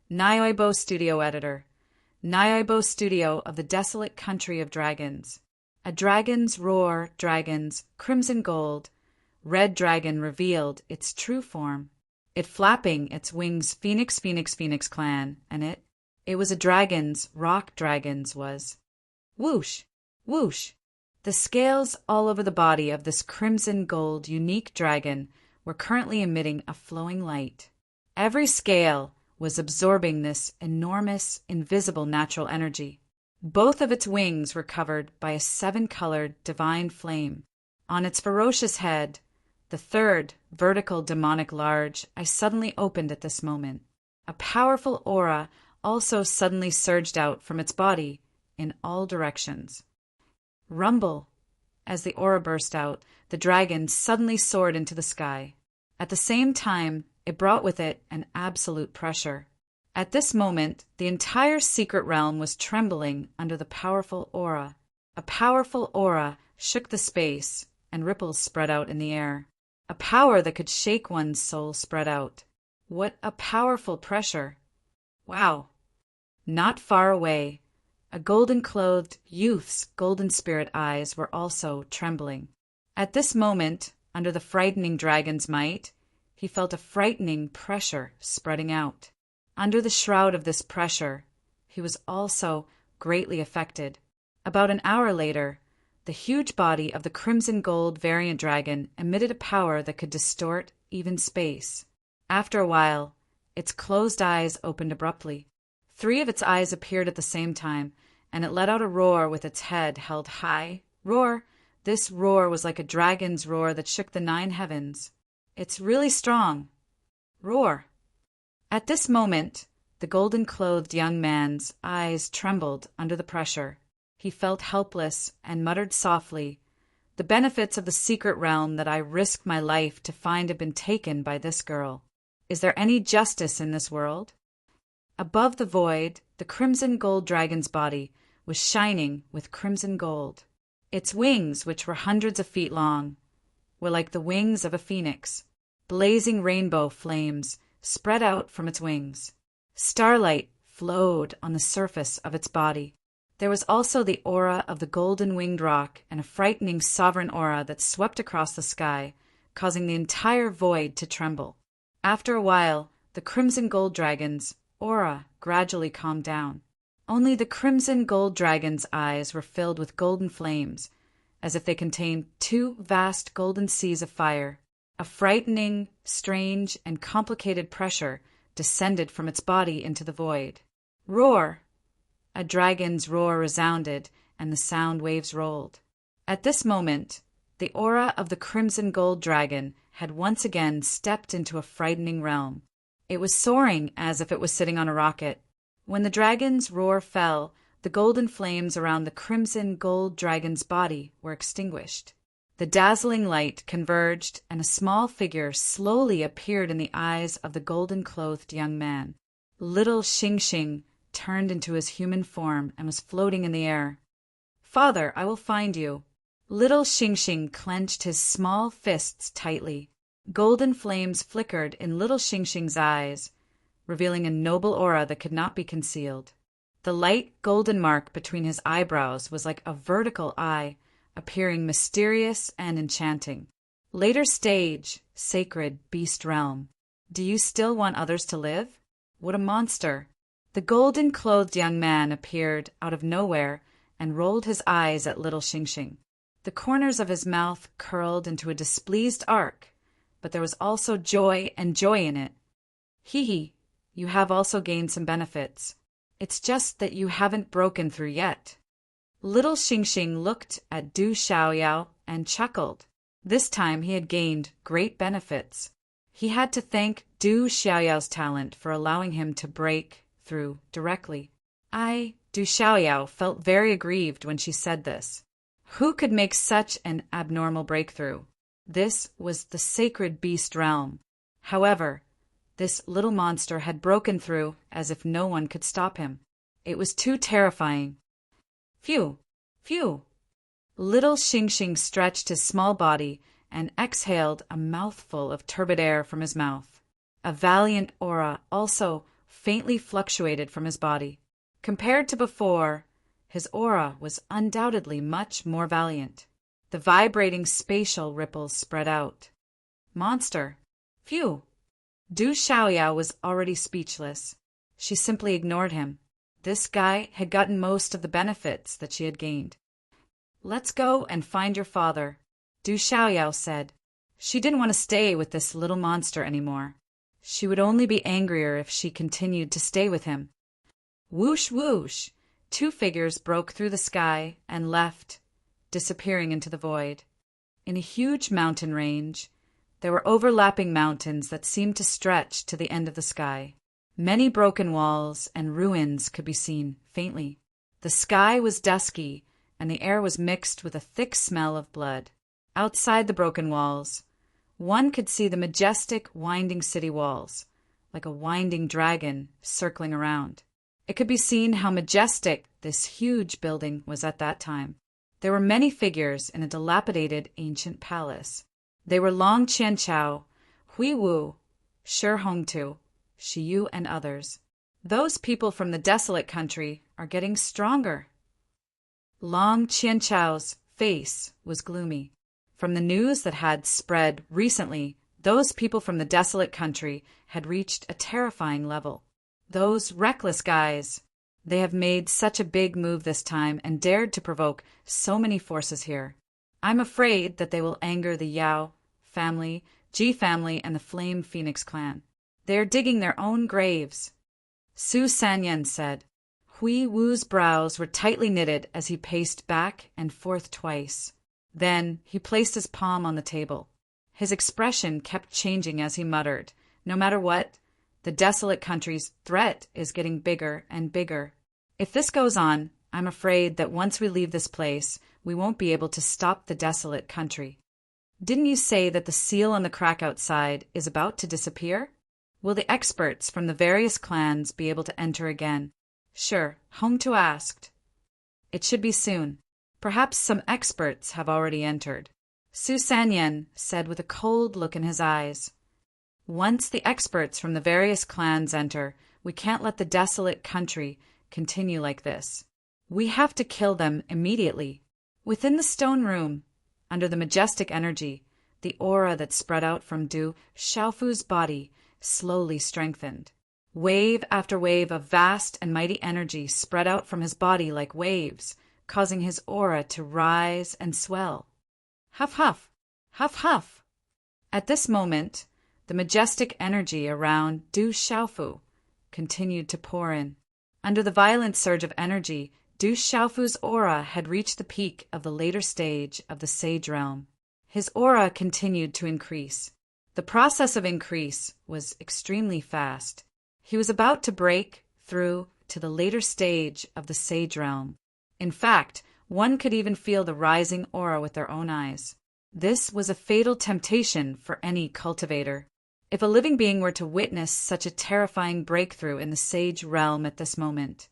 Naibo Studio Editor. Naibo Studio of the desolate country of dragons. A dragon's roar, dragons, crimson gold. Red dragon revealed its true form. It flapping its wings, Phoenix, Phoenix, Phoenix Clan, and it was a dragon's, rock dragons was. Whoosh, whoosh. The scales all over the body of this crimson gold unique dragon were currently emitting a flowing light. Every scale was absorbing this enormous, invisible natural energy. Both of its wings were covered by a 7-colored divine flame. On its ferocious head, the third, vertical demonic large, I suddenly opened at this moment. A powerful aura also suddenly surged out from its body in all directions. Rumble! As the aura burst out, the dragon suddenly soared into the sky. At the same time, it brought with it an absolute pressure. At this moment, the entire secret realm was trembling under the powerful aura. A powerful aura shook the space, and ripples spread out in the air. A power that could shake one's soul spread out. What a powerful pressure! Wow! Not far away, a golden-clothed youth's golden spirit eyes were also trembling. At this moment, under the frightening dragon's might, he felt a frightening pressure spreading out. Under the shroud of this pressure, he was also greatly affected. About an hour later, the huge body of the crimson gold variant dragon emitted a power that could distort even space. After a while, its closed eyes opened abruptly. 3 of its eyes appeared at the same time, and it let out a roar with its head held high. Roar! This roar was like a dragon's roar that shook the 9 heavens. It's really strong. Roar! At this moment, the golden-clothed young man's eyes trembled under the pressure. He felt helpless and muttered softly, "The benefits of the secret realm that I risked my life to find have been taken by this girl. Is there any justice in this world?" Above the void, the crimson gold dragon's body was shining with crimson gold. Its wings, which were hundreds of feet long, were like the wings of a phoenix. Blazing rainbow flames spread out from its wings. Starlight flowed on the surface of its body. There was also the aura of the golden-winged rock and a frightening sovereign aura that swept across the sky, causing the entire void to tremble. After a while, the crimson gold dragon's aura gradually calmed down. Only the crimson gold dragon's eyes were filled with golden flames, as if they contained 2 vast golden seas of fire. A frightening, strange, and complicated pressure descended from its body into the void. Roar! A dragon's roar resounded, and the sound waves rolled. At this moment, the aura of the crimson gold dragon had once again stepped into a frightening realm. It was soaring as if it was sitting on a rocket. When the dragon's roar fell, the golden flames around the crimson gold dragon's body were extinguished. The dazzling light converged, and a small figure slowly appeared in the eyes of the golden-clothed young man. Little Xing Xing turned into his human form and was floating in the air. "Father, I will find you." Little Xing Xing clenched his small fists tightly. Golden flames flickered in little Xing Xing's eyes, revealing a noble aura that could not be concealed. The light golden mark between his eyebrows was like a vertical eye, appearing mysterious and enchanting. Later stage, sacred beast realm. Do you still want others to live? What a monster! The golden-clothed young man appeared out of nowhere and rolled his eyes at little Xing Xing. The corners of his mouth curled into a displeased arc, but there was also joy in it. Hee, you have also gained some benefits. It's just that you haven't broken through yet. Little Xingxing looked at Du Xiaoyao and chuckled. This time he had gained great benefits. He had to thank Du Xiaoyao's talent for allowing him to break through directly. Du Xiaoyao felt very aggrieved when she said this. Who could make such an abnormal breakthrough? This was the sacred beast realm. However, this little monster had broken through as if no one could stop him. It was too terrifying. Phew! Phew! Little Xingxing stretched his small body and exhaled a mouthful of turbid air from his mouth. A valiant aura also faintly fluctuated from his body. Compared to before, his aura was undoubtedly much more valiant. The vibrating spatial ripples spread out. Monster! Phew! Du Xiaoyao was already speechless. She simply ignored him. This guy had gotten most of the benefits that she had gained. Let's go and find your father, Du Xiaoyao said. She didn't want to stay with this little monster anymore. She would only be angrier if she continued to stay with him. Whoosh, whoosh! Two figures broke through the sky and left, disappearing into the void. In a huge mountain range, there were overlapping mountains that seemed to stretch to the end of the sky. Many broken walls and ruins could be seen faintly. The sky was dusky, and the air was mixed with a thick smell of blood. Outside the broken walls, one could see the majestic, winding city walls, like a winding dragon circling around. It could be seen how majestic this huge building was at that time. There were many figures in a dilapidated ancient palace. They were Long Qianchao, Hui Wu, Shi Hongtu, Shi Yu, and others. Those people from the desolate country are getting stronger. Long Qianchao's face was gloomy. From the news that had spread recently, those people from the desolate country had reached a terrifying level. Those reckless guys, they have made such a big move this time and dared to provoke so many forces here. I'm afraid that they will anger the Yao family, Ji family, and the Flame Phoenix clan. They are digging their own graves. Su Sanyan said. Hui Wu's brows were tightly knitted as he paced back and forth twice. Then he placed his palm on the table. His expression kept changing as he muttered, no matter what, the desolate country's threat is getting bigger and bigger. If this goes on, I'm afraid that once we leave this place, we won't be able to stop the desolate country. Didn't you say that the seal on the crack outside is about to disappear? Will the experts from the various clans be able to enter again? Sure, Hongtu asked. It should be soon. Perhaps some experts have already entered. Su Sanyan said with a cold look in his eyes. Once the experts from the various clans enter, we can't let the desolate country continue like this. We have to kill them immediately. Within the stone room, under the majestic energy, the aura that spread out from Du Xiaofu's body slowly strengthened. Wave after wave of vast and mighty energy spread out from his body like waves, causing his aura to rise and swell. Huff, huff, huff, huff. At this moment, the majestic energy around Du Xiaofu continued to pour in. Under the violent surge of energy, Du Xiaofu's aura had reached the peak of the later stage of the Sage Realm. His aura continued to increase. The process of increase was extremely fast. He was about to break through to the later stage of the Sage Realm. In fact, one could even feel the rising aura with their own eyes. This was a fatal temptation for any cultivator. If a living being were to witness such a terrifying breakthrough in the Sage Realm at this moment,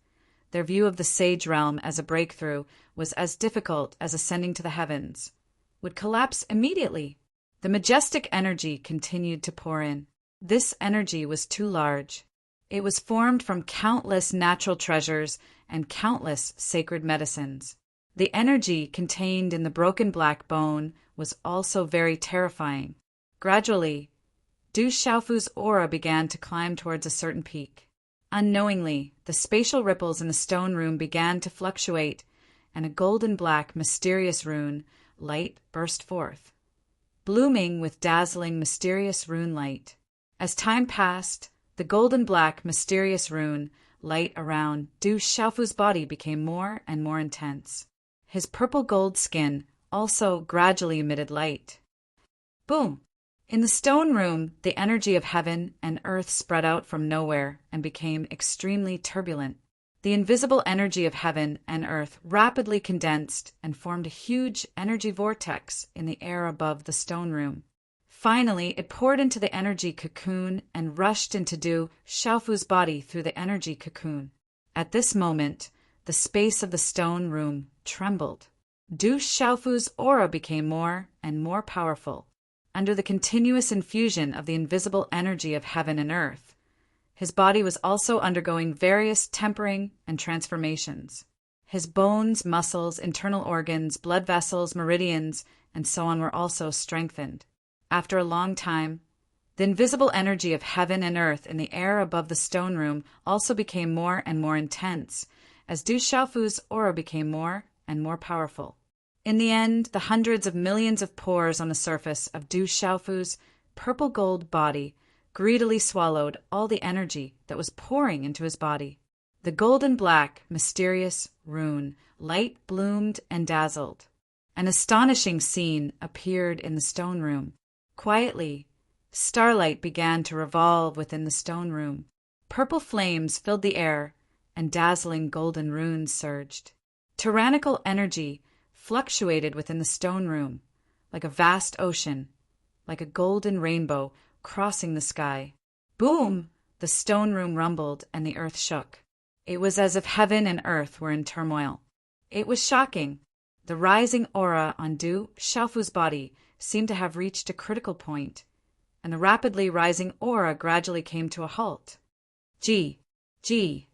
their view of the Sage Realm as a breakthrough was as difficult as ascending to the heavens, would collapse immediately. The majestic energy continued to pour in. This energy was too large. It was formed from countless natural treasures and countless sacred medicines. The energy contained in the broken black bone was also very terrifying. Gradually, Du Xiaofu's aura began to climb towards a certain peak. Unknowingly, the spatial ripples in the stone room began to fluctuate, and a golden black, mysterious rune light burst forth. blooming with dazzling, mysterious rune light. As time passed, the golden-black, mysterious rune light around Du Xiaofu's body became more and more intense. His purple-gold skin also gradually emitted light. Boom! In the stone room, the energy of heaven and earth spread out from nowhere and became extremely turbulent. The invisible energy of heaven and earth rapidly condensed and formed a huge energy vortex in the air above the stone room. Finally, it poured into the energy cocoon and rushed into Du Xiaofu's body through the energy cocoon. At this moment, the space of the stone room trembled. Du Xiaofu's aura became more and more powerful. Under the continuous infusion of the invisible energy of heaven and earth, his body was also undergoing various tempering and transformations. His bones, muscles, internal organs, blood vessels, meridians, and so on were also strengthened. After a long time, the invisible energy of heaven and earth in the air above the stone room also became more and more intense, as Du Xiaofu's aura became more and more powerful. In the end, the hundreds of millions of pores on the surface of Du Xiaofu's purple-gold body greedily swallowed all the energy that was pouring into his body. The golden-black, mysterious rune light bloomed and dazzled. An astonishing scene appeared in the stone room. Quietly, starlight began to revolve within the stone room. Purple flames filled the air, and dazzling golden runes surged. Tyrannical energy fluctuated within the stone room, like a vast ocean, like a golden rainbow crossing the sky. Boom! The stone room rumbled and the earth shook. It was as if heaven and earth were in turmoil. It was shocking. The rising aura on Du Xiaofu's body seemed to have reached a critical point, and the rapidly rising aura gradually came to a halt. Gee! Gee!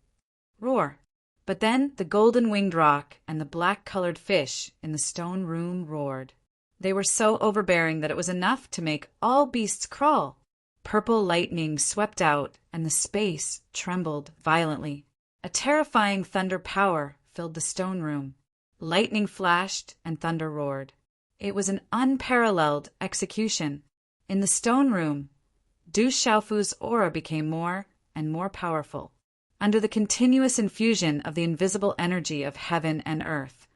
Roar! But then the golden-winged rock and the black-colored fish in the stone room roared. They were so overbearing that it was enough to make all beasts crawl. Purple lightning swept out, and the space trembled violently. A terrifying thunder power filled the stone room. Lightning flashed and thunder roared. It was an unparalleled execution. In the stone room, Du Xiaofu's aura became more and more powerful. Under the continuous infusion of the invisible energy of heaven and earth,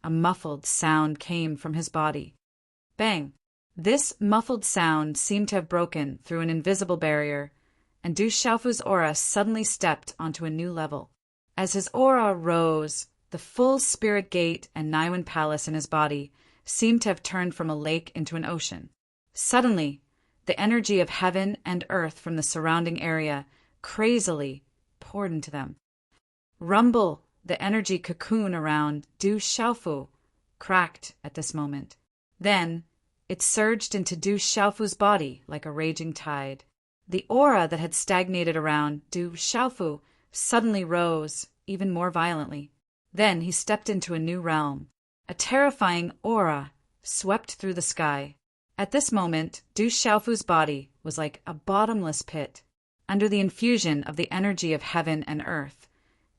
a muffled sound came from his body. Bang! This muffled sound seemed to have broken through an invisible barrier, and Du Xiaofu's aura suddenly stepped onto a new level. As his aura rose, the full spirit gate and Naiwan palace in his body seemed to have turned from a lake into an ocean. Suddenly, the energy of heaven and earth from the surrounding area crazily poured into them. Rumble! The energy cocoon around Du Xiaofu cracked at this moment. Then, it surged into Du Xiaofu's body like a raging tide. The aura that had stagnated around Du Xiaofu suddenly rose even more violently. Then he stepped into a new realm. A terrifying aura swept through the sky. At this moment, Du Xiaofu's body was like a bottomless pit. Under the infusion of the energy of heaven and earth,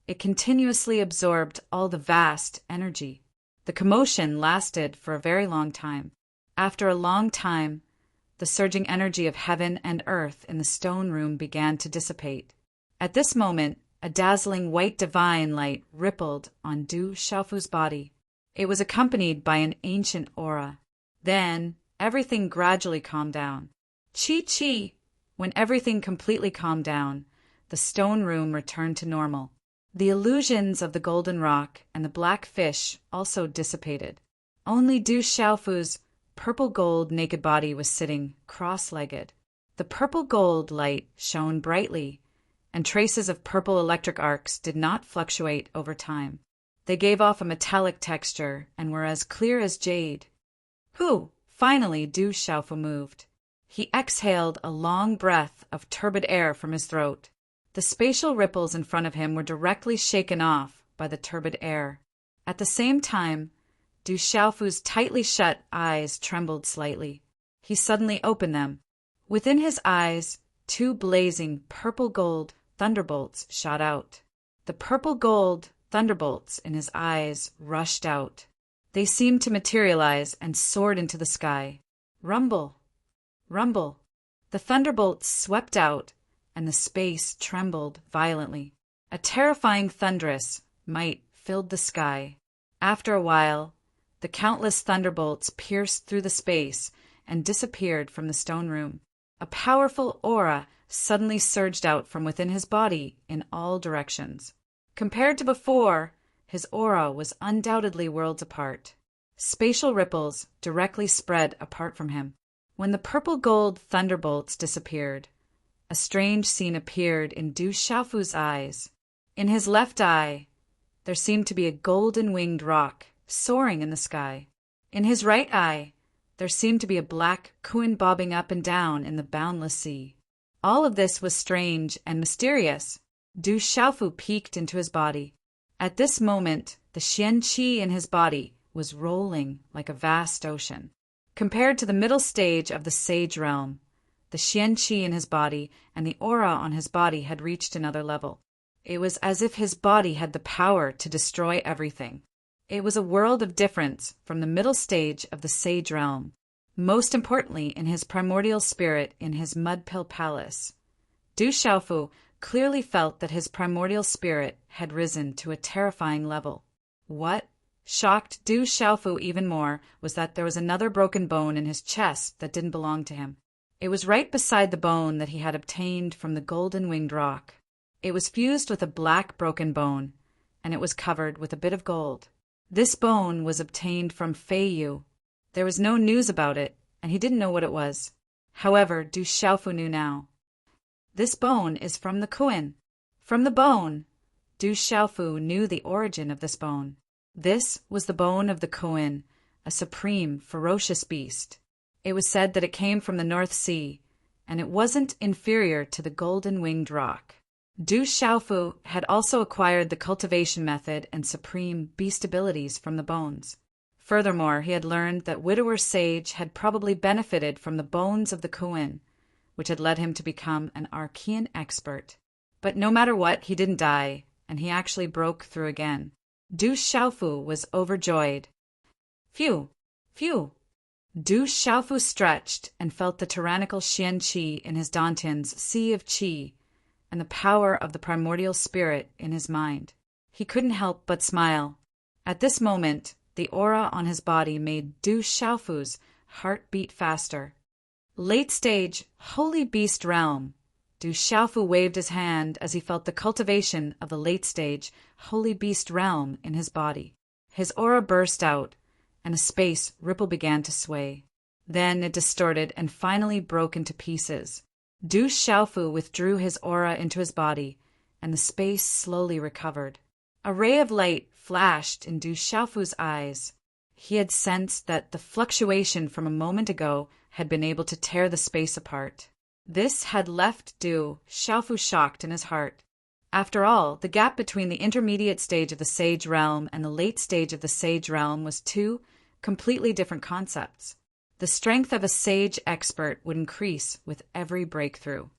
it continuously absorbed all the vast energy. The commotion lasted for a very long time. After a long time, the surging energy of heaven and earth in the stone room began to dissipate. At this moment, a dazzling white divine light rippled on Du Xiaofu's body. It was accompanied by an ancient aura. Then, everything gradually calmed down. Chi! When everything completely calmed down, the stone room returned to normal. The illusions of the golden rock and the black fish also dissipated. Only Du Xiaofu's purple-gold naked body was sitting cross-legged. The purple-gold light shone brightly, and traces of purple electric arcs did not fluctuate over time. They gave off a metallic texture and were as clear as jade. Finally, Du Xiaofu moved. He exhaled a long breath of turbid air from his throat. The spatial ripples in front of him were directly shaken off by the turbid air. At the same time, Du Xiaofu's tightly shut eyes trembled slightly. He suddenly opened them. Within his eyes, two blazing purple-gold thunderbolts shot out. The purple-gold thunderbolts in his eyes rushed out. They seemed to materialize and soared into the sky. Rumble! Rumble! The thunderbolts swept out, and the space trembled violently. A terrifying thunderous might filled the sky. After a while, the countless thunderbolts pierced through the space and disappeared from the stone room. A powerful aura suddenly surged out from within his body in all directions. Compared to before, his aura was undoubtedly worlds apart. Spatial ripples directly spread apart from him. When the purple-gold thunderbolts disappeared, a strange scene appeared in Du Xiaofu's eyes. In his left eye, there seemed to be a golden-winged roc soaring in the sky. In his right eye, there seemed to be a black kuan bobbing up and down in the boundless sea. All of this was strange and mysterious. Du Xiaofu peeked into his body. At this moment, the Xian Qi in his body was rolling like a vast ocean. Compared to the middle stage of the Sage Realm, the Xian Qi in his body and the aura on his body had reached another level. It was as if his body had the power to destroy everything. It was a world of difference from the middle stage of the Sage Realm, most importantly in his primordial spirit in his Mudpill Palace. Du Xiaofu clearly felt that his primordial spirit had risen to a terrifying level. What shocked Du Xiaofu even more was that there was another broken bone in his chest that didn't belong to him. It was right beside the bone that he had obtained from the golden-winged roc. It was fused with a black broken bone, and it was covered with a bit of gold. This bone was obtained from Fei Yu. There was no news about it, and he didn't know what it was. However, Du Xiaofu knew now. This bone is from the kuan. From the bone, Du Xiaofu knew the origin of this bone. This was the bone of the kuan, a supreme, ferocious beast. It was said that it came from the North Sea, and it wasn't inferior to the golden-winged roc. Du Xiaofu had also acquired the cultivation method and supreme beast abilities from the bones. Furthermore, he had learned that Widower Sage had probably benefited from the bones of the kuan, which had led him to become an Archean expert. But no matter what, he didn't die, and he actually broke through again. Du Xiaofu was overjoyed. Phew! Phew! Du Xiaofu stretched and felt the tyrannical Xian Qi in his Dantian's sea of qi, and the power of the primordial spirit in his mind. He couldn't help but smile. At this moment, the aura on his body made Du Xiaofu's heart beat faster. Late stage, Holy Beast Realm. Du Xiaofu waved his hand as he felt the cultivation of the late stage, Holy Beast Realm in his body. His aura burst out, and a space ripple began to sway. Then it distorted and finally broke into pieces. Du Xiaofu withdrew his aura into his body, and the space slowly recovered. A ray of light flashed in Du Xiaofu's eyes. He had sensed that the fluctuation from a moment ago had been able to tear the space apart. This had left Du Xiaofu shocked in his heart. After all, the gap between the intermediate stage of the Sage Realm and the late stage of the Sage Realm was two completely different concepts. The strength of a sage expert would increase with every breakthrough.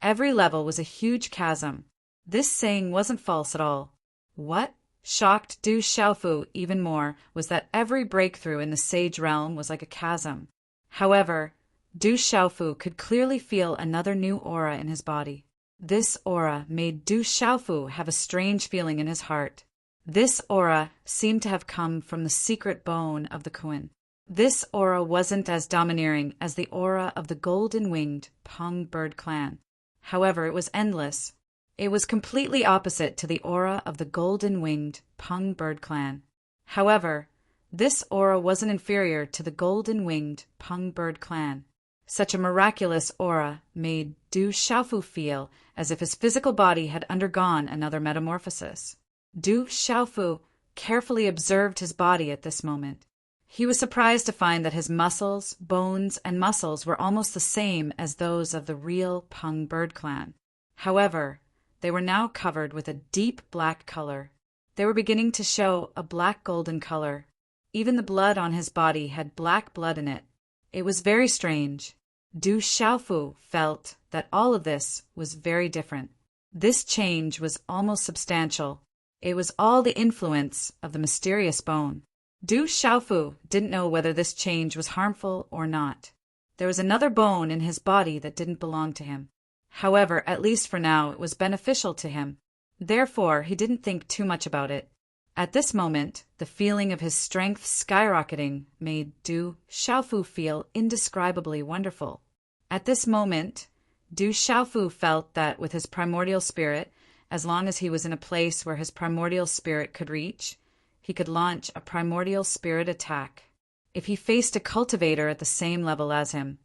Every level was a huge chasm. This saying wasn't false at all. What shocked Du Xiaofu even more was that every breakthrough in the Sage Realm was like a chasm. However, Du Xiaofu could clearly feel another new aura in his body. This aura made Du Xiaofu have a strange feeling in his heart. This aura seemed to have come from the secret bone of the kuan. This aura wasn't as domineering as the aura of the golden-winged Peng bird clan. However, it was endless. It was completely opposite to the aura of the golden-winged Peng bird clan. However, this aura wasn't inferior to the golden-winged Peng bird clan. Such a miraculous aura made Du Xiaofu feel as if his physical body had undergone another metamorphosis. Du Xiaofu carefully observed his body at this moment. He was surprised to find that his muscles, bones, and muscles were almost the same as those of the real Peng bird clan. However, they were now covered with a deep black color. They were beginning to show a black-golden color. Even the blood on his body had black blood in it. It was very strange. Du Xiaofu felt that all of this was very different. This change was almost substantial. It was all the influence of the mysterious bone. Du Xiaofu didn't know whether this change was harmful or not. There was another bone in his body that didn't belong to him. However, at least for now, it was beneficial to him. Therefore, he didn't think too much about it. At this moment, the feeling of his strength skyrocketing made Du Xiaofu feel indescribably wonderful. At this moment, Du Xiaofu felt that with his primordial spirit, as long as he was in a place where his primordial spirit could reach, he could launch a primordial spirit attack. If he faced a cultivator at the same level as him,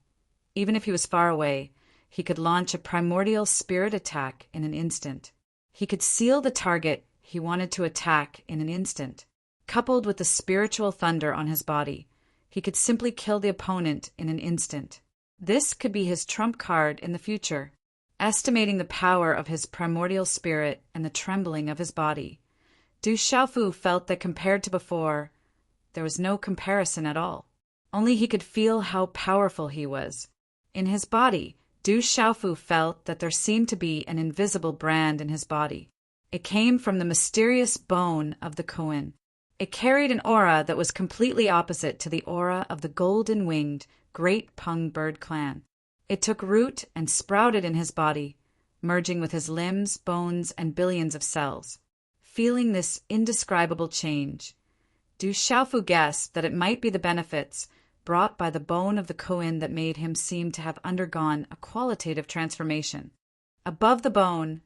even if he was far away, he could launch a primordial spirit attack in an instant. He could seal the target he wanted to attack in an instant. Coupled with the spiritual thunder on his body, he could simply kill the opponent in an instant. This could be his trump card in the future. Estimating the power of his primordial spirit and the trembling of his body, Du Xiaofu felt that compared to before, there was no comparison at all. Only he could feel how powerful he was. In his body, Du Xiaofu felt that there seemed to be an invisible brand in his body. It came from the mysterious bone of the koan. It carried an aura that was completely opposite to the aura of the golden-winged Great Peng bird clan. It took root and sprouted in his body, merging with his limbs, bones, and billions of cells. Feeling this indescribable change, Du Xiaofu guessed that it might be the benefits brought by the bone of the koan that made him seem to have undergone a qualitative transformation. Above the bone,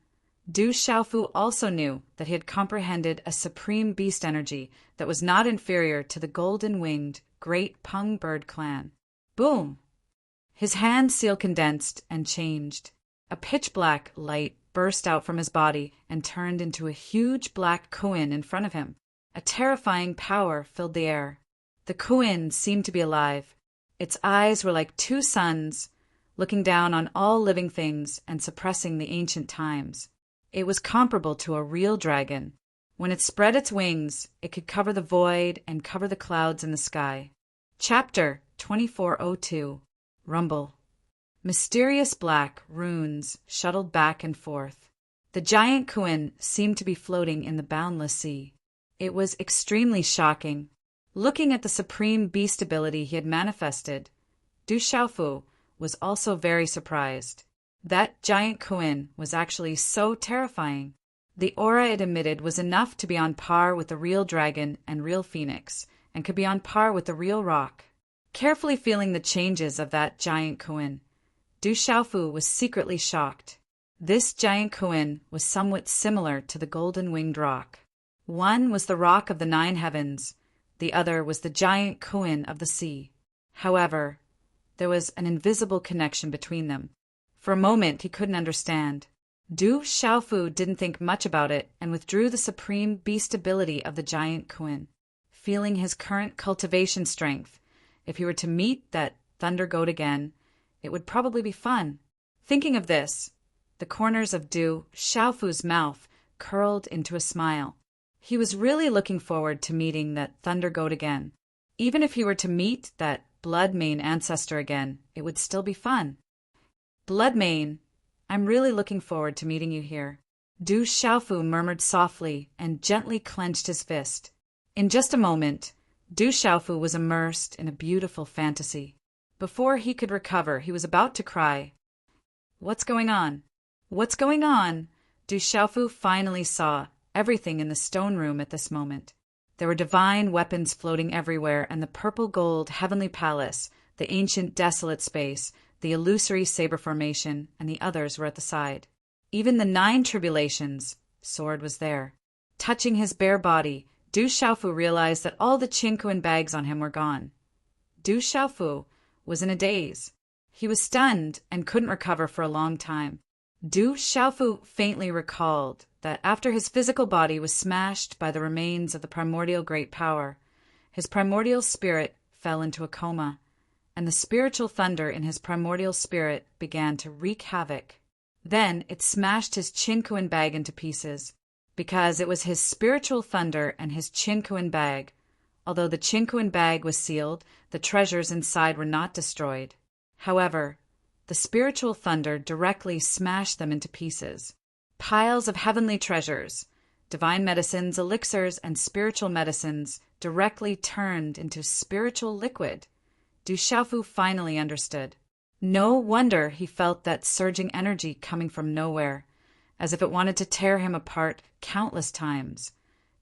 Du Xiaofu also knew that he had comprehended a supreme beast energy that was not inferior to the golden-winged Great Peng bird clan. Boom! His hand seal condensed and changed. A pitch-black light burst out from his body and turned into a huge black koan in front of him. A terrifying power filled the air. The koan seemed to be alive. Its eyes were like two suns, looking down on all living things and suppressing the ancient times. It was comparable to a real dragon. When it spread its wings, it could cover the void and cover the clouds in the sky. Chapter 2402. Rumble. Mysterious black runes shuttled back and forth. The giant koan seemed to be floating in the boundless sea. It was extremely shocking. Looking at the supreme beast ability he had manifested, Du Xiaofu was also very surprised. That giant koan was actually so terrifying. The aura it emitted was enough to be on par with the real dragon and real phoenix, and could be on par with the real rock. Carefully feeling the changes of that giant koan, Du Xiaofu was secretly shocked. This giant koan was somewhat similar to the golden-winged rock. One was the rock of the 9 heavens, the other was the giant koan of the sea. However, there was an invisible connection between them. For a moment he couldn't understand. Du Xiaofu didn't think much about it and withdrew the supreme beast ability of the giant koan. Feeling his current cultivation strength, if he were to meet that thunder goat again, it would probably be fun. Thinking of this, the corners of Du Xiaofu's mouth curled into a smile. He was really looking forward to meeting that thunder goat again. Even if he were to meet that Bloodmane ancestor again, it would still be fun. Bloodmane, I'm really looking forward to meeting you here. Du Xiaofu murmured softly and gently clenched his fist. In just a moment, Du Xiaofu was immersed in a beautiful fantasy. Before he could recover, he was about to cry. What's going on? What's going on? Du Xiaofu finally saw everything in the stone room at this moment. There were divine weapons floating everywhere, and the purple-gold heavenly palace, the ancient desolate space, the illusory saber formation, and the others were at the side. Even the 9 tribulations sword was there. Touching his bare body, Du Xiaofu realized that all the Qinkuan bags on him were gone. Du Xiaofu was in a daze. He was stunned and couldn't recover for a long time. Du Xiaofu faintly recalled that after his physical body was smashed by the remains of the primordial great power, his primordial spirit fell into a coma, and the spiritual thunder in his primordial spirit began to wreak havoc. Then it smashed his Qinkuan bag into pieces, because it was his spiritual thunder and his Qinkuan bag. Although the Qinkuan bag was sealed, the treasures inside were not destroyed. However, the spiritual thunder directly smashed them into pieces. Piles of heavenly treasures, divine medicines, elixirs, and spiritual medicines directly turned into spiritual liquid. Du Xiaofu finally understood. No wonder he felt that surging energy coming from nowhere, as if it wanted to tear him apart countless times,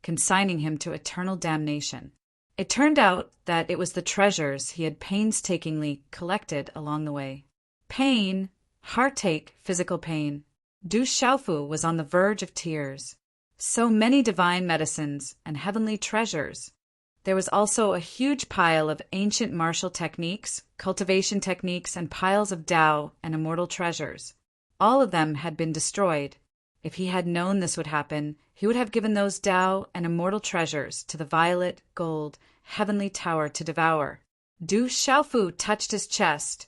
consigning him to eternal damnation. It turned out that it was the treasures he had painstakingly collected along the way. Pain, heartache, physical pain. Du Xiaofu was on the verge of tears. So many divine medicines and heavenly treasures. There was also a huge pile of ancient martial techniques, cultivation techniques, and piles of Tao and immortal treasures. All of them had been destroyed. If he had known this would happen, he would have given those Tao and immortal treasures to the violet, gold, heavenly tower to devour. Du Xiaofu touched his chest,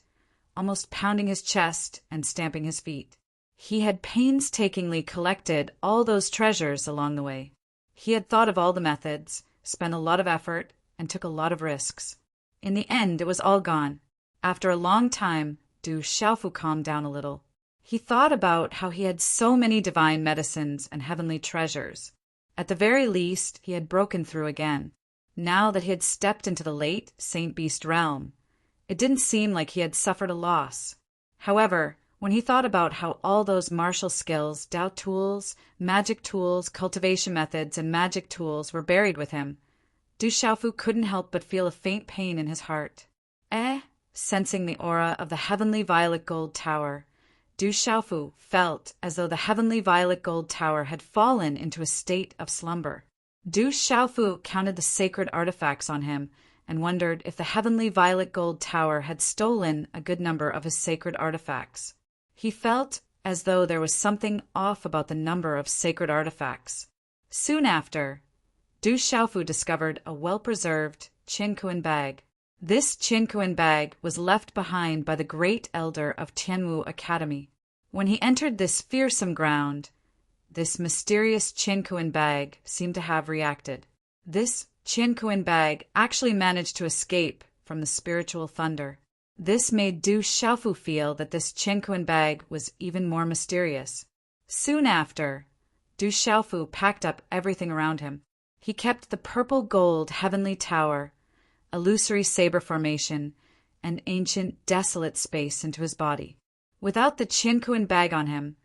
almost pounding his chest and stamping his feet. He had painstakingly collected all those treasures along the way. He had thought of all the methods, spent a lot of effort, and took a lot of risks. In the end, it was all gone. After a long time, Du Xiaofu calmed down a little. He thought about how he had so many divine medicines and heavenly treasures. At the very least, he had broken through again. Now that he had stepped into the late Saint Beast realm, it didn't seem like he had suffered a loss. However, when he thought about how all those martial skills, Tao tools, magic tools, cultivation methods, and magic tools were buried with him, Du Xiaofu couldn't help but feel a faint pain in his heart. Sensing the aura of the heavenly violet gold tower, Du Xiaofu felt as though the heavenly violet gold tower had fallen into a state of slumber. Du Xiaofu counted the sacred artifacts on him and wondered if the heavenly violet gold tower had stolen a good number of his sacred artifacts. He felt as though there was something off about the number of sacred artifacts. Soon after, Du Xiaofu discovered a well-preserved Qinkuan bag. This Qinkuan bag was left behind by the great elder of Tianwu Academy. When he entered this fearsome ground, this mysterious Qinkuan bag seemed to have reacted. This Qinkuan bag actually managed to escape from the spiritual thunder. This made Du Xiaofu feel that this Qinkuan bag was even more mysterious. Soon after, Du Xiaofu packed up everything around him. He kept the purple gold heavenly tower, illusory saber formation, and ancient desolate space into his body. Without the Qinkuan bag on him,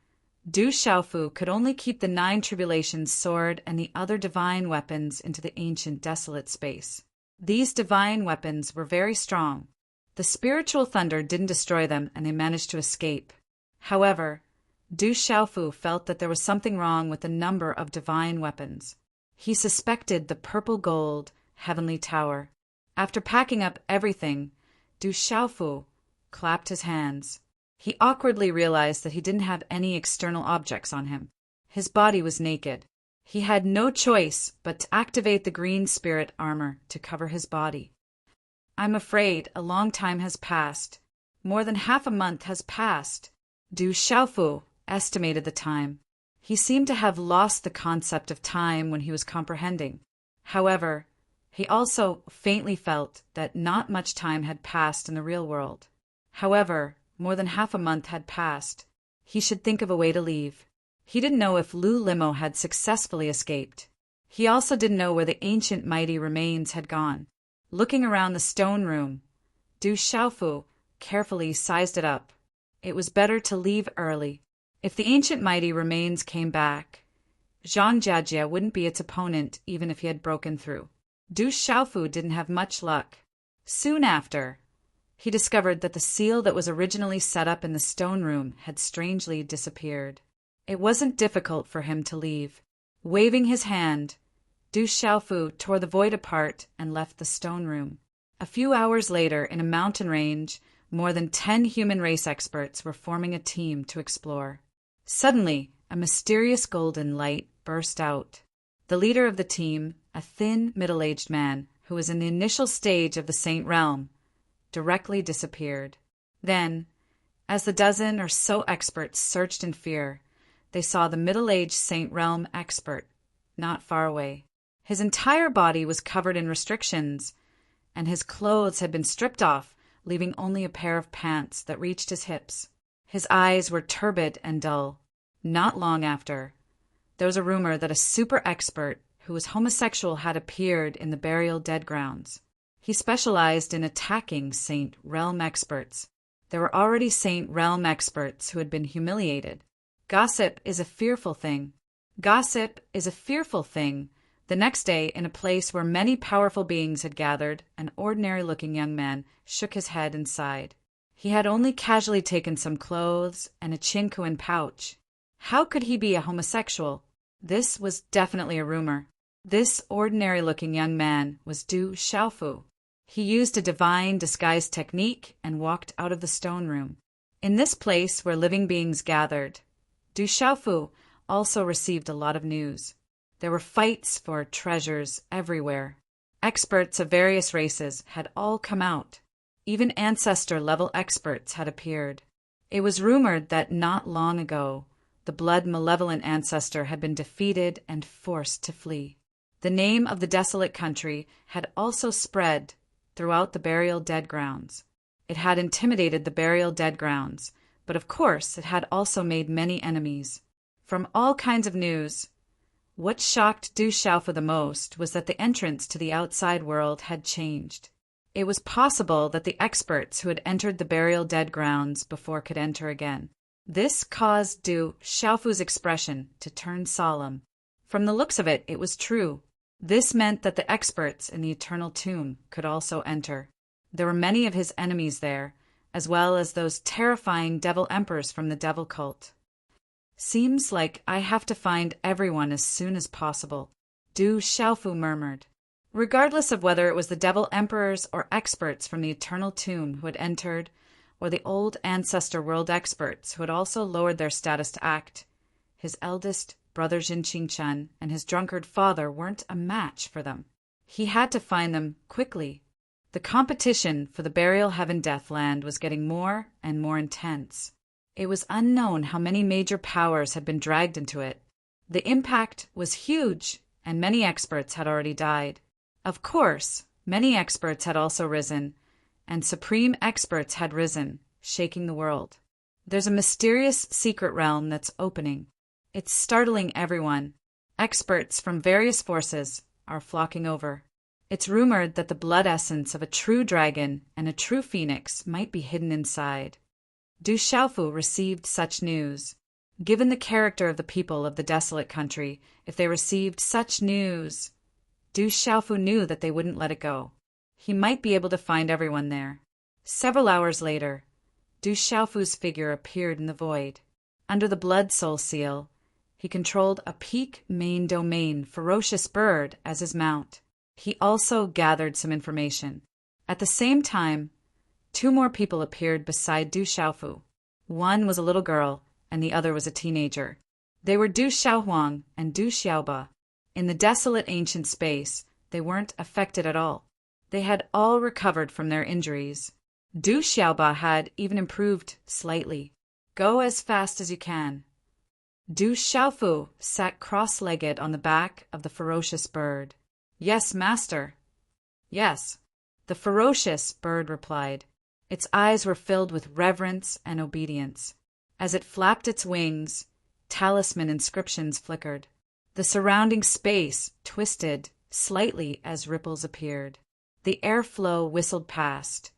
Du Xiaofu could only keep the 9 tribulations sword and the other divine weapons into the ancient desolate space. These divine weapons were very strong. The spiritual thunder didn't destroy them, and they managed to escape. However, Du Xiaofu felt that there was something wrong with the number of divine weapons. He suspected the purple gold heavenly tower. After packing up everything, Du Xiaofu clapped his hands. He awkwardly realized that he didn't have any external objects on him. His body was naked. He had no choice but to activate the green spirit armor to cover his body. I'm afraid a long time has passed. More than half a month has passed. Du Xiaofu estimated the time. He seemed to have lost the concept of time when he was comprehending. However, he also faintly felt that not much time had passed in the real world. However, more than half a month had passed. He should think of a way to leave. He didn't know if Lu Limo had successfully escaped. He also didn't know where the ancient mighty remains had gone. Looking around the stone room, Du Xiaofu carefully sized it up. It was better to leave early. If the ancient mighty remains came back, Zhang Jiajie wouldn't be its opponent even if he had broken through. Du Xiaofu didn't have much luck. Soon after, he discovered that the seal that was originally set up in the stone room had strangely disappeared. It wasn't difficult for him to leave. Waving his hand, Du Xiaofu tore the void apart and left the stone room. A few hours later, in a mountain range, more than 10 human race experts were forming a team to explore. Suddenly, a mysterious golden light burst out. The leader of the team, a thin, middle-aged man who was in the initial stage of the Saint Realm, directly disappeared. Then, as the dozen or so experts searched in fear, they saw the middle-aged Saint Realm expert not far away. His entire body was covered in restrictions, and his clothes had been stripped off, leaving only a pair of pants that reached his hips. His eyes were turbid and dull. Not long after, there was a rumor that a super expert who was homosexual had appeared in the burial dead grounds. He specialized in attacking Saint Realm experts. There were already Saint Realm experts who had been humiliated. Gossip is a fearful thing. Gossip is a fearful thing. The next day, in a place where many powerful beings had gathered, an ordinary-looking young man shook his head and sighed. He had only casually taken some clothes and a chinquin pouch. How could he be a homosexual? This was definitely a rumor. This ordinary-looking young man was Du Xiaofu. He used a divine disguise technique and walked out of the stone room. In this place where living beings gathered, Du Xiaofu also received a lot of news. There were fights for treasures everywhere. Experts of various races had all come out. Even ancestor-level experts had appeared. It was rumored that not long ago, the blood-malevolent ancestor had been defeated and forced to flee. The name of the desolate country had also spread throughout the burial dead grounds. It had intimidated the burial dead grounds, but of course it had also made many enemies. From all kinds of news, what shocked Du Xiaofu the most was that the entrance to the outside world had changed. It was possible that the experts who had entered the burial dead grounds before could enter again. This caused Du Xiaofu's expression to turn solemn. From the looks of it, it was true. This meant that the experts in the eternal tomb could also enter. There were many of his enemies there, as well as those terrifying devil emperors from the devil cult. Seems like I have to find everyone as soon as possible, Du Xiaofu murmured. Regardless of whether it was the devil emperors or experts from the eternal tomb who had entered, or the old ancestor world experts who had also lowered their status to act, his eldest brother Jin Qingchen and his drunkard father weren't a match for them. He had to find them quickly. The competition for the burial heaven-death land was getting more and more intense. It was unknown how many major powers had been dragged into it. The impact was huge, and many experts had already died. Of course, many experts had also risen, and supreme experts had risen, shaking the world. There's a mysterious secret realm that's opening. It's startling everyone. Experts from various forces are flocking over. It's rumored that the blood essence of a true dragon and a true phoenix might be hidden inside. Du Xiaofu received such news. Given the character of the people of the desolate country, if they received such news, Du Xiaofu knew that they wouldn't let it go. He might be able to find everyone there. Several hours later, Du Xiaofu's figure appeared in the void. Under the blood soul seal, he controlled a peak main domain ferocious bird as his mount. He also gathered some information. At the same time, 2 more people appeared beside Du Xiaofu. One was a little girl, and the other was a teenager. They were Du Xiaohuang and Du Xiaoba. In the desolate ancient space, they weren't affected at all. They had all recovered from their injuries. Du Xiaoba had even improved slightly. Go as fast as you can. Du Xiaofu sat cross-legged on the back of the ferocious bird. Yes, master. Yes, the ferocious bird replied. Its eyes were filled with reverence and obedience. As it flapped its wings, talisman inscriptions flickered. The surrounding space twisted slightly as ripples appeared. The airflow whistled past,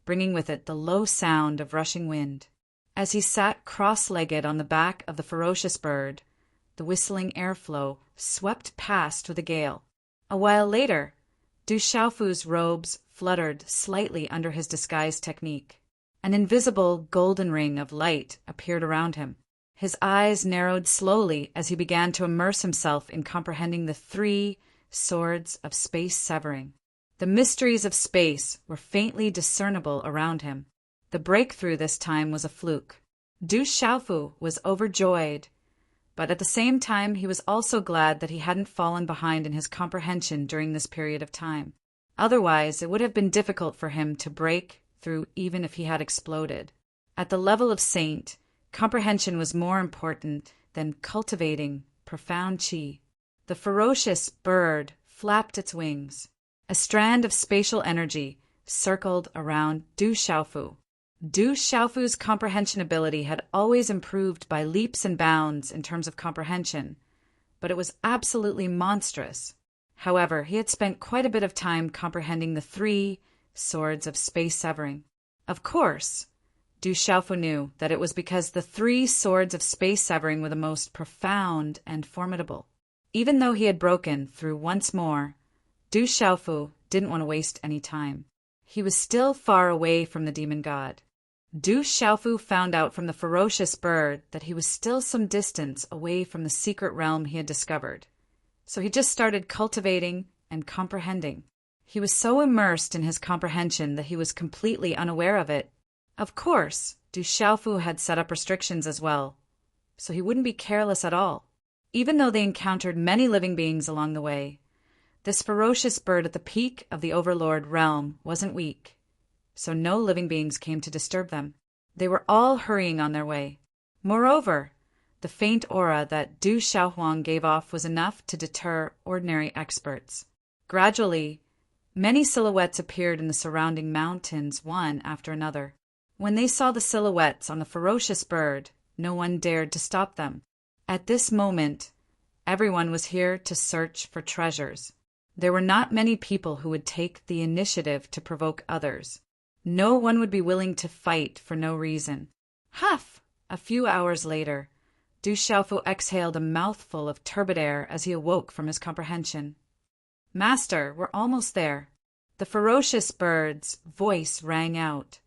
bringing with it the low sound of rushing wind. As he sat cross-legged on the back of the ferocious bird, the whistling airflow swept past with a gale. A while later, Du Xiaofu's robes fluttered slightly under his disguise technique. An invisible golden ring of light appeared around him. His eyes narrowed slowly as he began to immerse himself in comprehending the 3 swords of space severing. The mysteries of space were faintly discernible around him. The breakthrough this time was a fluke. Du Xiaofu was overjoyed, but at the same time he was also glad that he hadn't fallen behind in his comprehension during this period of time. Otherwise, it would have been difficult for him to break through even if he had exploded. At the level of saint, comprehension was more important than cultivating profound qi. The ferocious bird flapped its wings. A strand of spatial energy circled around Du Xiaofu. Du Xiaofu's comprehension ability had always improved by leaps and bounds in terms of comprehension, but it was absolutely monstrous. However, he had spent quite a bit of time comprehending the 3 swords of space severing. Of course, Du Xiaofu knew that it was because the three swords of space severing were the most profound and formidable. Even though he had broken through once more, Du Xiaofu didn't want to waste any time. He was still far away from the demon god. Du Xiaofu found out from the ferocious bird that he was still some distance away from the secret realm he had discovered. So he just started cultivating and comprehending. He was so immersed in his comprehension that he was completely unaware of it. Of course, Du Xiaofu had set up restrictions as well, so he wouldn't be careless at all. Even though they encountered many living beings along the way, this ferocious bird at the peak of the Overlord realm wasn't weak, so no living beings came to disturb them. They were all hurrying on their way. Moreover, the faint aura that Du Xiaohuang gave off was enough to deter ordinary experts. Gradually, many silhouettes appeared in the surrounding mountains, one after another. When they saw the silhouettes on the ferocious bird, no one dared to stop them. At this moment, everyone was here to search for treasures. There were not many people who would take the initiative to provoke others. No one would be willing to fight for no reason. Huff! A few hours later, Du Xiaofu exhaled a mouthful of turbid air as he awoke from his comprehension. Master, we're almost there. The ferocious bird's voice rang out.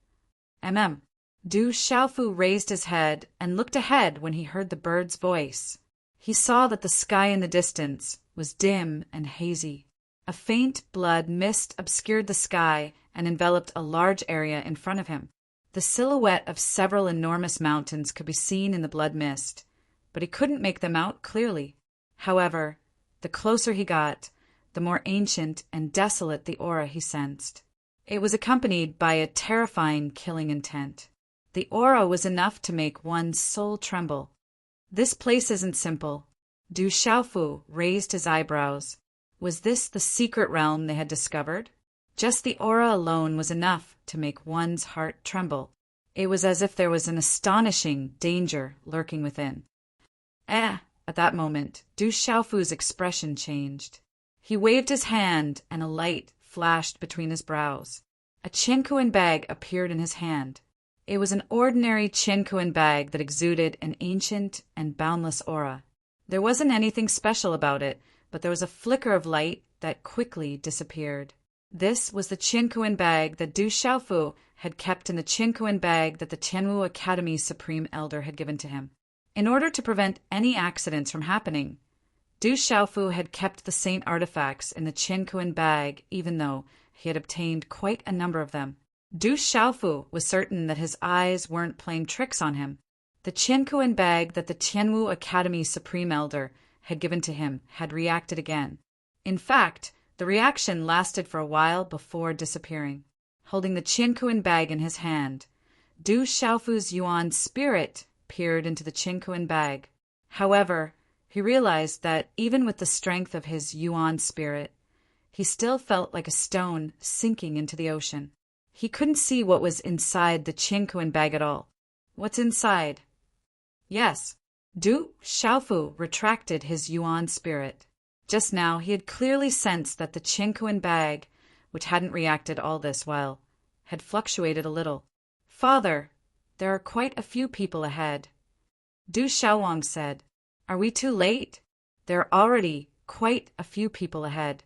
Du Xiaofu raised his head and looked ahead when he heard the bird's voice. He saw that the sky in the distance was dim and hazy. A faint blood mist obscured the sky and enveloped a large area in front of him. The silhouette of several enormous mountains could be seen in the blood mist, but he couldn't make them out clearly. However, the closer he got, the more ancient and desolate the aura he sensed. It was accompanied by a terrifying killing intent. The aura was enough to make one's soul tremble. This place isn't simple. Du Xiaofu raised his eyebrows. Was this the secret realm they had discovered? Just the aura alone was enough to make one's heart tremble. It was as if there was an astonishing danger lurking within. At that moment, Du Xiaofu's expression changed. He waved his hand and a light flashed between his brows. A Qiankuan bag appeared in his hand. It was an ordinary Qiankuan bag that exuded an ancient and boundless aura. There wasn't anything special about it, but there was a flicker of light that quickly disappeared. This was the Qiankuan bag that Du Xiaofu had kept in the Qiankuan bag that the Tianwu Academy's Supreme Elder had given to him. In order to prevent any accidents from happening, Du Xiaofu had kept the saint artifacts in the Qiankuan bag even though he had obtained quite a number of them. Du Xiaofu was certain that his eyes weren't playing tricks on him. The Qiankuan bag that the Tianwu Academy's Supreme Elder had given to him had reacted again. In fact, the reaction lasted for a while before disappearing. Holding the Qiankuan bag in his hand, Du Xiaofu's Yuan spirit peered into the Qiankuan bag. However, he realized that even with the strength of his Yuan spirit, he still felt like a stone sinking into the ocean. He couldn't see what was inside the Qiankuan bag at all. What's inside? Yes, Du Xiaofu retracted his Yuan spirit. Just now he had clearly sensed that the Qiankuan bag, which hadn't reacted all this while, had fluctuated a little. Father, there are quite a few people ahead. Du Xiaohuang said. Are we too late? There are already quite a few people ahead.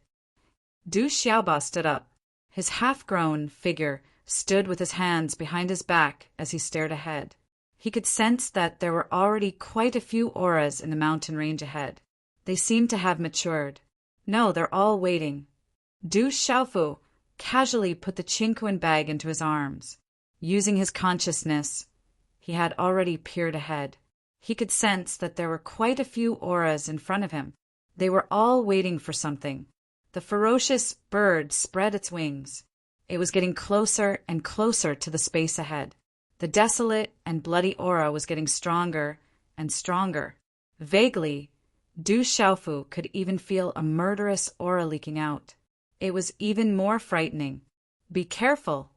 Du Xiaoba stood up. His half-grown figure stood with his hands behind his back as he stared ahead. He could sense that there were already quite a few auras in the mountain range ahead. They seemed to have matured. No, they're all waiting. Du Xiaofu casually put the Qiankuan bag into his arms. Using his consciousness, he had already peered ahead. He could sense that there were quite a few auras in front of him. They were all waiting for something. The ferocious bird spread its wings. It was getting closer and closer to the space ahead. The desolate and bloody aura was getting stronger and stronger. Vaguely, Du Xiaofu could even feel a murderous aura leaking out. It was even more frightening. Be careful.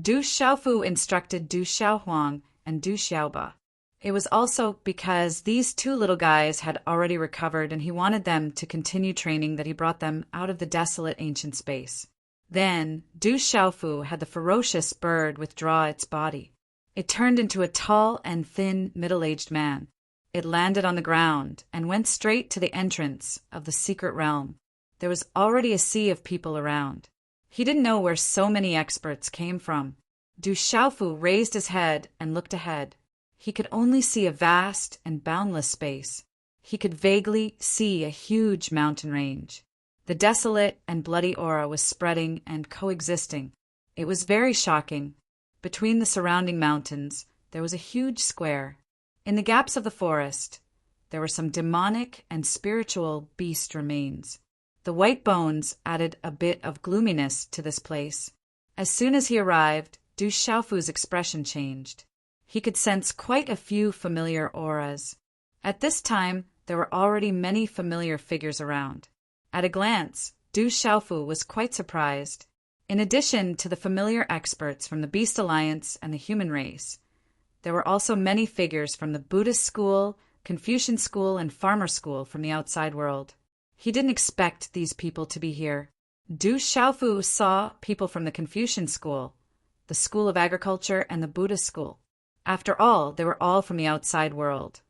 Du Xiaofu instructed Du Xiaohuang and Du Xiaoba. It was also because these two little guys had already recovered and he wanted them to continue training that he brought them out of the desolate ancient space. Then, Du Xiaofu had the ferocious bird withdraw its body. It turned into a tall and thin middle-aged man. It landed on the ground and went straight to the entrance of the secret realm. There was already a sea of people around. He didn't know where so many experts came from. Du Xiaofu raised his head and looked ahead. He could only see a vast and boundless space. He could vaguely see a huge mountain range. The desolate and bloody aura was spreading and coexisting. It was very shocking. Between the surrounding mountains, there was a huge square. In the gaps of the forest, there were some demonic and spiritual beast remains. The white bones added a bit of gloominess to this place. As soon as he arrived, Du Xiaofu's expression changed. He could sense quite a few familiar auras. At this time, there were already many familiar figures around. At a glance, Du Xiaofu was quite surprised. In addition to the familiar experts from the Beast Alliance and the human race, there were also many figures from the Buddhist school, Confucian school, and farmer school from the outside world. He didn't expect these people to be here. Du Xiaofu saw people from the Confucian school, the School of Agriculture, and the Buddhist school. After all, they were all from the outside world.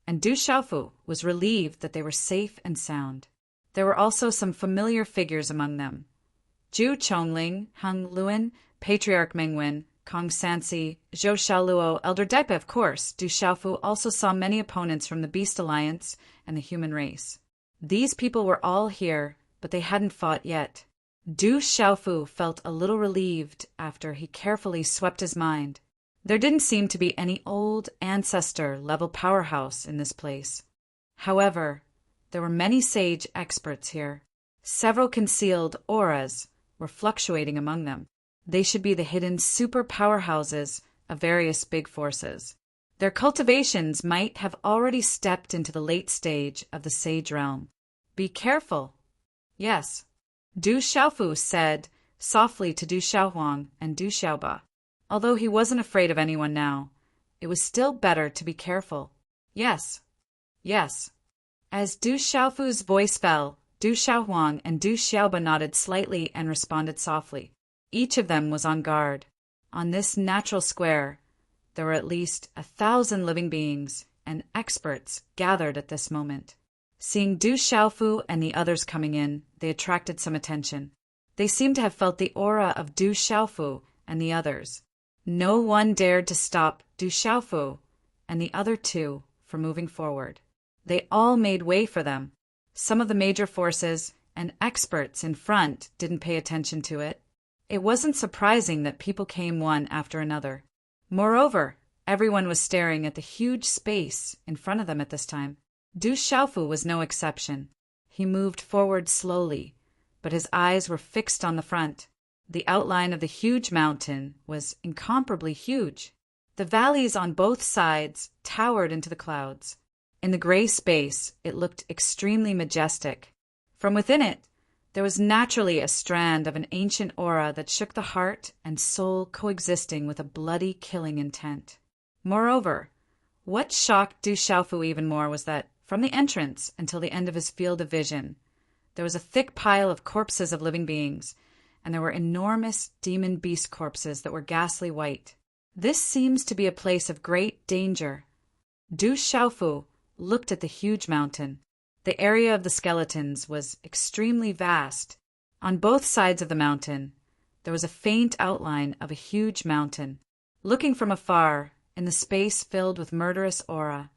And Du Xiaofu was relieved that they were safe and sound. There were also some familiar figures among them. Zhu Chongling, Heng Luan, Patriarch Mengwen, Kong Sansi, Zhou Xiaoluo, Elder Daipe, of course. Du Xiaofu also saw many opponents from the Beast Alliance and the human race. These people were all here, but they hadn't fought yet. Du Xiaofu felt a little relieved after he carefully swept his mind. There didn't seem to be any old ancestor-level powerhouse in this place. However, there were many sage experts here. Several concealed auras were fluctuating among them. They should be the hidden super powerhouses of various big forces. Their cultivations might have already stepped into the late stage of the sage realm. Be careful. Yes, Du Xiaofu said softly to Du Xiaohuang and Du Xiaoba. Although he wasn't afraid of anyone now, it was still better to be careful. Yes. Yes. As Du Xiaofu's voice fell, Du Xiaohuang and Du Xiaoba nodded slightly and responded softly. Each of them was on guard. On this natural square, there were at least 1,000 living beings and experts gathered at this moment. Seeing Du Xiaofu and the others coming in, they attracted some attention. They seemed to have felt the aura of Du Xiaofu and the others. No one dared to stop Du Xiaofu and the other two from moving forward. They all made way for them. Some of the major forces and experts in front didn't pay attention to it. It wasn't surprising that people came one after another. Moreover, everyone was staring at the huge space in front of them at this time. Du Xiaofu was no exception. He moved forward slowly, but his eyes were fixed on the front. The outline of the huge mountain was incomparably huge. The valleys on both sides towered into the clouds. In the gray space, it looked extremely majestic. From within it, there was naturally a strand of an ancient aura that shook the heart and soul coexisting with a bloody killing intent. Moreover, what shocked Du Xiaofu even more was that, from the entrance until the end of his field of vision, there was a thick pile of corpses of living beings, and there were enormous demon beast corpses that were ghastly white. This seems to be a place of great danger. Du Xiaofu looked at the huge mountain. The area of the skeletons was extremely vast. On both sides of the mountain, there was a faint outline of a huge mountain. Looking from afar, in the space filled with murderous aura,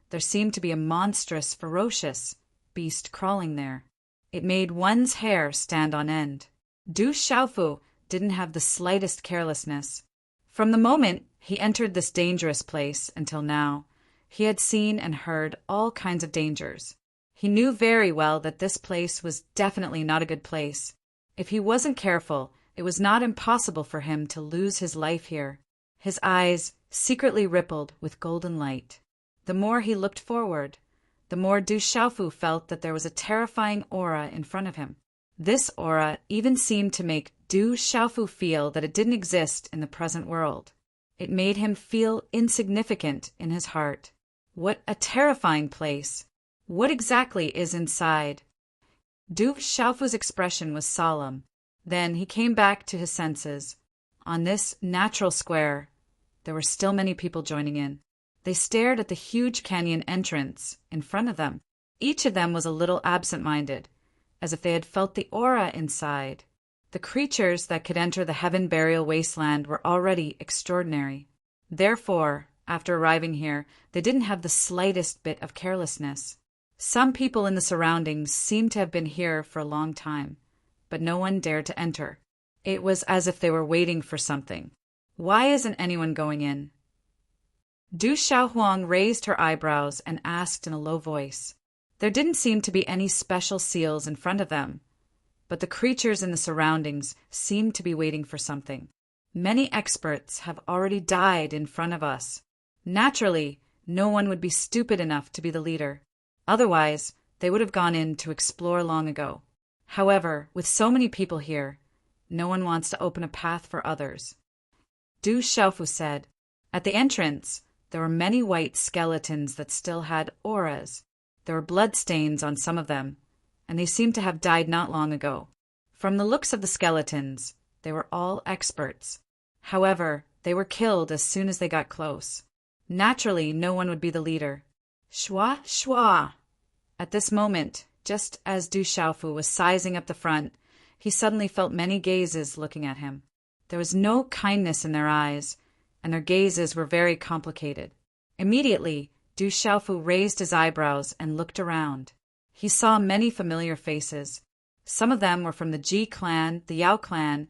there seemed to be a monstrous, ferocious beast crawling there. It made one's hair stand on end. Du Xiaofu didn't have the slightest carelessness. From the moment he entered this dangerous place until now, he had seen and heard all kinds of dangers. He knew very well that this place was definitely not a good place. If he wasn't careful, it was not impossible for him to lose his life here. His eyes secretly rippled with golden light. The more he looked forward, the more Du Xiaofu felt that there was a terrifying aura in front of him. This aura even seemed to make Du Xiaofu feel that it didn't exist in the present world. It made him feel insignificant in his heart. What a terrifying place! What exactly is inside? Du Xiaofu's expression was solemn. Then he came back to his senses. On this natural square, there were still many people joining in. They stared at the huge canyon entrance in front of them. Each of them was a little absent-minded, as if they had felt the aura inside. The creatures that could enter the heaven burial wasteland were already extraordinary. Therefore, after arriving here, they didn't have the slightest bit of carelessness. Some people in the surroundings seemed to have been here for a long time, but no one dared to enter. It was as if they were waiting for something. Why isn't anyone going in? Du Xiaohuang raised her eyebrows and asked in a low voice. There didn't seem to be any special seals in front of them, but the creatures in the surroundings seemed to be waiting for something. Many experts have already died in front of us. Naturally, no one would be stupid enough to be the leader. Otherwise, they would have gone in to explore long ago. However, with so many people here, no one wants to open a path for others. Du Xiaofu said. At the entrance, there were many white skeletons that still had auras. There were bloodstains on some of them, and they seemed to have died not long ago. From the looks of the skeletons, they were all experts. However, they were killed as soon as they got close. Naturally, no one would be the leader. Shua, shua! At this moment, just as Du Xiaofu was sizing up the front, he suddenly felt many gazes looking at him. There was no kindness in their eyes, and their gazes were very complicated. Immediately, Du Xiaofu raised his eyebrows and looked around. He saw many familiar faces. Some of them were from the Ji clan, the Yao clan,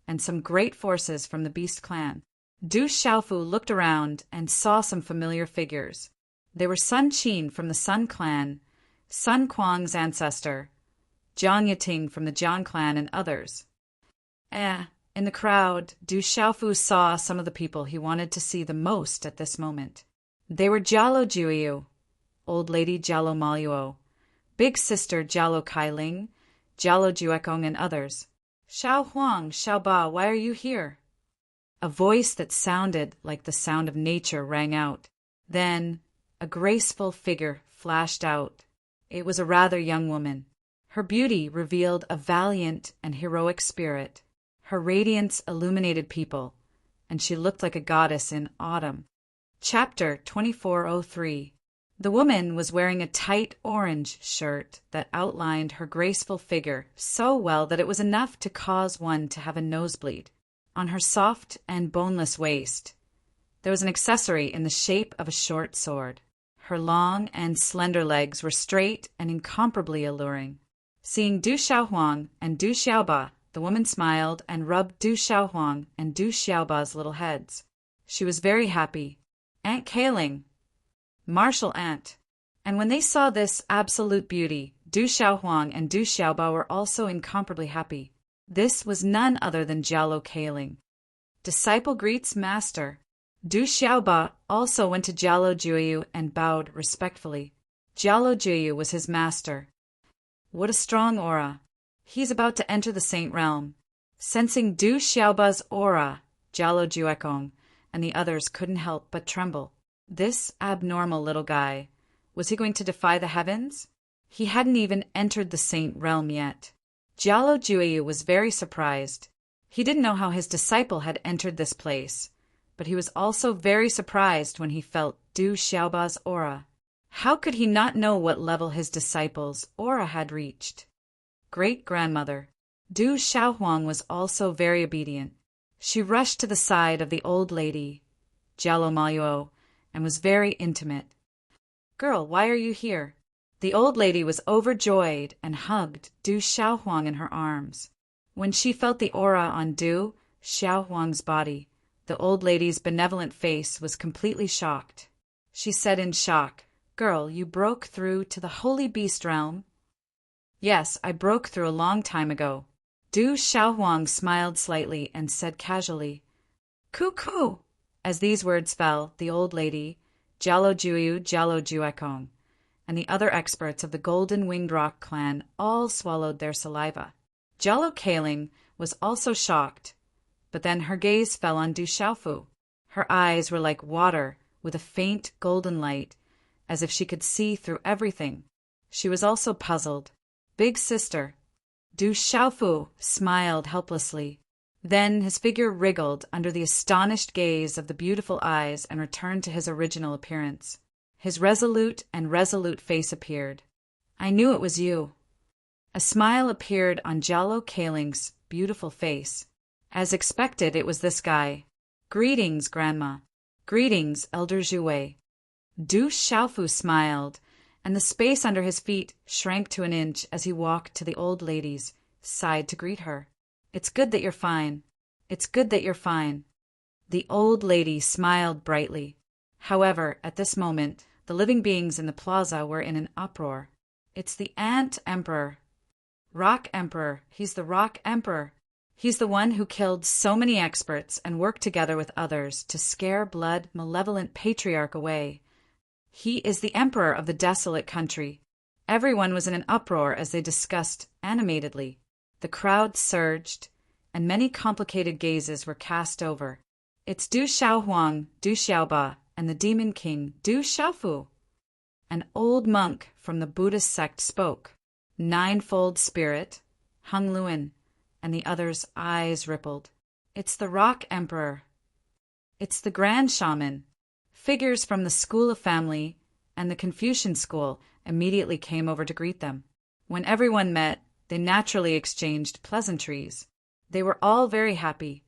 and some great forces from the Beast clan. Du Xiaofu looked around and saw some familiar figures. They were Sun Qin from the Sun clan, Sun Quang's ancestor, Jiang Yiting from the Jiang clan, and others. In the crowd, Du Xiaofu saw some of the people he wanted to see the most at this moment. They were Jialo Juiyu, Old Lady Jialo Maluo, Big Sister Jialo Kailing, Jialo Juekong, and others. Xiao Huang, Xiao Ba, why are you here? A voice that sounded like the sound of nature rang out. Then, a graceful figure flashed out. It was a rather young woman. Her beauty revealed a valiant and heroic spirit. Her radiance illuminated people, and she looked like a goddess in autumn. Chapter 2403. The woman was wearing a tight orange shirt that outlined her graceful figure so well that it was enough to cause one to have a nosebleed. On her soft and boneless waist, there was an accessory in the shape of a short sword. Her long and slender legs were straight and incomparably alluring. Seeing Du Xiaohuang and Du Xiaoba, the woman smiled and rubbed Du Xiaohuang and Du Xiaoba's little heads. She was very happy. Aunt Kaling, martial aunt. And when they saw this absolute beauty, Du Xiaohuang and Du Xiaoba were also incomparably happy. This was none other than Jialo Kaling. Disciple greets master. Du Xiaoba also went to Jialo Juiyu and bowed respectfully. Jialo Juiyu was his master. What a strong aura. He's about to enter the Saint Realm. Sensing Du Xiaoba's aura, Jialo Juekong and the others couldn't help but tremble. This abnormal little guy, was he going to defy the heavens? He hadn't even entered the Saint Realm yet. Jialo Juiyu was very surprised. He didn't know how his disciple had entered this place, but he was also very surprised when he felt Du Xiaoba's aura. How could he not know what level his disciple's aura had reached? Great-grandmother. Du Xiaohuang was also very obedient. She rushed to the side of the old lady, Jialo Maluo, and was very intimate. Girl, why are you here? The old lady was overjoyed and hugged Du Xiaohuang in her arms. When she felt the aura on Du Xiaohuang's body, the old lady's benevolent face was completely shocked. She said in shock, Girl, you broke through to the Holy Beast Realm? Yes, I broke through a long time ago. Du Xiaohuang smiled slightly and said casually, Cuckoo! As these words fell, the old lady, Jialo Juiyu, Jialo Juekong, and the other experts of the Golden Winged Rock clan all swallowed their saliva. Jialo Kaling was also shocked, but then her gaze fell on Du Xiaofu. Her eyes were like water with a faint golden light, as if she could see through everything. She was also puzzled. Big sister. Du Xiaofu smiled helplessly. Then his figure wriggled under the astonished gaze of the beautiful eyes and returned to his original appearance. His resolute face appeared. I knew it was you. A smile appeared on Jallo Kaling's beautiful face. As expected, it was this guy. Greetings, Grandma. Greetings, Elder Jouet. Du Xiaofu smiled, and the space under his feet shrank to an inch as he walked to the old lady's side to greet her. It's good that you're fine. It's good that you're fine. The old lady smiled brightly. However, at this moment, the living beings in the plaza were in an uproar. It's the Ant Emperor. Rock Emperor. He's the Rock Emperor. He's the one who killed so many experts and worked together with others to scare blood malevolent patriarch away. He is the emperor of the desolate country. Everyone was in an uproar as they discussed animatedly. The crowd surged, and many complicated gazes were cast over. It's Du Xiaohuang, Du Xiaoba, and the Demon King, Du Xiaofu. An old monk from the Buddhist sect spoke. Ninefold Spirit, Hung Luan, and the others' eyes rippled. It's the Rock Emperor. It's the Grand Shaman. Figures from the School of Family and the Confucian School immediately came over to greet them. When everyone met, they naturally exchanged pleasantries. They were all very happy.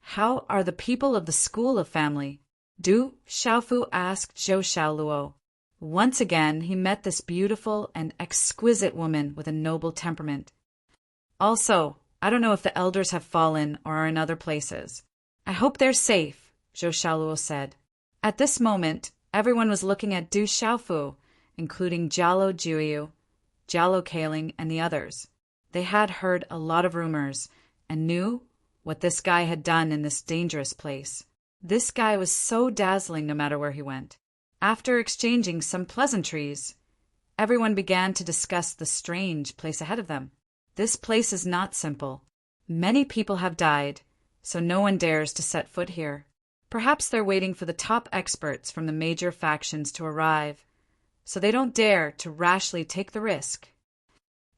How are the people of the School of Family? Du Xiaofu asked Zhou Xiaoluo. Once again, he met this beautiful and exquisite woman with a noble temperament. Also, I don't know if the elders have fallen or are in other places. I hope they're safe, Zhou Xiaoluo said. At this moment, everyone was looking at Du Xiaofu, including Jallo Jiuyu, Jallo Kaling, and the others. They had heard a lot of rumors and knew what this guy had done in this dangerous place. This guy was so dazzling no matter where he went. After exchanging some pleasantries, everyone began to discuss the strange place ahead of them. This place is not simple. Many people have died, so no one dares to set foot here. Perhaps they're waiting for the top experts from the major factions to arrive, so they don't dare to rashly take the risk.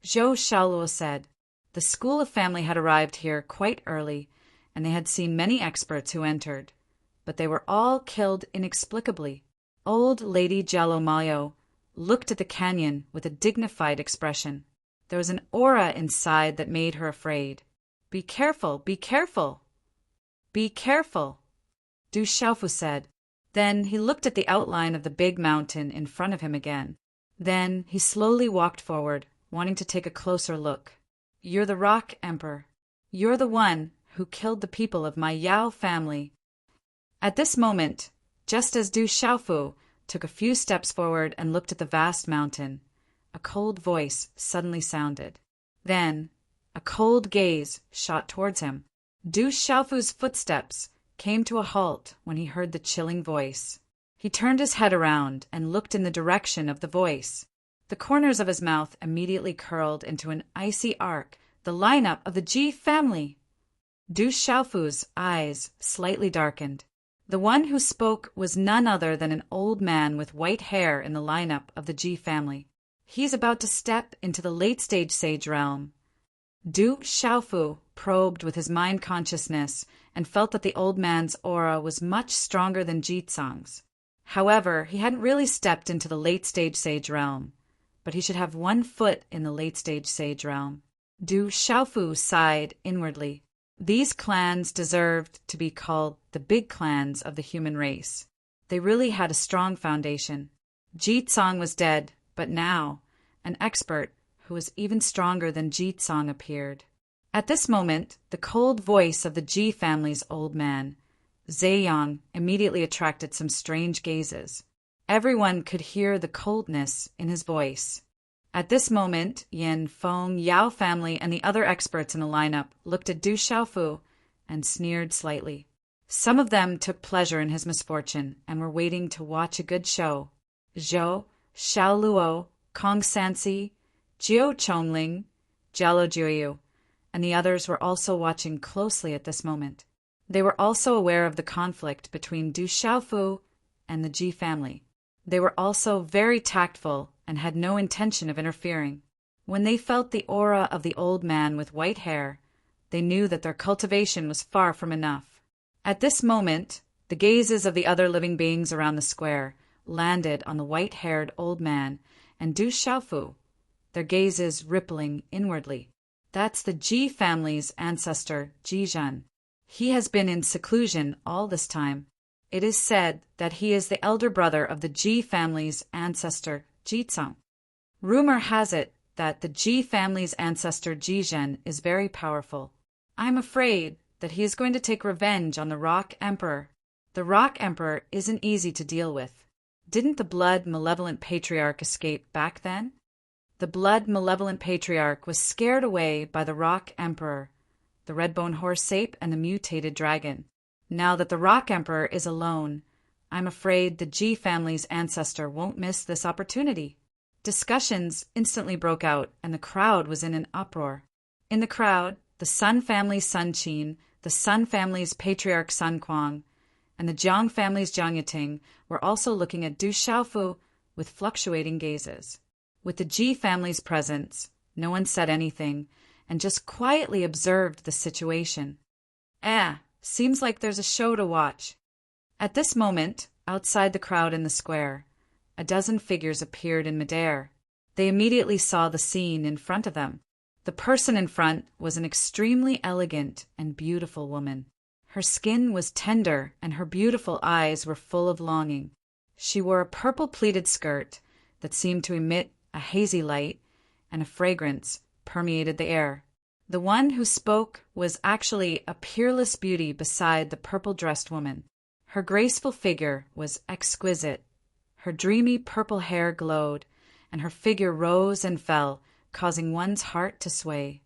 Zhou Xiaoluo said. The School of Family had arrived here quite early, and they had seen many experts who entered, but they were all killed inexplicably. Old Lady Jallo Mayo looked at the canyon with a dignified expression. There was an aura inside that made her afraid. Be careful, be careful. Be careful, Du Xiaofu said. Then he looked at the outline of the big mountain in front of him again. Then he slowly walked forward, wanting to take a closer look. You're the Rock Emperor. You're the one who killed the people of my Yao family. At this moment, just as Du Xiaofu took a few steps forward and looked at the vast mountain, a cold voice suddenly sounded. Then, a cold gaze shot towards him. Du Xiaofu's footsteps came to a halt when he heard the chilling voice. He turned his head around and looked in the direction of the voice. The corners of his mouth immediately curled into an icy arc, the lineup of the Ji family. Du Xiaofu's eyes slightly darkened. The one who spoke was none other than an old man with white hair in the lineup of the Ji family. He's about to step into the late-stage sage realm. Du Xiaofu probed with his mind consciousness and felt that the old man's aura was much stronger than Jitsang's. However, he hadn't really stepped into the late-stage sage realm, but he should have one foot in the late-stage sage realm. Du Xiaofu sighed inwardly. These clans deserved to be called the big clans of the human race. They really had a strong foundation. Jitsang was dead, but now, an expert who was even stronger than Jitsang appeared. At this moment, the cold voice of the Ji family's old man, Zheyang, immediately attracted some strange gazes. Everyone could hear the coldness in his voice. At this moment, Yin, Feng, Yao family, and the other experts in the lineup looked at Du Xiaofu and sneered slightly. Some of them took pleasure in his misfortune and were waiting to watch a good show. Zhou, Xiaoluo, Kong Sansi, Jiu Chongling, Jallo Jiuyu, and the others were also watching closely at this moment. They were also aware of the conflict between Du Xiaofu and the Ji family. They were also very tactful and had no intention of interfering. When they felt the aura of the old man with white hair, They knew that their cultivation was far from enough. At this moment, the gazes of the other living beings around the square landed on the white-haired old man and Du Xiaofu, their gazes rippling inwardly. That's the Ji family's ancestor, Ji Zhen. He has been in seclusion all this time. It is said that he is the elder brother of the Ji family's ancestor, Ji Zheng. Rumor has it that the Ji family's ancestor Ji Zhen is very powerful. I'm afraid that he is going to take revenge on the Rock Emperor. The Rock Emperor isn't easy to deal with. Didn't the blood-malevolent patriarch escape back then? The blood-malevolent patriarch was scared away by the Rock Emperor, the red-bone horse ape, and the mutated dragon. Now that the Rock Emperor is alone, I'm afraid the Ji family's ancestor won't miss this opportunity. Discussions instantly broke out, and the crowd was in an uproar. In the crowd, the Sun family's Sun Qin, the Sun family's patriarch Sun Kuang, and the Jiang family's Jiang Yiting were also looking at Du Xiaofu with fluctuating gazes. With the Ji family's presence, no one said anything and just quietly observed the situation. Seems like there's a show to watch. At this moment, outside the crowd in the square, a dozen figures appeared in midair. They immediately saw the scene in front of them. The person in front was an extremely elegant and beautiful woman. Her skin was tender and her beautiful eyes were full of longing. She wore a purple pleated skirt that seemed to emit a hazy light, and a fragrance permeated the air. The one who spoke was actually a peerless beauty beside the purple-dressed woman. Her graceful figure was exquisite. Her dreamy purple hair glowed, and her figure rose and fell, causing one's heart to sway.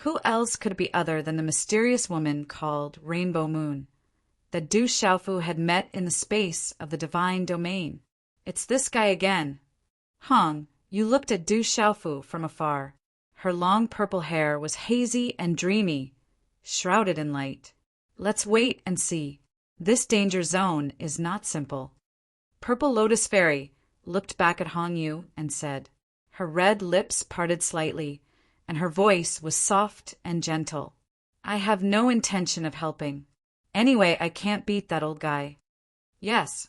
Who else could it be other than the mysterious woman called Rainbow Moon, that Du Xiaofu had met in the space of the divine domain? It's this guy again. Hong, you looked at Du Xiaofu from afar. Her long purple hair was hazy and dreamy, shrouded in light. Let's wait and see. This danger zone is not simple. Purple Lotus Fairy looked back at Hong Yu and said. Her red lips parted slightly, and her voice was soft and gentle. I have no intention of helping. Anyway, I can't beat that old guy. Yes.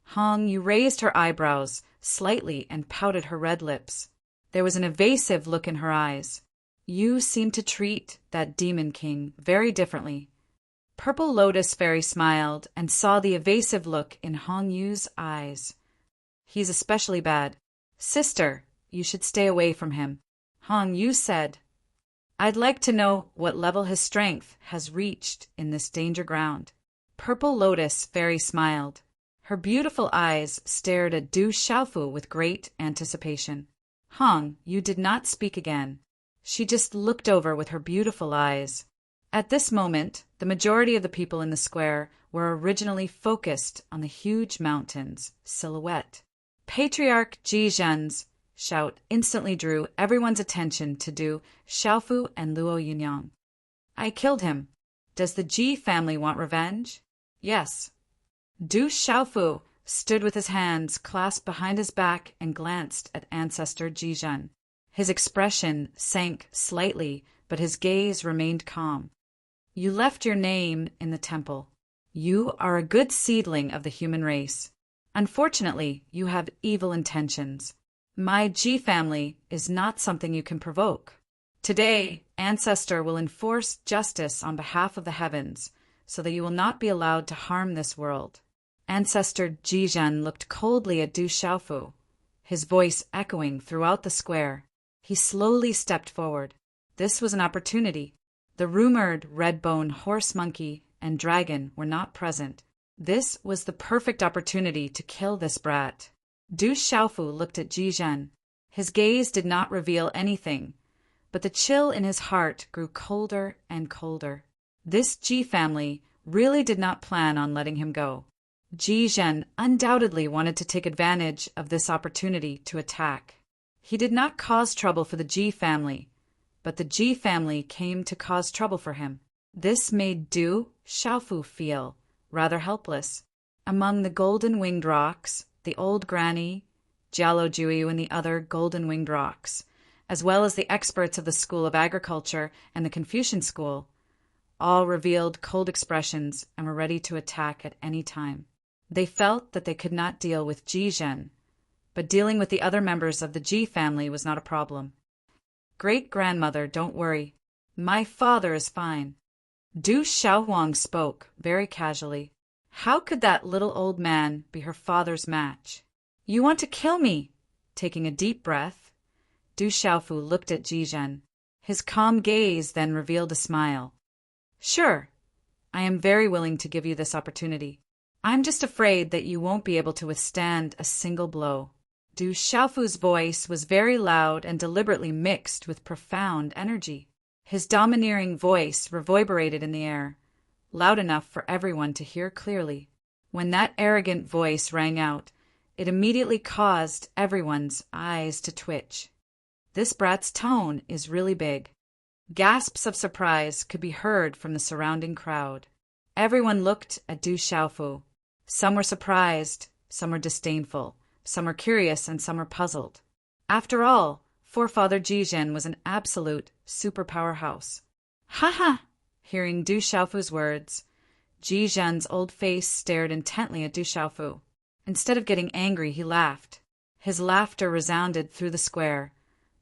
Hong Yu raised her eyebrows slightly and pouted her red lips. There was an evasive look in her eyes. You seem to treat that demon king very differently. Purple Lotus Fairy smiled and saw the evasive look in Hong Yu's eyes. He's especially bad. Sister, you should stay away from him. Hong Yu said. I'd like to know what level his strength has reached in this danger ground. Purple Lotus Fairy smiled. Her beautiful eyes stared at Du Xiaofu with great anticipation. Hong Yu did not speak again. She just looked over with her beautiful eyes. At this moment, the majority of the people in the square were originally focused on the huge mountain's silhouette. Patriarch Ji Zhen's shout instantly drew everyone's attention to Du Xiaofu and Luo Yunyang. I killed him. Does the Ji family want revenge? Yes. Du Xiaofu stood with his hands clasped behind his back and glanced at ancestor Ji Zhen. His expression sank slightly, but his gaze remained calm. You left your name in the temple. You are a good seedling of the human race. Unfortunately, you have evil intentions. My Ji family is not something you can provoke. Today, Ancestor will enforce justice on behalf of the heavens, so that you will not be allowed to harm this world. Ancestor Ji Zhen looked coldly at Du Xiaofu, his voice echoing throughout the square. He slowly stepped forward. This was an opportunity. The rumored red-bone horse monkey and dragon were not present. This was the perfect opportunity to kill this brat. Du Xiaofu looked at Ji Zhen. His gaze did not reveal anything, but the chill in his heart grew colder and colder. This Ji family really did not plan on letting him go. Ji Zhen undoubtedly wanted to take advantage of this opportunity to attack. He did not cause trouble for the Ji family, but the Ji family came to cause trouble for him. This made Du Xiaofu feel rather helpless. Among the golden-winged rocks, the old granny, Jialo Juyu, and the other golden-winged rocks, as well as the experts of the School of Agriculture and the Confucian School, all revealed cold expressions and were ready to attack at any time. They felt that they could not deal with Ji Zhen, but dealing with the other members of the Ji family was not a problem. Great-grandmother, don't worry. My father is fine. Du Xiaohuang spoke very casually. How could that little old man be her father's match? You want to kill me? Taking a deep breath, Du Xiaofu looked at Ji Zhen. His calm gaze then revealed a smile. Sure, I am very willing to give you this opportunity. I'm just afraid that you won't be able to withstand a single blow. Du Xiaofu's voice was very loud and deliberately mixed with profound energy. His domineering voice reverberated in the air, loud enough for everyone to hear clearly. When that arrogant voice rang out, it immediately caused everyone's eyes to twitch. This brat's tone is really big. Gasps of surprise could be heard from the surrounding crowd. Everyone looked at Du Xiaofu. Some were surprised, some were disdainful, some were curious, and some were puzzled. After all, forefather Ji Zhen was an absolute superpower house. Ha ha! Hearing Du Xiaofu's words, Ji Zhen's old face stared intently at Du Xiaofu. Instead of getting angry, he laughed. His laughter resounded through the square,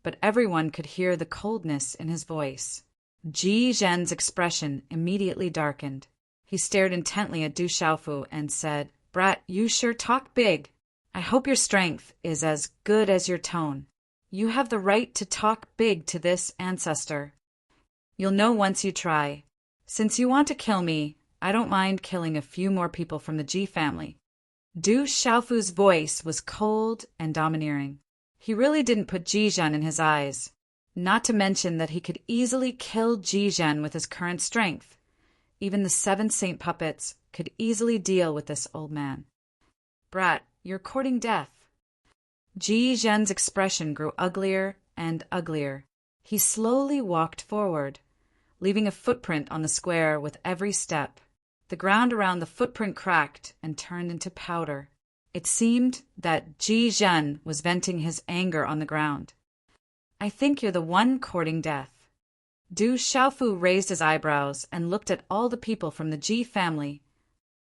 but everyone could hear the coldness in his voice. Ji Zhen's expression immediately darkened. He stared intently at Du Xiaofu and said, Brat, you sure talk big. I hope your strength is as good as your tone. You have the right to talk big to this ancestor. You'll know once you try. Since you want to kill me, I don't mind killing a few more people from the Ji family. Du Xiaofu's voice was cold and domineering. He really didn't put Ji Zhen in his eyes, not to mention that he could easily kill Ji Zhen with his current strength. Even the 7 saint puppets could easily deal with this old man. Brat, you're courting death. Ji Zhen's expression grew uglier and uglier. He slowly walked forward, leaving a footprint on the square with every step. The ground around the footprint cracked and turned into powder. It seemed that Ji Zhen was venting his anger on the ground. I think you're the one courting death. Du Xiaofu raised his eyebrows and looked at all the people from the Ji family.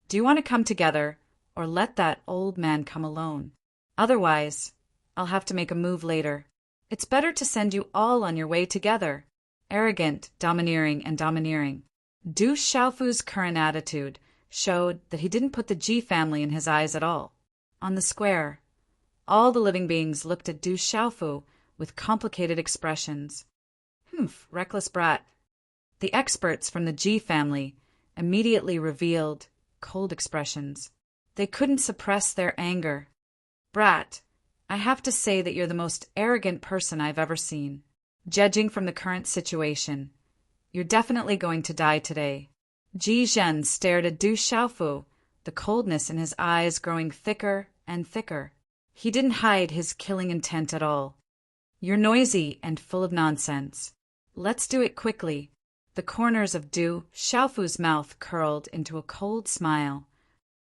Do you want to come together, or let that old man come alone? Otherwise, I'll have to make a move later. It's better to send you all on your way together. Arrogant, domineering, and domineering. Du Xiaofu's current attitude showed that he didn't put the Ji family in his eyes at all. On the square, all the living beings looked at Du Xiaofu with complicated expressions. Reckless brat. The experts from the Ji family immediately revealed cold expressions. They couldn't suppress their anger. Brat, I have to say that you're the most arrogant person I've ever seen. Judging from the current situation, you're definitely going to die today. Ji Zhen stared at Du Xiaofu, the coldness in his eyes growing thicker and thicker. He didn't hide his killing intent at all. You're noisy and full of nonsense. Let's do it quickly. The corners of Du Xiaofu's mouth curled into a cold smile.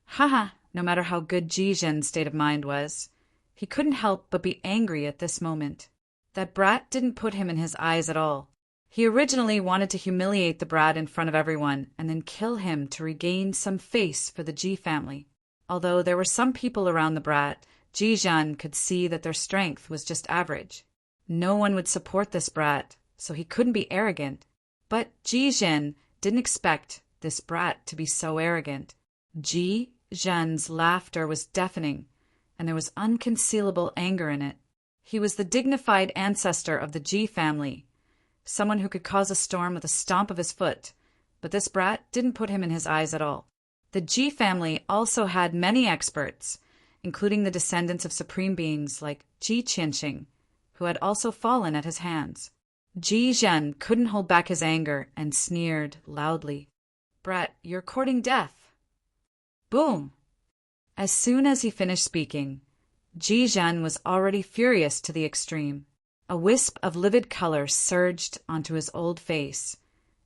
Haha, no matter how good Ji Zhen's state of mind was, he couldn't help but be angry at this moment. That brat didn't put him in his eyes at all. He originally wanted to humiliate the brat in front of everyone and then kill him to regain some face for the Ji family. Although there were some people around the brat, Ji Zhen could see that their strength was just average. No one would support this brat, so he couldn't be arrogant. But Ji Zhen didn't expect this brat to be so arrogant. Ji Zhen's laughter was deafening, and there was unconcealable anger in it. He was the dignified ancestor of the Ji family, someone who could cause a storm with a stomp of his foot, but this brat didn't put him in his eyes at all. The Ji family also had many experts, including the descendants of supreme beings like Ji Qianxing, who had also fallen at his hands. Ji Zhen couldn't hold back his anger and sneered loudly. Brat, you're courting death. Boom! As soon as he finished speaking, Ji Zhen was already furious to the extreme. A wisp of livid color surged onto his old face,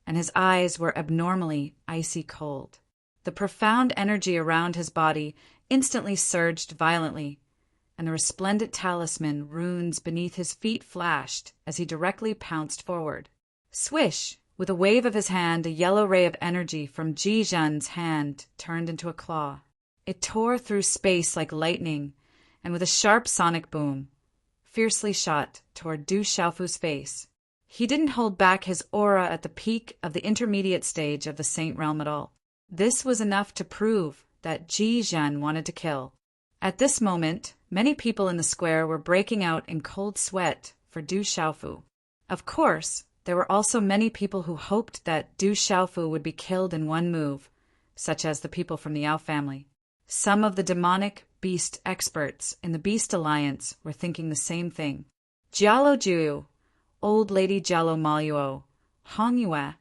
and his eyes were abnormally icy cold. The profound energy around his body instantly surged violently, and the resplendent talisman runes beneath his feet flashed as he directly pounced forward. Swish! With a wave of his hand, a yellow ray of energy from Ji Zhen's hand turned into a claw. It tore through space like lightning, and with a sharp sonic boom, fiercely shot toward Du Xiaofu's face. He didn't hold back his aura at the peak of the intermediate stage of the Saint Realm at all. This was enough to prove that Ji Zhen wanted to kill. At this moment, many people in the square were breaking out in cold sweat for Du Xiaofu. Of course, there were also many people who hoped that Du Xiaofu would be killed in one move, such as the people from the Yao family. Some of the demonic beast experts in the Beast Alliance were thinking the same thing. Jialo Jiu, Old Lady Jialo Maluo, Hong Yue,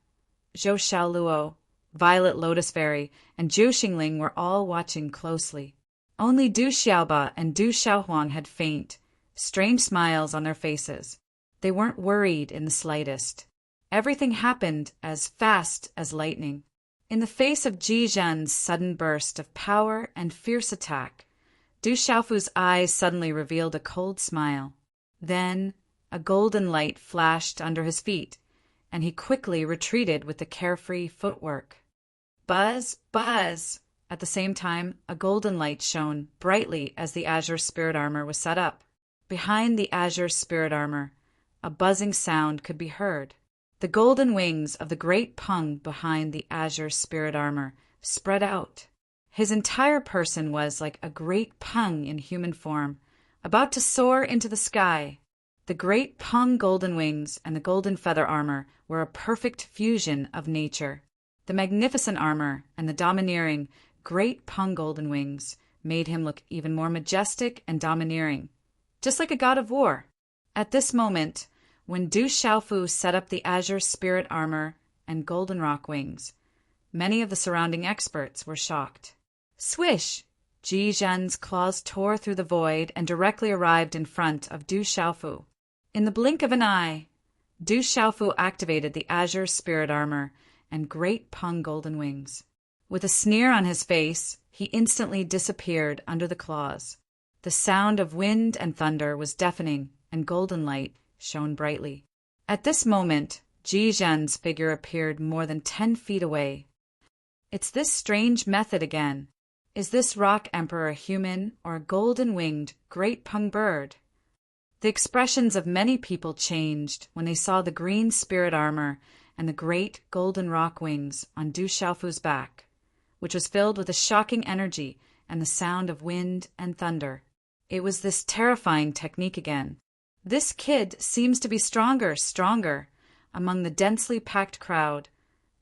Zhou Xiaoluo, Violet Lotus Fairy, and Zhu Xingling were all watching closely. Only Du Xiaoba and Du Xiaohuang had faint, strange smiles on their faces. They weren't worried in the slightest. Everything happened as fast as lightning. In the face of Ji Zhen's sudden burst of power and fierce attack, Du Xiaofu's eyes suddenly revealed a cold smile. Then a golden light flashed under his feet, and he quickly retreated with the carefree footwork. Buzz, buzz! At the same time, a golden light shone brightly as the azure spirit armor was set up. Behind the azure spirit armor, a buzzing sound could be heard. The golden wings of the great Peng behind the azure spirit armor spread out. His entire person was like a great Peng in human form, about to soar into the sky. The great Peng golden wings and the golden feather armor were a perfect fusion of nature. The magnificent armor and the domineering great Peng golden wings made him look even more majestic and domineering, just like a god of war. At this moment, when Du Xiaofu set up the azure spirit armor and golden rock wings, many of the surrounding experts were shocked. Swish! Ji Zhen's claws tore through the void and directly arrived in front of Du Xiaofu. In the blink of an eye, Du Xiaofu activated the azure spirit armor and great Peng golden wings. With a sneer on his face, he instantly disappeared under the claws. The sound of wind and thunder was deafening, and golden light shone brightly. At this moment, Ji Zhen's figure appeared more than 10 feet away. It's this strange method again. Is this rock emperor a human or a golden-winged great Peng bird? The expressions of many people changed when they saw the green spirit armor and the great golden rock wings on Du Xiaofu's back, which was filled with a shocking energy and the sound of wind and thunder. It was this terrifying technique again. This kid seems to be stronger. Among the densely packed crowd,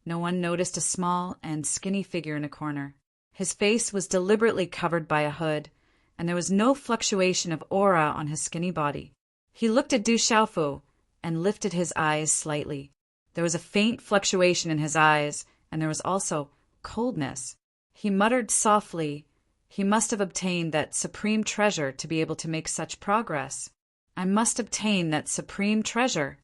no one noticed a small and skinny figure in a corner. His face was deliberately covered by a hood, and there was no fluctuation of aura on his skinny body. He looked at Du Xiaofu and lifted his eyes slightly. There was a faint fluctuation in his eyes, and there was also coldness. He muttered softly, "He must have obtained that supreme treasure to be able to make such progress. I must obtain that supreme treasure."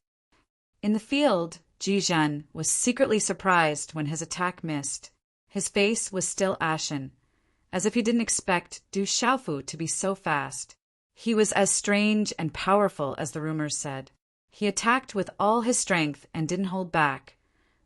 In the field, Ji Zhen was secretly surprised when his attack missed. His face was still ashen, as if he didn't expect Du Xiaofu to be so fast. He was as strange and powerful as the rumors said. He attacked with all his strength and didn't hold back,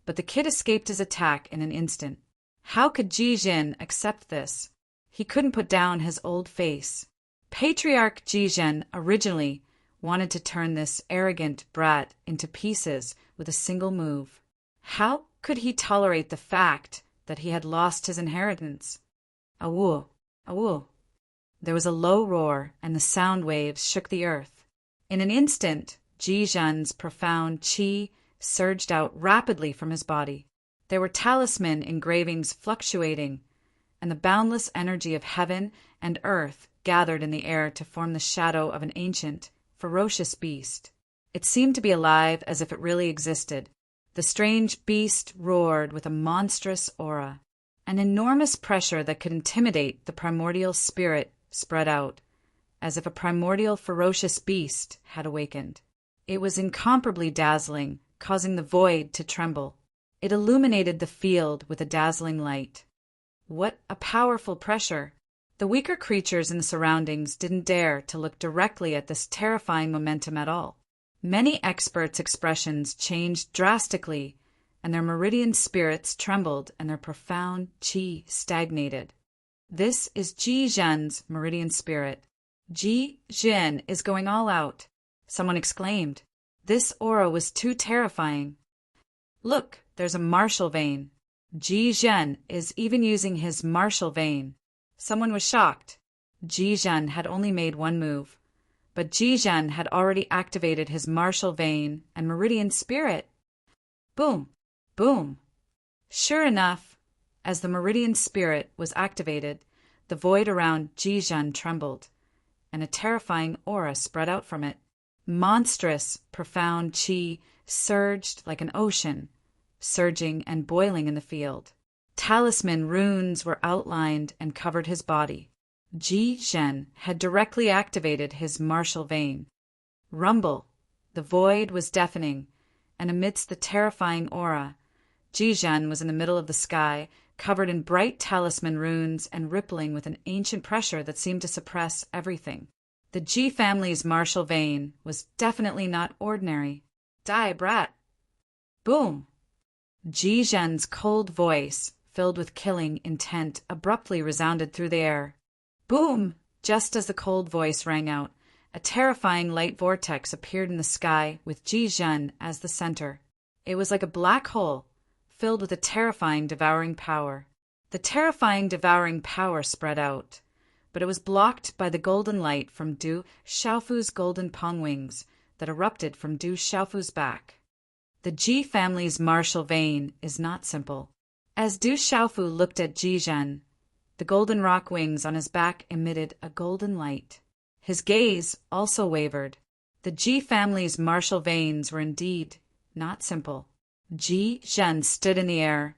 but the kid escaped his attack in an instant. How could Ji Zhen accept this? He couldn't put down his old face. Patriarch Ji Zhen originally wanted to turn this arrogant brat into pieces with a single move. How could he tolerate the fact that he had lost his inheritance? Awu, awu. There was a low roar, and the sound waves shook the earth. In an instant, Ji Zhen's profound qi surged out rapidly from his body. There were talisman engravings fluctuating, and the boundless energy of heaven and earth gathered in the air to form the shadow of an ancient, ferocious beast. It seemed to be alive as if it really existed. The strange beast roared with a monstrous aura. An enormous pressure that could intimidate the primordial spirit spread out, as if a primordial ferocious beast had awakened. It was incomparably dazzling, causing the void to tremble. It illuminated the field with a dazzling light. What a powerful pressure! The weaker creatures in the surroundings didn't dare to look directly at this terrifying momentum at all. Many experts' expressions changed drastically and their meridian spirits trembled and their profound qi stagnated. This is Ji Zhen's meridian spirit. Ji Zhen is going all out, someone exclaimed. This aura was too terrifying. Look, there's a martial vein. Ji Zhen is even using his martial vein. Someone was shocked. Ji Zhen had only made one move, but Ji Zhen had already activated his martial vein and meridian spirit. Boom! Boom! Sure enough, as the meridian spirit was activated, the void around Ji Zhen trembled, and a terrifying aura spread out from it. Monstrous, profound qi surged like an ocean, surging and boiling in the field. Talisman runes were outlined and covered his body. Ji Zhen had directly activated his martial vein. Rumble! The void was deafening, and amidst the terrifying aura, Ji Zhen was in the middle of the sky, covered in bright talisman runes and rippling with an ancient pressure that seemed to suppress everything. The Ji family's martial vein was definitely not ordinary. Die, brat! Boom! Ji Zhen's cold voice, filled with killing intent, abruptly resounded through the air. Boom! Just as the cold voice rang out, a terrifying light vortex appeared in the sky with Ji Zhen as the center. It was like a black hole, filled with a terrifying devouring power. The terrifying devouring power spread out, but it was blocked by the golden light from Du Xiaofu's golden pong wings that erupted from Du Xiaofu's back. The Ji family's martial vein is not simple. As Du Xiaofu looked at Ji Zhen, the golden rock wings on his back emitted a golden light. His gaze also wavered. The Ji family's martial veins were indeed not simple. Ji Zhen stood in the air,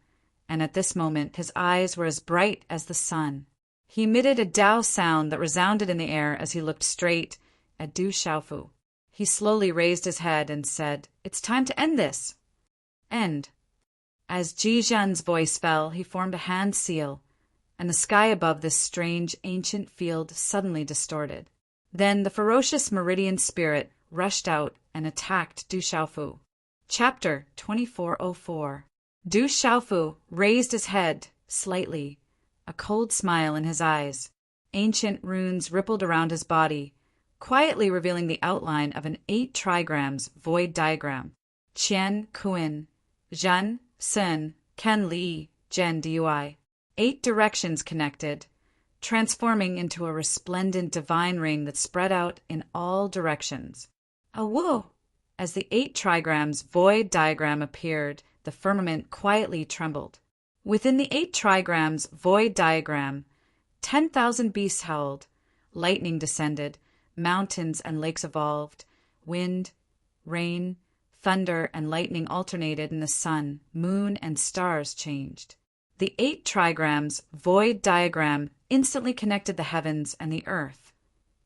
and at this moment his eyes were as bright as the sun. He emitted a Dao sound that resounded in the air as he looked straight at Du Xiaofu. He slowly raised his head and said, "It's time to end this." End. As Ji Zhen's voice fell, he formed a hand seal, and the sky above this strange ancient field suddenly distorted. Then the ferocious meridian spirit rushed out and attacked Du Xiaofu. Chapter 2404. Du Xiaofu raised his head slightly, a cold smile in his eyes. Ancient runes rippled around his body, quietly revealing the outline of an 8 trigrams void diagram. Qian Kuan, Zhen Sen, Ken Li, Zhen Dui. 8 directions connected, transforming into a resplendent divine ring that spread out in all directions. Awoo! As the 8 trigrams void diagram appeared, the firmament quietly trembled. Within the 8 trigrams void diagram, 10,000 beasts howled, lightning descended, mountains and lakes evolved, wind, rain, thunder, and lightning alternated, and the sun, moon, and stars changed. The 8 trigrams void diagram instantly connected the heavens and the earth,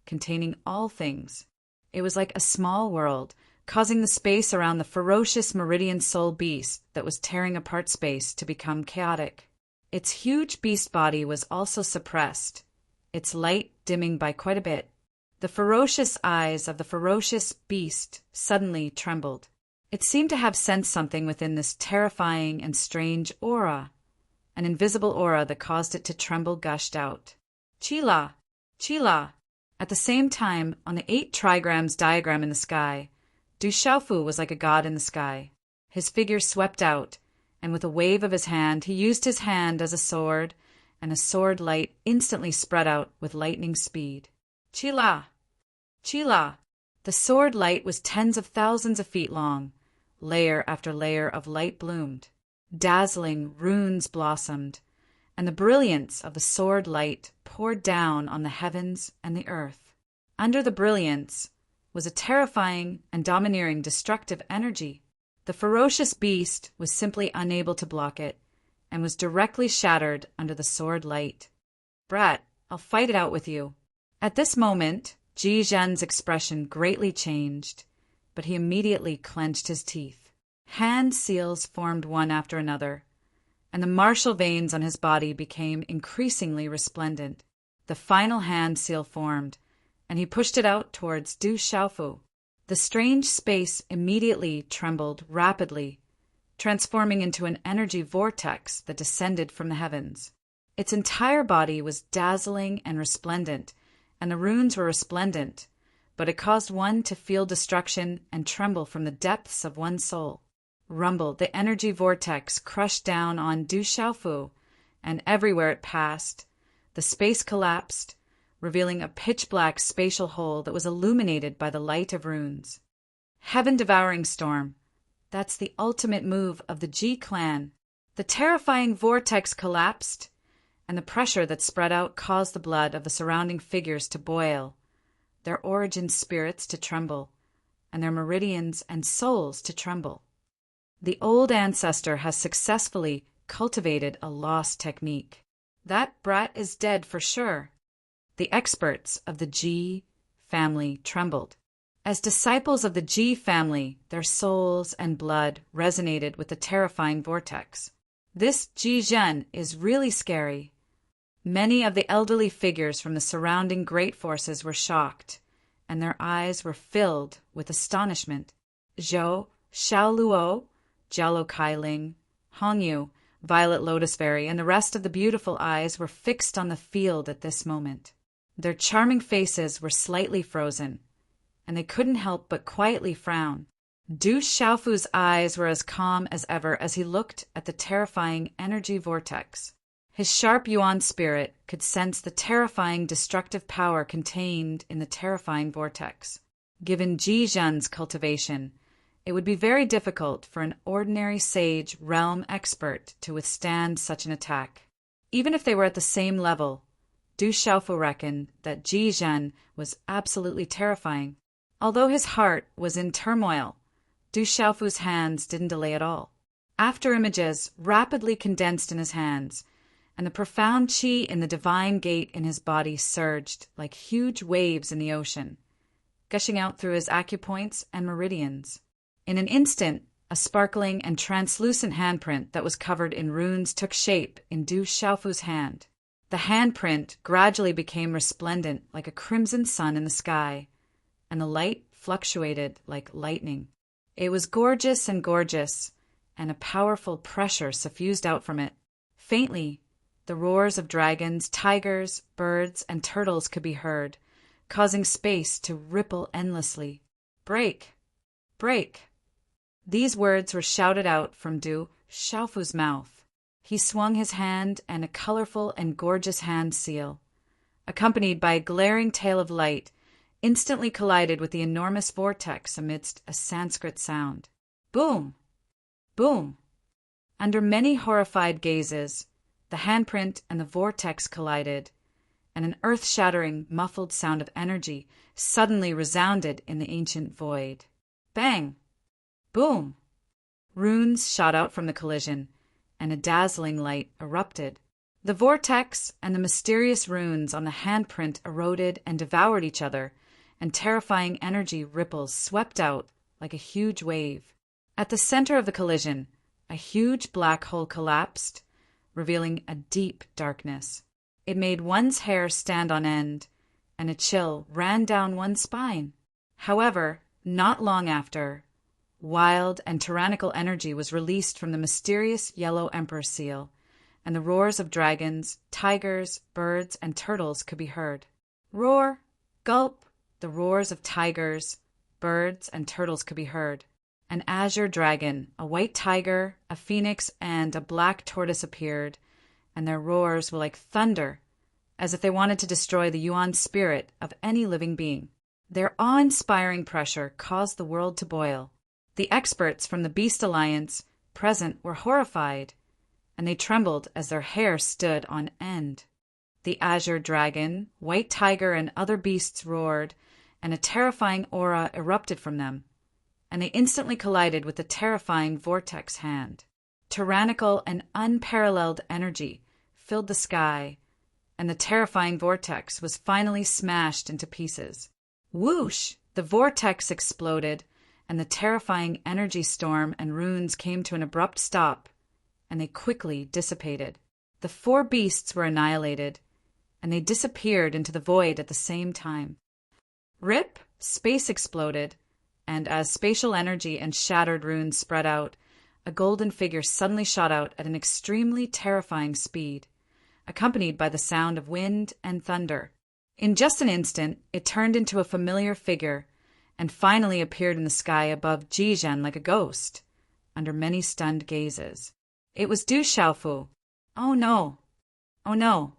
containing all things. It was like a small world, causing the space around the ferocious meridian soul beast that was tearing apart space to become chaotic. Its huge beast body was also suppressed, its light dimming by quite a bit. The ferocious eyes of the ferocious beast suddenly trembled. It seemed to have sensed something within this terrifying and strange aura. An invisible aura that caused it to tremble gushed out. Chila! Chila! At the same time, on the 8 trigrams diagram in the sky, Du Xiaofu was like a god in the sky. His figure swept out, and with a wave of his hand, he used his hand as a sword, and a sword light instantly spread out with lightning speed. Chila! Chila! The sword light was tens of thousands of feet long. Layer after layer of light bloomed. Dazzling runes blossomed, and the brilliance of the sword light poured down on the heavens and the earth. Under the brilliance was a terrifying and domineering destructive energy. The ferocious beast was simply unable to block it, and was directly shattered under the sword light. "Brat, I'll fight it out with you." At this moment, Ji Zhen's expression greatly changed, but he immediately clenched his teeth. Hand seals formed one after another, and the martial veins on his body became increasingly resplendent. The final hand seal formed, and he pushed it out towards Du Xiaofu. The strange space immediately trembled rapidly, transforming into an energy vortex that descended from the heavens. Its entire body was dazzling and resplendent, and the runes were resplendent, but it caused one to feel destruction and tremble from the depths of one's soul. Rumble, the energy vortex crushed down on Du Xiaofu, and everywhere it passed, the space collapsed, revealing a pitch-black spatial hole that was illuminated by the light of runes. Heaven-devouring storm. That's the ultimate move of the Ji clan. The terrifying vortex collapsed, and the pressure that spread out caused the blood of the surrounding figures to boil, their origin spirits to tremble, and their meridians and souls to tremble. The old ancestor has successfully cultivated a lost technique. That brat is dead for sure. The experts of the Ji family trembled. As disciples of the Ji family, their souls and blood resonated with the terrifying vortex. This Ji Zhen is really scary. Many of the elderly figures from the surrounding great forces were shocked, and their eyes were filled with astonishment. Zhou, Xiaoluo, Jialo Kailing, Hongyu, Violet Lotusberry, and the rest of the beautiful eyes were fixed on the field at this moment. Their charming faces were slightly frozen, and they couldn't help but quietly frown. Du Xiaofu's eyes were as calm as ever as he looked at the terrifying energy vortex. His sharp Yuan spirit could sense the terrifying destructive power contained in the terrifying vortex. Given Ji Zhen's cultivation, it would be very difficult for an ordinary sage realm expert to withstand such an attack. Even if they were at the same level, Du Xiaofu reckoned that Ji Zhen was absolutely terrifying. Although his heart was in turmoil, Du Xiaofu's hands didn't delay at all. After images rapidly condensed in his hands, and the profound qi in the divine gate in his body surged like huge waves in the ocean, gushing out through his acupoints and meridians. In an instant, a sparkling and translucent handprint that was covered in runes took shape in Du Xiaofu's hand. The handprint gradually became resplendent like a crimson sun in the sky, and the light fluctuated like lightning. It was gorgeous, and a powerful pressure suffused out from it. Faintly, the roars of dragons, tigers, birds, and turtles could be heard, causing space to ripple endlessly. Break! Break! These words were shouted out from Du Xiaofu's mouth. He swung his hand, and a colorful and gorgeous hand seal, accompanied by a glaring tail of light, instantly collided with the enormous vortex amidst a Sanskrit sound. Boom! Boom! Under many horrified gazes, the handprint and the vortex collided, and an earth-shattering, muffled sound of energy suddenly resounded in the ancient void. Bang! Boom! Runes shot out from the collision, and a dazzling light erupted. The vortex and the mysterious runes on the handprint eroded and devoured each other, and terrifying energy ripples swept out like a huge wave. At the center of the collision, a huge black hole collapsed, revealing a deep darkness. It made one's hair stand on end, and a chill ran down one's spine. However, not long after, wild and tyrannical energy was released from the mysterious yellow emperor seal, and the roars of dragons, tigers, birds, and turtles could be heard. Roar! Gulp! The roars of tigers, birds, and turtles could be heard. An azure dragon, a white tiger, a phoenix, and a black tortoise appeared, and their roars were like thunder, as if they wanted to destroy the Yuan spirit of any living being. Their awe-inspiring pressure caused the world to boil. The experts from the Beast Alliance present were horrified, and they trembled as their hair stood on end. The azure dragon, white tiger, and other beasts roared, and a terrifying aura erupted from them, and they instantly collided with the terrifying vortex hand. Tyrannical and unparalleled energy filled the sky, and the terrifying vortex was finally smashed into pieces. Whoosh! The vortex exploded, and the terrifying energy storm and runes came to an abrupt stop, and they quickly dissipated. The four beasts were annihilated, and they disappeared into the void at the same time. Rip! Space exploded, and as spatial energy and shattered runes spread out, a golden figure suddenly shot out at an extremely terrifying speed, accompanied by the sound of wind and thunder. In just an instant, it turned into a familiar figure and finally appeared in the sky above Jizhen like a ghost, under many stunned gazes. It was Du Xiaofu. Oh no! Oh no!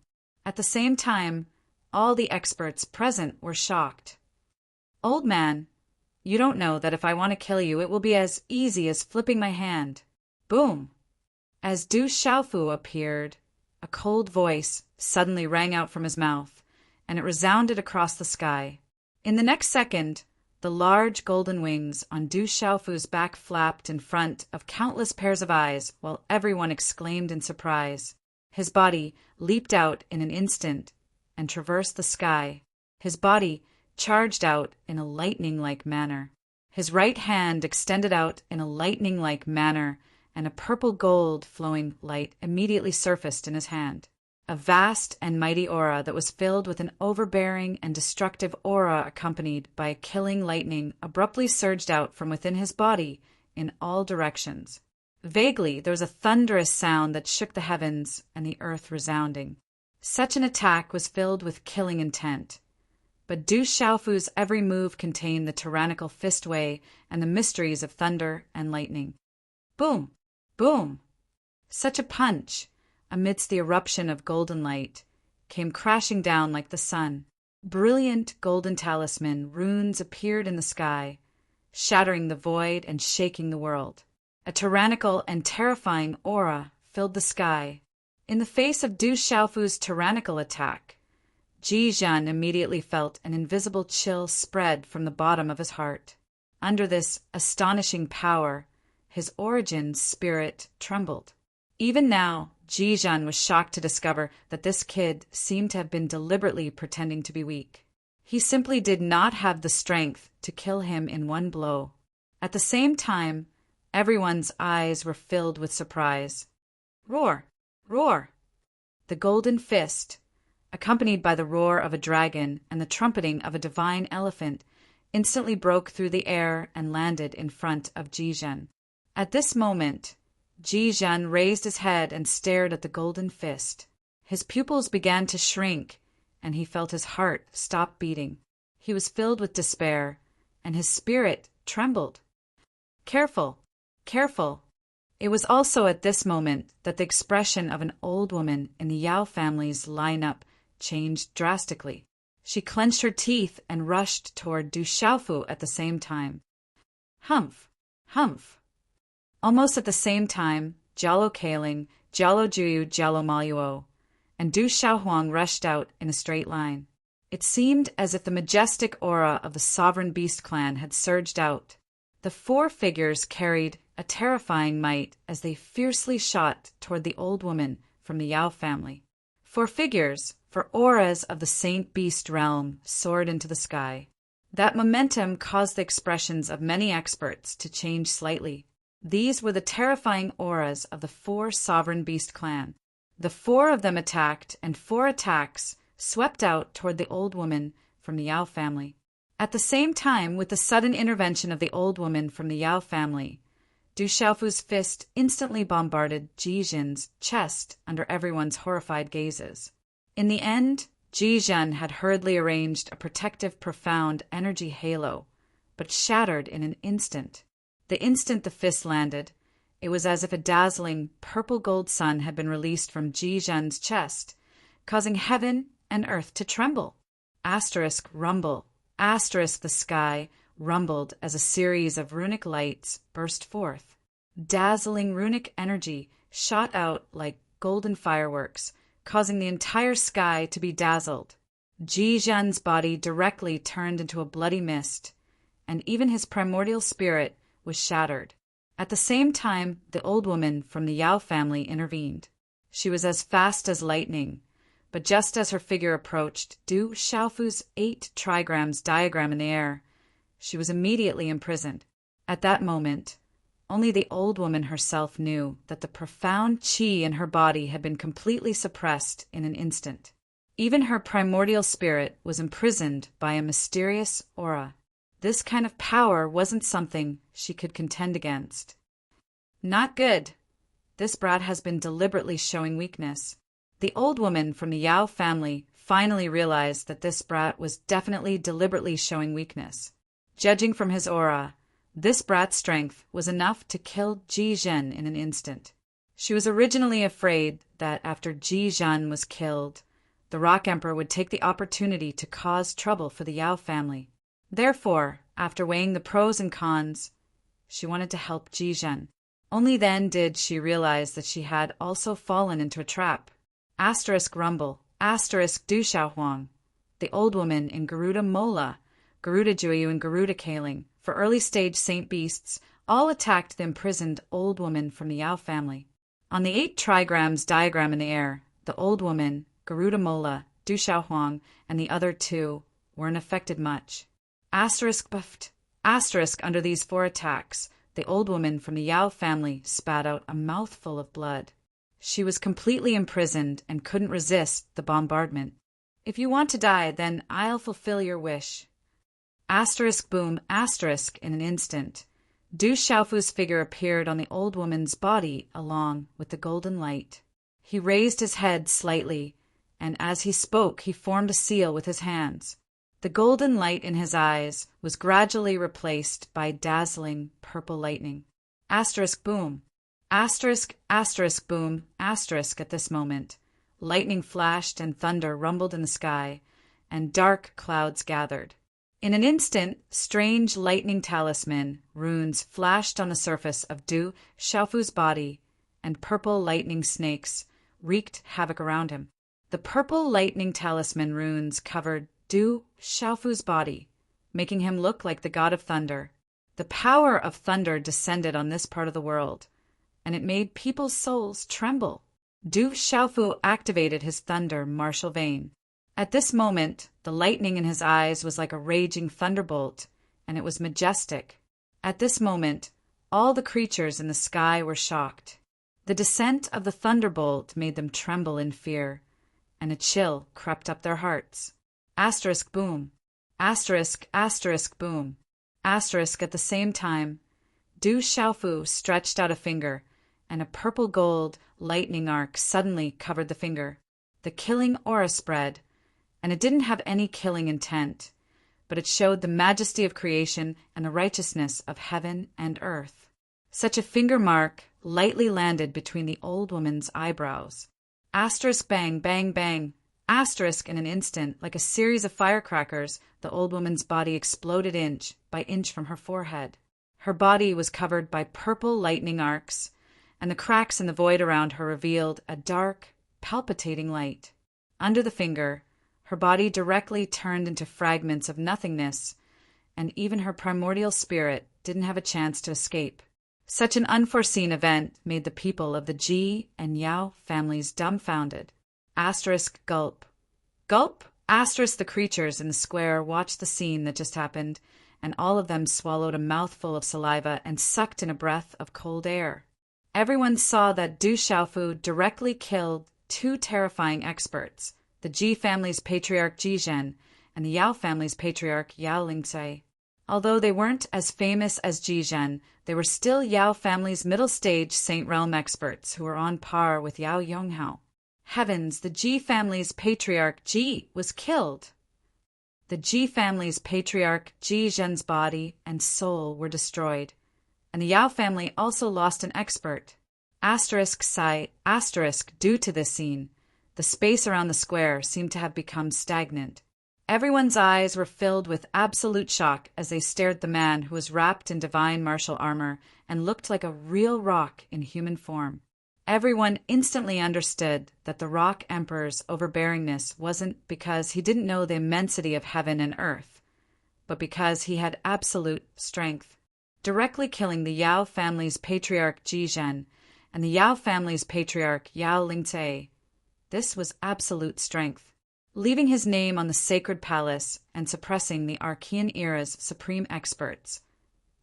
At the same time, all the experts present were shocked. Old man, you don't know that if I want to kill you, it will be as easy as flipping my hand. Boom! As Du Xiaofu appeared, a cold voice suddenly rang out from his mouth, and it resounded across the sky. In the next second, the large golden wings on Du Xiaofu's back flapped in front of countless pairs of eyes, while everyone exclaimed in surprise. His body leaped out in an instant and traversed the sky. His body charged out in a lightning-like manner. His right hand extended out in a lightning-like manner, and a purple gold flowing light immediately surfaced in his hand. A vast and mighty aura that was filled with an overbearing and destructive aura accompanied by a killing lightning abruptly surged out from within his body in all directions. Vaguely, there was a thunderous sound that shook the heavens and the earth resounding. Such an attack was filled with killing intent. But Du Xiaofu's every move contained the tyrannical fistway and the mysteries of thunder and lightning. Boom! Boom! Such a punch, amidst the eruption of golden light, came crashing down like the sun. Brilliant golden talisman runes appeared in the sky, shattering the void and shaking the world. A tyrannical and terrifying aura filled the sky. In the face of Du Xiaofu's tyrannical attack, Jizhen immediately felt an invisible chill spread from the bottom of his heart. Under this astonishing power, his origin's spirit trembled. Even now, Jizhen was shocked to discover that this kid seemed to have been deliberately pretending to be weak. He simply did not have the strength to kill him in one blow. At the same time, everyone's eyes were filled with surprise. Roar! Roar! The golden fist, accompanied by the roar of a dragon and the trumpeting of a divine elephant, instantly broke through the air and landed in front of Jizhen. At this moment, Jizhen raised his head and stared at the golden fist. His pupils began to shrink, and he felt his heart stop beating. He was filled with despair, and his spirit trembled. Careful! Careful! It was also at this moment that the expression of an old woman in the Yao family's lineup changed drastically. She clenched her teeth and rushed toward Du Xiaofu at the same time. Humph! Humph! Almost at the same time, Jialo Kaling, Jialo Juyu, Jialo Maluo, and Du Xiaohuang rushed out in a straight line. It seemed as if the majestic aura of the sovereign beast clan had surged out. The four figures carried a terrifying might as they fiercely shot toward the old woman from the Yao family. Four figures, for auras of the saint beast realm, soared into the sky. That momentum caused the expressions of many experts to change slightly. These were the terrifying auras of the four sovereign beast clan. The four of them attacked, and four attacks swept out toward the old woman from the Yao family. At the same time, with the sudden intervention of the old woman from the Yao family, Du Xiaofu's fist instantly bombarded Jizhen's chest under everyone's horrified gazes. In the end, Jizhen had hurriedly arranged a protective, profound energy halo, but shattered in an instant. The instant the fist landed, it was as if a dazzling purple gold sun had been released from Jizhen's chest, causing heaven and earth to tremble. Asterisk rumble. Asterisk the sky rumbled as a series of runic lights burst forth. Dazzling runic energy shot out like golden fireworks, causing the entire sky to be dazzled. Jizhen's body directly turned into a bloody mist, and even his primordial spirit was shattered. At the same time, the old woman from the Yao family intervened. She was as fast as lightning, but just as her figure approached Du Xiaofu's 8 trigrams diagram in the air, she was immediately imprisoned. At that moment, only the old woman herself knew that the profound qi in her body had been completely suppressed in an instant. Even her primordial spirit was imprisoned by a mysterious aura. This kind of power wasn't something she could contend against. Not good. This brat has been deliberately showing weakness. The old woman from the Yao family finally realized that this brat was definitely deliberately showing weakness. Judging from his aura, this brat's strength was enough to kill Ji Zhen in an instant. She was originally afraid that after Ji Zhen was killed, the Rock Emperor would take the opportunity to cause trouble for the Yao family. Therefore, after weighing the pros and cons, she wanted to help Ji Zhen. Only then did she realize that she had also fallen into a trap. Rumble, Du Xiaohuang, the old woman in Garuda Mola, Garuda Juyu and Garuda Kaling, for early-stage saint beasts, all attacked the imprisoned old woman from the Yao family. On the 8 trigrams diagram in the air, the old woman, Garuda Mola, Du Xiaohuang, and the other 2 weren't affected much. Buffed. Under these 4 attacks, the old woman from the Yao family spat out a mouthful of blood. She was completely imprisoned and couldn't resist the bombardment. If you want to die, then I'll fulfill your wish. Boom, in an instant. Du Xiaofu's figure appeared on the old woman's body along with the golden light. He raised his head slightly, and as he spoke he formed a seal with his hands. The golden light in his eyes was gradually replaced by dazzling purple lightning. Boom. Boom. At this moment, lightning flashed and thunder rumbled in the sky, and dark clouds gathered. In an instant, strange lightning talisman runes flashed on the surface of Du Xiaofu's body, and purple lightning snakes wreaked havoc around him. The purple lightning talisman runes covered Du Xiaofu's body, making him look like the god of thunder. The power of thunder descended on this part of the world, and it made people's souls tremble. Du Xiaofu activated his thunder martial vein. At this moment, the lightning in his eyes was like a raging thunderbolt, and it was majestic. At this moment, all the creatures in the sky were shocked. The descent of the thunderbolt made them tremble in fear, and a chill crept up their hearts. Boom. Boom. At the same time, Du Xiaofu stretched out a finger, and a purple gold lightning arc suddenly covered the finger. The killing aura spread, and it didn't have any killing intent, but it showed the majesty of creation and the righteousness of heaven and earth. Such a finger mark lightly landed between the old woman's eyebrows. Bang, bang, bang. In an instant, like a series of firecrackers, the old woman's body exploded inch by inch from her forehead. Her body was covered by purple lightning arcs, and the cracks in the void around her revealed a dark, palpitating light. Under the finger, her body directly turned into fragments of nothingness, and even her primordial spirit didn't have a chance to escape. Such an unforeseen event made the people of the Ji and Yao families dumbfounded. Gulp. Gulp! The creatures in the square watched the scene that just happened, and all of them swallowed a mouthful of saliva and sucked in a breath of cold air. Everyone saw that Du Xiaofu directly killed 2 terrifying experts, the Ji family's patriarch Ji Zhen and the Yao family's patriarch Yao Lingcai. Although they weren't as famous as Ji Zhen, they were still Yao family's middle-stage Saint Realm experts who were on par with Yao Yonghao. Heavens, the Ji family's patriarch Ji was killed. The Ji family's patriarch Ji Zhen's body and soul were destroyed, and the Yao family also lost an expert. Due to this scene, the space around the square seemed to have become stagnant. Everyone's eyes were filled with absolute shock as they stared at the man who was wrapped in divine martial armor and looked like a real rock in human form. Everyone instantly understood that the Rock Emperor's overbearingness wasn't because he didn't know the immensity of heaven and earth, but because he had absolute strength. Directly killing the Yao family's patriarch Ji Zhen and the Yao family's patriarch Yao Lingcai, this was absolute strength. Leaving his name on the sacred palace and suppressing the Archean era's supreme experts.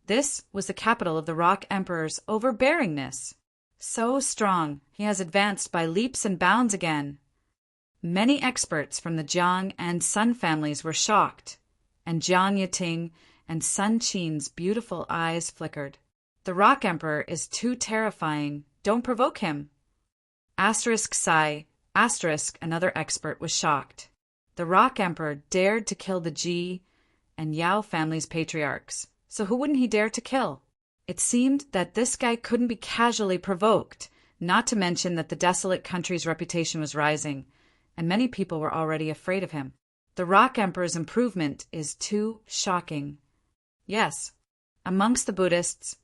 This was the capital of the Rock Emperor's overbearingness. So strong, he has advanced by leaps and bounds again. Many experts from the Jiang and Sun families were shocked, and Jiang Yiting and Sun Qin's beautiful eyes flickered. The Rock Emperor is too terrifying. Don't provoke him. Psi, another expert, was shocked. The Rock Emperor dared to kill the Ji and Yao family's patriarchs, so who wouldn't he dare to kill? It seemed that this guy couldn't be casually provoked, not to mention that the desolate country's reputation was rising, and many people were already afraid of him. The Rock Emperor's improvement is too shocking. Yes, amongst the Buddhists,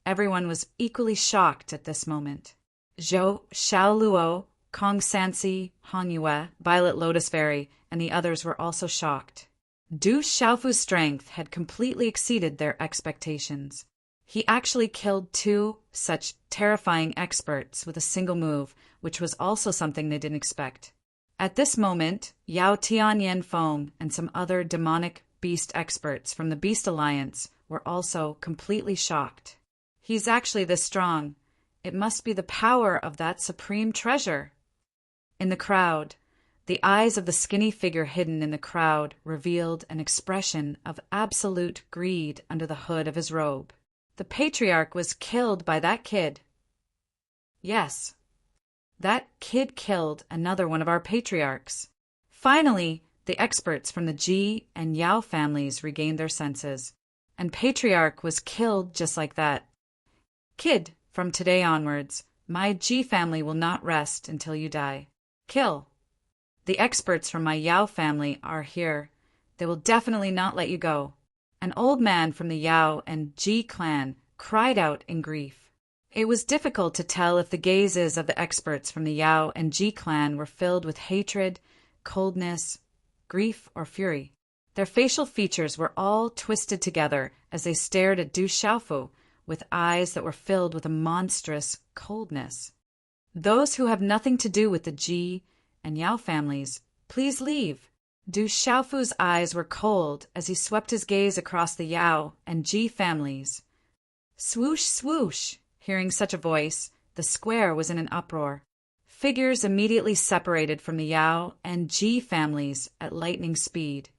everyone was equally shocked at this moment. Zhou Xiaoluo, Kong Sansi, Hong Yue, Violet Lotus Fairy, and the others were also shocked. Du Xiaofu's strength had completely exceeded their expectations. He actually killed 2 such terrifying experts with a single move, which was also something they didn't expect. At this moment, Yao Tianyan Feng and some other demonic beast experts from the Beast Alliance were also completely shocked. He's actually this strong. It must be the power of that supreme treasure. In the crowd, the eyes of the skinny figure hidden in the crowd revealed an expression of absolute greed under the hood of his robe. The patriarch was killed by that kid. Yes, that kid killed another one of our patriarchs. Finally, the experts from the Ji and Yao families regained their senses, and patriarch was killed just like that. Kid, from today onwards, my Ji family will not rest until you die. Kill. The experts from my Yao family are here. They will definitely not let you go. An old man from the Yao and Ji clan cried out in grief. It was difficult to tell if the gazes of the experts from the Yao and Ji clan were filled with hatred, coldness, grief, or fury. Their facial features were all twisted together as they stared at Du Xiaofu with eyes that were filled with a monstrous coldness. Those who have nothing to do with the Ji and Yao families, please leave. Du Xiaofu's eyes were cold as he swept his gaze across the Yao and Ji families. Swoosh, swoosh! Hearing such a voice, the square was in an uproar. Figures immediately separated from the Yao and Ji families at lightning speed,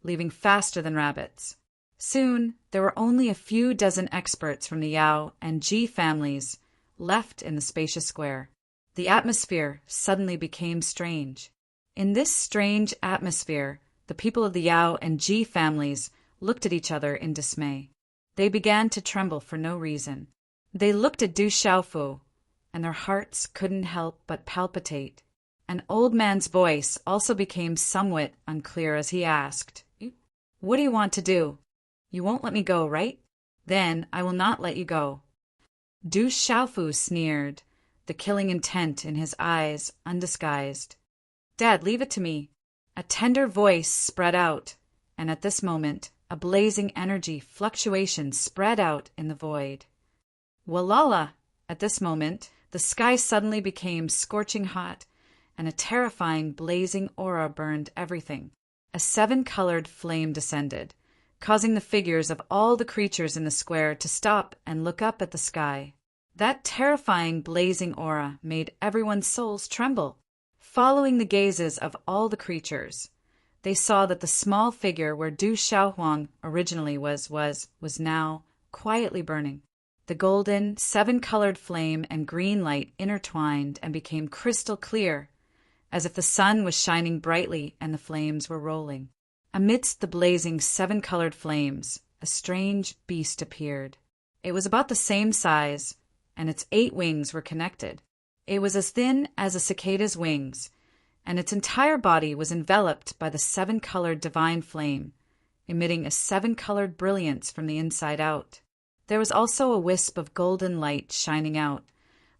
leaving faster than rabbits. Soon, there were only a few dozen experts from the Yao and Ji families left in the spacious square. The atmosphere suddenly became strange. In this strange atmosphere, the people of the Yao and Ji families looked at each other in dismay. They began to tremble for no reason. They looked at Du Xiaofu, and their hearts couldn't help but palpitate. An old man's voice also became somewhat unclear as he asked, "What do you want to do? You won't let me go, right? Then I will not let you go." Du Xiaofu sneered, the killing intent in his eyes undisguised. "Dad, leave it to me." A tender voice spread out, and at this moment, a blazing energy fluctuation spread out in the void. Walala! At this moment, the sky suddenly became scorching hot, and a terrifying blazing aura burned everything. A 7-colored flame descended, causing the figures of all the creatures in the square to stop and look up at the sky. That terrifying blazing aura made everyone's souls tremble. Following the gazes of all the creatures, they saw that the small figure where Du Xiaohuang originally was now quietly burning. The golden, 7-colored flame and green light intertwined and became crystal clear, as if the sun was shining brightly and the flames were rolling. Amidst the blazing 7-colored flames, a strange beast appeared. It was about the same size, and its 8 wings were connected. It was as thin as a cicada's wings, and its entire body was enveloped by the 7-colored divine flame, emitting a 7-colored brilliance from the inside out. There was also a wisp of golden light shining out,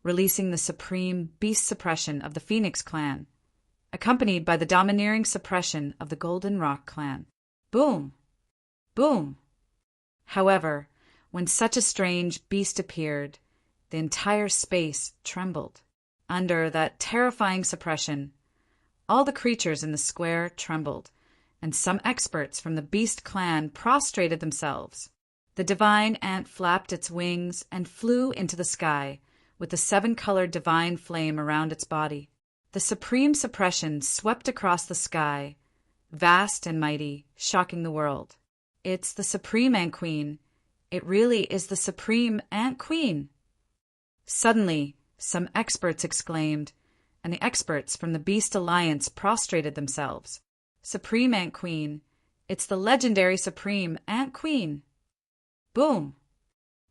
releasing the supreme beast suppression of the Phoenix clan, accompanied by the domineering suppression of the Golden Rock clan. Boom! Boom! However, when such a strange beast appeared, the entire space trembled. Under that terrifying suppression, all the creatures in the square trembled, and some experts from the beast clan prostrated themselves. The divine ant flapped its wings and flew into the sky, with the 7-colored divine flame around its body. The supreme suppression swept across the sky, vast and mighty, shocking the world. It's the supreme ant queen. It really is the supreme Ant Queen. Suddenly, some experts exclaimed, and the experts from the Beast Alliance prostrated themselves. Supreme Ant Queen. It's the legendary Supreme Ant Queen. Boom!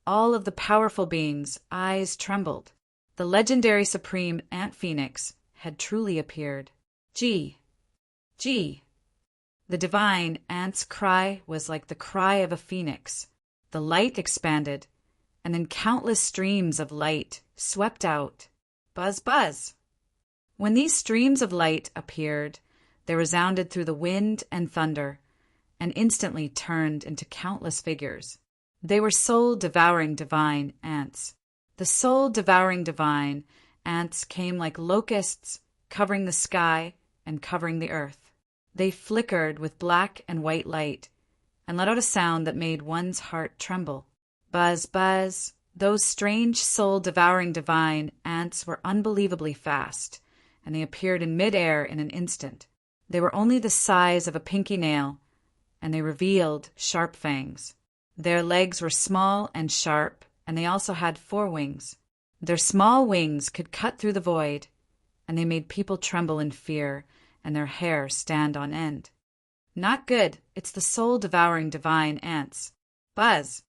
All of the powerful beings' eyes trembled. The legendary Supreme Ant Phoenix had truly appeared. Gee! Gee! The divine ant's cry was like the cry of a phoenix. The light expanded, and then countless streams of light swept out. Buzz, buzz! When these streams of light appeared, they resounded through the wind and thunder, and instantly turned into countless figures. They were soul-devouring divine ants. The soul-devouring divine ants came like locusts, covering the sky and covering the earth. They flickered with black and white light, and let out a sound that made one's heart tremble. Buzz, buzz! Those strange soul-devouring divine ants were unbelievably fast, and they appeared in mid-air in an instant. They were only the size of a pinky nail, and they revealed sharp fangs. Their legs were small and sharp, and they also had 4 wings. Their small wings could cut through the void, and they made people tremble in fear, and their hair stand on end. Not good. It's the soul-devouring divine ants. Buzz!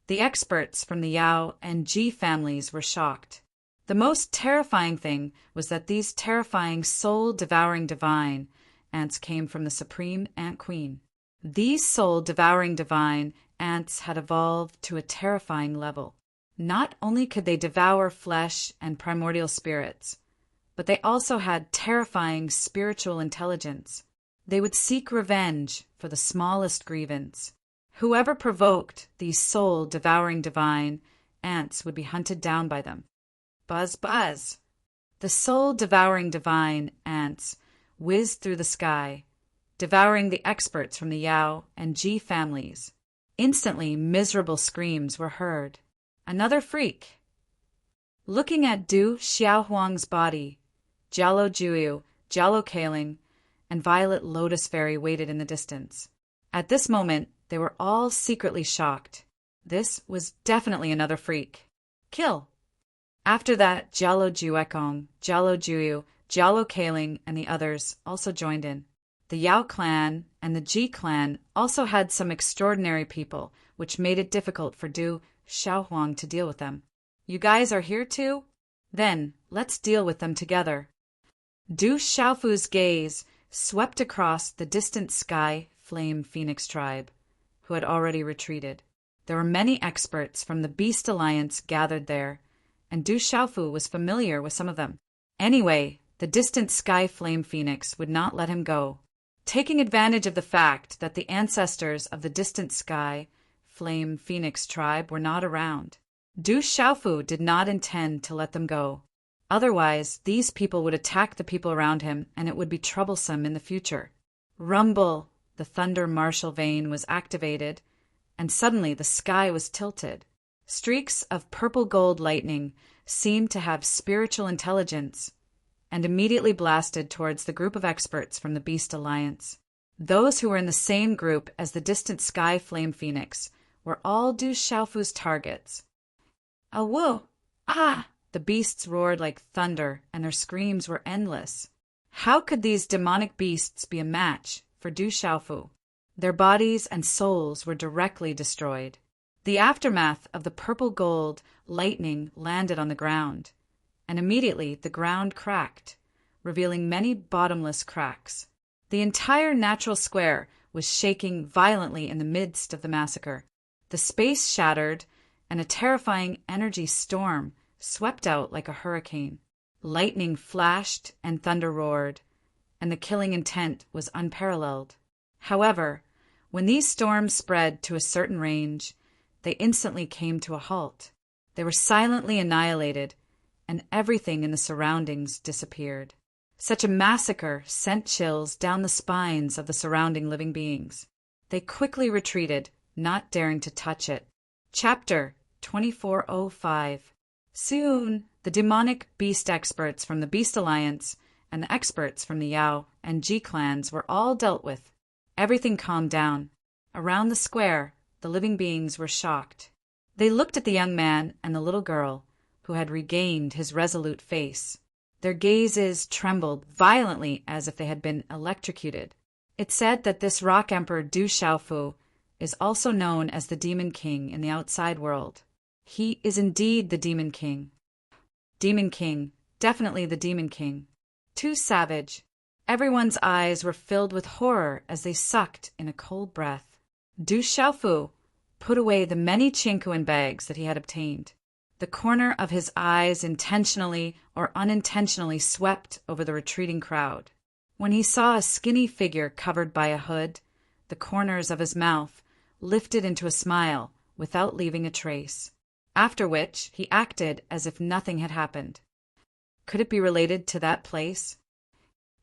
The experts from the Yao and Ji families were shocked. The most terrifying thing was that these terrifying soul-devouring divine ants came from the Supreme Ant Queen. These soul-devouring divine ants had evolved to a terrifying level. Not only could they devour flesh and primordial spirits, but they also had terrifying spiritual intelligence. They would seek revenge for the smallest grievance. Whoever provoked these soul-devouring divine ants would be hunted down by them. Buzz, buzz! The soul-devouring divine ants whizzed through the sky, devouring the experts from the Yao and Ji families. Instantly, miserable screams were heard. Another freak! Looking at Du Xiaohuang's body, Jialo Juyu, Jialo Kaling, and Violet Lotus Fairy waited in the distance. At this moment, they were all secretly shocked. This was definitely another freak. Kill! After that, Jialo Juekong, Jialo Juyu, Jialo Kaling, and the others also joined in. The Yao clan and the Ji clan also had some extraordinary people, which made it difficult for Du Xiaohuang to deal with them. You guys are here too? Then, let's deal with them together. Du Xiaofu's gaze swept across the distant sky flame phoenix tribe, who had already retreated. There were many experts from the Beast Alliance gathered there, and Du Xiaofu was familiar with some of them. Anyway, the distant sky flame phoenix would not let him go. Taking advantage of the fact that the ancestors of the distant sky flame phoenix tribe were not around, Du Xiaofu did not intend to let them go. Otherwise, these people would attack the people around him, and it would be troublesome in the future. Rumble! The thunder martial vein was activated, and suddenly the sky was tilted. Streaks of purple-gold lightning seemed to have spiritual intelligence, and immediately blasted towards the group of experts from the Beast Alliance. Those who were in the same group as the distant sky flame phoenix were all Du Xiaofu's targets. Awo! Ah! The beasts roared like thunder, and their screams were endless. How could these demonic beasts be a match for Du Xiaofu? Their bodies and souls were directly destroyed. The aftermath of the purple gold lightning landed on the ground, and immediately the ground cracked, revealing many bottomless cracks. The entire natural square was shaking violently in the midst of the massacre. The space shattered, and a terrifying energy storm swept out like a hurricane. Lightning flashed and thunder roared, and the killing intent was unparalleled. However, when these storms spread to a certain range, they instantly came to a halt. They were silently annihilated, and everything in the surroundings disappeared. Such a massacre sent chills down the spines of the surrounding living beings. They quickly retreated, not daring to touch it. Chapter 2405. Soon, the demonic beast experts from the Beast Alliance and the experts from the Yao and Ji clans were all dealt with. Everything calmed down. Around the square, the living beings were shocked. They looked at the young man and the little girl, who had regained his resolute face. Their gazes trembled violently as if they had been electrocuted. It's said that this rock emperor Du Xiaofu is also known as the Demon King in the outside world. He is indeed the Demon King. Demon King, definitely the Demon King. Too savage. Everyone's eyes were filled with horror as they sucked in a cold breath. Du Xiaofu put away the many chinquan bags that he had obtained. The corner of his eyes intentionally or unintentionally swept over the retreating crowd. When he saw a skinny figure covered by a hood, the corners of his mouth lifted into a smile without leaving a trace, after which he acted as if nothing had happened. Could it be related to that place?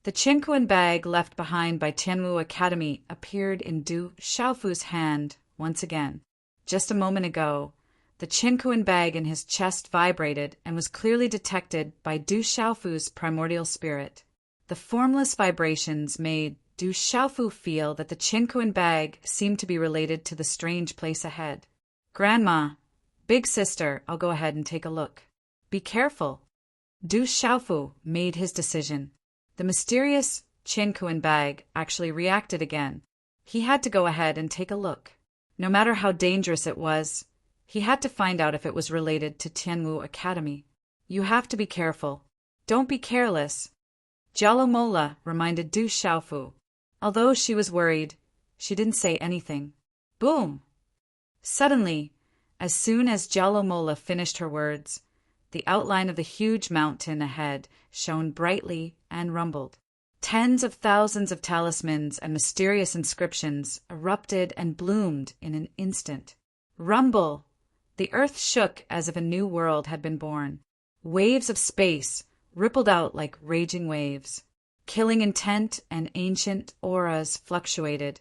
The chinquan bag left behind by Tianwu Academy appeared in Du Xiaofu's hand once again. Just a moment ago, the chinquan bag in his chest vibrated and was clearly detected by Du Xiaofu's primordial spirit. The formless vibrations made Du Xiaofu feel that the chinquan bag seemed to be related to the strange place ahead. Grandma, big sister, I'll go ahead and take a look. Be careful. Du Xiaofu made his decision. The mysterious chinquan bag actually reacted again. He had to go ahead and take a look. No matter how dangerous it was, he had to find out if it was related to Tianwu Academy. You have to be careful. Don't be careless. Jalomola reminded Du Xiaofu. Although she was worried, she didn't say anything. Boom! Suddenly, as soon as Jalomola finished her words, the outline of the huge mountain ahead shone brightly and rumbled. Tens of thousands of talismans and mysterious inscriptions erupted and bloomed in an instant. Rumble! The earth shook as if a new world had been born. Waves of space rippled out like raging waves. Killing intent and ancient auras fluctuated,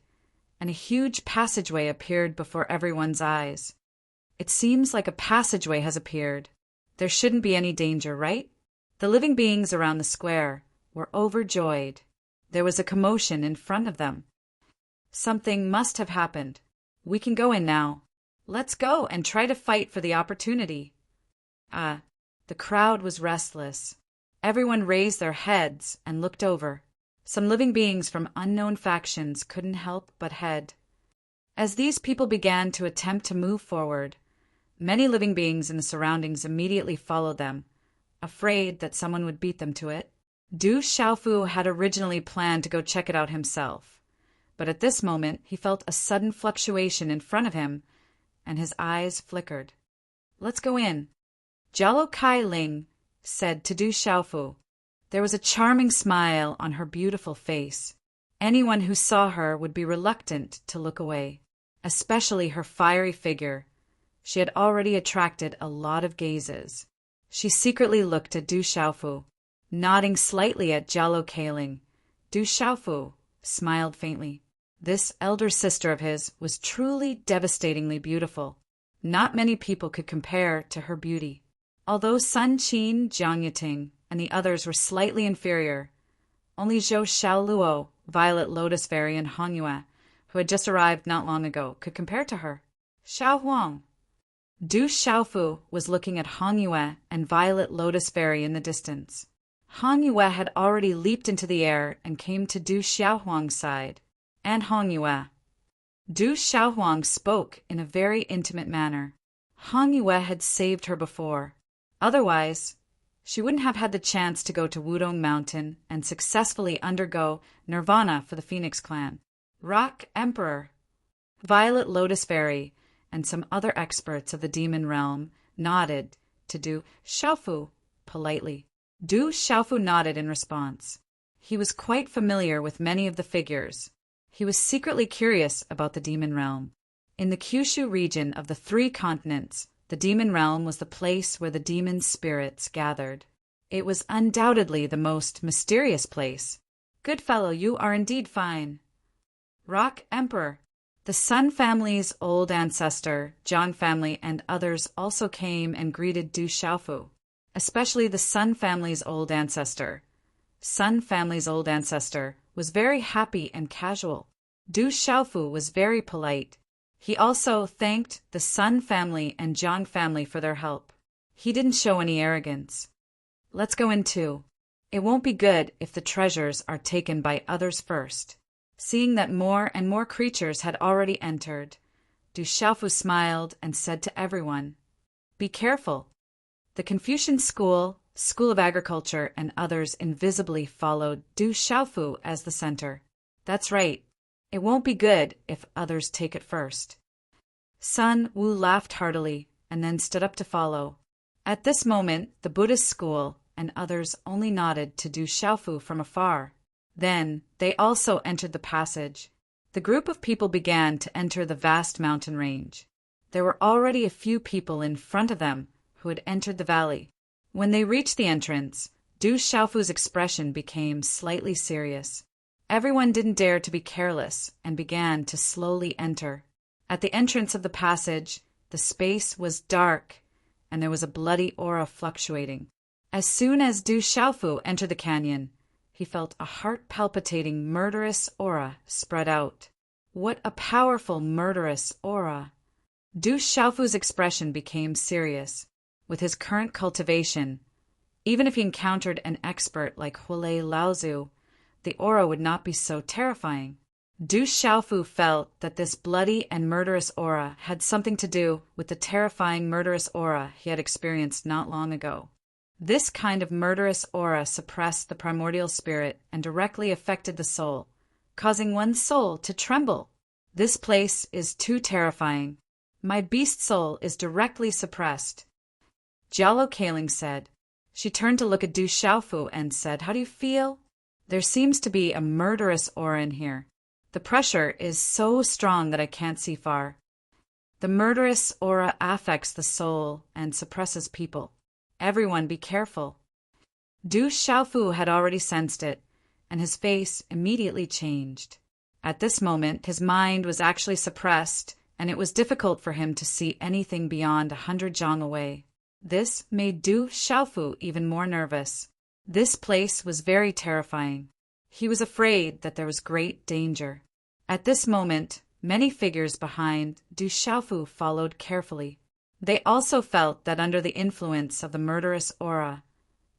and a huge passageway appeared before everyone's eyes. It seems like a passageway has appeared. There shouldn't be any danger, right? The living beings around the square were overjoyed. There was a commotion in front of them. Something must have happened. We can go in now. Let's go and try to fight for the opportunity. The crowd was restless. Everyone raised their heads and looked over. Some living beings from unknown factions couldn't help but head. As these people began to attempt to move forward, many living beings in the surroundings immediately followed them, afraid that someone would beat them to it. Du Xiaofu had originally planned to go check it out himself, but at this moment he felt a sudden fluctuation in front of him, and his eyes flickered. Let's go in. Jialo Kai Ling said to Du Xiaofu. There was a charming smile on her beautiful face. Anyone who saw her would be reluctant to look away, especially her fiery figure. She had already attracted a lot of gazes. She secretly looked at Du Xiaofu, nodding slightly at Jialo Kai Ling. Du Xiaofu smiled faintly. This elder sister of his was truly devastatingly beautiful. Not many people could compare to her beauty. Although Sun Qin, Jiang Yiting, and the others were slightly inferior, only Zhou Xiaoluo, Violet Lotus Fairy, and Hong Yue, who had just arrived not long ago, could compare to her. Xiao Huang. Du Xiaofu was looking at Hong Yue and Violet Lotus Fairy in the distance. Hong Yue had already leaped into the air and came to Du Xiaohuang's side. And Hong Yue. Du Xiaohuang spoke in a very intimate manner. Hong Yue had saved her before. Otherwise, she wouldn't have had the chance to go to Wudong Mountain and successfully undergo nirvana for the Phoenix Clan. Rock Emperor, Violet Lotus Fairy, and some other experts of the demon realm nodded to Du Xiaofu politely. Du Xiaofu nodded in response. He was quite familiar with many of the figures. He was secretly curious about the demon realm. In the Kyushu region of the 3 continents, the demon realm was the place where the demon spirits gathered. It was undoubtedly the most mysterious place. Good fellow, you are indeed fine. Rock Emperor. The Sun family's old ancestor, Jiang family, and others also came and greeted Du Xiaofu, especially the Sun family's old ancestor. Sun family's old ancestor was very happy and casual. Du Xiaofu was very polite. He also thanked the Sun family and Jiang family for their help. He didn't show any arrogance. Let's go in too. It won't be good if the treasures are taken by others first. Seeing that more and more creatures had already entered, Du Xiaofu smiled and said to everyone, "Be careful." The Confucian School, School of Agriculture, and others invisibly followed Du Xiaofu as the center. That's right. It won't be good if others take it first. Sun Wu laughed heartily and then stood up to follow. At this moment, the Buddhist school and others only nodded to Du Xiaofu from afar. Then, they also entered the passage. The group of people began to enter the vast mountain range. There were already a few people in front of them who had entered the valley. When they reached the entrance, Du Xiaofu's expression became slightly serious. Everyone didn't dare to be careless and began to slowly enter. At the entrance of the passage, the space was dark, and there was a bloody aura fluctuating. As soon as Du Xiaofu entered the canyon, he felt a heart-palpitating murderous aura spread out. What a powerful murderous aura! Du Xiaofu's expression became serious. With his current cultivation, even if he encountered an expert like Huolei Laozu, the aura would not be so terrifying. Du Xiaofu felt that this bloody and murderous aura had something to do with the terrifying murderous aura he had experienced not long ago. This kind of murderous aura suppressed the primordial spirit and directly affected the soul, causing one's soul to tremble. This place is too terrifying. My beast soul is directly suppressed. Jialo Kaling said. She turned to look at Du Xiaofu and said, "How do you feel?" "There seems to be a murderous aura in here. The pressure is so strong that I can't see far. The murderous aura affects the soul and suppresses people. Everyone be careful." Du Xiaofu had already sensed it, and his face immediately changed. At this moment, his mind was actually suppressed, and it was difficult for him to see anything beyond 100 zhang away. This made Du Xiaofu even more nervous. This place was very terrifying. He was afraid that there was great danger. At this moment, many figures behind Du Xiaofu followed carefully. They also felt that under the influence of the murderous aura,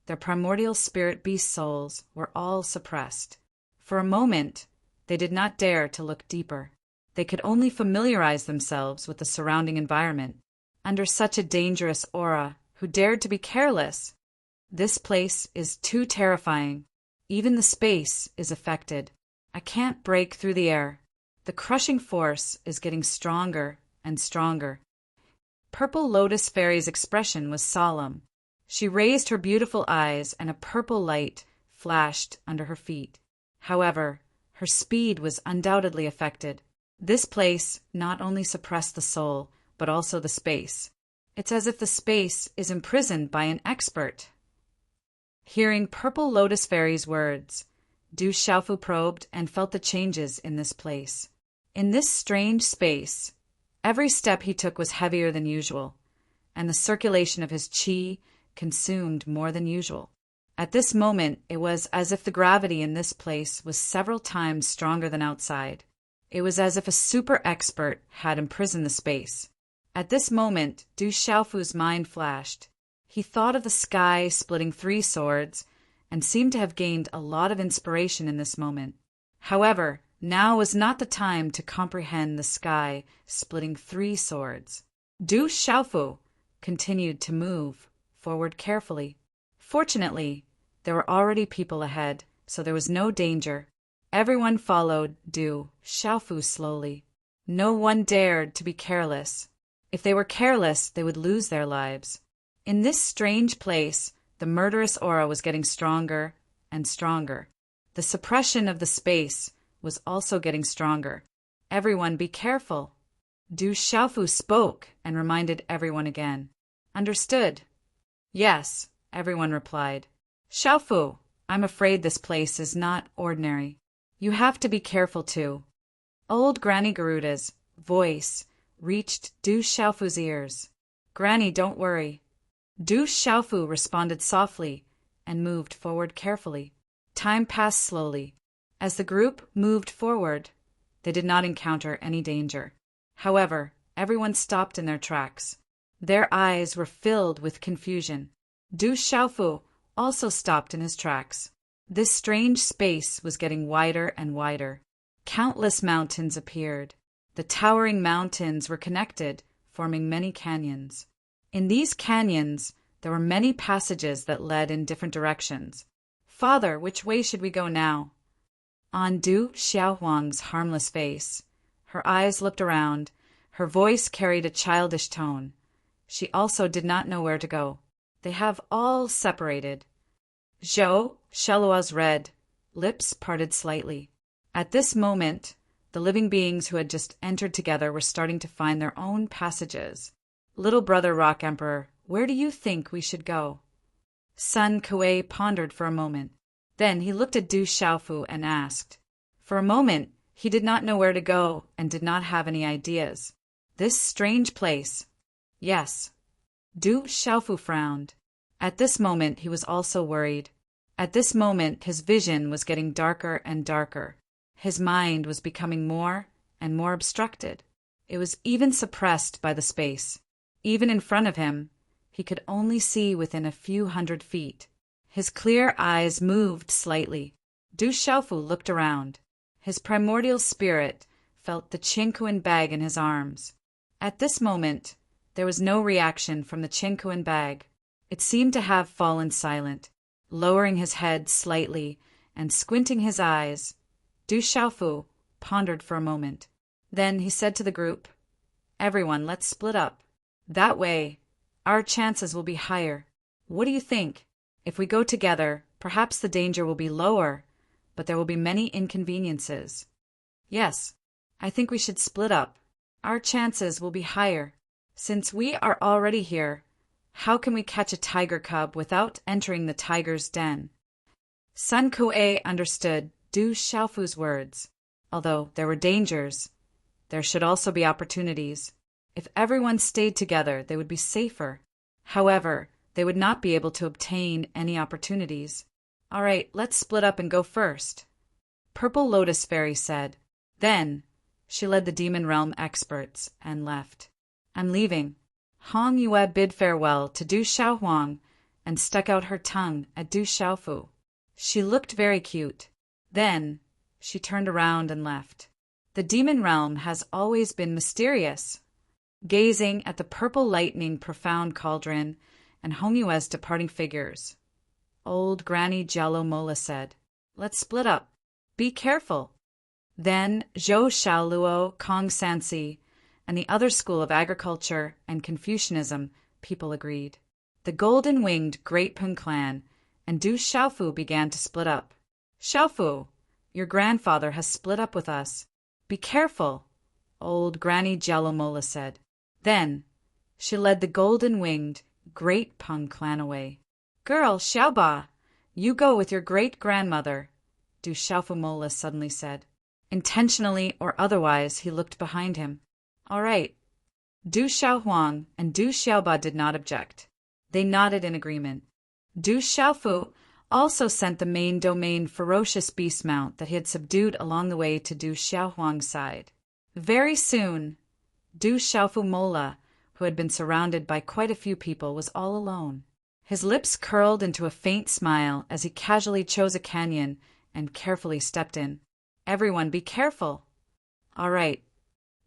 their primordial spirit beast souls were all suppressed. For a moment, they did not dare to look deeper. They could only familiarize themselves with the surrounding environment. Under such a dangerous aura, who dared to be careless? This place is too terrifying. Even the space is affected. I can't break through the air. The crushing force is getting stronger and stronger. Purple Lotus Fairy's expression was solemn. She raised her beautiful eyes and a purple light flashed under her feet. However, her speed was undoubtedly affected. This place not only suppressed the soul, but also the space. It's as if the space is imprisoned by an expert. Hearing Purple Lotus Fairy's words, Du Xiaofu probed and felt the changes in this place. In this strange space, every step he took was heavier than usual, and the circulation of his qi consumed more than usual. At this moment, it was as if the gravity in this place was several times stronger than outside. It was as if a super expert had imprisoned the space. At this moment, Du Xiaofu's mind flashed. He thought of the sky splitting 3 swords and seemed to have gained a lot of inspiration in this moment. However, now was not the time to comprehend the sky splitting 3 swords. Du Xiaofu continued to move forward carefully. Fortunately, there were already people ahead, so there was no danger. Everyone followed Du Xiaofu slowly. No one dared to be careless. If they were careless, they would lose their lives. In this strange place, the murderous aura was getting stronger and stronger. The suppression of the space was also getting stronger. Everyone be careful. Du Xiaofu spoke and reminded everyone again. Understood? Yes, everyone replied. Xiaofu, I'm afraid this place is not ordinary. You have to be careful too. Old Granny Garuda's voice reached Du Xiaofu's ears. Granny, don't worry. Du Xiaofu responded softly and moved forward carefully. Time passed slowly. As the group moved forward, they did not encounter any danger. However, everyone stopped in their tracks. Their eyes were filled with confusion. Du Xiaofu also stopped in his tracks. This strange space was getting wider and wider. Countless mountains appeared. The towering mountains were connected, forming many canyons. In these canyons, there were many passages that led in different directions. Father, which way should we go now? On Du Xiaohuang's harmless face, her eyes looked around. Her voice carried a childish tone. She also did not know where to go. They have all separated. Zhou Shelua's red lips parted slightly. At this moment, the living beings who had just entered together were starting to find their own passages. Little brother Rock Emperor, where do you think we should go? Sun Kuei pondered for a moment. Then he looked at Du Xiaofu and asked. For a moment, he did not know where to go and did not have any ideas. This strange place. Yes. Du Xiaofu frowned. At this moment, he was also worried. At this moment, his vision was getting darker and darker. His mind was becoming more and more obstructed. It was even suppressed by the space. Even in front of him, he could only see within a few 100 feet. His clear eyes moved slightly. Du Xiaofu looked around. His primordial spirit felt the Qingkuan bag in his arms. At this moment, there was no reaction from the Qingkuan bag. It seemed to have fallen silent. Lowering his head slightly and squinting his eyes, Du Xiaofu pondered for a moment. Then he said to the group, Everyone, let's split up. That way, our chances will be higher. What do you think? If we go together, perhaps the danger will be lower, but there will be many inconveniences. Yes, I think we should split up. Our chances will be higher. Since we are already here, how can we catch a tiger cub without entering the tiger's den? Sun Kuei understood Du Xiaofu's words. Although there were dangers, there should also be opportunities. If everyone stayed together, they would be safer. However, they would not be able to obtain any opportunities. All right, let's split up and go first. Purple Lotus Fairy said. Then, she led the Demon Realm experts and left. I'm leaving. Hong Yue bid farewell to Du Xiaohuang and stuck out her tongue at Du Xiaofu. She looked very cute. Then, she turned around and left. The Demon Realm has always been mysterious. Gazing at the purple lightning profound cauldron and Hong Yue's departing figures, old Granny Jello Mola said, Let's split up. Be careful. Then Zhou Xiaoluo, Kong Sansi, and the other school of agriculture and Confucianism people agreed. The golden-winged Great Pun clan and Du Xiaofu began to split up. Xiaofu, your grandfather has split up with us. Be careful, old Granny Jello Mola said. Then, she led the golden-winged Great Pun clan away. Girl, Xiaoba, you go with your great-grandmother, Du Xiaofu Mola suddenly said. Intentionally or otherwise, he looked behind him. All right. Du Xiaohuang and Du Xiaoba did not object. They nodded in agreement. Du Xiaofu also sent the main domain ferocious beast mount that he had subdued along the way to Du Xiaohuang's side. Very soon, Du Xiaofu Mola, who had been surrounded by quite a few people, was all alone. His lips curled into a faint smile as he casually chose a canyon and carefully stepped in. Everyone be careful. All right.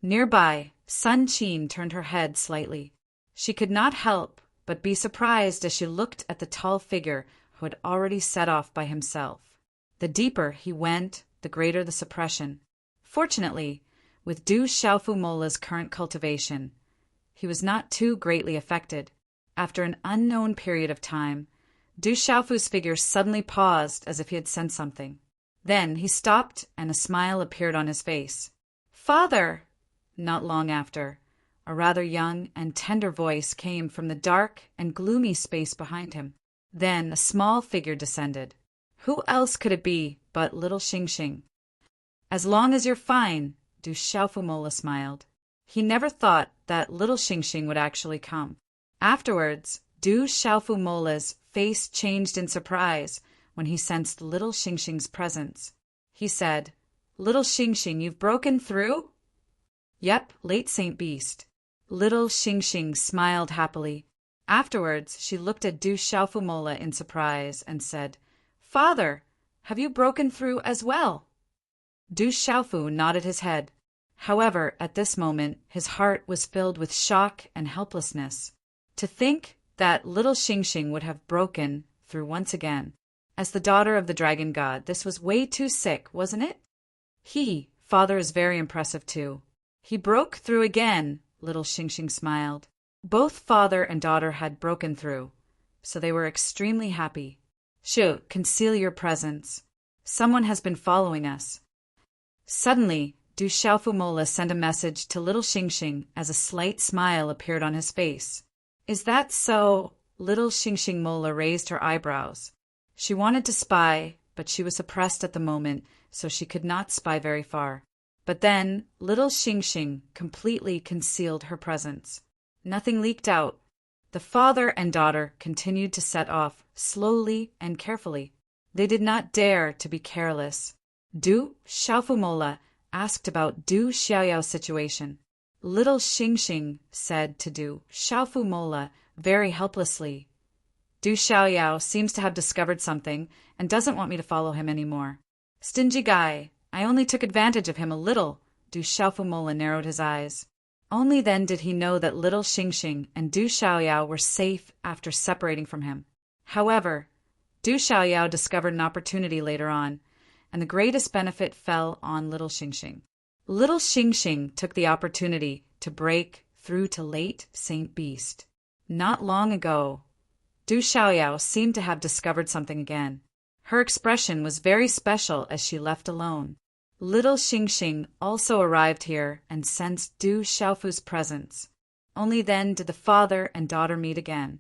Nearby, Sun Qin turned her head slightly. She could not help but be surprised as she looked at the tall figure who had already set off by himself. The deeper he went, the greater the suppression. Fortunately, with Du Xiaofu Mola's current cultivation, he was not too greatly affected. After an unknown period of time, Du Xiaofu's figure suddenly paused as if he had sensed something. Then he stopped and a smile appeared on his face. Father! Not long after, a rather young and tender voice came from the dark and gloomy space behind him. Then a small figure descended. Who else could it be but little Xingxing? As long as you're fine, Du Xiaofu Mola smiled. He never thought that little Xingxing would actually come. Afterwards, Du Xiaofu Mola's face changed in surprise when he sensed little Xingxing's presence. He said, Little Xingxing, you've broken through? Yep, late Saint Beast. Little Xing Xing smiled happily. Afterwards, she looked at Du Xiaofumola in surprise and said, Father, have you broken through as well? Du Xiaofu nodded his head. However, at this moment, his heart was filled with shock and helplessness. To think that little Xing Xing would have broken through once again. As the daughter of the dragon god, this was way too sick, wasn't it? Father is very impressive too. He broke through again, little Xing Xing smiled. Both father and daughter had broken through, so they were extremely happy. Shoo, conceal your presence. Someone has been following us. Suddenly, Du Xiaofumola sent a message to little Xing Xing as a slight smile appeared on his face. Is that so? Little Xing Xing Mola raised her eyebrows. She wanted to spy, but she was suppressed at the moment, so she could not spy very far. But then, little Xing Xing completely concealed her presence. Nothing leaked out. The father and daughter continued to set off, slowly and carefully. They did not dare to be careless. Du Xiaofumola asked about Du Xiaoyao's situation. Little Xing Xing said to Du Xiaofumola very helplessly, Du Xiaoyao seems to have discovered something and doesn't want me to follow him anymore. Stingy guy, I only took advantage of him a little. Du Xiaofumola narrowed his eyes. Only then did he know that little Xing Xing and Du Xiaoyao were safe after separating from him. However, Du Xiaoyao discovered an opportunity later on, and the greatest benefit fell on little Xing Xing. Little Xing Xing took the opportunity to break through to late Saint Beast. Not long ago, Du Xiaoyao seemed to have discovered something again. Her expression was very special as she left alone. Little Xing Xing also arrived here and sensed Du Xiaofu's presence. Only then did the father and daughter meet again.